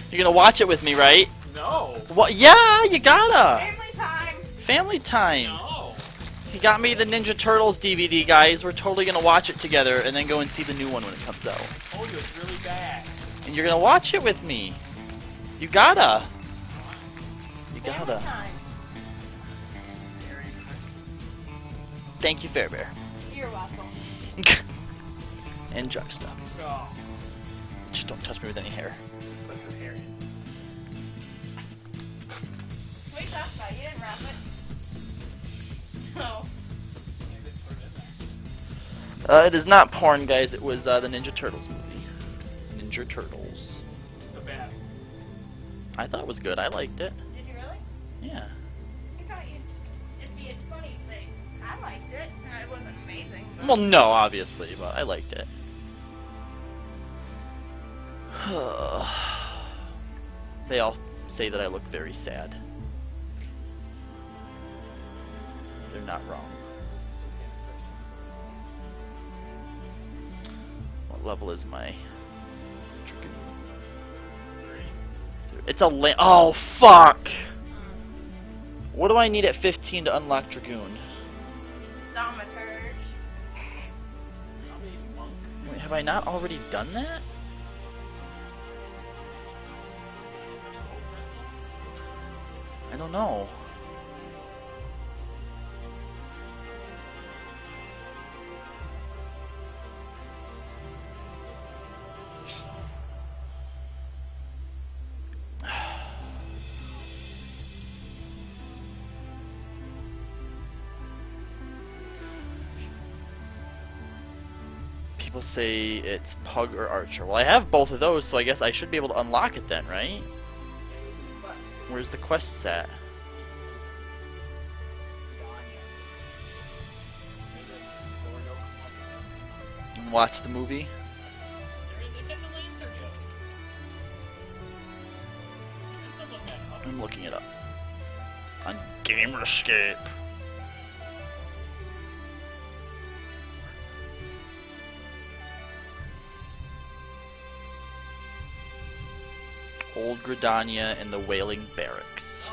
You're gonna watch it with me, right? No. What? Yeah, you gotta. Family time. Family time. No. He got me the Ninja Turtles DVD, guys. We're totally gonna watch it together and then go and see the new one when it comes out. I told you it's really bad. And you're gonna watch it with me. You gotta. You Family gotta. time. Thank you, Fairbear. You're welcome. And Juxta. Oh, Just don't touch me with any hair. put some hair in. Wait, that's not. You didn't wrap it. No. Maybe just put it in there. It is not porn, guys. It was the Ninja Turtles movie. Ninja Turtles. So bad. I thought it was good. I liked it. Did you really? Yeah. I thought it'd be a funny thing. I liked it. It wasn't amazing. But Well, no, obviously, but I liked it. They all say that I look very sad. They're not wrong. What level is my Dragoon? It's a oh, fuck! What do I need at 15 to unlock Dragoon? Thaumaturge. Wait, have I not already done that? I don't know. People say it's Pug or Archer. Well, I have both of those, so I guess I should be able to unlock it then, right? Where's the quests at? And watch the movie? It's in the Lancer Guild. I'm looking it up. On Gamerscape. Old Gridania and the Wailing Barracks.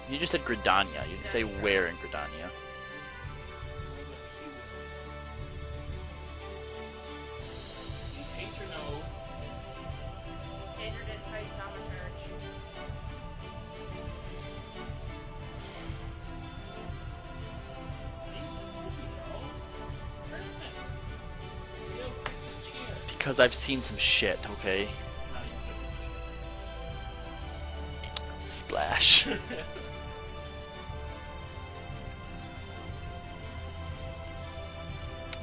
You just said Gridania. You didn't say where in Gridania. Taste your nose. Taser didn't tell you Thaumaturge. Because I've seen some shit, okay? Splash.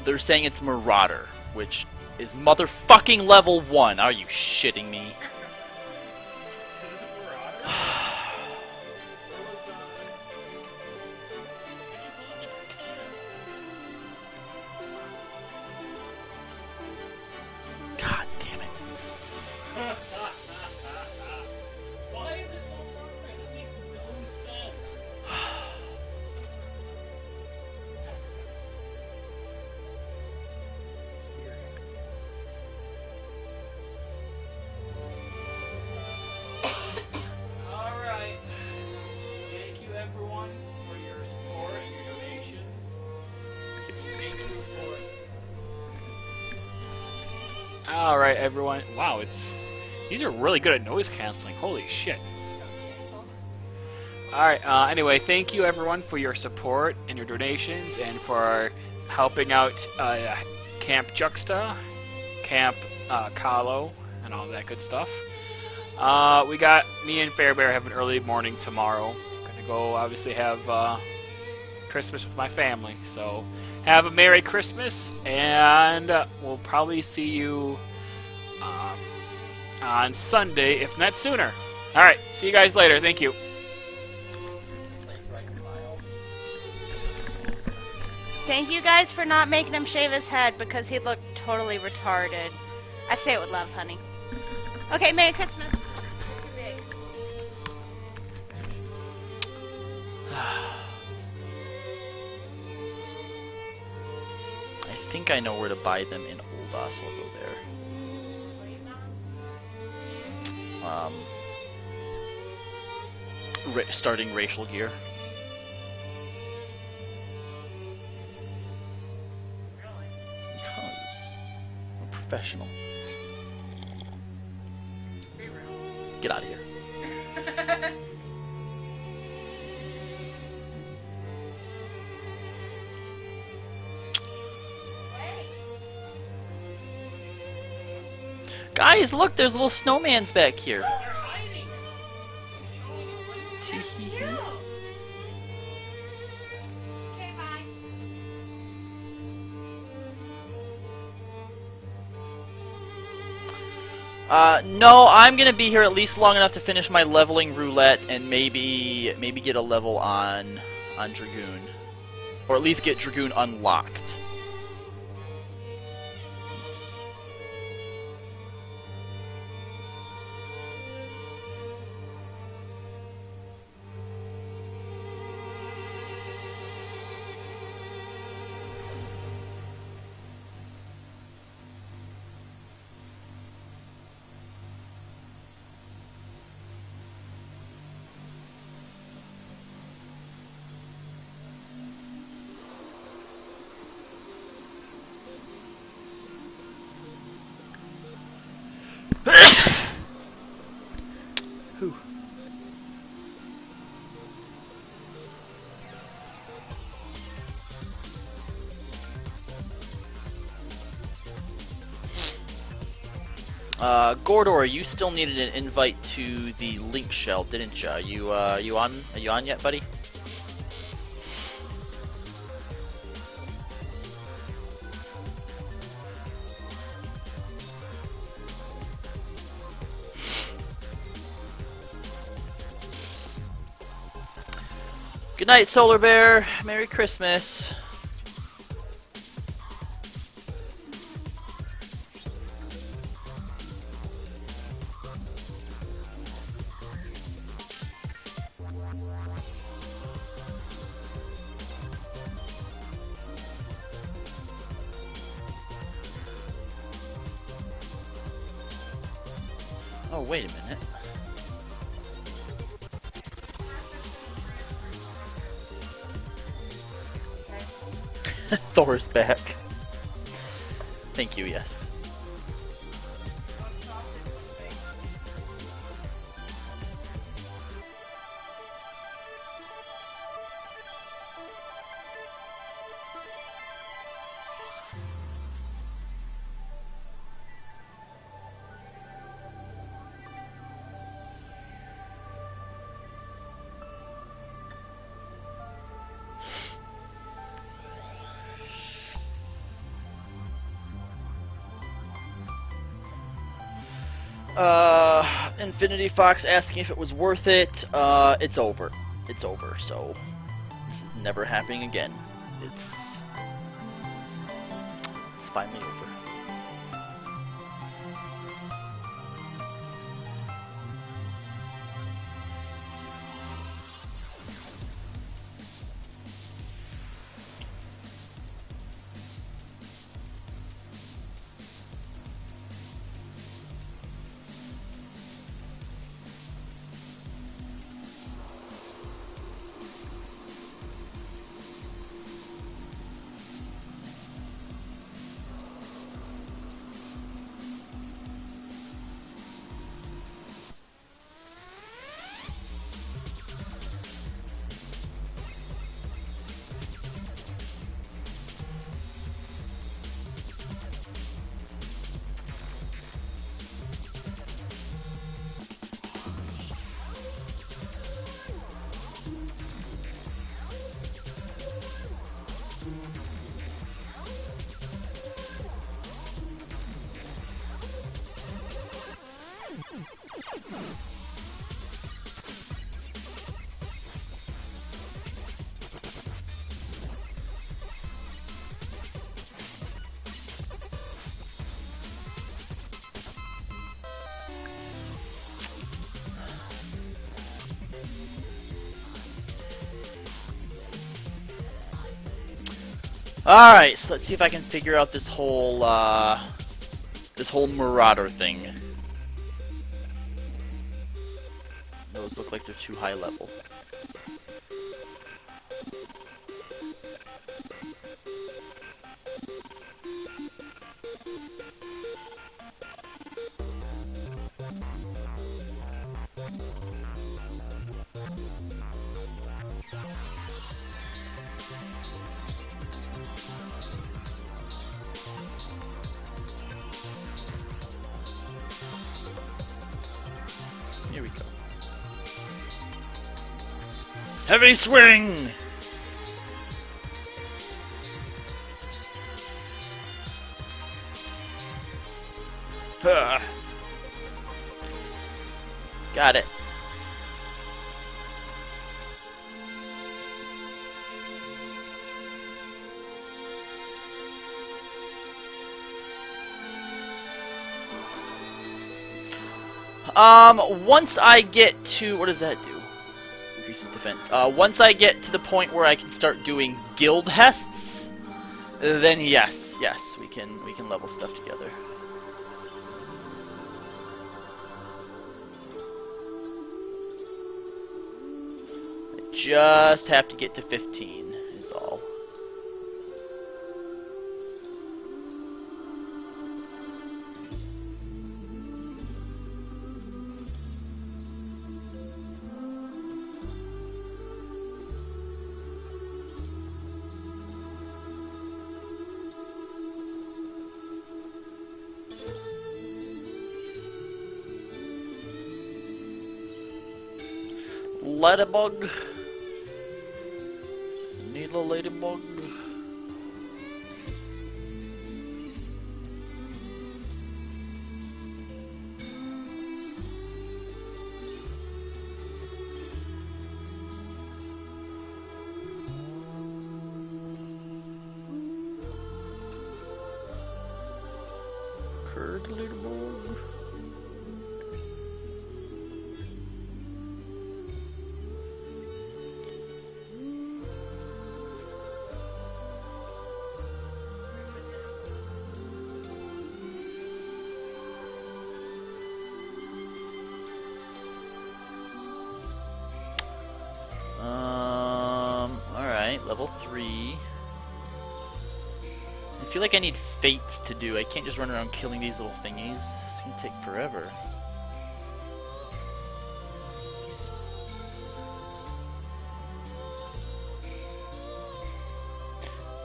They're saying it's Marauder, which is motherfucking level 1. Are you shitting me? God damn it. Why is it no Marauder? That makes no sense. Alright. Thank you everyone for your support and your donations. Thank you for it. Alright everyone. Wow, these are really good at noise canceling. Holy shit. Alright, anyway, thank you everyone for your support and your donations and for helping out Camp Juxta, Camp Kallo, and all that good stuff. We got me and Fairbear have an early morning tomorrow. Gonna go obviously have Christmas with my family. So have a Merry Christmas, and we'll probably see you on Sunday, if not sooner. All right, see you guys later. Thank you. Thank you guys for not making him shave his head because he looked totally retarded. I say it with love, honey. Okay, Merry Christmas. I think I know where to buy them in Olda, so I'll go there. Starting racial gear. Because I'm a professional. Get out of here. Guys, look, there's little snowmans back here. No, I'm gonna be here at least long enough to finish my leveling roulette and maybe get a level on Dragoon, or at least get Dragoon unlocked. Whew. Gordor, you still needed an invite to the link shell, didn't ya? Are you on yet, buddy? Good night, Solar Bear. Merry Christmas. Oh, wait a minute. Thor's back. Thank you, yes. Infinity Fox asking if it was worth it. It's over. It's over, so this is never happening again. It's finally over. Alright, so let's see if I can figure out this whole Marauder thing. Those look like they're too high level. Here we go. Heavy swing! Huh. Got it. Once I get to, what does that do? Increases defense. Once I get to the point where I can start doing guild hests, then yes, we can level stuff together. I just have to get to 15 is all. Ladybug. Need a ladybug. Curd ladybug. Alright, level 3. I feel like I need fates to do. I can't just run around killing these little thingies. It's gonna take forever.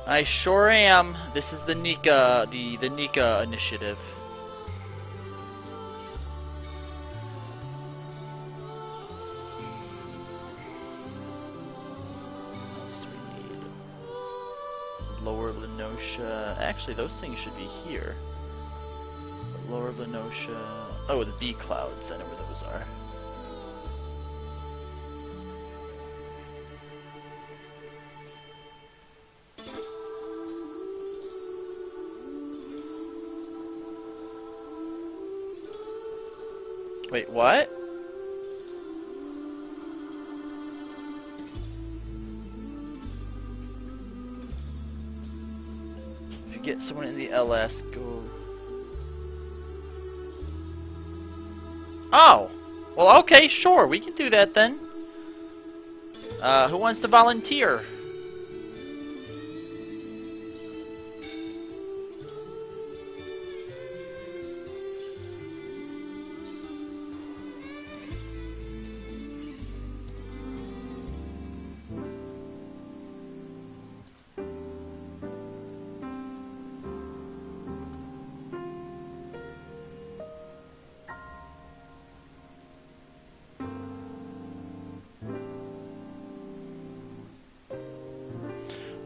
I sure am. This is the Nika, the Nika initiative. Lower Lenosha. Actually, those things should be here. Lower Lenosha. Oh, the B clouds. I know where those are. Wait, what? Get someone in the LS, go. Oh! Well, okay, sure, we can do that then. Who wants to volunteer?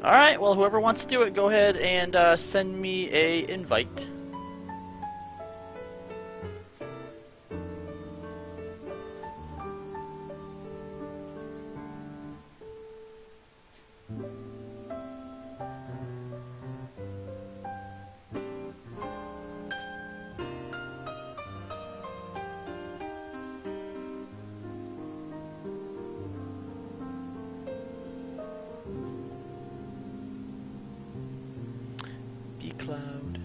Alright, well, whoever wants to do it, go ahead and send me a invite. cloud.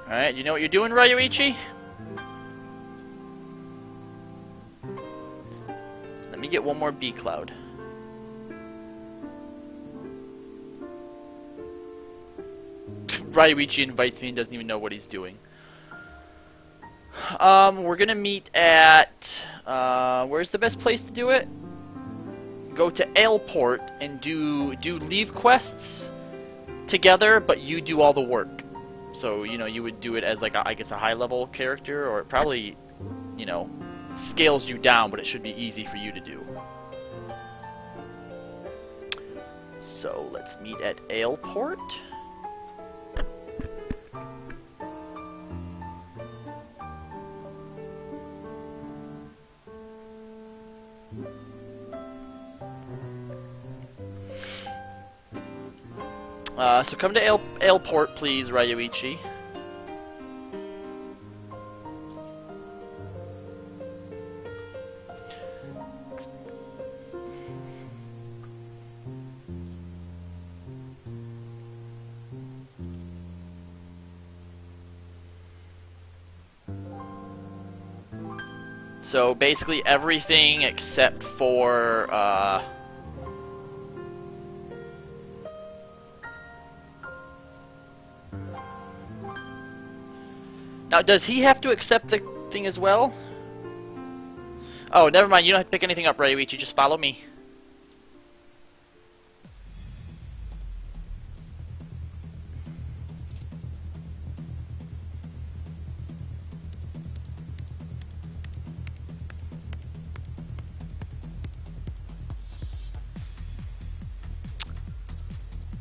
Alright, you know what you're doing, Ryuichi? Let me get one more B cloud. Ryuichi invites me and doesn't even know what he's doing. We're gonna meet at, where's the best place to do it? Go to Aleport and do leave quests together, but you do all the work. So, you know, you would do it as like, I guess, a high-level character, or it probably, you know, scales you down, but it should be easy for you to do. So, let's meet at Aleport. So come to Aleport, please, Ryuichi. So basically everything except for now, does he have to accept the thing as well? Oh, never mind. You don't have to pick anything up, Ryuichi. Just follow me.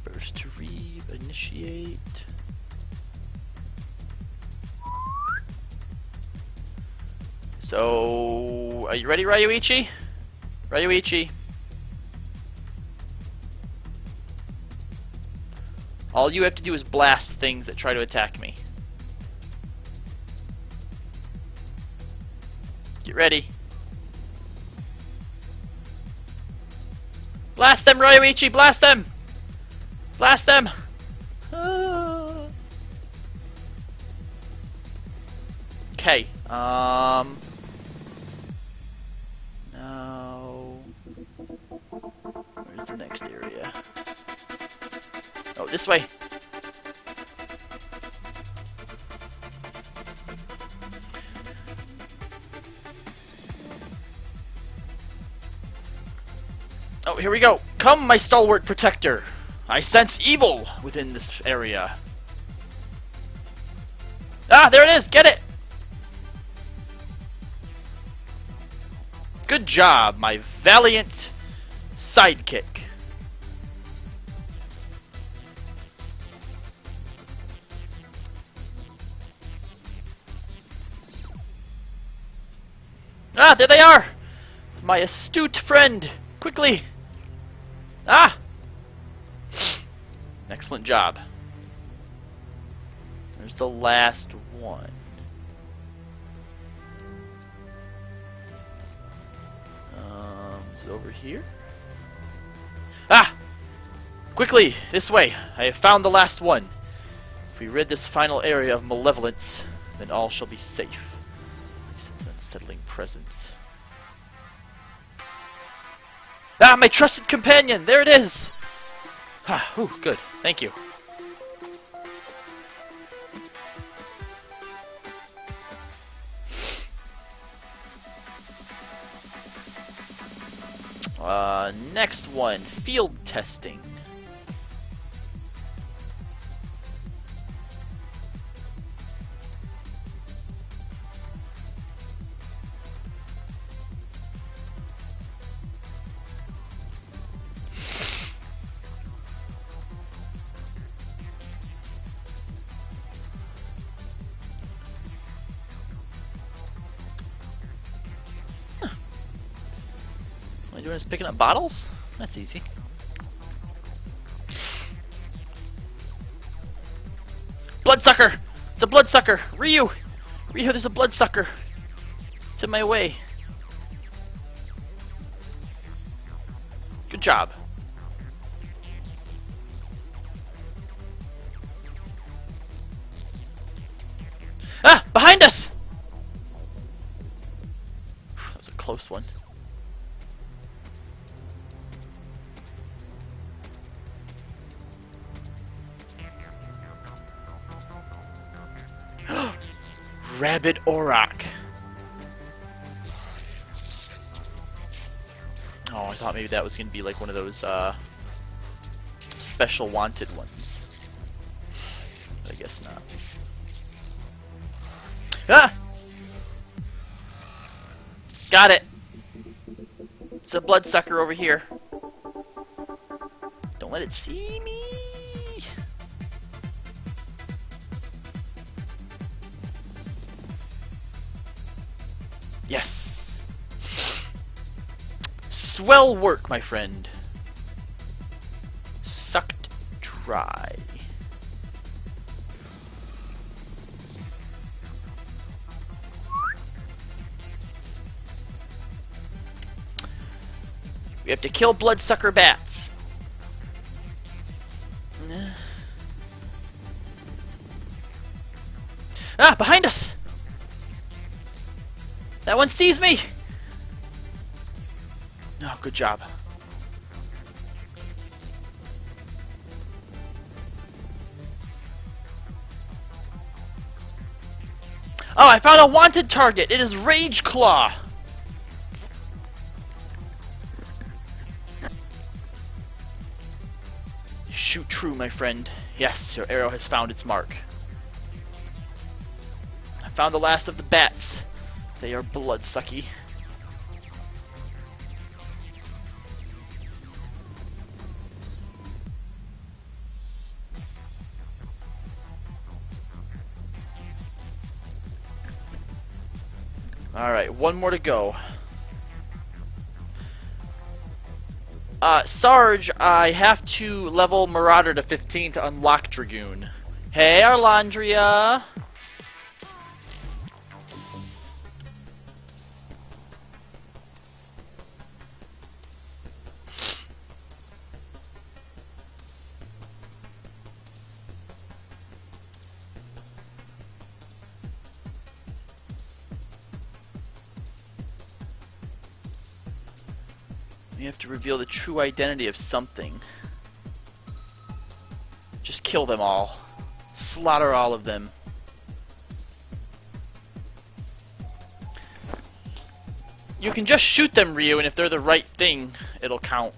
First to read, initiate. So, are you ready, Ryuichi? Ryuichi. All you have to do is blast things that try to attack me. Get ready. Blast them, Ryuichi! Blast them! Blast them! Okay, now... Where's the next area? Oh, this way! Oh, here we go! Come, my stalwart protector! I sense evil within this area. Ah, there it is! Get it! Good job, my valiant sidekick. Ah, there they are! My astute friend! Quickly! Ah! Excellent job. There's the last one. Is it over here? Ah! Quickly! This way! I have found the last one. If we rid this final area of malevolence, then all shall be safe. It's an unsettling presence. Ah, my trusted companion! There it is! Ah, ooh, good. Thank you. Next one, field testing. All you doing is picking up bottles? That's easy. Bloodsucker! It's a bloodsucker! Ryu! Rio, there's a bloodsucker. It's in my way. Good job. Ah! Behind us! That was a close one. Rabid Auroch. Oh, I thought maybe that was going to be like one of those special wanted ones. But I guess not. Ah! Got it! There's a bloodsucker over here. Don't let it see me! Yes! Swell work, my friend. Sucked dry. We have to kill bloodsucker bats. Ah, behind us! That one sees me! Oh, good job. Oh, I found a wanted target! It is Rage Claw! Shoot true, my friend. Yes, your arrow has found its mark. I found the last of the bats. They are bloodsucky. Alright, one more to go. Sarge, I have to level Marauder to 15 to unlock Dragoon. Hey, Arlandria! We have to reveal the true identity of something. Just kill them all. Slaughter all of them. You can just shoot them, Ryu, and if they're the right thing, it'll count.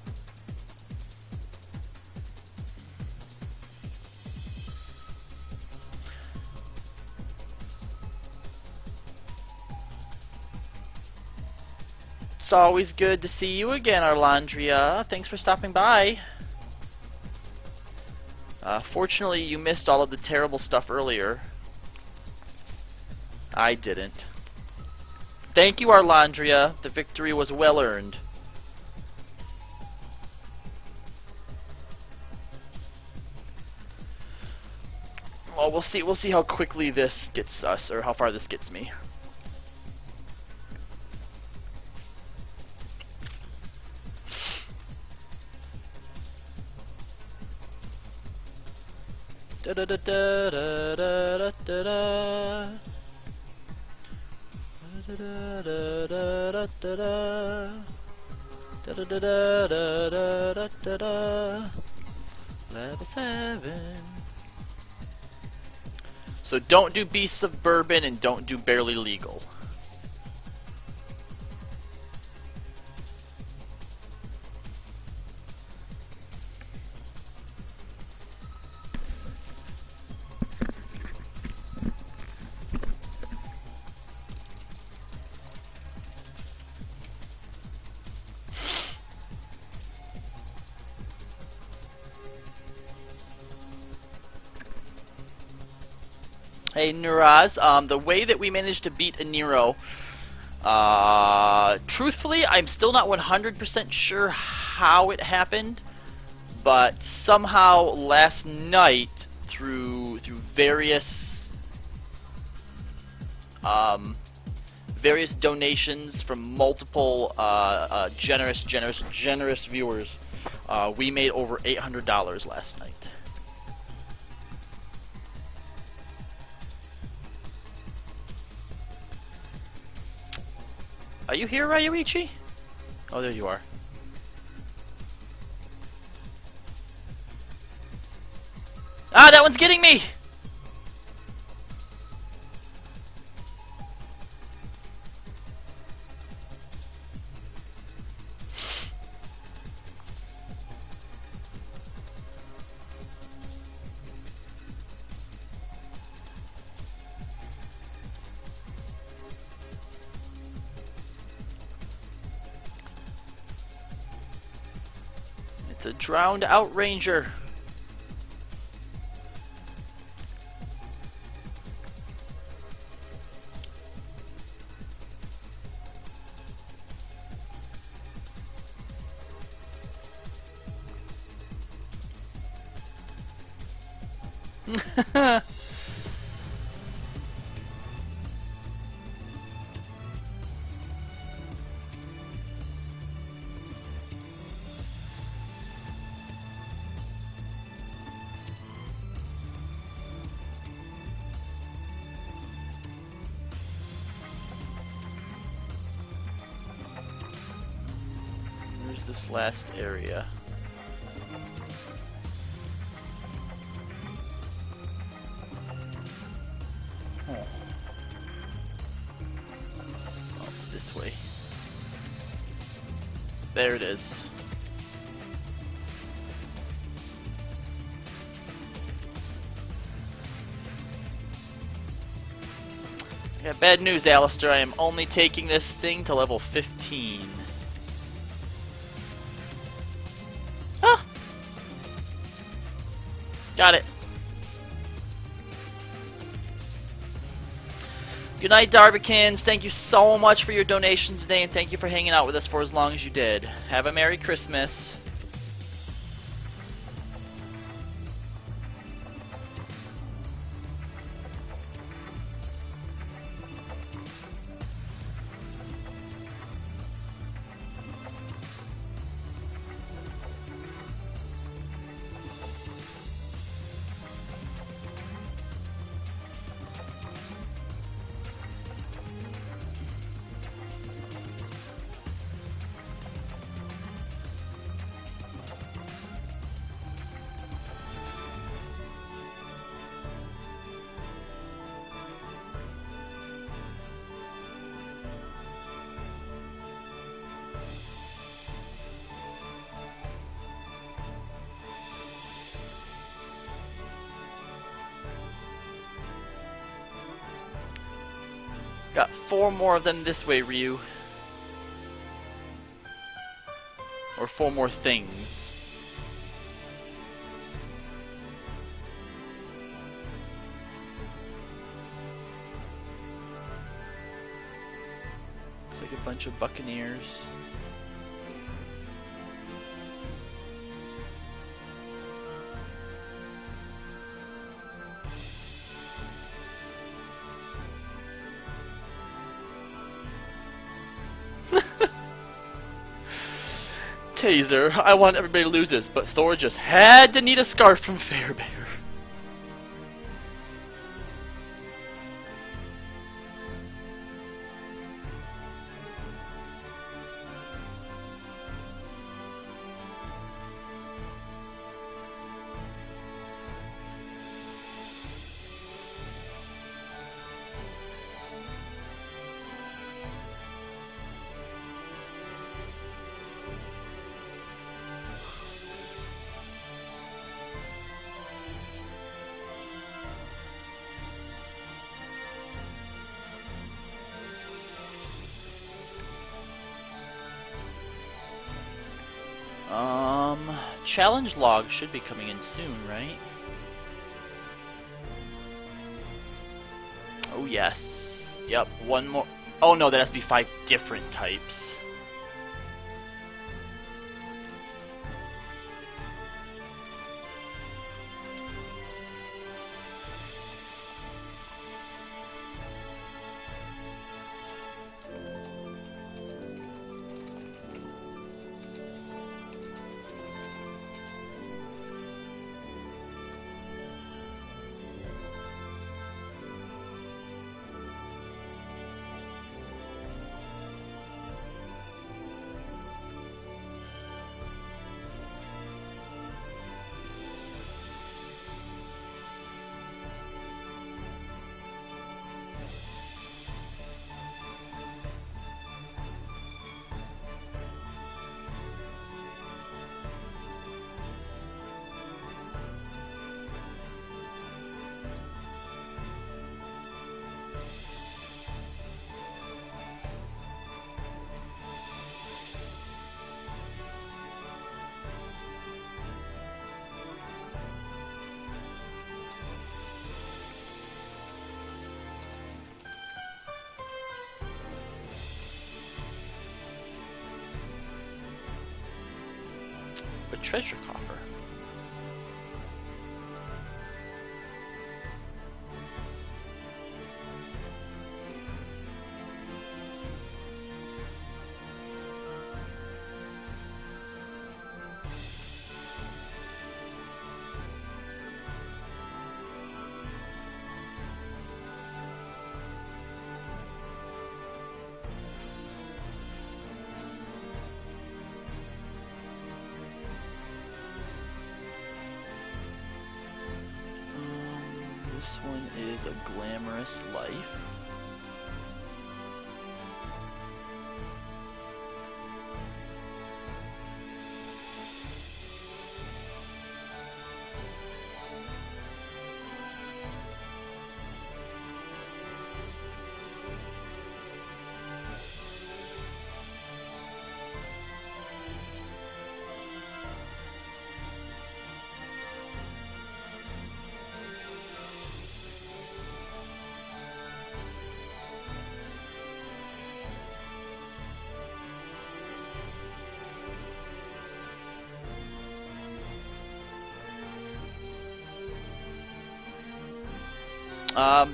It's always good to see you again, Arlandria. Thanks for stopping by. Fortunately, you missed all of the terrible stuff earlier. I didn't. Thank you, Arlandria. The victory was well earned. Well, we'll see. We'll see how quickly this gets us, or how far this gets me. Da da da da da da da da. Da da da da da da. Da da da da da da da. Level 7. So don't do Beasts of Bourbon and don't do Barely Legal. Hey Nuraz, the way that we managed to beat a Nero, truthfully, I'm still not 100% sure how it happened, but somehow last night, through various various donations from multiple generous viewers. We made over $800 last night. Are you here, Ryuichi? Oh, there you are. Ah, that one's getting me! It's a drowned out ranger. Where's this last area? Oh, it's this way. There it is. Yeah, bad news, Alistair. I am only taking this thing to level 15. Ah! Got it. Good night, Darbykins. Thank you so much for your donations today, and thank you for hanging out with us for as long as you did. Have a Merry Christmas. Got 4 more of them this way, Ryu. Or 4 more things. Looks like a bunch of buccaneers. Taser, I want everybody to lose this, but Thor just had to need a scarf from Fairbear. Challenge log should be coming in soon, right? Oh yes. Yep, one more. Oh no, that has to be 5 different types. treasure coffer. This one is a glamorous life.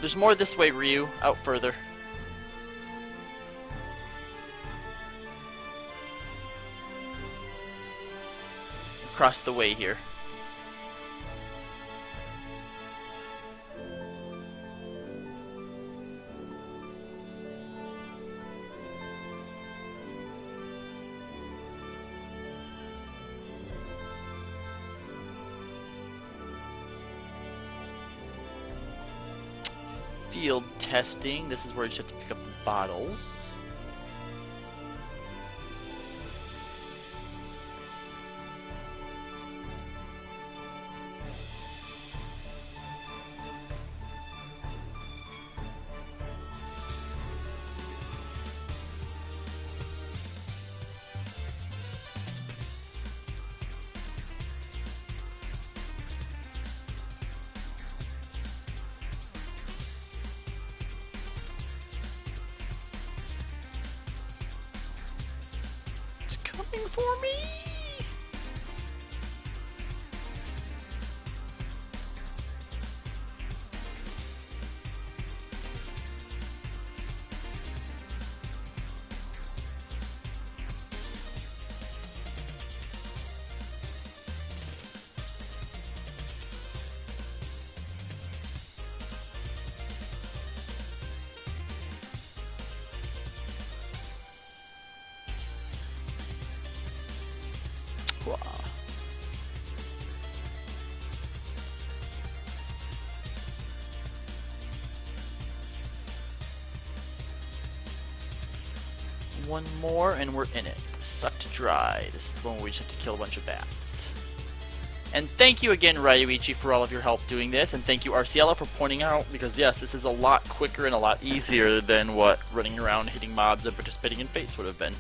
There's more this way, Ryu. Out further. Across the way here. Field testing. This is where you just have to pick up the bottles. Coming for me! One more and we're in it. Sucked dry. This is the one where we just have to kill a bunch of bats. And thank you again, Ryuichi, for all of your help doing this, and thank you, Arciela, for pointing out, because yes, this is a lot quicker and a lot easier than what running around hitting mobs and participating in fates would have been.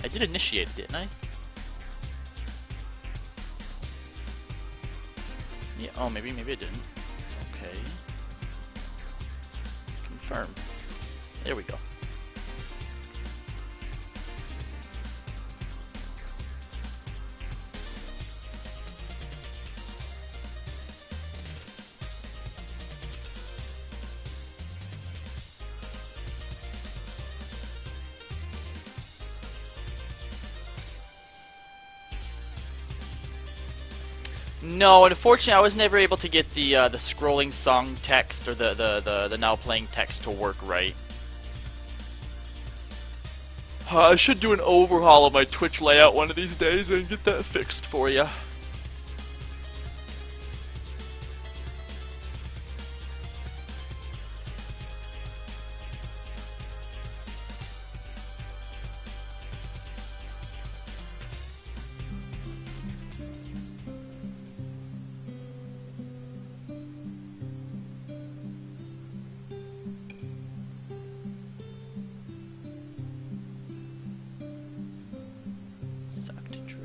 I did initiate it, didn't I? Yeah, oh, maybe I didn't. Okay. Confirm. There we go. No, unfortunately, I was never able to get the scrolling song text or the now playing text to work right. I should do an overhaul of my Twitch layout one of these days and get that fixed for you. Sucked dry.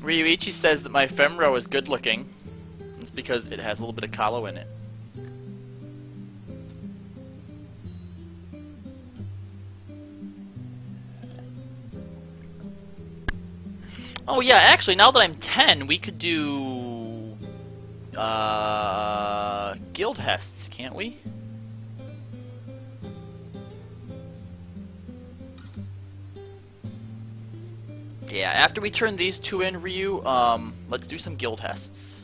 Ryuichi says that my Femro is good looking. It's because it has a little bit of Kallo in it. Oh yeah, actually, now that I'm 10, we could do guild hests, can't we? Yeah, after we turn these two in, Ryu, let's do some guild hests.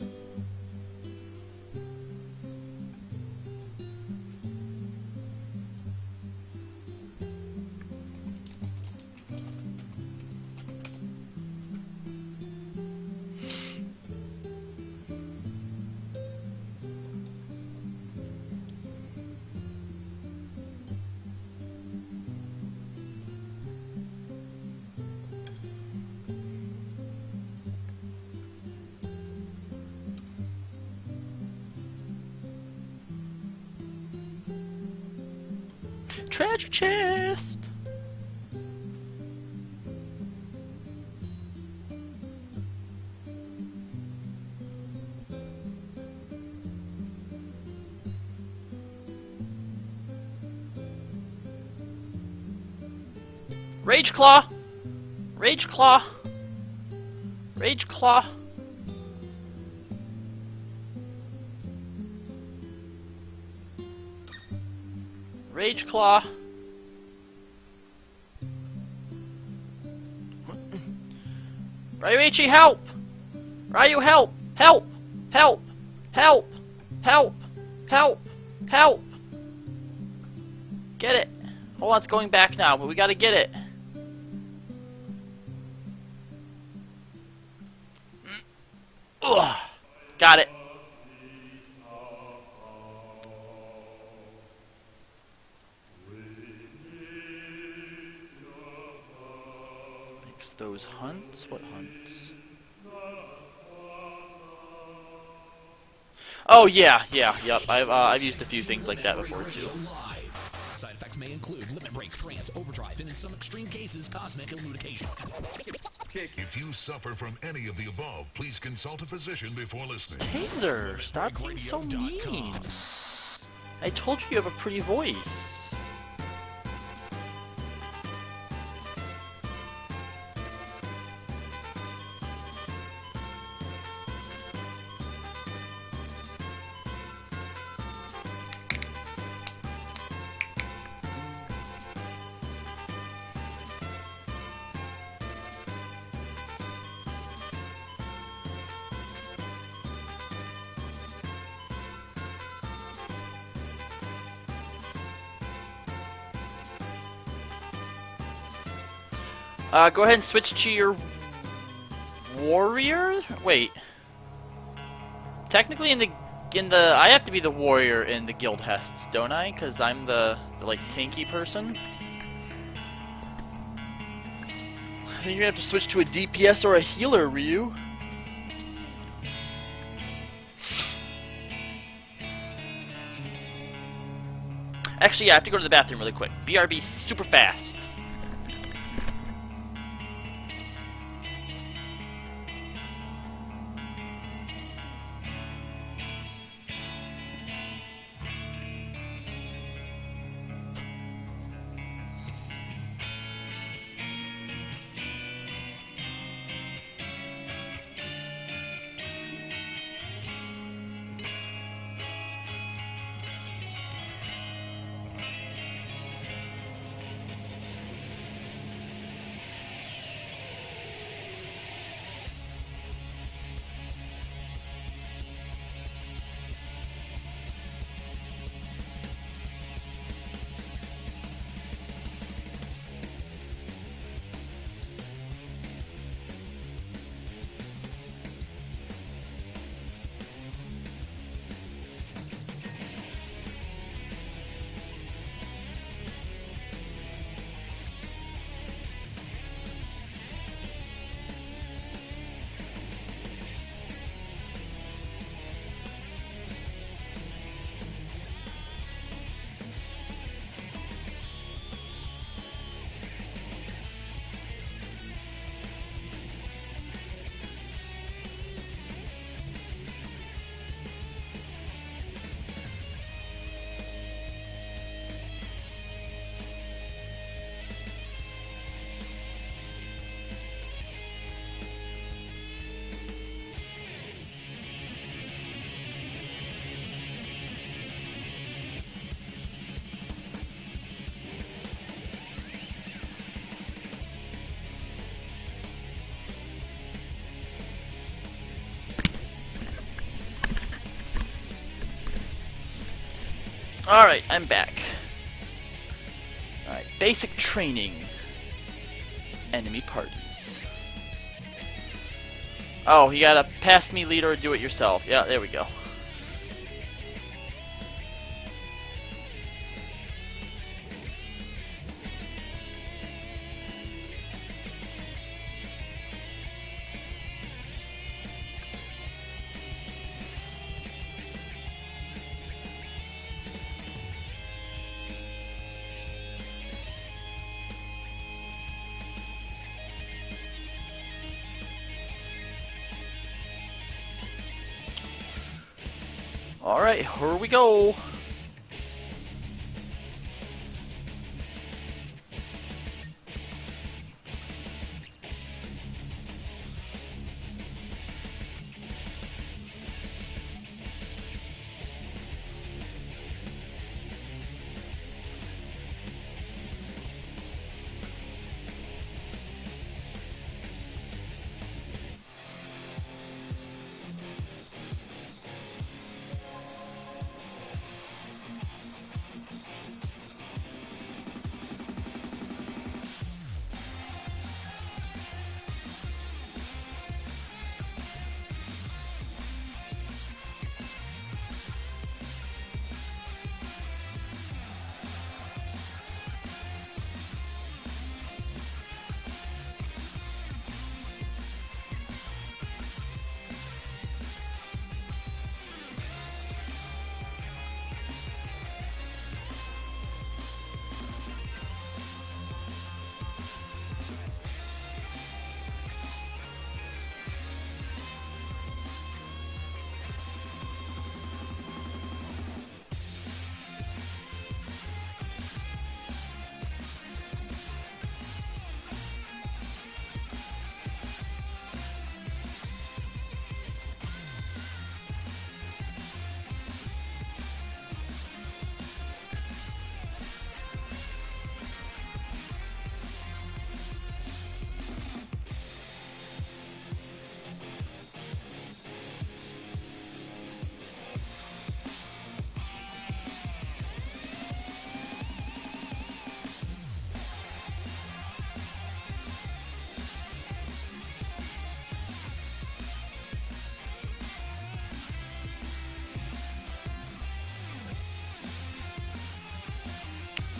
Treasure chest! Rage Claw! Rage Claw! Rage Claw! Rage Claw! Ryuichi, help! Ryu, help! Help! Help! Help! Help! Help! Help! Get it! Hold on, it's going back now, but we gotta get it. Ugh. Got it. Mix those hunts? What hunts? Oh yeah, yep. I've used a few things like that before too. Side effects may include limit break, trance, overdrive, and in some extreme cases, cosmic elucidation. If you suffer from any of the above, please consult a physician before listening. Taser, stop being so mean. I told you you have a pretty voice. Go ahead and switch to your warrior. Wait. Technically, in the I have to be the warrior in the guild hests, don't I? Because I'm the like tanky person. I think you're gonna have to switch to a DPS or a healer, Ryu. Actually, yeah, I have to go to the bathroom really quick. BRB super fast. Alright, I'm back. Alright, basic training. Enemy parties. Oh, you gotta pass me lead or do it yourself. Yeah, there we go. Alright, here we go.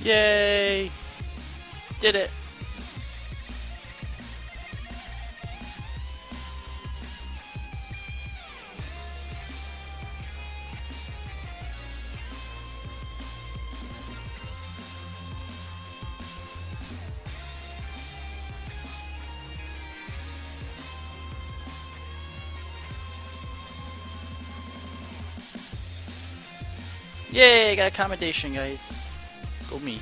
Yay! Did it! Yay! Got accommodation, guys. Go me.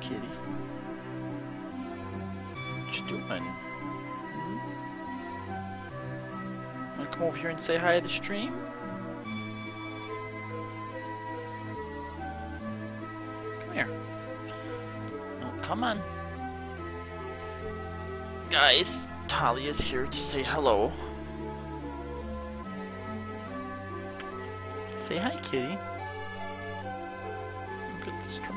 Kitty. What you doing? Wanna come over here and say hi to the stream? Come here. Oh, come on. Guys, Talia's here to say hello. Say hi, kitty. Look at the stream.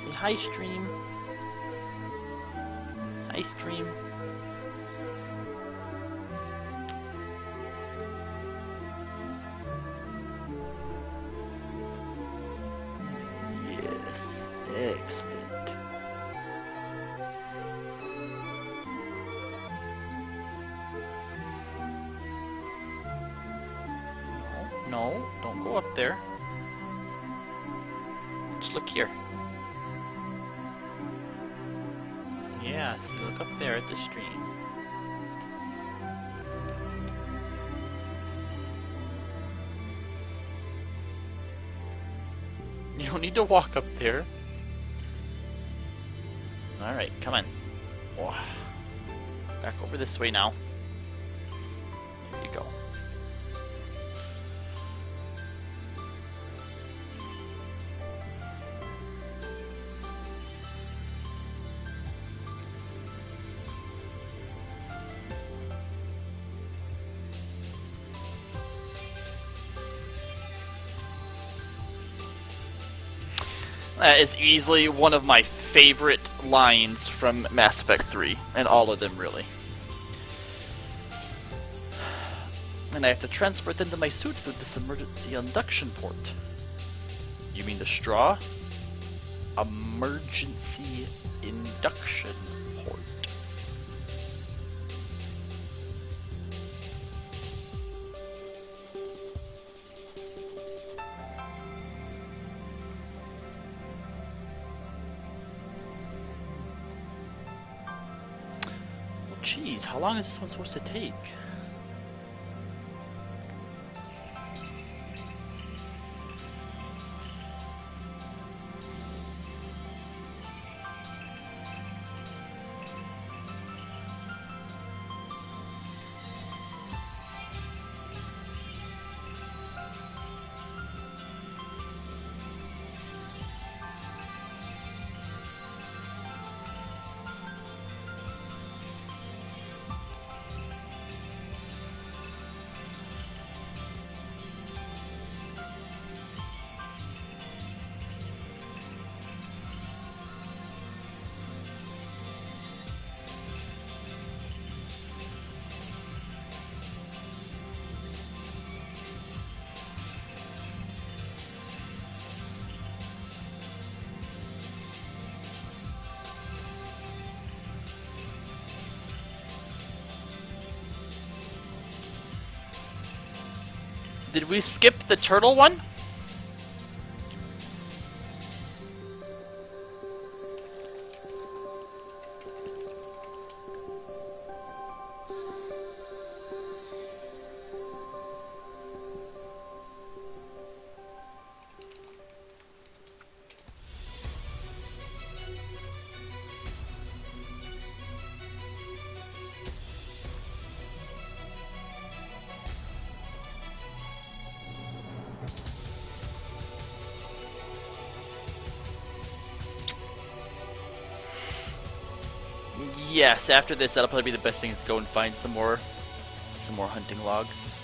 Say hi, stream. Hi, stream. Yes, excellent. No, don't go up there. Just look here. Yeah, so look up there at the stream. don't need to walk up there. Alright, come on. Oh. Back over this way now. There you go. That is easily one of my favorite lines from Mass Effect 3, and all of them, really. And I have to transfer it into my suit through this emergency induction port. You mean the straw? Emergency induction port. Jeez, how long is this one supposed to take? Did we skip the turtle one? Yes, after this, that'll probably be the best thing to go and find some more hunting logs.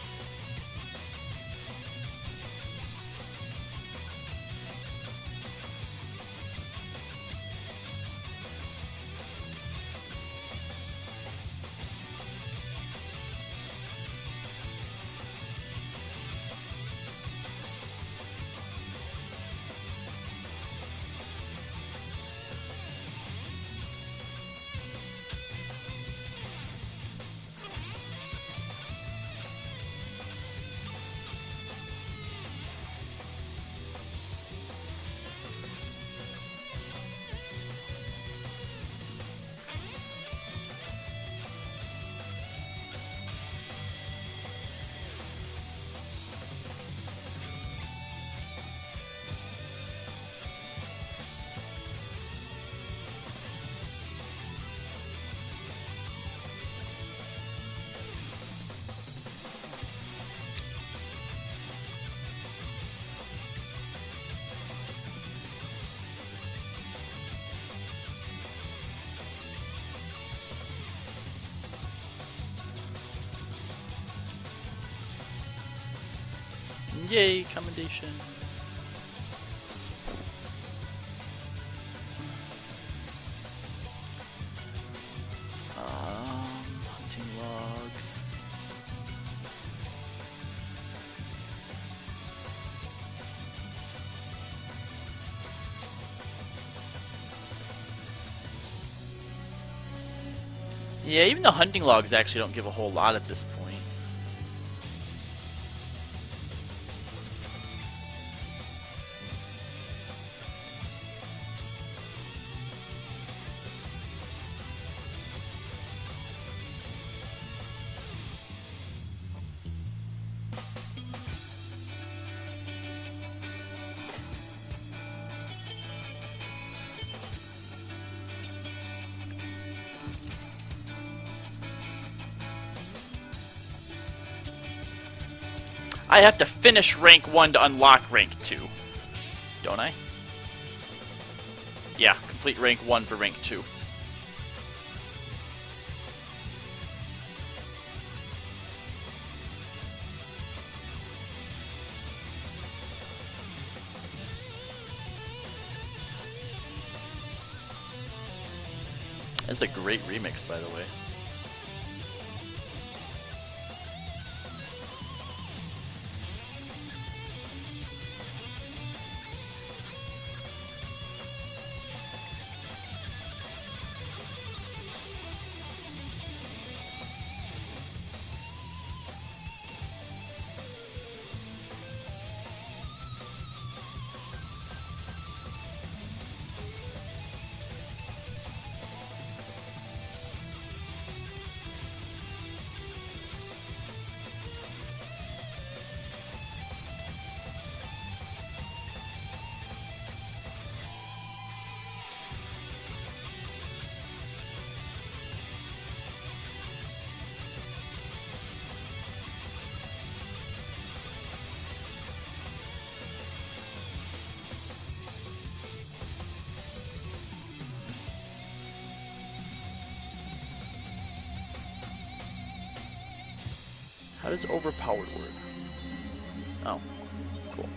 Yay, commendation. Hunting log. Yeah, even the hunting logs actually don't give a whole lot at this point. I have to finish rank 1 to unlock rank 2. Don't I? Yeah, complete rank 1 for rank 2. That's a great remix, by the way. How does overpowered work? Oh, cool.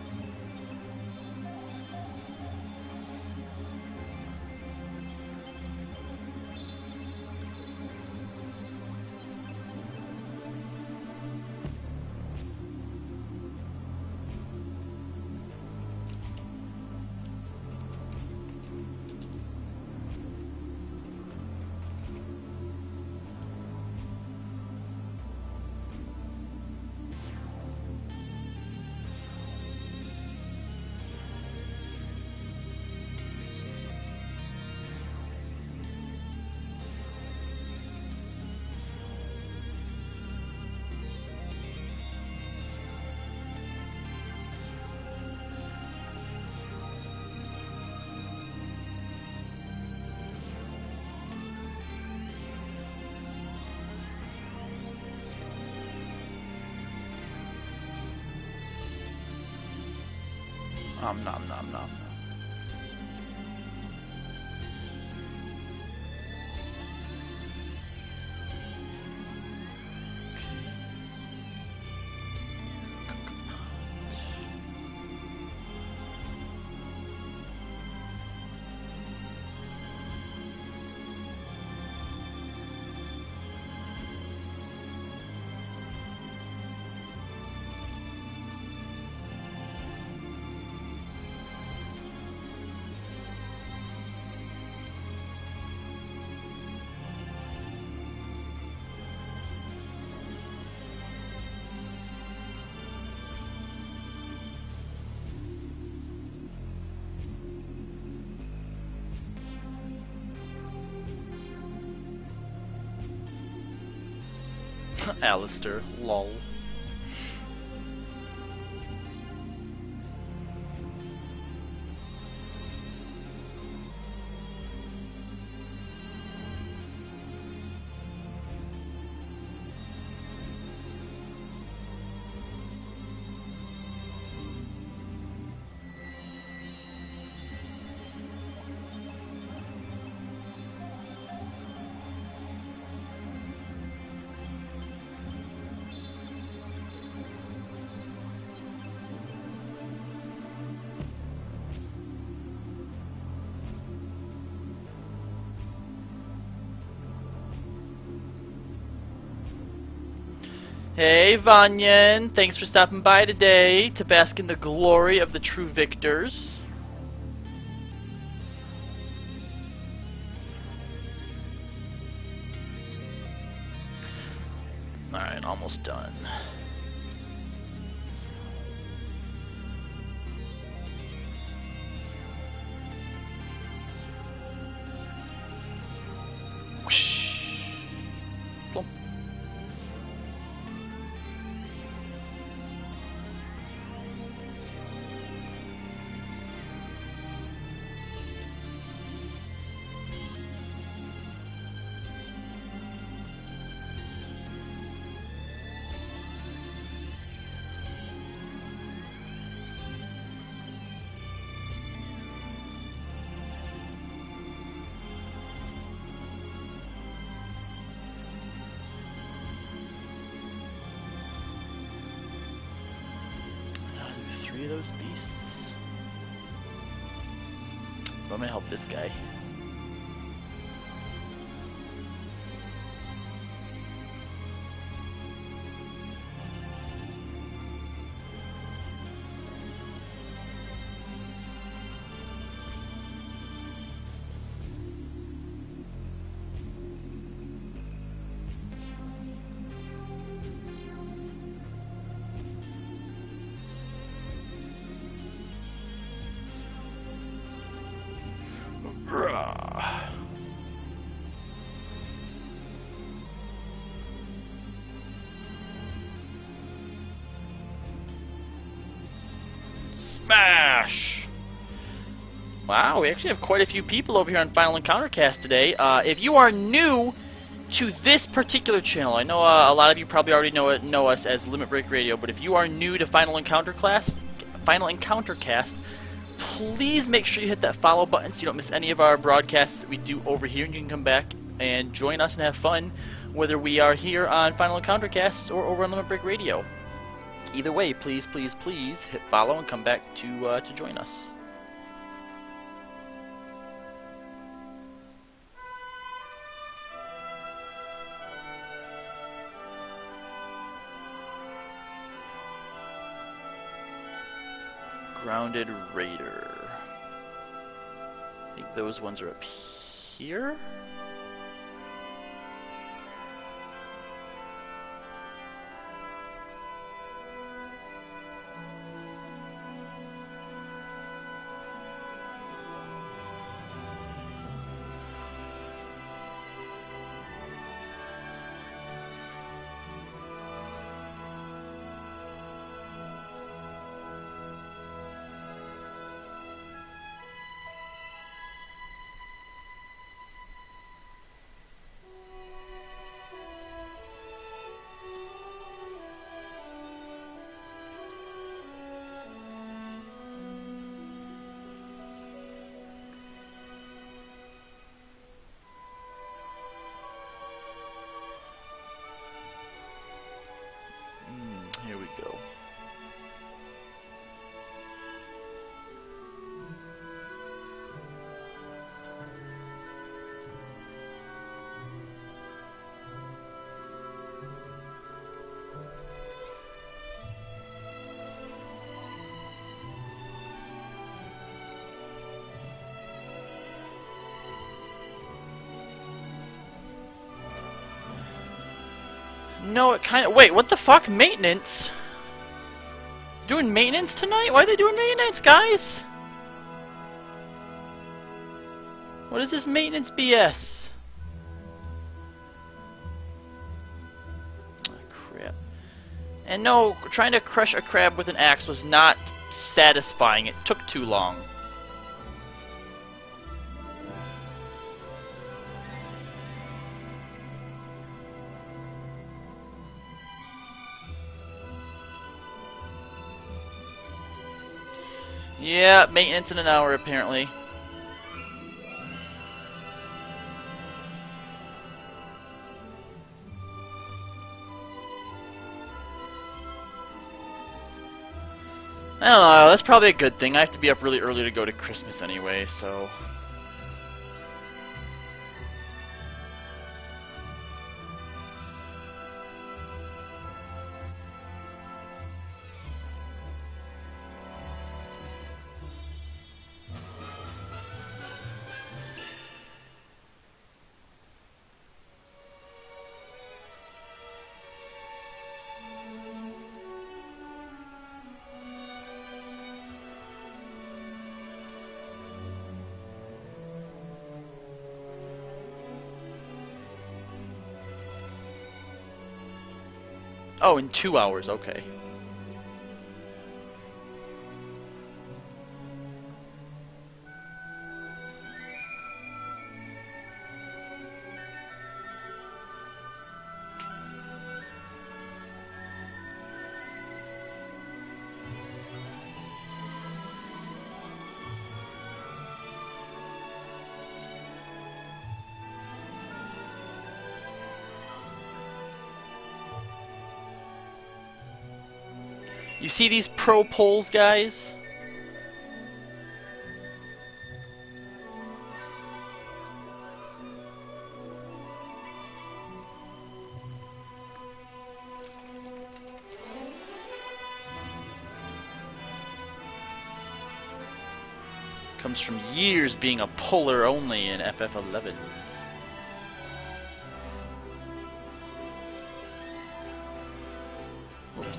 Nom nom nom. Alistair, lol. Hey Vanyan, thanks for stopping by today to bask in the glory of the true victors. Alright, almost done. Whoosh. Plump. I'm gonna help this guy. Smash! Wow, we actually have quite a few people over here on Final Encounter Cast today. If you are new to this particular channel, I know a lot of you probably already know us as Limit Break Radio, but if you are new to Final Encounter Cast, please make sure you hit that follow button so you don't miss any of our broadcasts that we do over here, and you can come back and join us and have fun, whether we are here on Final Encounter Cast or over on Limit Break Radio. Either way, please, please, please hit follow and come back to join us. Grounded Raider. I think those ones are up here. Here we go. No, it kind of... Wait, what the fuck? Maintenance? Doing maintenance tonight? Why are they doing maintenance, guys? What is this maintenance BS? Oh, crap. And no, trying to crush a crab with an axe was not satisfying. It took too long. Yeah, maintenance in an hour, apparently. I don't know, that's probably a good thing. I have to be up really early to go to Christmas anyway, so... Oh, in 2 hours, okay. You see these pro polls, guys? Comes from years being a puller only in FF11. Whoops.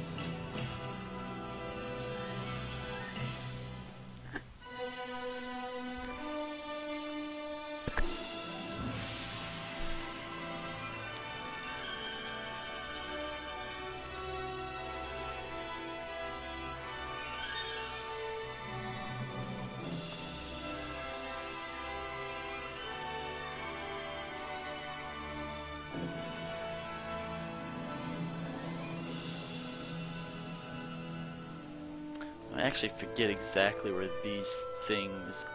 I actually forget exactly where these things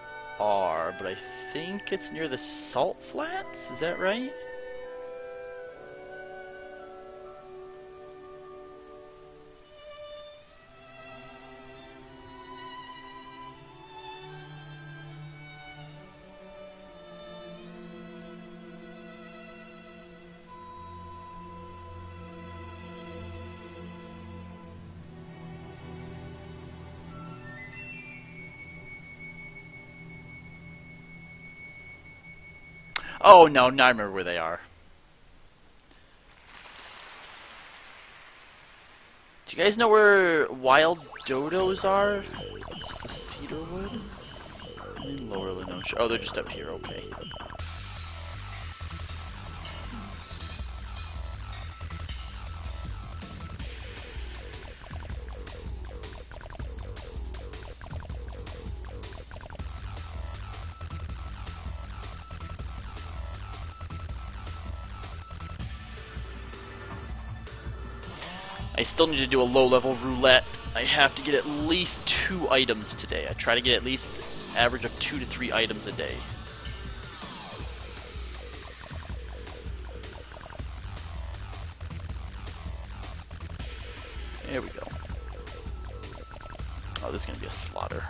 are, but I think it's near the salt flats, is that right? Oh no, now I remember where they are. Do you guys know where wild dodos are? It's the cedarwood? In Lower Lenosha. Oh, they're just up here, okay. I still need to do a low-level roulette. I have to get at least 2 items today. I try to get at least an average of 2 to 3 items a day. There we go. Oh, this is going to be a slaughter.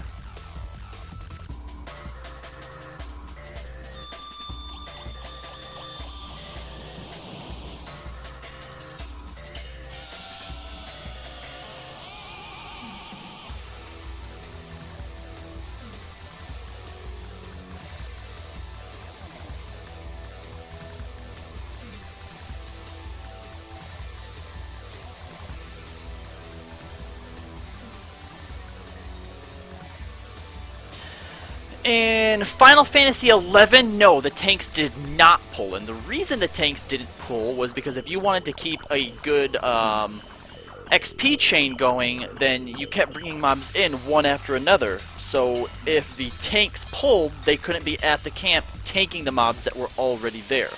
In Final Fantasy XI, no, the tanks did not pull. And the reason the tanks didn't pull was because if you wanted to keep a good XP chain going, then you kept bringing mobs in one after another. So if the tanks pulled, they couldn't be at the camp tanking the mobs that were already there.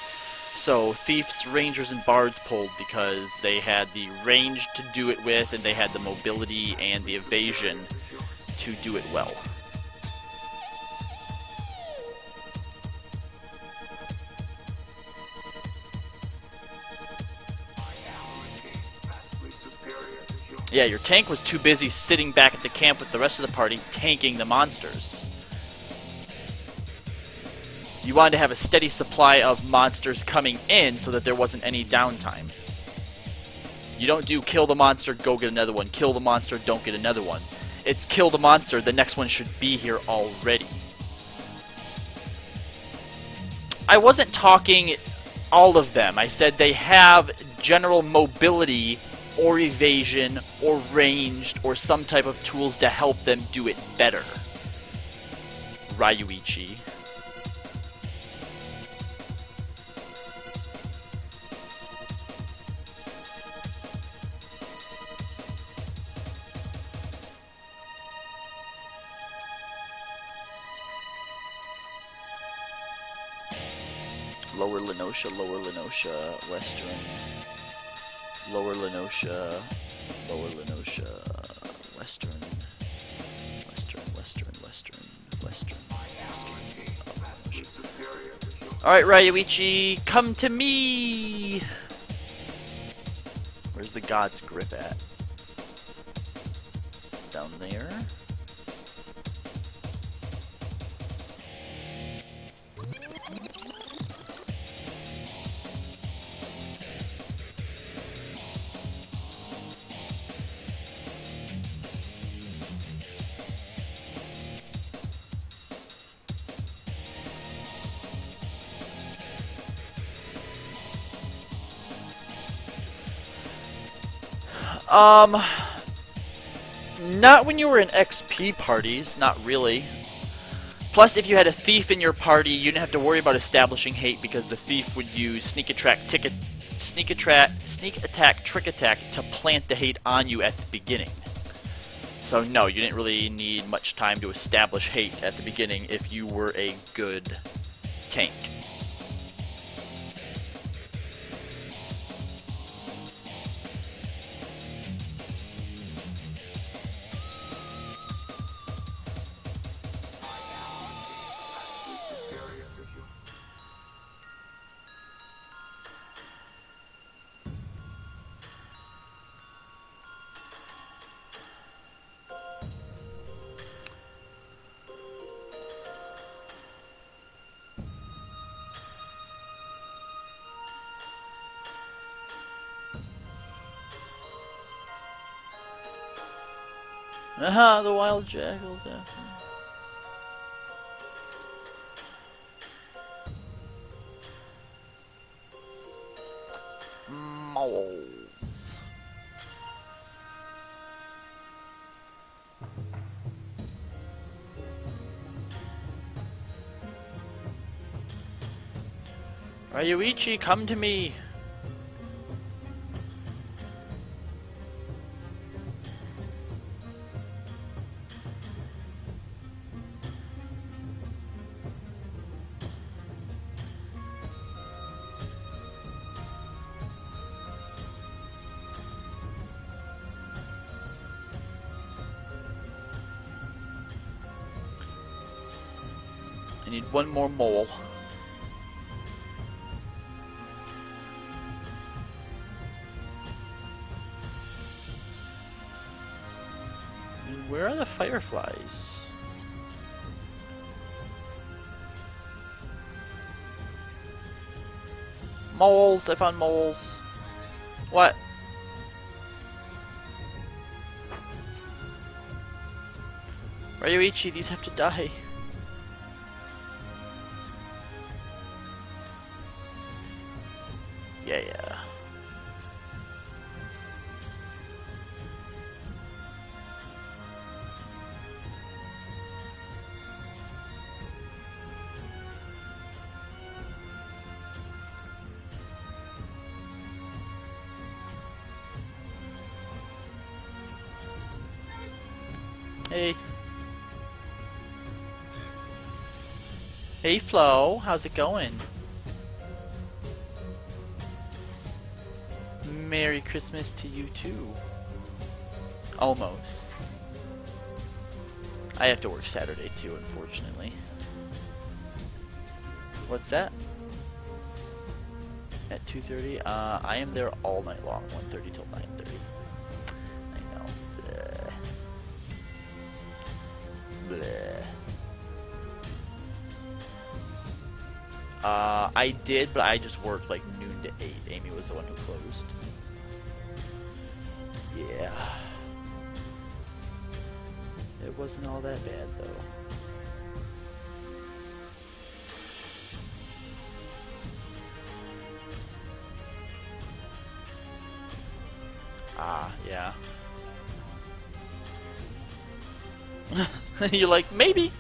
So Thieves, Rangers, and Bards pulled because they had the range to do it with, and they had the mobility and the evasion to do it well. Yeah, your tank was too busy sitting back at the camp with the rest of the party tanking the monsters. You wanted to have a steady supply of monsters coming in so that there wasn't any downtime. You don't do kill the monster, go get another one. Kill the monster, don't get another one. It's kill the monster, the next one should be here already. I wasn't talking all of them. I said they have general mobility or evasion, or ranged, or some type of tools to help them do it better. Ryuichi. Lower Lenosha, Western. Lower Lenosha, Western, Alright, Ryuichi, come to me! Where's the God's Grip at? Down there. Not when you were in XP parties, not really. Plus, if you had a thief in your party, you didn't have to worry about establishing hate because the thief would use sneak attack, trick attack to plant the hate on you at the beginning. So no, you didn't really need much time to establish hate at the beginning if you were a good tank. Aha, the wild jackals after me. Moles. Ryuichi, come to me. I need one more mole. And where are the fireflies? Moles! I found moles. What? Ryuichi, these have to die. Yeah. Hey. Hey Flo, how's it going? Merry Christmas to you too. Almost. I have to work Saturday too, unfortunately. What's that? At 2:30? I am there all night long, 1:30 till 9:30. I know. Bleh. Bleh. I did, but I just worked like noon to 8. Amy was the one who closed. Yeah. It wasn't all that bad, though. Ah, yeah. You're like, maybe.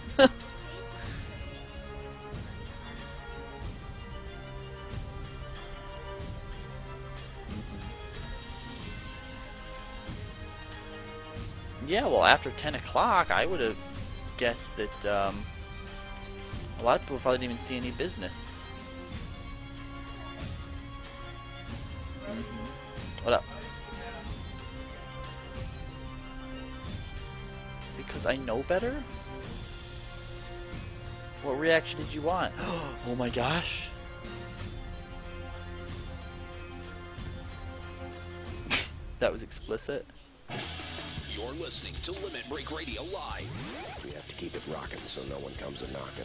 Yeah, well, after 10 o'clock, I would have guessed that a lot of people probably didn't even see any business. What up? Because I know better? What reaction did you want? Oh my gosh. That was explicit. You're listening to Limit Break Radio Live. We have to keep it rocking so no one comes a knocking.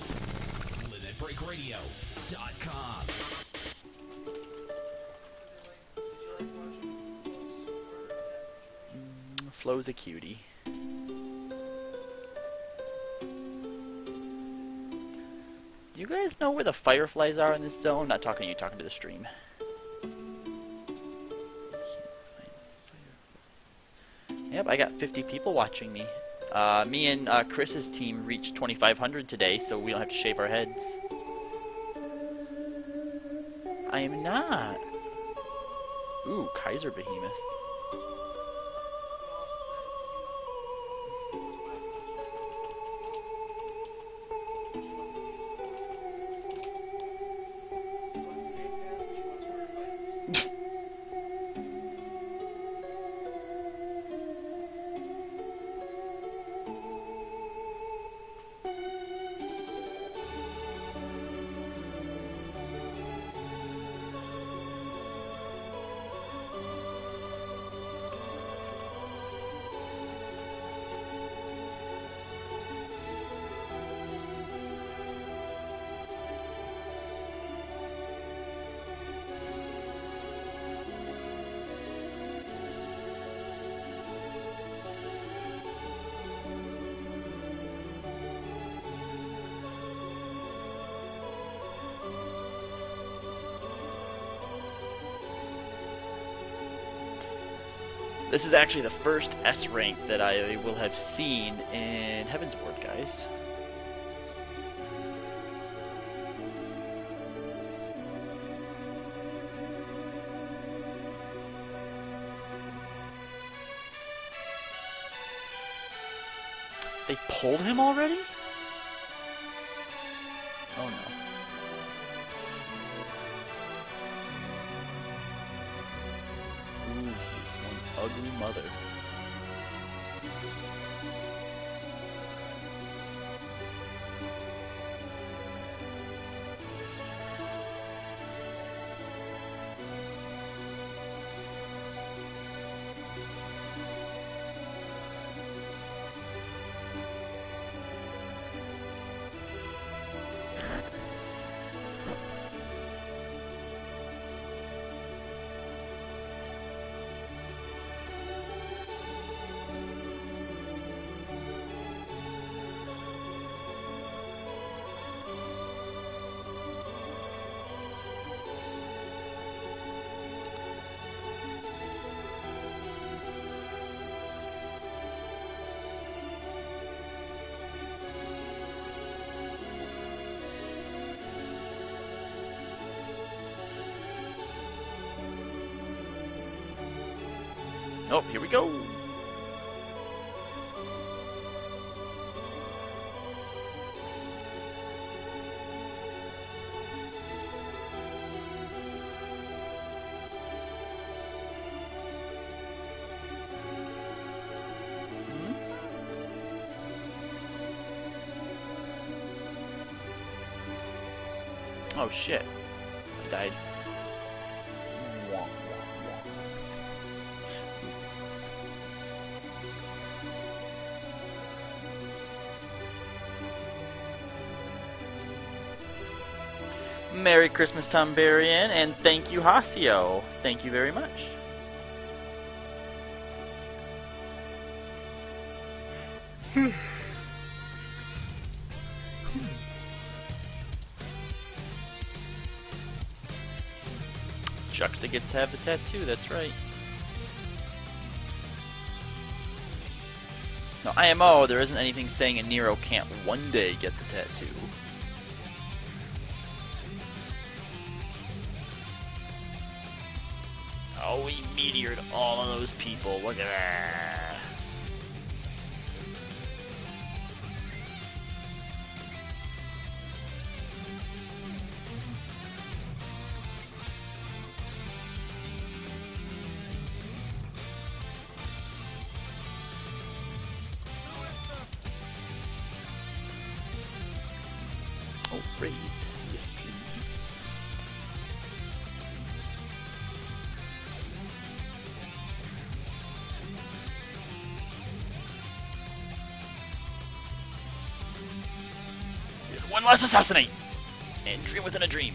LimitBreakRadio.com. Flo's a cutie. You guys know where the fireflies are in this zone? Not talking to you, talking to the stream. Yep, I got 50 people watching me. Me and Chris's team reached 2,500 today, so we don't have to shave our heads. I am not. Ooh, Kaiser Behemoth. This is actually the first S rank that I will have seen in Heaven's Ward, guys. They pulled him already? Oh no. Ooh, he's one ugly mother. Oh, here we go. Oh shit. I died. Merry Christmas, Tom Berrien, and thank you, Hasio. Thank you very much. Juxta gets to have the tattoo, that's right. No, IMO, there isn't anything saying a Nero can't one day get the tattoo. Oh, we meteored all of those people. Look at that. Oh, raise. Yes, please. One less assassinate! And dream within a dream.